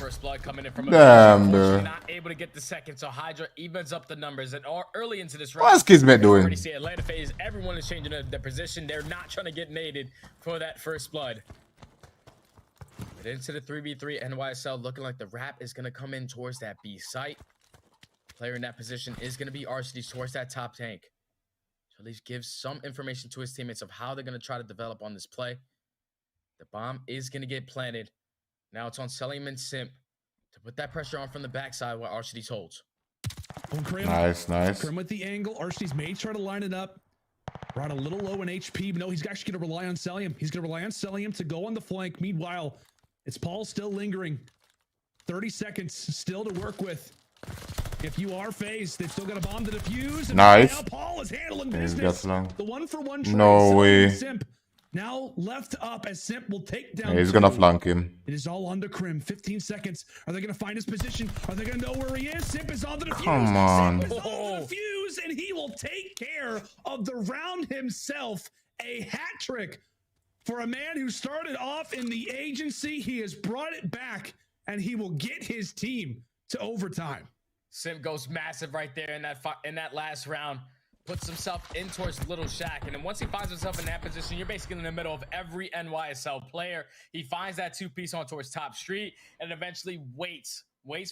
first blood coming in from a Damn, bro. not able to get the second, so Hydra evens up the numbers. And early into this round, What's Kismet doing? already see Atlanta phase. Everyone is changing their position. They're not trying to get naded for that first blood. But into the 3v3, NYSL looking like the wrap is going to come in towards that B site. Player in that position is going to be RCD towards that top tank. So at least give some information to his teammates of how they're going to try to develop on this play. The bomb is going to get planted. Now it's on Selim and Simp to put that pressure on from the backside while RCD's holds. Nice. Krim with the angle. RCD's may try to line it up. Brought a little low in HP. But no, he's actually going to rely on Selim. He's going to rely on Selim to go on the flank. Meanwhile, it's Paul still lingering. 30 seconds still to work with. If you are phased, they've still got a bomb to defuse. And nice. Now Paul is handling He's business. got The 1-for-1 trade. No way. Simp now left up as Simp will take down. Yeah, he's gonna flank him. It is all under Krim. 15 seconds. Are they gonna find his position? Are they gonna know where he is? Simp is on the defuse. Come on. Simp is on the defuse, and he will take care of the round himself. A hat trick for a man who started off in the agency. He has brought it back, and he will get his team to overtime. Simp goes massive right there in that last round. Puts himself in towards Little Shack. And then once he finds himself in that position, you're basically in the middle of every NYSL player. He finds that two-piece on towards top street and eventually waits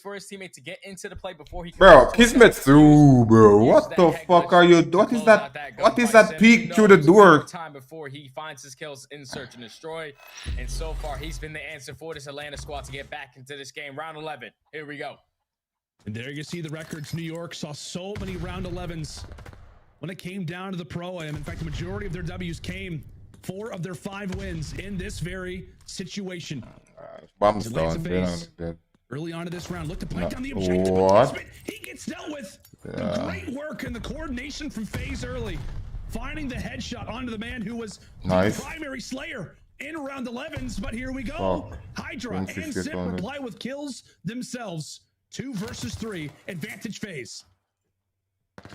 for his teammate to get into the play before he... Bro, Kismet through, bro. What the fuck are you doing? What is that peek through the door? Time before he finds his kills in search and destroy. And so far, he's been the answer for this Atlanta squad to get back into this game. Round 11. Here we go. And there you see the records. New York saw so many round 11s when it came down to the Pro-Am. In fact, the majority of their W's came 4 of their 5 wins in this very situation. Bombs down. Early on in this round, look to play down the objective. What? He gets dealt with. The great work and the coordination from FaZe early. Finding the headshot onto the man who was the primary Slayer in round 11s. But here we go. Hydra and Simp reply with kills themselves. 2 versus 3, advantage FaZe.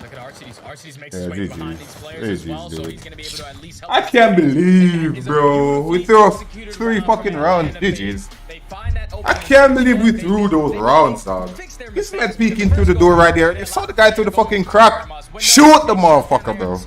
Look at RCD's makes his way behind these players as well, so he's going to be able to at least help. I can't believe, bro. We threw 3 fucking rounds. GG's. I can't believe we threw those rounds, dog. This man peeking through the door right there. They saw the guy through the fucking crack. Shoot the motherfucker, bro.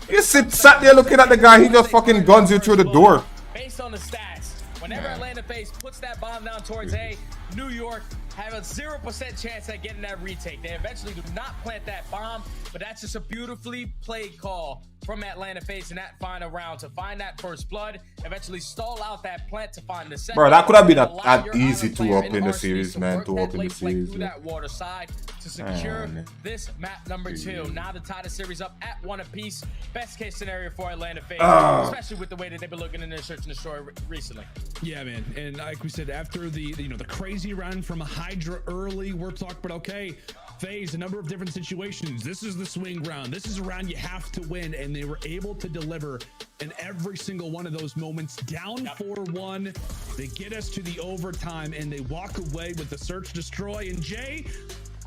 You sat there looking at the guy. He just fucking guns you through the door. Based on the stats, whenever Atlanta FaZe puts that bomb down towards A, New York have a 0% chance at getting that retake. They eventually do not plant that bomb, but that's just a beautifully played call from Atlanta FaZe in that final round to find that first blood, eventually stall out that plant to find the second. Bro, that could have been an easy 2-up in the series, man. 2-up in the series. Through that water side to secure this map number 2. Now the Tacaz series up at 1 apiece. Best case scenario for Atlanta FaZe, especially with the way that they've been looking in their search and destroy recently. Yeah, man. And like we said, after the the crazy run from a Hydra early, we're talking about, okay, FaZe, a number of different situations. This is the swing round. This is a round you have to win, and they were able to deliver in every single one of those moments. Down 4-1, they get us to the overtime, and they walk away with the search destroy. And Jay,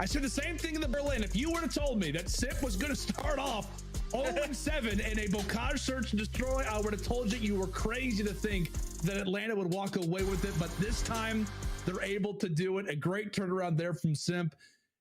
I said the same thing in the Berlin. If you would have told me that Simp was going to start off 0-7 in a Bocage search and destroy, I would have told you were crazy to think that Atlanta would walk away with it. But this time, they're able to do it. A great turnaround there from Simp.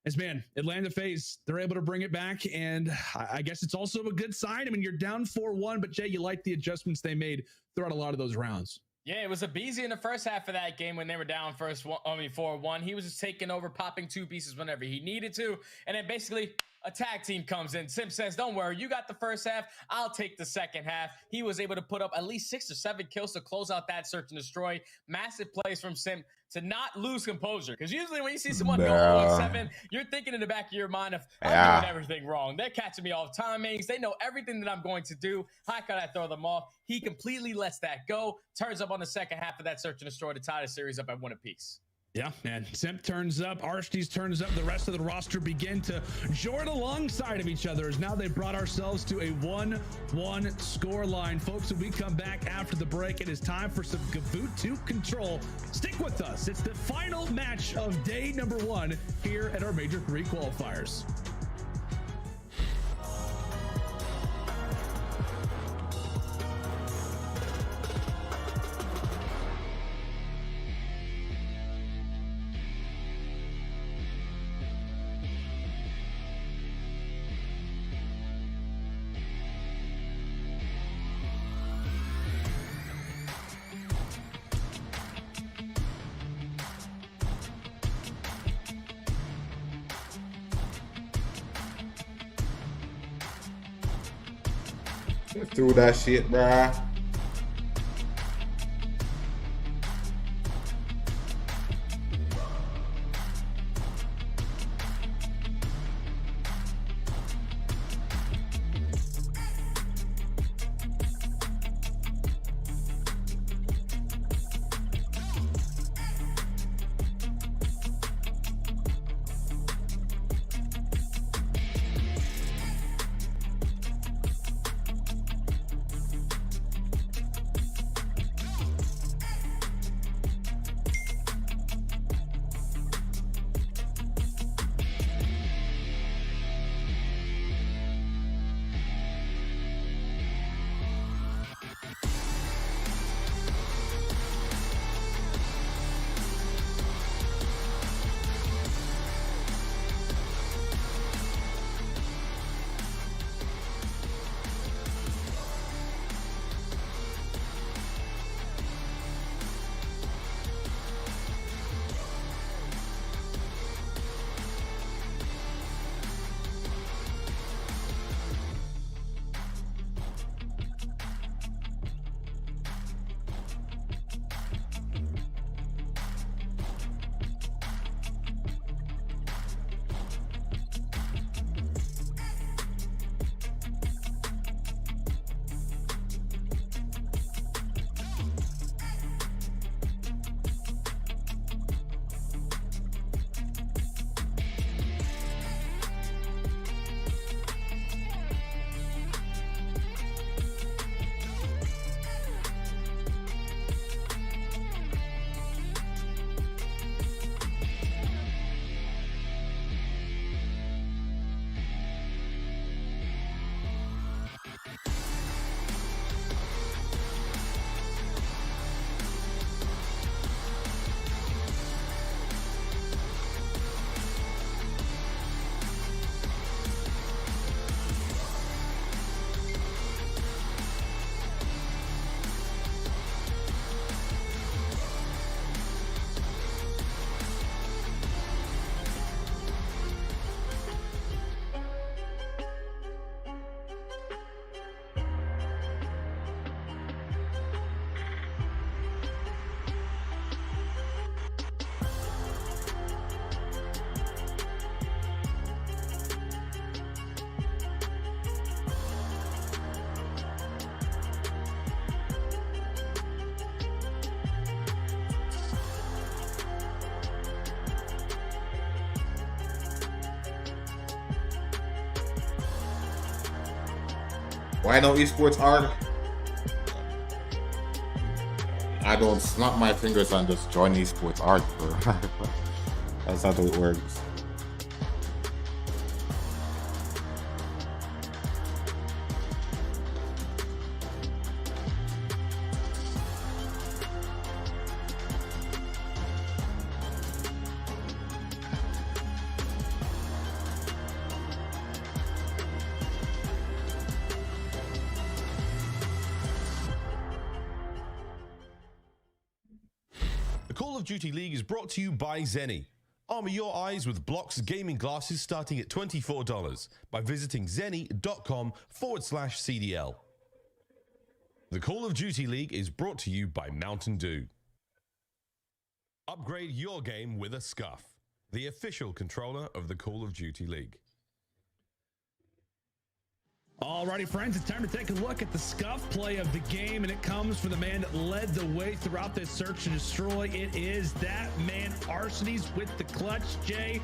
As man, Atlanta FaZe, they're able to bring it back, and I guess it's also a good sign. I mean, you're down 4-1, but Jay, you like the adjustments they made throughout a lot of those rounds. Yeah, it was a Beezy in the first half of that game when they were down 4-1. He was just taking over, popping 2 pieces whenever he needed to, and then basically a tag team comes in. Simp says, don't worry, you got the first half, I'll take the second half. He was able to put up at least 6 or 7 kills to close out that search and destroy. Massive plays from Simp to not lose composure, because usually when you see someone go 0-7, you're thinking in the back of your mind of, I'm doing everything wrong. They're catching me off timings. They know everything that I'm going to do. How could I throw them off? He completely lets that go. Turns up on the second half of that search and destroy to tie the series up at 1 apiece. Yeah, man. Simp turns up. Arshties turns up. The rest of the roster begin to join alongside of each other as now they've brought ourselves to a 1-1 score line. Folks, when we come back after the break, it is time for some Gavoot to control. Stick with us. It's the final match of day number 1 here at our Major 3 qualifiers. Through that shit, bruh. Why no esports art? I don't snap my fingers and just join esports art, bro. That's not how it works. The Call of Duty League is brought to you by Zenny. Armor your eyes with Block's gaming glasses starting at $24 by visiting zenny.com/CDL. The Call of Duty League is brought to you by Mountain Dew. Upgrade your game with a Scuff, the official controller of the Call of Duty League. Alrighty, friends, it's time to take a look at the scuff play of the game, and it comes from the man that led the way throughout this search and destroy. It is that man, Arsenes, with the clutch. Jay,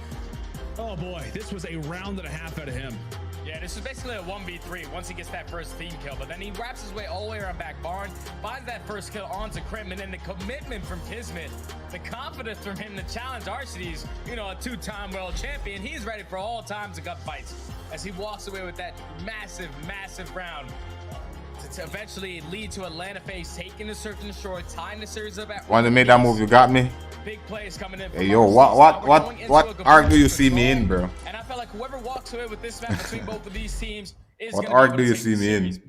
oh boy, this was a round and a half out of him. Yeah, this is basically a 1v3 once he gets that first team kill, but then he wraps his way all the way around back barn, finds that first kill onto Crim, and then the commitment from Kismet, the confidence from him to challenge Arsenes, you know, a two-time world champion. He's ready for all times of gunfights as he walks away with that massive, massive round to eventually lead to Atlanta FaZe taking the search and destroy, tying the series up at Want to make that move? You got me. Big plays coming in. Hey, yo, what arc do you see me in, bro? And I feel like whoever walks away with this match between both of these teams is What gonna arc be do able you to see take the me in? series.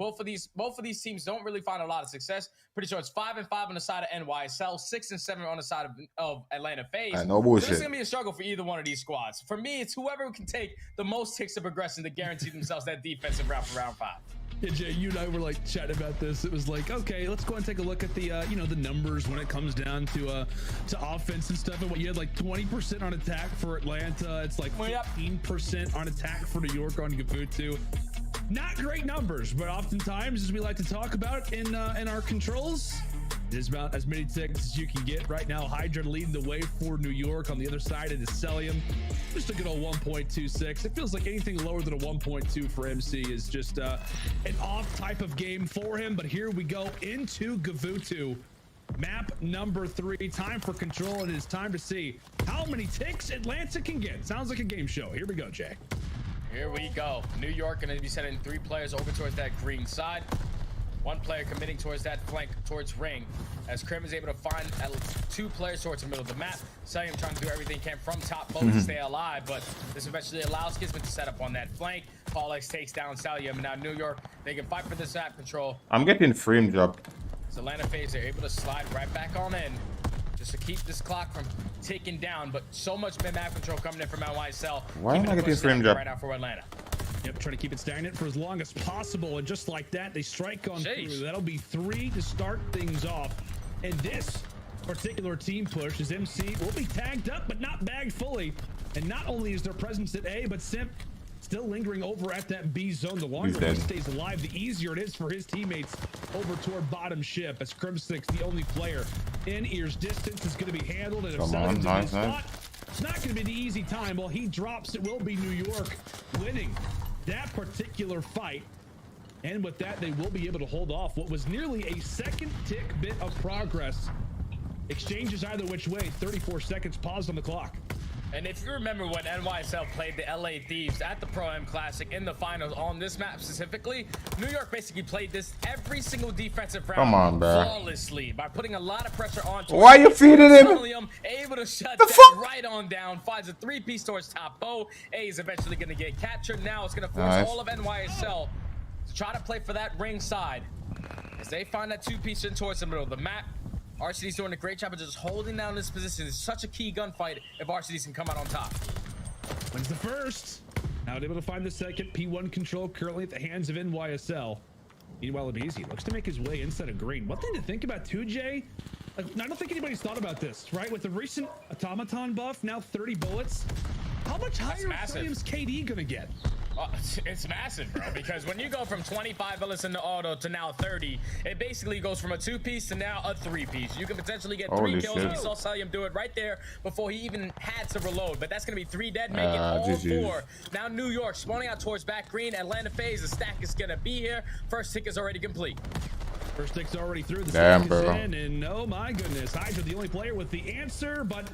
Both of these teams don't really find a lot of success. Pretty sure it's 5-5 on the side of NYSL, 6-7 on the side of Atlanta FaZe. No bullshit. This is gonna be a struggle for either one of these squads. For me, it's whoever can take the most ticks of aggression to guarantee themselves that defensive round for round 5. Yeah, Jay, you and I were like chatting about this. It was like, okay, let's go and take a look at the you know, the numbers when it comes down to offense and stuff. And what you had like 20% on attack for Atlanta. It's like 15% on attack for New York on Gavutu. Not great numbers, but oftentimes, as we like to talk about in our controls, it's about as many ticks as you can get. Right now, Hydra leading the way for New York. On the other side, it is Celium. Just a good old 1.26. It feels like anything lower than a 1.2 for MC is just an off type of game for him. But here we go into Gavutu. Map number 3. Time for control. It is time to see how many ticks Atlanta can get. Sounds like a game show. Here we go, Jay. Here we go. New York going to be sending 3 players over towards that green side. 1 player committing towards that flank towards ring, as Krim is able to find at least 2 players towards the middle of the map. Celium trying to do everything he can from top both to stay alive, but this eventually allows Kismet to set up on that flank. Paulex takes down Celium, and now New York, they can fight for this map control. I'm getting frame drop. So Atlanta FaZe, they're able to slide right back on in just to keep this clock from ticking down, but so much map control coming in from NYSL. Why am I getting frame drop? Right now for Atlanta. Yep, trying to keep it stagnant for as long as possible, and just like that, they strike on through. That'll be 3 to start things off. And this particular team push is MC will be tagged up, but not bagged fully. And not only is their presence at A, but Simp still lingering over at that B zone. The longer he stays alive, the easier it is for his teammates over toward bottom ship. As Crimsix, the only player in ear's distance, is going to be handled. And if Celium's in his spot, it's not going to be the easy time. While he drops, it will be New York winning that particular fight, and with that they will be able to hold off what was nearly a second tick bit of progress. Exchanges either which way, 34 seconds paused on the clock. And if you remember when NYSL played the LA Thieves at the Pro-Am Classic in the finals on this map specifically, New York basically played this every single defensive round flawlessly by putting a lot of pressure on. Why are you feeding him? Able to shut that right on down, finds a 3-piece towards top bow. A is eventually going to get captured. Now it's going to force all of NYSL to try to play for that ring side as they find that 2-piece in towards the middle of the map. RCD's doing a great job of just holding down this position. It's such a key gunfight if RCD can come out on top. Wins the first. Now able to find the second. P1 control currently at the hands of NYSL. Meanwhile, Abizi looks to make his way inside of green. One thing to think about too, Jay, like, I don't think anybody's thought about this, right? With the recent automaton buff, now 30 bullets. How much higher is Celium's KD gonna get? It's massive, bro, because when you go from 25 bullets in the auto to now 30, it basically goes from a 2-piece to now a 3-piece. You can potentially get 3 kills. We saw Celium do it right there before he even had to reload, but that's going to be 3 dead, making all 4. Now New York spawning out towards back green. Atlanta FaZe, the stack is going to be here. First tick is already complete. First tick's already through. The second is in, and oh my goodness, Hydra the only player with the answer, but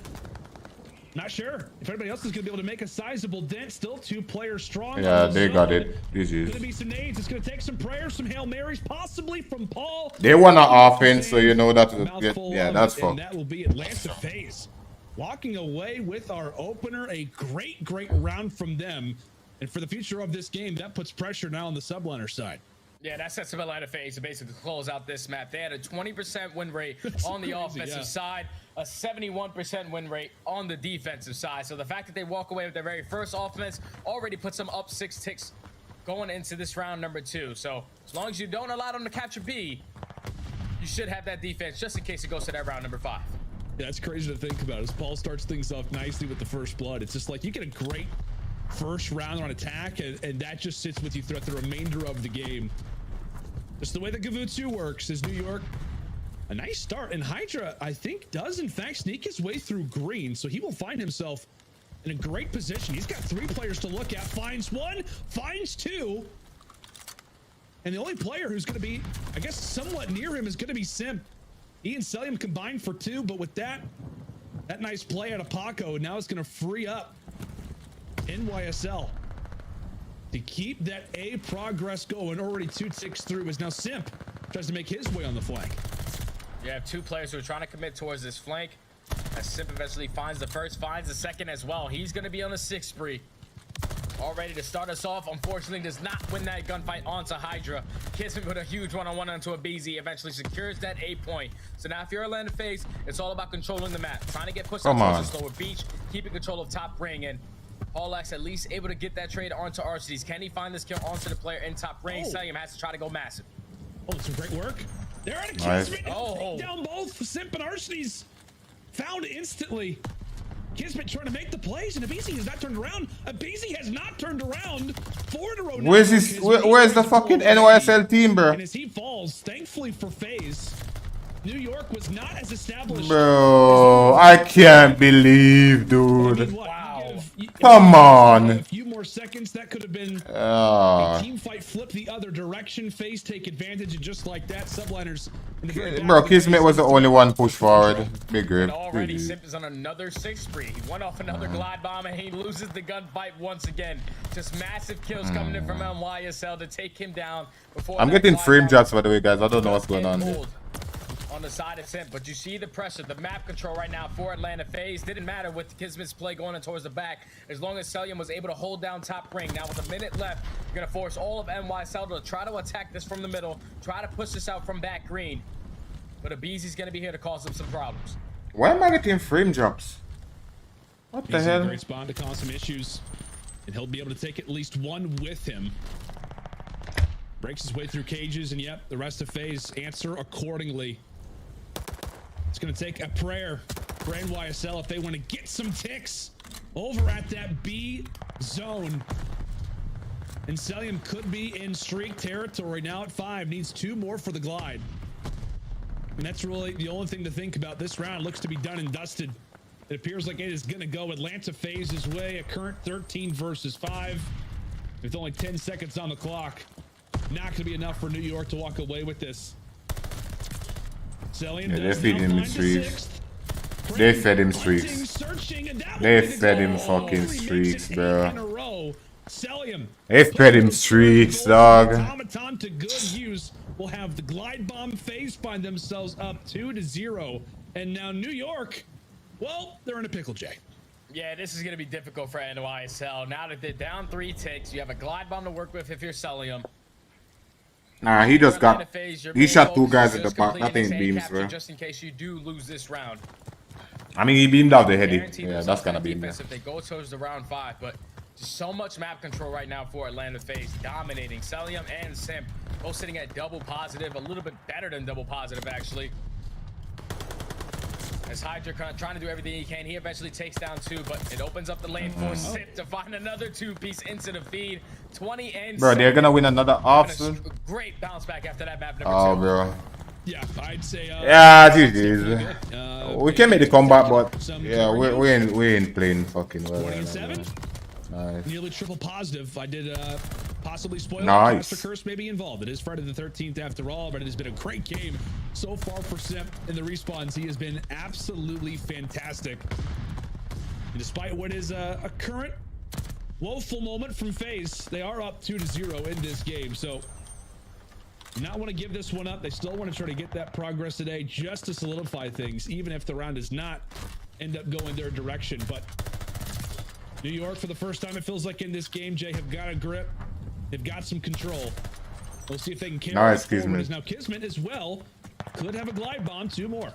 not sure if anybody else is going to be able to make a sizable dent. Still 2 players strong. Yeah, they got it. It's going to be some nades. It's going to take some prayers, some Hail Marys, possibly from Paul. They want an offense, so you know that. Yeah, that's fucked. And that will be Atlanta FaZe walking away with our opener. A great round from them. And for the future of this game, that puts pressure now on the subliner side. Yeah, that sets up Atlanta FaZe to basically close out this map. They had a 20% win rate on the offensive side, a 71% win rate on the defensive side. So the fact that they walk away with their very first offense already puts them up 6 ticks going into this round number 2. So as long as you don't allow them to capture B, you should have that defense just in case it goes to that round number 5. Yeah, it's crazy to think about as Paul starts things off nicely with the first blood. It's just like you get a great first round on attack, and that just sits with you throughout the remainder of the game. Just the way that Gavutu works is New York. A nice start, and Hydra, I think, does in fact sneak his way through green, so he will find himself in a great position. He's got 3 players to look at. Finds 1, finds 2. And the only player who's going to be, I guess, somewhat near him is going to be Simp. He and Celium combined for 2, but with that nice play out of Paco, now it's going to free up NYSL to keep that A progress going. Already 2 ticks through as now Simp tries to make his way on the flank. You have 2 players who are trying to commit towards this flank. As Simp eventually finds the first, finds the second as well. He's going to be on the 6th spree. All ready to start us off. Unfortunately, does not win that gunfight onto Hydra. Kismet with a huge one-on-one onto a BZ. Eventually secures that A point. So now if you're Atlanta FaZe, it's all about controlling the map. Trying to get pushed on the slower beach. Keeping control of top ring. And Paul-X at least able to get that trade onto Arcees. Can he find this kill onto the player in top range? Selim has to try to go massive. Oh, some great work. They're at a Kismet. Oh, down both Simp and Arcees. Found instantly. Kismet trying to make the plays, and Abizi has not turned around. Abizi has not turned around. 4 in a row. Where's this? Where's the fucking NYSL team, bro? And as he falls, thankfully for FaZe, New York was not as established. Bro, I can't believe, dude. Wow. Come on. A few more seconds, that could have been a team fight flip the other direction. FaZe take advantage, and just like that, Subliners. Bro, Kismet was the only one push forward. Big grip. Already, Simp is on another 6 spree. He went off another glide bomb, and he loses the gunfight once again. Just massive kills coming in from NYSL to take him down. Before I'm getting frame drops, by the way, guys. I don't know what's going on. On the side of Simp, but you see the pressure, the map control right now for Atlanta FaZe. Didn't matter with Kismet's play going in towards the back, as long as Selim was able to hold down top ring. Now with a minute left, you're gonna force all of NYSL to try to attack this from the middle, try to push this out from back green. But Abizi's gonna be here to cause him some problems. Why am I getting frame drops? What the hell? Great spawn to cause some issues, and he'll be able to take at least one with him. Breaks his way through cages, and yep, the rest of FaZe answer accordingly. It's going to take a prayer for NYSL if they want to get some ticks over at that B zone. And Selim could be in streak territory now at 5. Needs 2 more for the glide. And that's really the only thing to think about. This round looks to be done and dusted. It appears like it is going to go Atlanta FaZe's way. A current 13 versus 5. With only 10 seconds on the clock. Not going to be enough for New York to walk away with this. Yeah, they feed him streaks. They fed him streaks. They fed him fucking streaks, bro. They fed him streaks, dog. Automaton to good use. Will have the glide bomb. FaZe find themselves up 2-0, and now New York, well, they're in a pickle, Jay. Yeah, this is gonna be difficult for NYSL. Now that they're down 3 ticks, you have a glide bomb to work with if you're Selim. Nah, he just got. He shot 2 guys in the back. That ain't beams, bro. Just in case you do lose this round. I mean, he beamed out the heady. Yeah, that's gonna be defense if they go towards the round 5, but just so much map control right now for Atlanta FaZe, dominating Selim and Simp, both sitting at double positive, a little bit better than double positive actually. As Hydra trying to do everything he can, he eventually takes down 2, but it opens up the lane for Simp to find another 2-piece into the feed. 20 and bro, they're gonna win another option. Great bounce back after that map number 2. Bro. Yeah, I'd say. Yeah, GG's. We can make the comeback, but yeah, we ain't playing fucking well. 27. Nice. Nearly triple positive. I did possibly spoil nice. Master Curse may be involved. It is Friday the 13th after all, but it has been a great game so far for Simp in the respawns. He has been absolutely fantastic. And despite what is a current woeful moment from FaZe, they are up 2-0 in this game. So not want to give this one up. They still want to try to get that progress today just to solidify things, even if the round does not end up going their direction. But New York, for the first time, it feels like in this game, Jay, have got a grip. They've got some control. We'll see if they can carry it forward. Now Kismet as well could have a glide bomb. 2 more.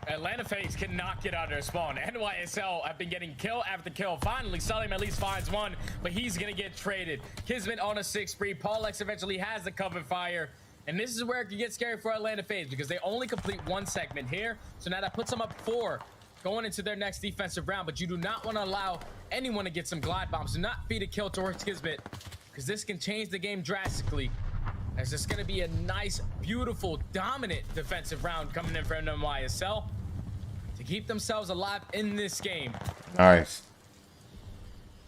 Atlanta FaZe cannot get out of their spawn. NYSL have been getting kill after kill. Finally, Selim at least finds 1, but he's going to get traded. Kismet on a 6 spree. Paul-X eventually has the cover fire. And this is where it can get scary for Atlanta FaZe because they only complete 1 segment here. So now that puts them up 4. Going into their next defensive round, but you do not want to allow anyone to get some glide bombs. Do not feed a kill towards Kismet because this can change the game drastically. As it's going to be a nice, beautiful, dominant defensive round coming in from NYSL to keep themselves alive in this game. Nice.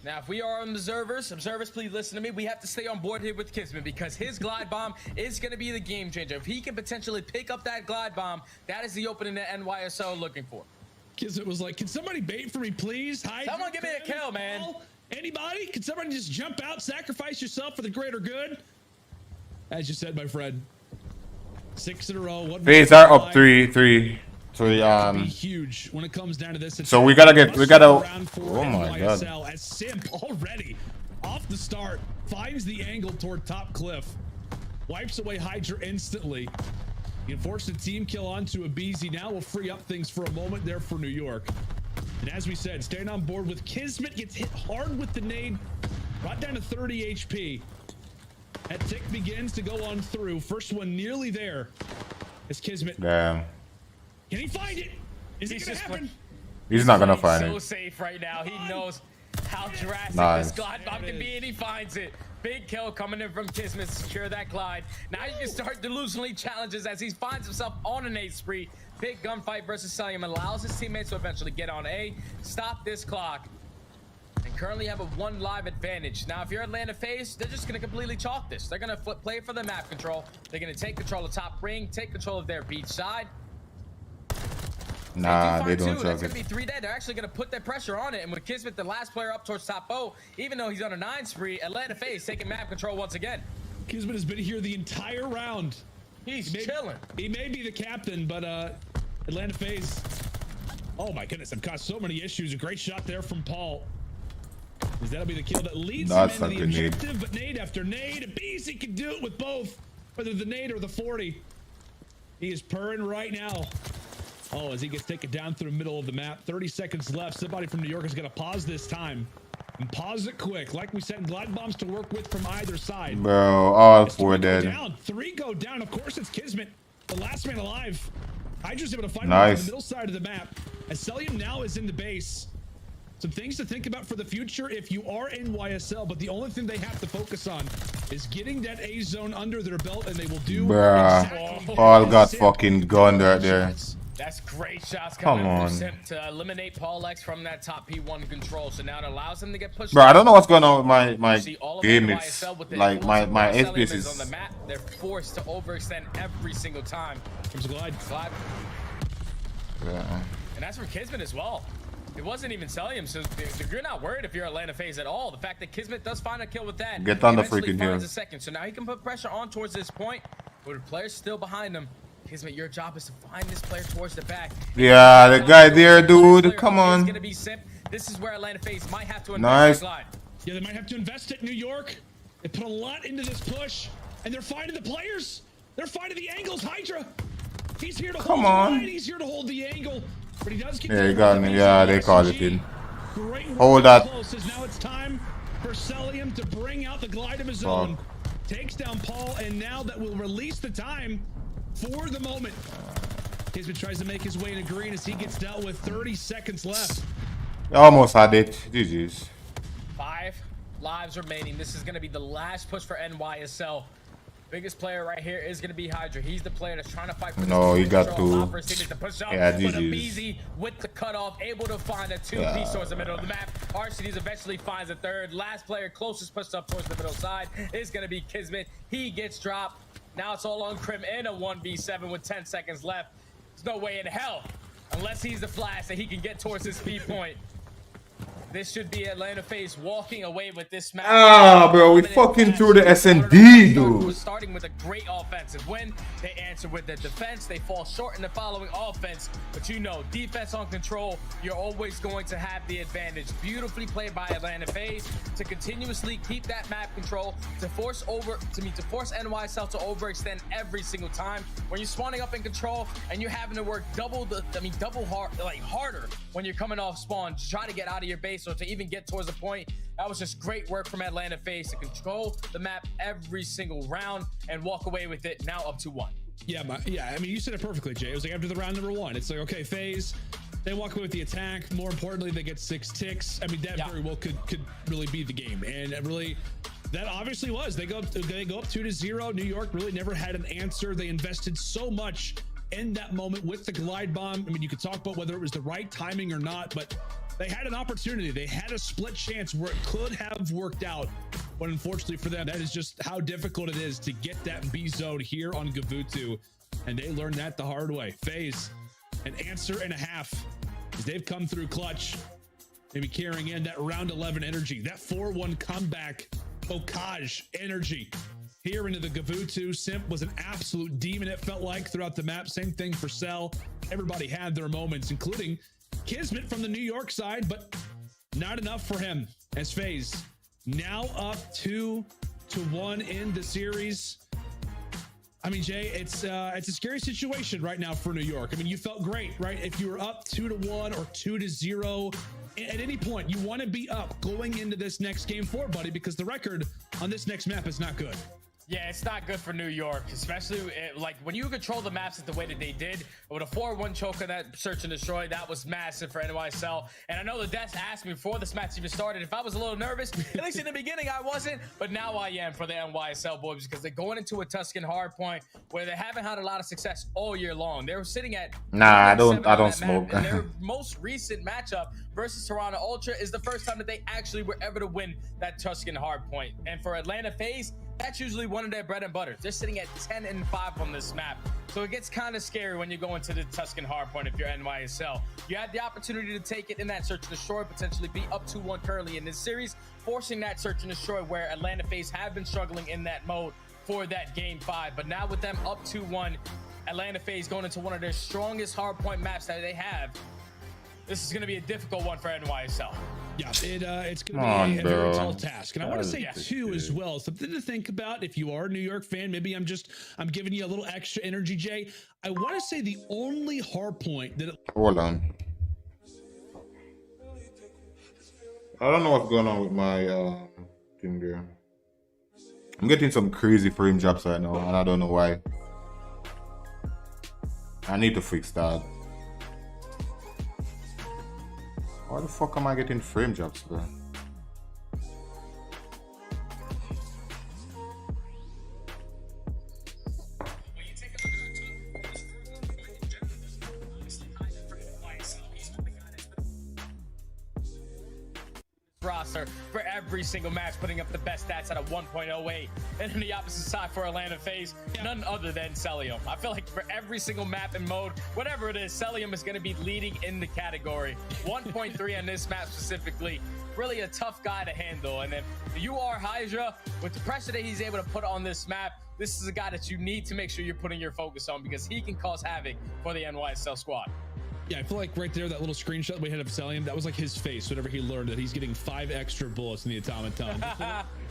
Now, if we are observers, please listen to me. We have to stay on board here with Kismet because his glide bomb is going to be the game changer. If he can potentially pick up that glide bomb, that is the opening that NYSL looking for. Kismet was like, can somebody bait for me, please? Someone give me a kill, man. Anybody? Can somebody just jump out, sacrifice yourself for the greater good? As you said, my friend. 6 in a row. FaZe are up 3-3. So be huge when it comes down to this. So we gotta. Oh my god. As Simp already off the start finds the angle toward top cliff, wipes away Hydra instantly. He forced a team kill onto Abizi. Now will free up things for a moment there for New York. And as we said, staying on board with Kismet, gets hit hard with the nade, brought down to 30 HP. That tick begins to go on through. First one nearly there. It's Kismet. Damn. Can he find it? Is it gonna happen? He's not gonna find so it. safe right now. He knows how drastic Nice. this glide bomb can be, and he finds it. Big kill coming in from Kismet to secure that glide. Now you can start delusionally challenges as he finds himself on an 8 spree. Big gunfight versus Selim allows his teammates to eventually get on A, stop this clock, and currently have a 1 live advantage. Now, if you're Atlanta FaZe, they're just going to completely chalk this. They're going to play for the map control. They're going to take control of top ring, take control of their beach side. Nah, they don't That's chalk going to it. be 3 dead. They're actually going to put their pressure on it. And with Kismet, the last player up towards top O, even though he's on a 9 spree, Atlanta FaZe taking map control once again. Kismet has been here the entire round. He's chilling. He may be the captain, but Atlanta FaZe. Oh my goodness, I've caused so many issues. A great shot there from Paul. As that'll be the kill that leads That's him into the a good objective, but nade after nade. And BZ can do it with both, whether the nade or the 40. He is purring right now. Oh, as he gets taken down through the middle of the map. 30 seconds left. Somebody from New York is going to pause this time. And pause it quick. Like we said, glide bombs to work with from either side. Bro, all 4 dead. Down. 3 go down. Of course, it's Kismet, the last man alive. Hydra's able to find him Nice. on the middle side of the map. As Selim now is in the base. Some things to think about for the future if you are NYSL, but the only thing they have to focus on is getting that A zone under their belt, and they will do Bruh. Paul got fucking gunned right there. That's great shots Come coming on. from Simp to eliminate Paul X from that top P1 control. So now it allows him to get pushed. Bro, I don't know what's going on with my See all of game. NYSL It's with the like my explosive FPS elements on the is. map. They're forced to overextend every single time. Comes a glide. Yeah. And that's for Kismet as well. It wasn't even Selim, so you're not worried if you're Atlanta FaZe at all. The fact that Kismet does find a kill with that. Get on the eventually freaking finds hill. a second. So now he can put pressure on towards this point, but the player's still behind him. Kismet, your job is to find this player towards the back. Yeah, the guy there, dude. Come on. Gonna be Simp. This is where Atlanta FaZe might have to invest Nice. their glide. Yeah, they might have to invest it. New York, they put a lot into this push, and they're finding the players. They're finding the angles. Hydra, he's here to Come hold on. the line. He's here to hold the angle, but he does get. Yeah, he got me. Yeah, they called it in. Great work Hold up that. close, as now it's time for Selim to bring out the glide of his own. Takes down Paul, and now that will release the time for the moment. Kismet tries to make his way into green as he gets dealt with. 30 seconds left. Almost had it. GG's. 5 lives remaining. This is going to be the last push for NYSL. Biggest player right here is going to be Hydra. He's the player that's trying to fight for No, this he got control. two. Allow for his teammates to push up, Yeah, but a GG's. BZ with the cutoff, able to find a 2-piece Yeah. towards the middle of the map. RCDs eventually finds a third. Last player closest pushed up towards the middle side is going to be Kismet. He gets dropped. Now it's all on Crim in a 1v7 with 10 seconds left. There's no way in hell, unless he's the flash, that he can get towards his speed point. This should be Atlanta FaZe walking away with this match. Ah, bro, we fucking threw the SND, dude. Starting with a great offensive win. They answer with their defense. They fall short in the following offense. But you know, defense on control, you're always going to have the advantage. Beautifully played by Atlanta FaZe to continuously keep that map control, to force NYSL to overextend every single time. When you're spawning up in control and you're having to work harder when you're coming off spawn to try to get out of your base or to even get towards the point. That was just great work from Atlanta FaZe to control the map every single round and walk away with it, now up to 1. Yeah, I mean, you said it perfectly, Jay. It was like after the round number 1, it's like, okay, FaZe, they walk away with the attack. More importantly, they get 6 ticks. I mean, that very well could really be the game. And it really, that obviously was. They go up 2-0. New York really never had an answer. They invested so much in that moment with the glide bomb. I mean, you could talk about whether it was the right timing or not, but they had an opportunity. They had a split chance where it could have worked out. But unfortunately for them, that is just how difficult it is to get that B zone here on Gavutu. And they learned that the hard way. FaZe, an answer and a half, as they've come through clutch, maybe carrying in that round 11 energy, that 4-1 comeback, Tacaz energy. Here into the Gavutu. Simp was an absolute demon, it felt like, throughout the map. Same thing for Cell. Everybody had their moments, including Kismet from the New York side, but not enough for him as FaZe now up 2-1 in the series. I mean, Jay, it's a scary situation right now for New York. I mean, you felt great, right? If you were up 2-1 or 2-0, at any point, you want to be up going into this next game 4, buddy, because the record on this next map is not good. Yeah, it's not good for New York, especially like when you control the maps the way that they did with a 4-1 choke on that search and destroy. That was massive for NYSL. And I know the devs asked me before this match even started if I was a little nervous. At least in the beginning, I wasn't, but now I am for the NYSL boys because they're going into a Tuscan hardpoint where they haven't had a lot of success all year long. They were sitting at I don't smoke. And their most recent matchup versus Toronto Ultra is the first time that they actually were ever to win that Tuscan hardpoint. And for Atlanta FaZe, that's usually one of their bread and butter. They're sitting at 10-5 on this map. So it gets kind of scary when you go into the Tuscan hardpoint if you're NYSL. You had the opportunity to take it in that search and destroy, potentially be up 2-1 currently in this series, forcing that search and destroy where Atlanta FaZe have been struggling in that mode for that game 5. But now with them up 2-1, Atlanta FaZe going into one of their strongest hardpoint maps that they have. This is going to be a difficult one for NYSL. Yeah, it's going to be a very tall task. And I want to say, too, as well, something to think about if you are a New York fan. Maybe I'm giving you a little extra energy, Jay. I want to say the only hard point that... Hold on. I don't know what's going on with my thing there. I'm getting some crazy frame drops right now, and I don't know why. I need to fix that. Why the fuck am I getting frame drops, bro? Roster for every single match, putting up the best stats at a 1.08. And on the opposite side for Atlanta FaZe, none other than Celium. I feel like for every single map and mode, whatever it is, Celium is going to be leading in the category. 1.3 on this map specifically. Really a tough guy to handle. And if you are Hydra, with the pressure that he's able to put on this map, this is a guy that you need to make sure you're putting your focus on because he can cause havoc for the NYSL squad. Yeah, I feel like right there, that little screenshot we had of Celium, that was like his face whenever he learned that he's getting 5 extra bullets in the automaton.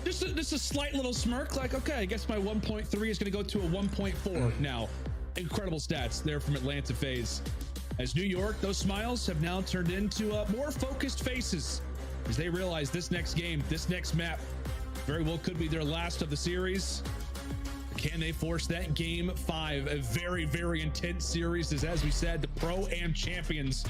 just a slight little smirk, like, okay, I guess my 1.3 is going to go to a 1.4 now. Incredible stats there from Atlanta FaZe. As New York, those smiles have now turned into more focused faces as they realize this next game, this next map, very well could be their last of the series. Can they force that game 5? A very, very intense series as we said, the Pro-Am champions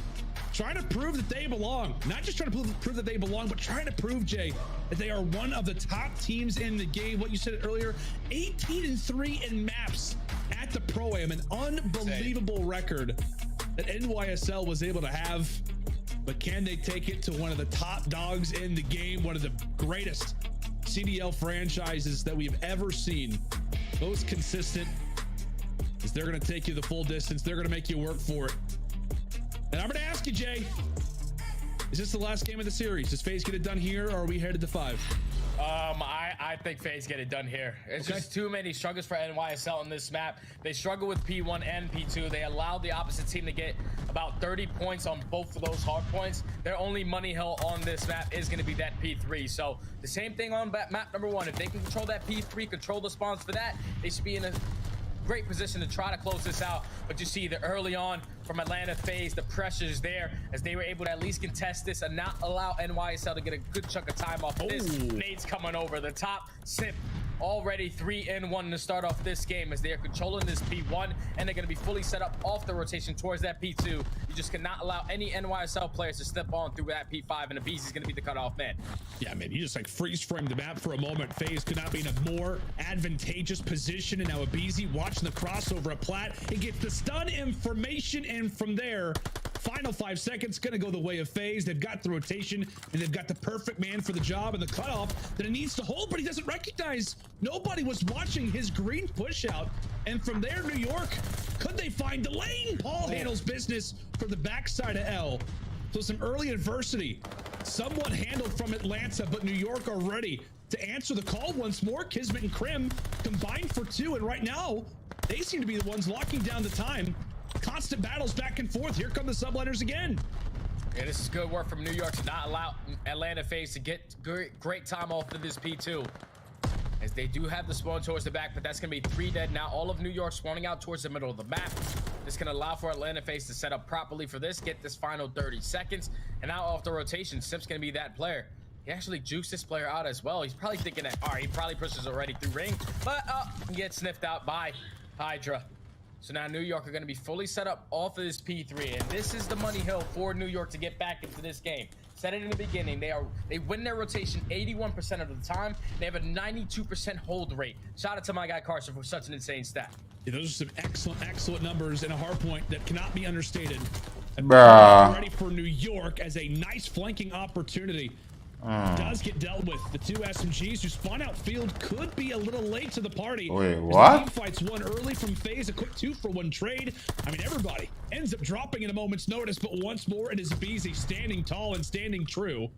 trying to prove that they belong. Not just trying to prove that they belong, but trying to prove, Jay, that they are one of the top teams in the game. What you said earlier, 18-3 in maps at the Pro-Am, an unbelievable record that NYSL was able to have. But can they take it to one of the top dogs in the game, one of the greatest CDL franchises that we've ever seen? Most consistent, is they're going to take you the full distance. They're going to make you work for it. And I'm going to ask you, Jay, is this the last game of the series? Does FaZe get it done here, or are we headed to 5? I think FaZe get it done here. It's just too many struggles for NYSL on this map. They struggle with P1 and P2. They allowed the opposite team to get about 30 points on both of those hard points. Their only money hill on this map is going to be that P3. So the same thing on map number 1. If they can control that P3, control the spawns for that, they should be in a great position to try to close this out. But you see that early on from Atlanta FaZe, the pressure's there as they were able to at least contest this and not allow NYSL to get a good chunk of time off this. Nades coming over the top. Sip already 3-1 to start off this game as they are controlling this P1 and they're going to be fully set up off the rotation towards that P2. You just cannot allow any NYSL players to step on through that P5, and Abizi is going to be the cutoff man. Yeah, man, you just like freeze framed the map for a moment. FaZe could not be in a more advantageous position, and now Abizi watching the crossover of Plat. It gets the stun information, and from there, final 5 seconds going to go the way of FaZe. They've got the rotation, and they've got the perfect man for the job and the cutoff that it needs to hold, but he doesn't recognize. Nobody was watching his green push out, and from there, New York, could they find the lane? Paul handles business from the backside of L. So some early adversity, somewhat handled from Atlanta, but New York are ready to answer the call once more. Kismet and Krim combined for 2, and right now, they seem to be the ones locking down the time. Constant battles back and forth. Here come the subliners again. Yeah, this is good work from New York to not allow Atlanta FaZe to get great time off of this P2. as they do have the spawn towards the back, but that's going to be 3 dead. Now all of New York spawning out towards the middle of the map. This can allow for Atlanta FaZe to set up properly for this, get this final 30 seconds. And now off the rotation, Simp's going to be that player. He actually jukes this player out as well. He's probably thinking that, all right, he probably pushes already through ring, but he gets sniffed out by Hydra. So now New York are going to be fully set up off of this P3, and this is the money hill for New York to get back into this game. Said it in the beginning, they win their rotation 81% of the time. They have a 92% hold rate. Shout out to my guy Carson for such an insane stat. Yeah, those are some excellent numbers in a hard point that cannot be understated. Bruh. Ready for New York as a nice flanking opportunity. Does get dealt with. The 2 SMGs who spawn out field could be a little late to the party. Wait, what? The team fights one early from FaZe, a quick 2-for-1 trade. I mean, everybody ends up dropping in a moment's notice, but once more it is Beezy standing tall and standing true.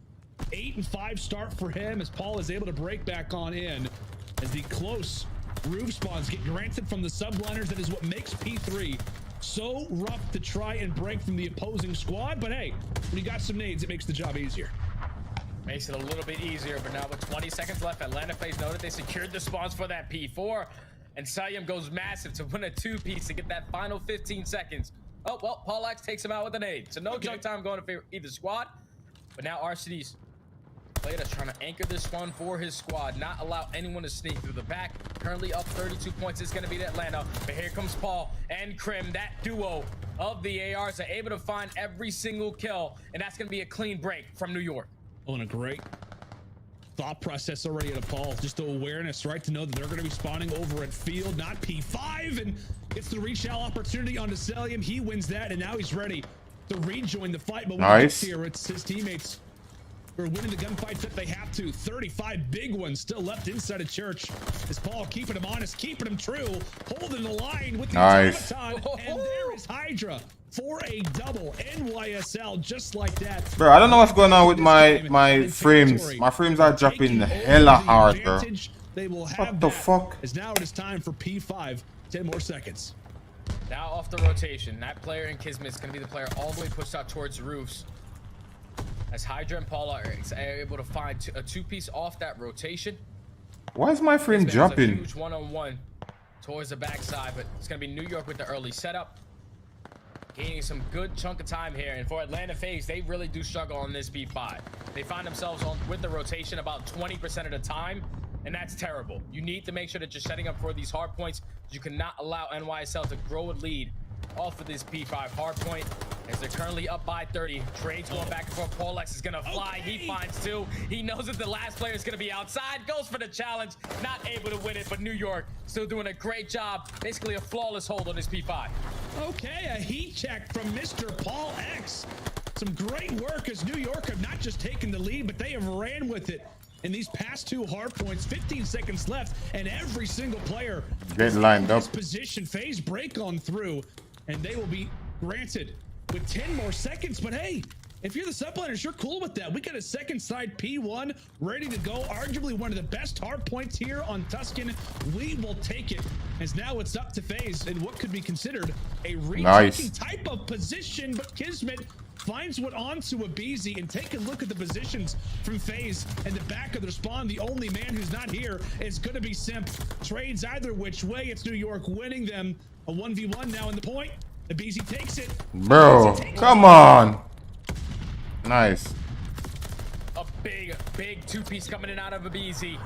8 and 5 start for him as Paul is able to break back on in. As the close roof spawns get granted from the subliners, that is what makes P3 so rough to try and break from the opposing squad. But hey, when you got some nades, it makes the job easier. Makes it a little bit easier, but now with 20 seconds left, Atlanta FaZe know that they secured the spawns for that P4, and Salyam goes massive to win a 2-piece to get that final 15 seconds. Oh, well, Paul X takes him out with an 8. So no junk time going to favor either squad, but now RCD's Playda's trying to anchor this one for his squad, not allow anyone to sneak through the back. Currently up 32 points is going to be the Atlanta, but here comes Paul and Krim. That duo of the ARs are able to find every single kill, and that's going to be a clean break from New York. Oh, and a great thought process already at Paul. Just the awareness, right, to know that they're going to be spawning over at field, not P5, and gets the reach out opportunity onto Salyam. He wins that, and now he's ready to rejoin the fight. But when he gets here, it's his teammates who are winning the gunfights that they have to. 35 big ones still left inside of church. Is Paul keeping him honest, keeping him true, holding the line with the automaton, and there is Hydra for a double NYSL just like that. Bro, I don't know what's going on with my frames. My frames are dropping hella hard, bro. What the fuck? As now it is time for P5. 10 more seconds. Now off the rotation, that player in Kismet is going to be the player all the way pushed out towards the roofs. As Hydra and Paula are able to find a 2-piece off that rotation. Why is my frame dropping? A huge one-on-one towards the backside, but it's going to be New York with the early setup. Gaining some good chunk of time here, and for Atlanta FaZe, they really do struggle on this P5. They find themselves on with the rotation about 20% of the time, and that's terrible. You need to make sure that you're setting up for these hard points. You cannot allow NYSL to grow a lead off of this P5 hard point, as they're currently up by 30. Trades going back and forth. Paul X is gonna fly. Okay. He finds 2. He knows that the last player is gonna be outside. Goes for the challenge. Not able to win it, but New York still doing a great job. Basically a flawless hold on this P5. Okay, a heat check from Mr. Paul X. Some great work as New York have not just taken the lead, but they have ran with it in these past 2 hard points. 15 seconds left, and every single player get lined up. Position FaZe break on through, and they will be granted with 10 more seconds. But hey, if you're the subliners, you're cool with that. We got a second side P1 ready to go. Arguably one of the best hard points here on Tuscan. We will take it, as now it's up to FaZe in what could be considered a retaking type of position. But Kismet finds what onto a Beezy, and take a look at the positions from FaZe and the back of their spawn. The only man who's not here is going to be Simp. Trades either which way. It's New York winning them. A 1v1 now in the point. The Beezy takes it. Bro, come on. Nice. A big 2-piece coming in out of a Beezy.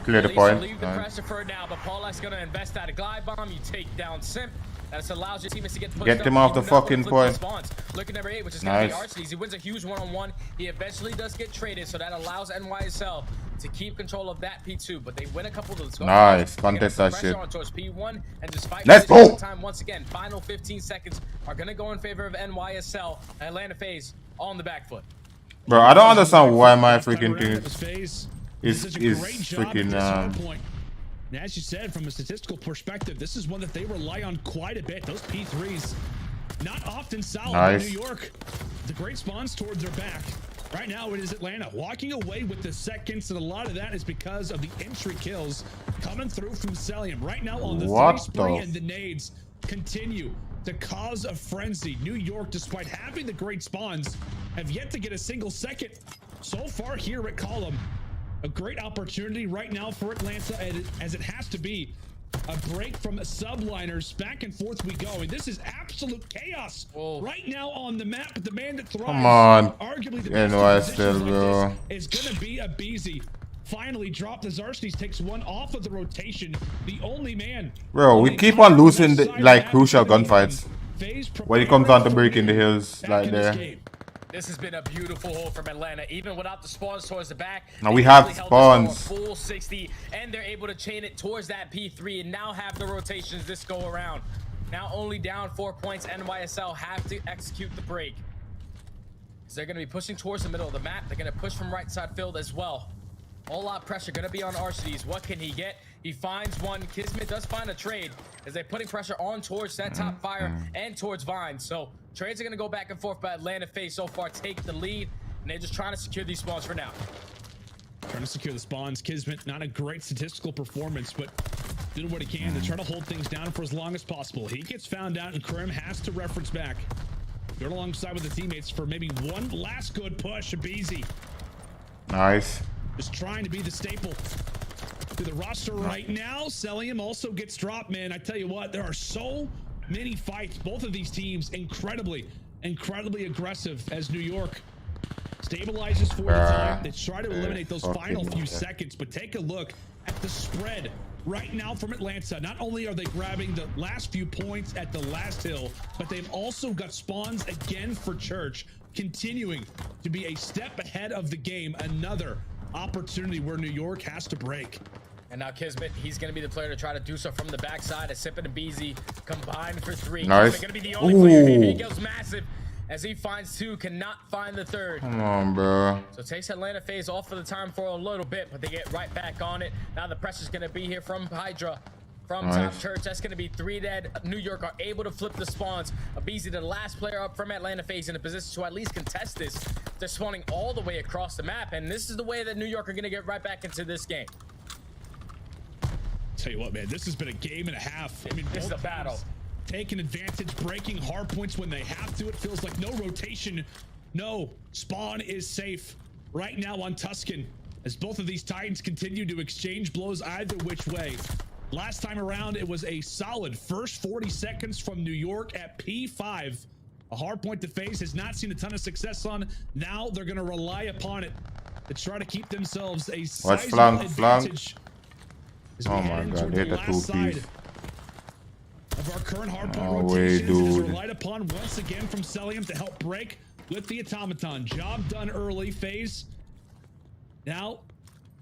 Clear the point. Leave the pressure for now, but Paul X gonna invest that glide bomb. You take down Simp. That allows your teammates to get pushed Get him off the fucking point. Look at number 8, which is gonna be Archleys. He wins a huge one-on-one. He eventually does get traded, so that allows NYSL to keep control of that P2, but they win a couple of those. Nice. Contest that shit. Towards P1, and despite let's go. Time once again, final 15 seconds are gonna go in favor of NYSL. Atlanta FaZe on the back foot. Bro, I don't understand why my freaking thing is freaking And as you said, from a statistical perspective, this is one that they rely on quite a bit. Those P3s, not often solid in New York. The great spawns towards their back. Right now, it is Atlanta walking away with the seconds, and a lot of that is because of the entry kills coming through from Salyam. Right now on the 3 spree, and the nades continue to cause a frenzy. New York, despite having the great spawns, have yet to get a single second so far here at Column. A great opportunity right now for Atlanta, as it has to be. A break from subliners. Back and forth we go. And this is absolute chaos right now on the map. The man that thrives, Come on. arguably the NY still, like bro. this, is going to be a BZ. Finally dropped the Zarskis, takes one off of the rotation. The only man. Bro, we keep on losing the, like crucial gunfights when it comes down to breaking the hills like there. This has been a beautiful hole from Atlanta, even without the spawns towards the back. Now we have spawns. Full 60, and they're able to chain it towards that P3 and now have the rotations this go around. Now only down 4 points. NYSL have to execute the break. So they're going to be pushing towards the middle of the map. They're going to push from right side field as well. All lot pressure going to be on Arcades. What can he get? He finds one. Kismet does find a trade as they're putting pressure on towards that top fire and towards Vine. So trades are going to go back and forth, but Atlanta FaZe so far take the lead, and they're just trying to secure these spawns for now. Trying to secure the spawns. Kismet, not a great statistical performance, but did what he can to try to hold things down for as long as possible. He gets found out, and Krim has to reference back. Going alongside with the teammates for maybe one last good push. Abizi. Nice. Just trying to be the staple to the roster right now. Celium also gets dropped, man. I tell you what, there are so many fights. Both of these teams incredibly aggressive as New York stabilizes for the time. They try to eliminate those final few seconds, but take a look at the spread right now from Atlanta. Not only are they grabbing the last few points at the last hill, but they've also got spawns again for Church, continuing to be a step ahead of the game. Another opportunity where New York has to break. And now Kismet, he's going to be the player to try to do so from the backside. As Sip and BZ combined for 3. Nice. Going to be the only player. He goes massive as he finds 2, cannot find the 3rd. Come on, bro. So takes Atlanta FaZe off for the time for a little bit, but they get right back on it. Now the pressure's going to be here from Hydra. From top Church, that's going to be 3 dead. New York are able to flip the spawns. Abizi, the last player up from Atlanta FaZe, in a position to at least contest this. They're spawning all the way across the map, and this is the way that New York are going to get right back into this game. Tell you what, man, this has been a game and a half. I mean, this is a battle. Taking advantage, breaking hard points when they have to. It feels like no rotation, no spawn is safe right now on Tuscan, as both of these Titans continue to exchange blows either which way. Last time around, it was a solid first 40 seconds from New York at P5. A hard point to FaZe has not seen a ton of success on. Now they're going to rely upon it to try to keep themselves a sizable advantage. Oh my god, hit the 2-piece. Of our current hardpoint rotations, it is relied upon once again from Celium to help break with the automaton. Job done early. FaZe now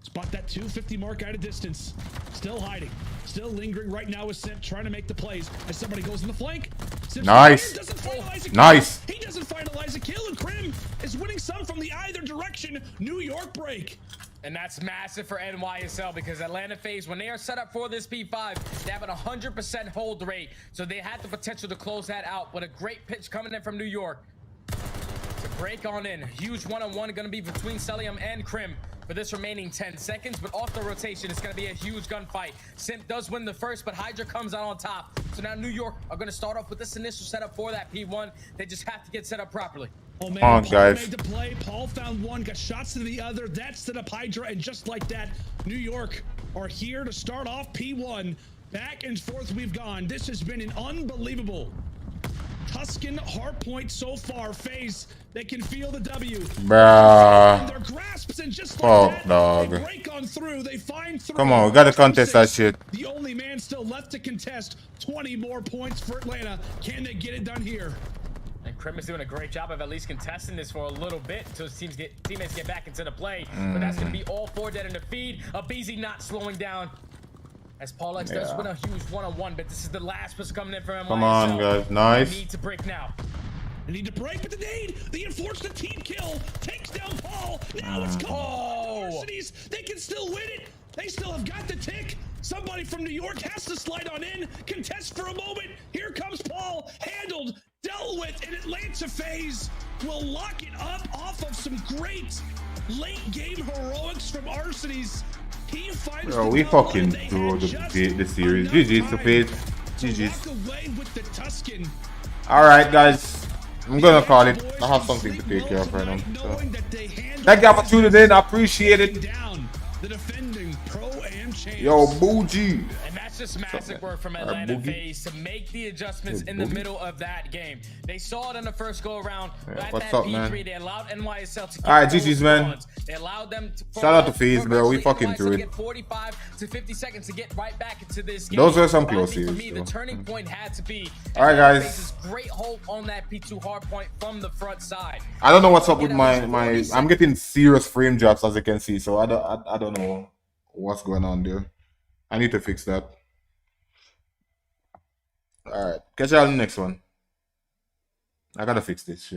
spot that 250 mark out of distance. Still hiding, still lingering right now with Simp, trying to make the plays as somebody goes in the flank. Simp's nice. Nice. He doesn't finalize a kill, and Krim is winning some from the either direction. New York break. And that's massive for NYSL, because Atlanta FaZe, when they are set up for this P5, they have an 100% hold rate. So they had the potential to close that out. But a great pitch coming in from New York to break on in. Huge one-on-one going to be between Celium and Krim for this remaining 10 seconds. But off the rotation, it's going to be a huge gunfight. Simp does win the first, but Hydra comes out on top. So now New York are going to start off with this initial setup for that P1. They just have to get set up properly. Oh man, Paul made the play. Paul found one, got shots to the other. That set up Hydra, and just like that, New York are here to start off P1. Back and forth we've gone. This has been an unbelievable Tuscan hardpoint so far. FaZe, they can feel the W. Bruh. Their grasps, and just like that, dog. they break on through. They find through. Come on, we gotta contest that shit. The only man still left to contest. 20 more points for Atlanta. Can they get it done here? And Krim is doing a great job of at least contesting this for a little bit until his teammates get back into the play. But that's going to be all 4 dead in the feed. Abizi not slowing down, as Paul X does win a huge one-on-one. But this is the last person coming in from NYSL. Come on, guys. Nice. They need to break now. They need to break, but the nade, the unfortunate team kill, takes down Paul. Now it's called. They can still win it. They still have got the tick. Somebody from New York has to slide on in, contest for a moment. Here comes Paul, handled, dealt with, and Atlanta FaZe will lock it up off of some great late game heroics from Arcades. He finds Bro, we fucking drew the series. GG's to FaZe. GG's. Alright, guys. I'm gonna call it. I have something to take care of right now. So. Thank you for tuning in. I appreciate it. the defending Pro-Am champs. Yo, Bougie. And that's just massive work from Atlanta FaZe to make the adjustments in the middle of that game. They saw it on the first go around. Yeah, at what's that up, P3, man? they allowed NYSL to All right, GG's, man. They allowed them to Shout out to FaZe, bro. We fucking through it. Get 45 to 50 seconds to get right back into this game. Those were some close For series. me, the turning point had to be. All right, guys. Great hold on that P2 hard point from the front side. I don't know what's up with my. I'm getting serious frame drops, as you can see. So I don't know what's going on there. I need to fix that. All right, catch you all in the next one. I gotta fix this shit.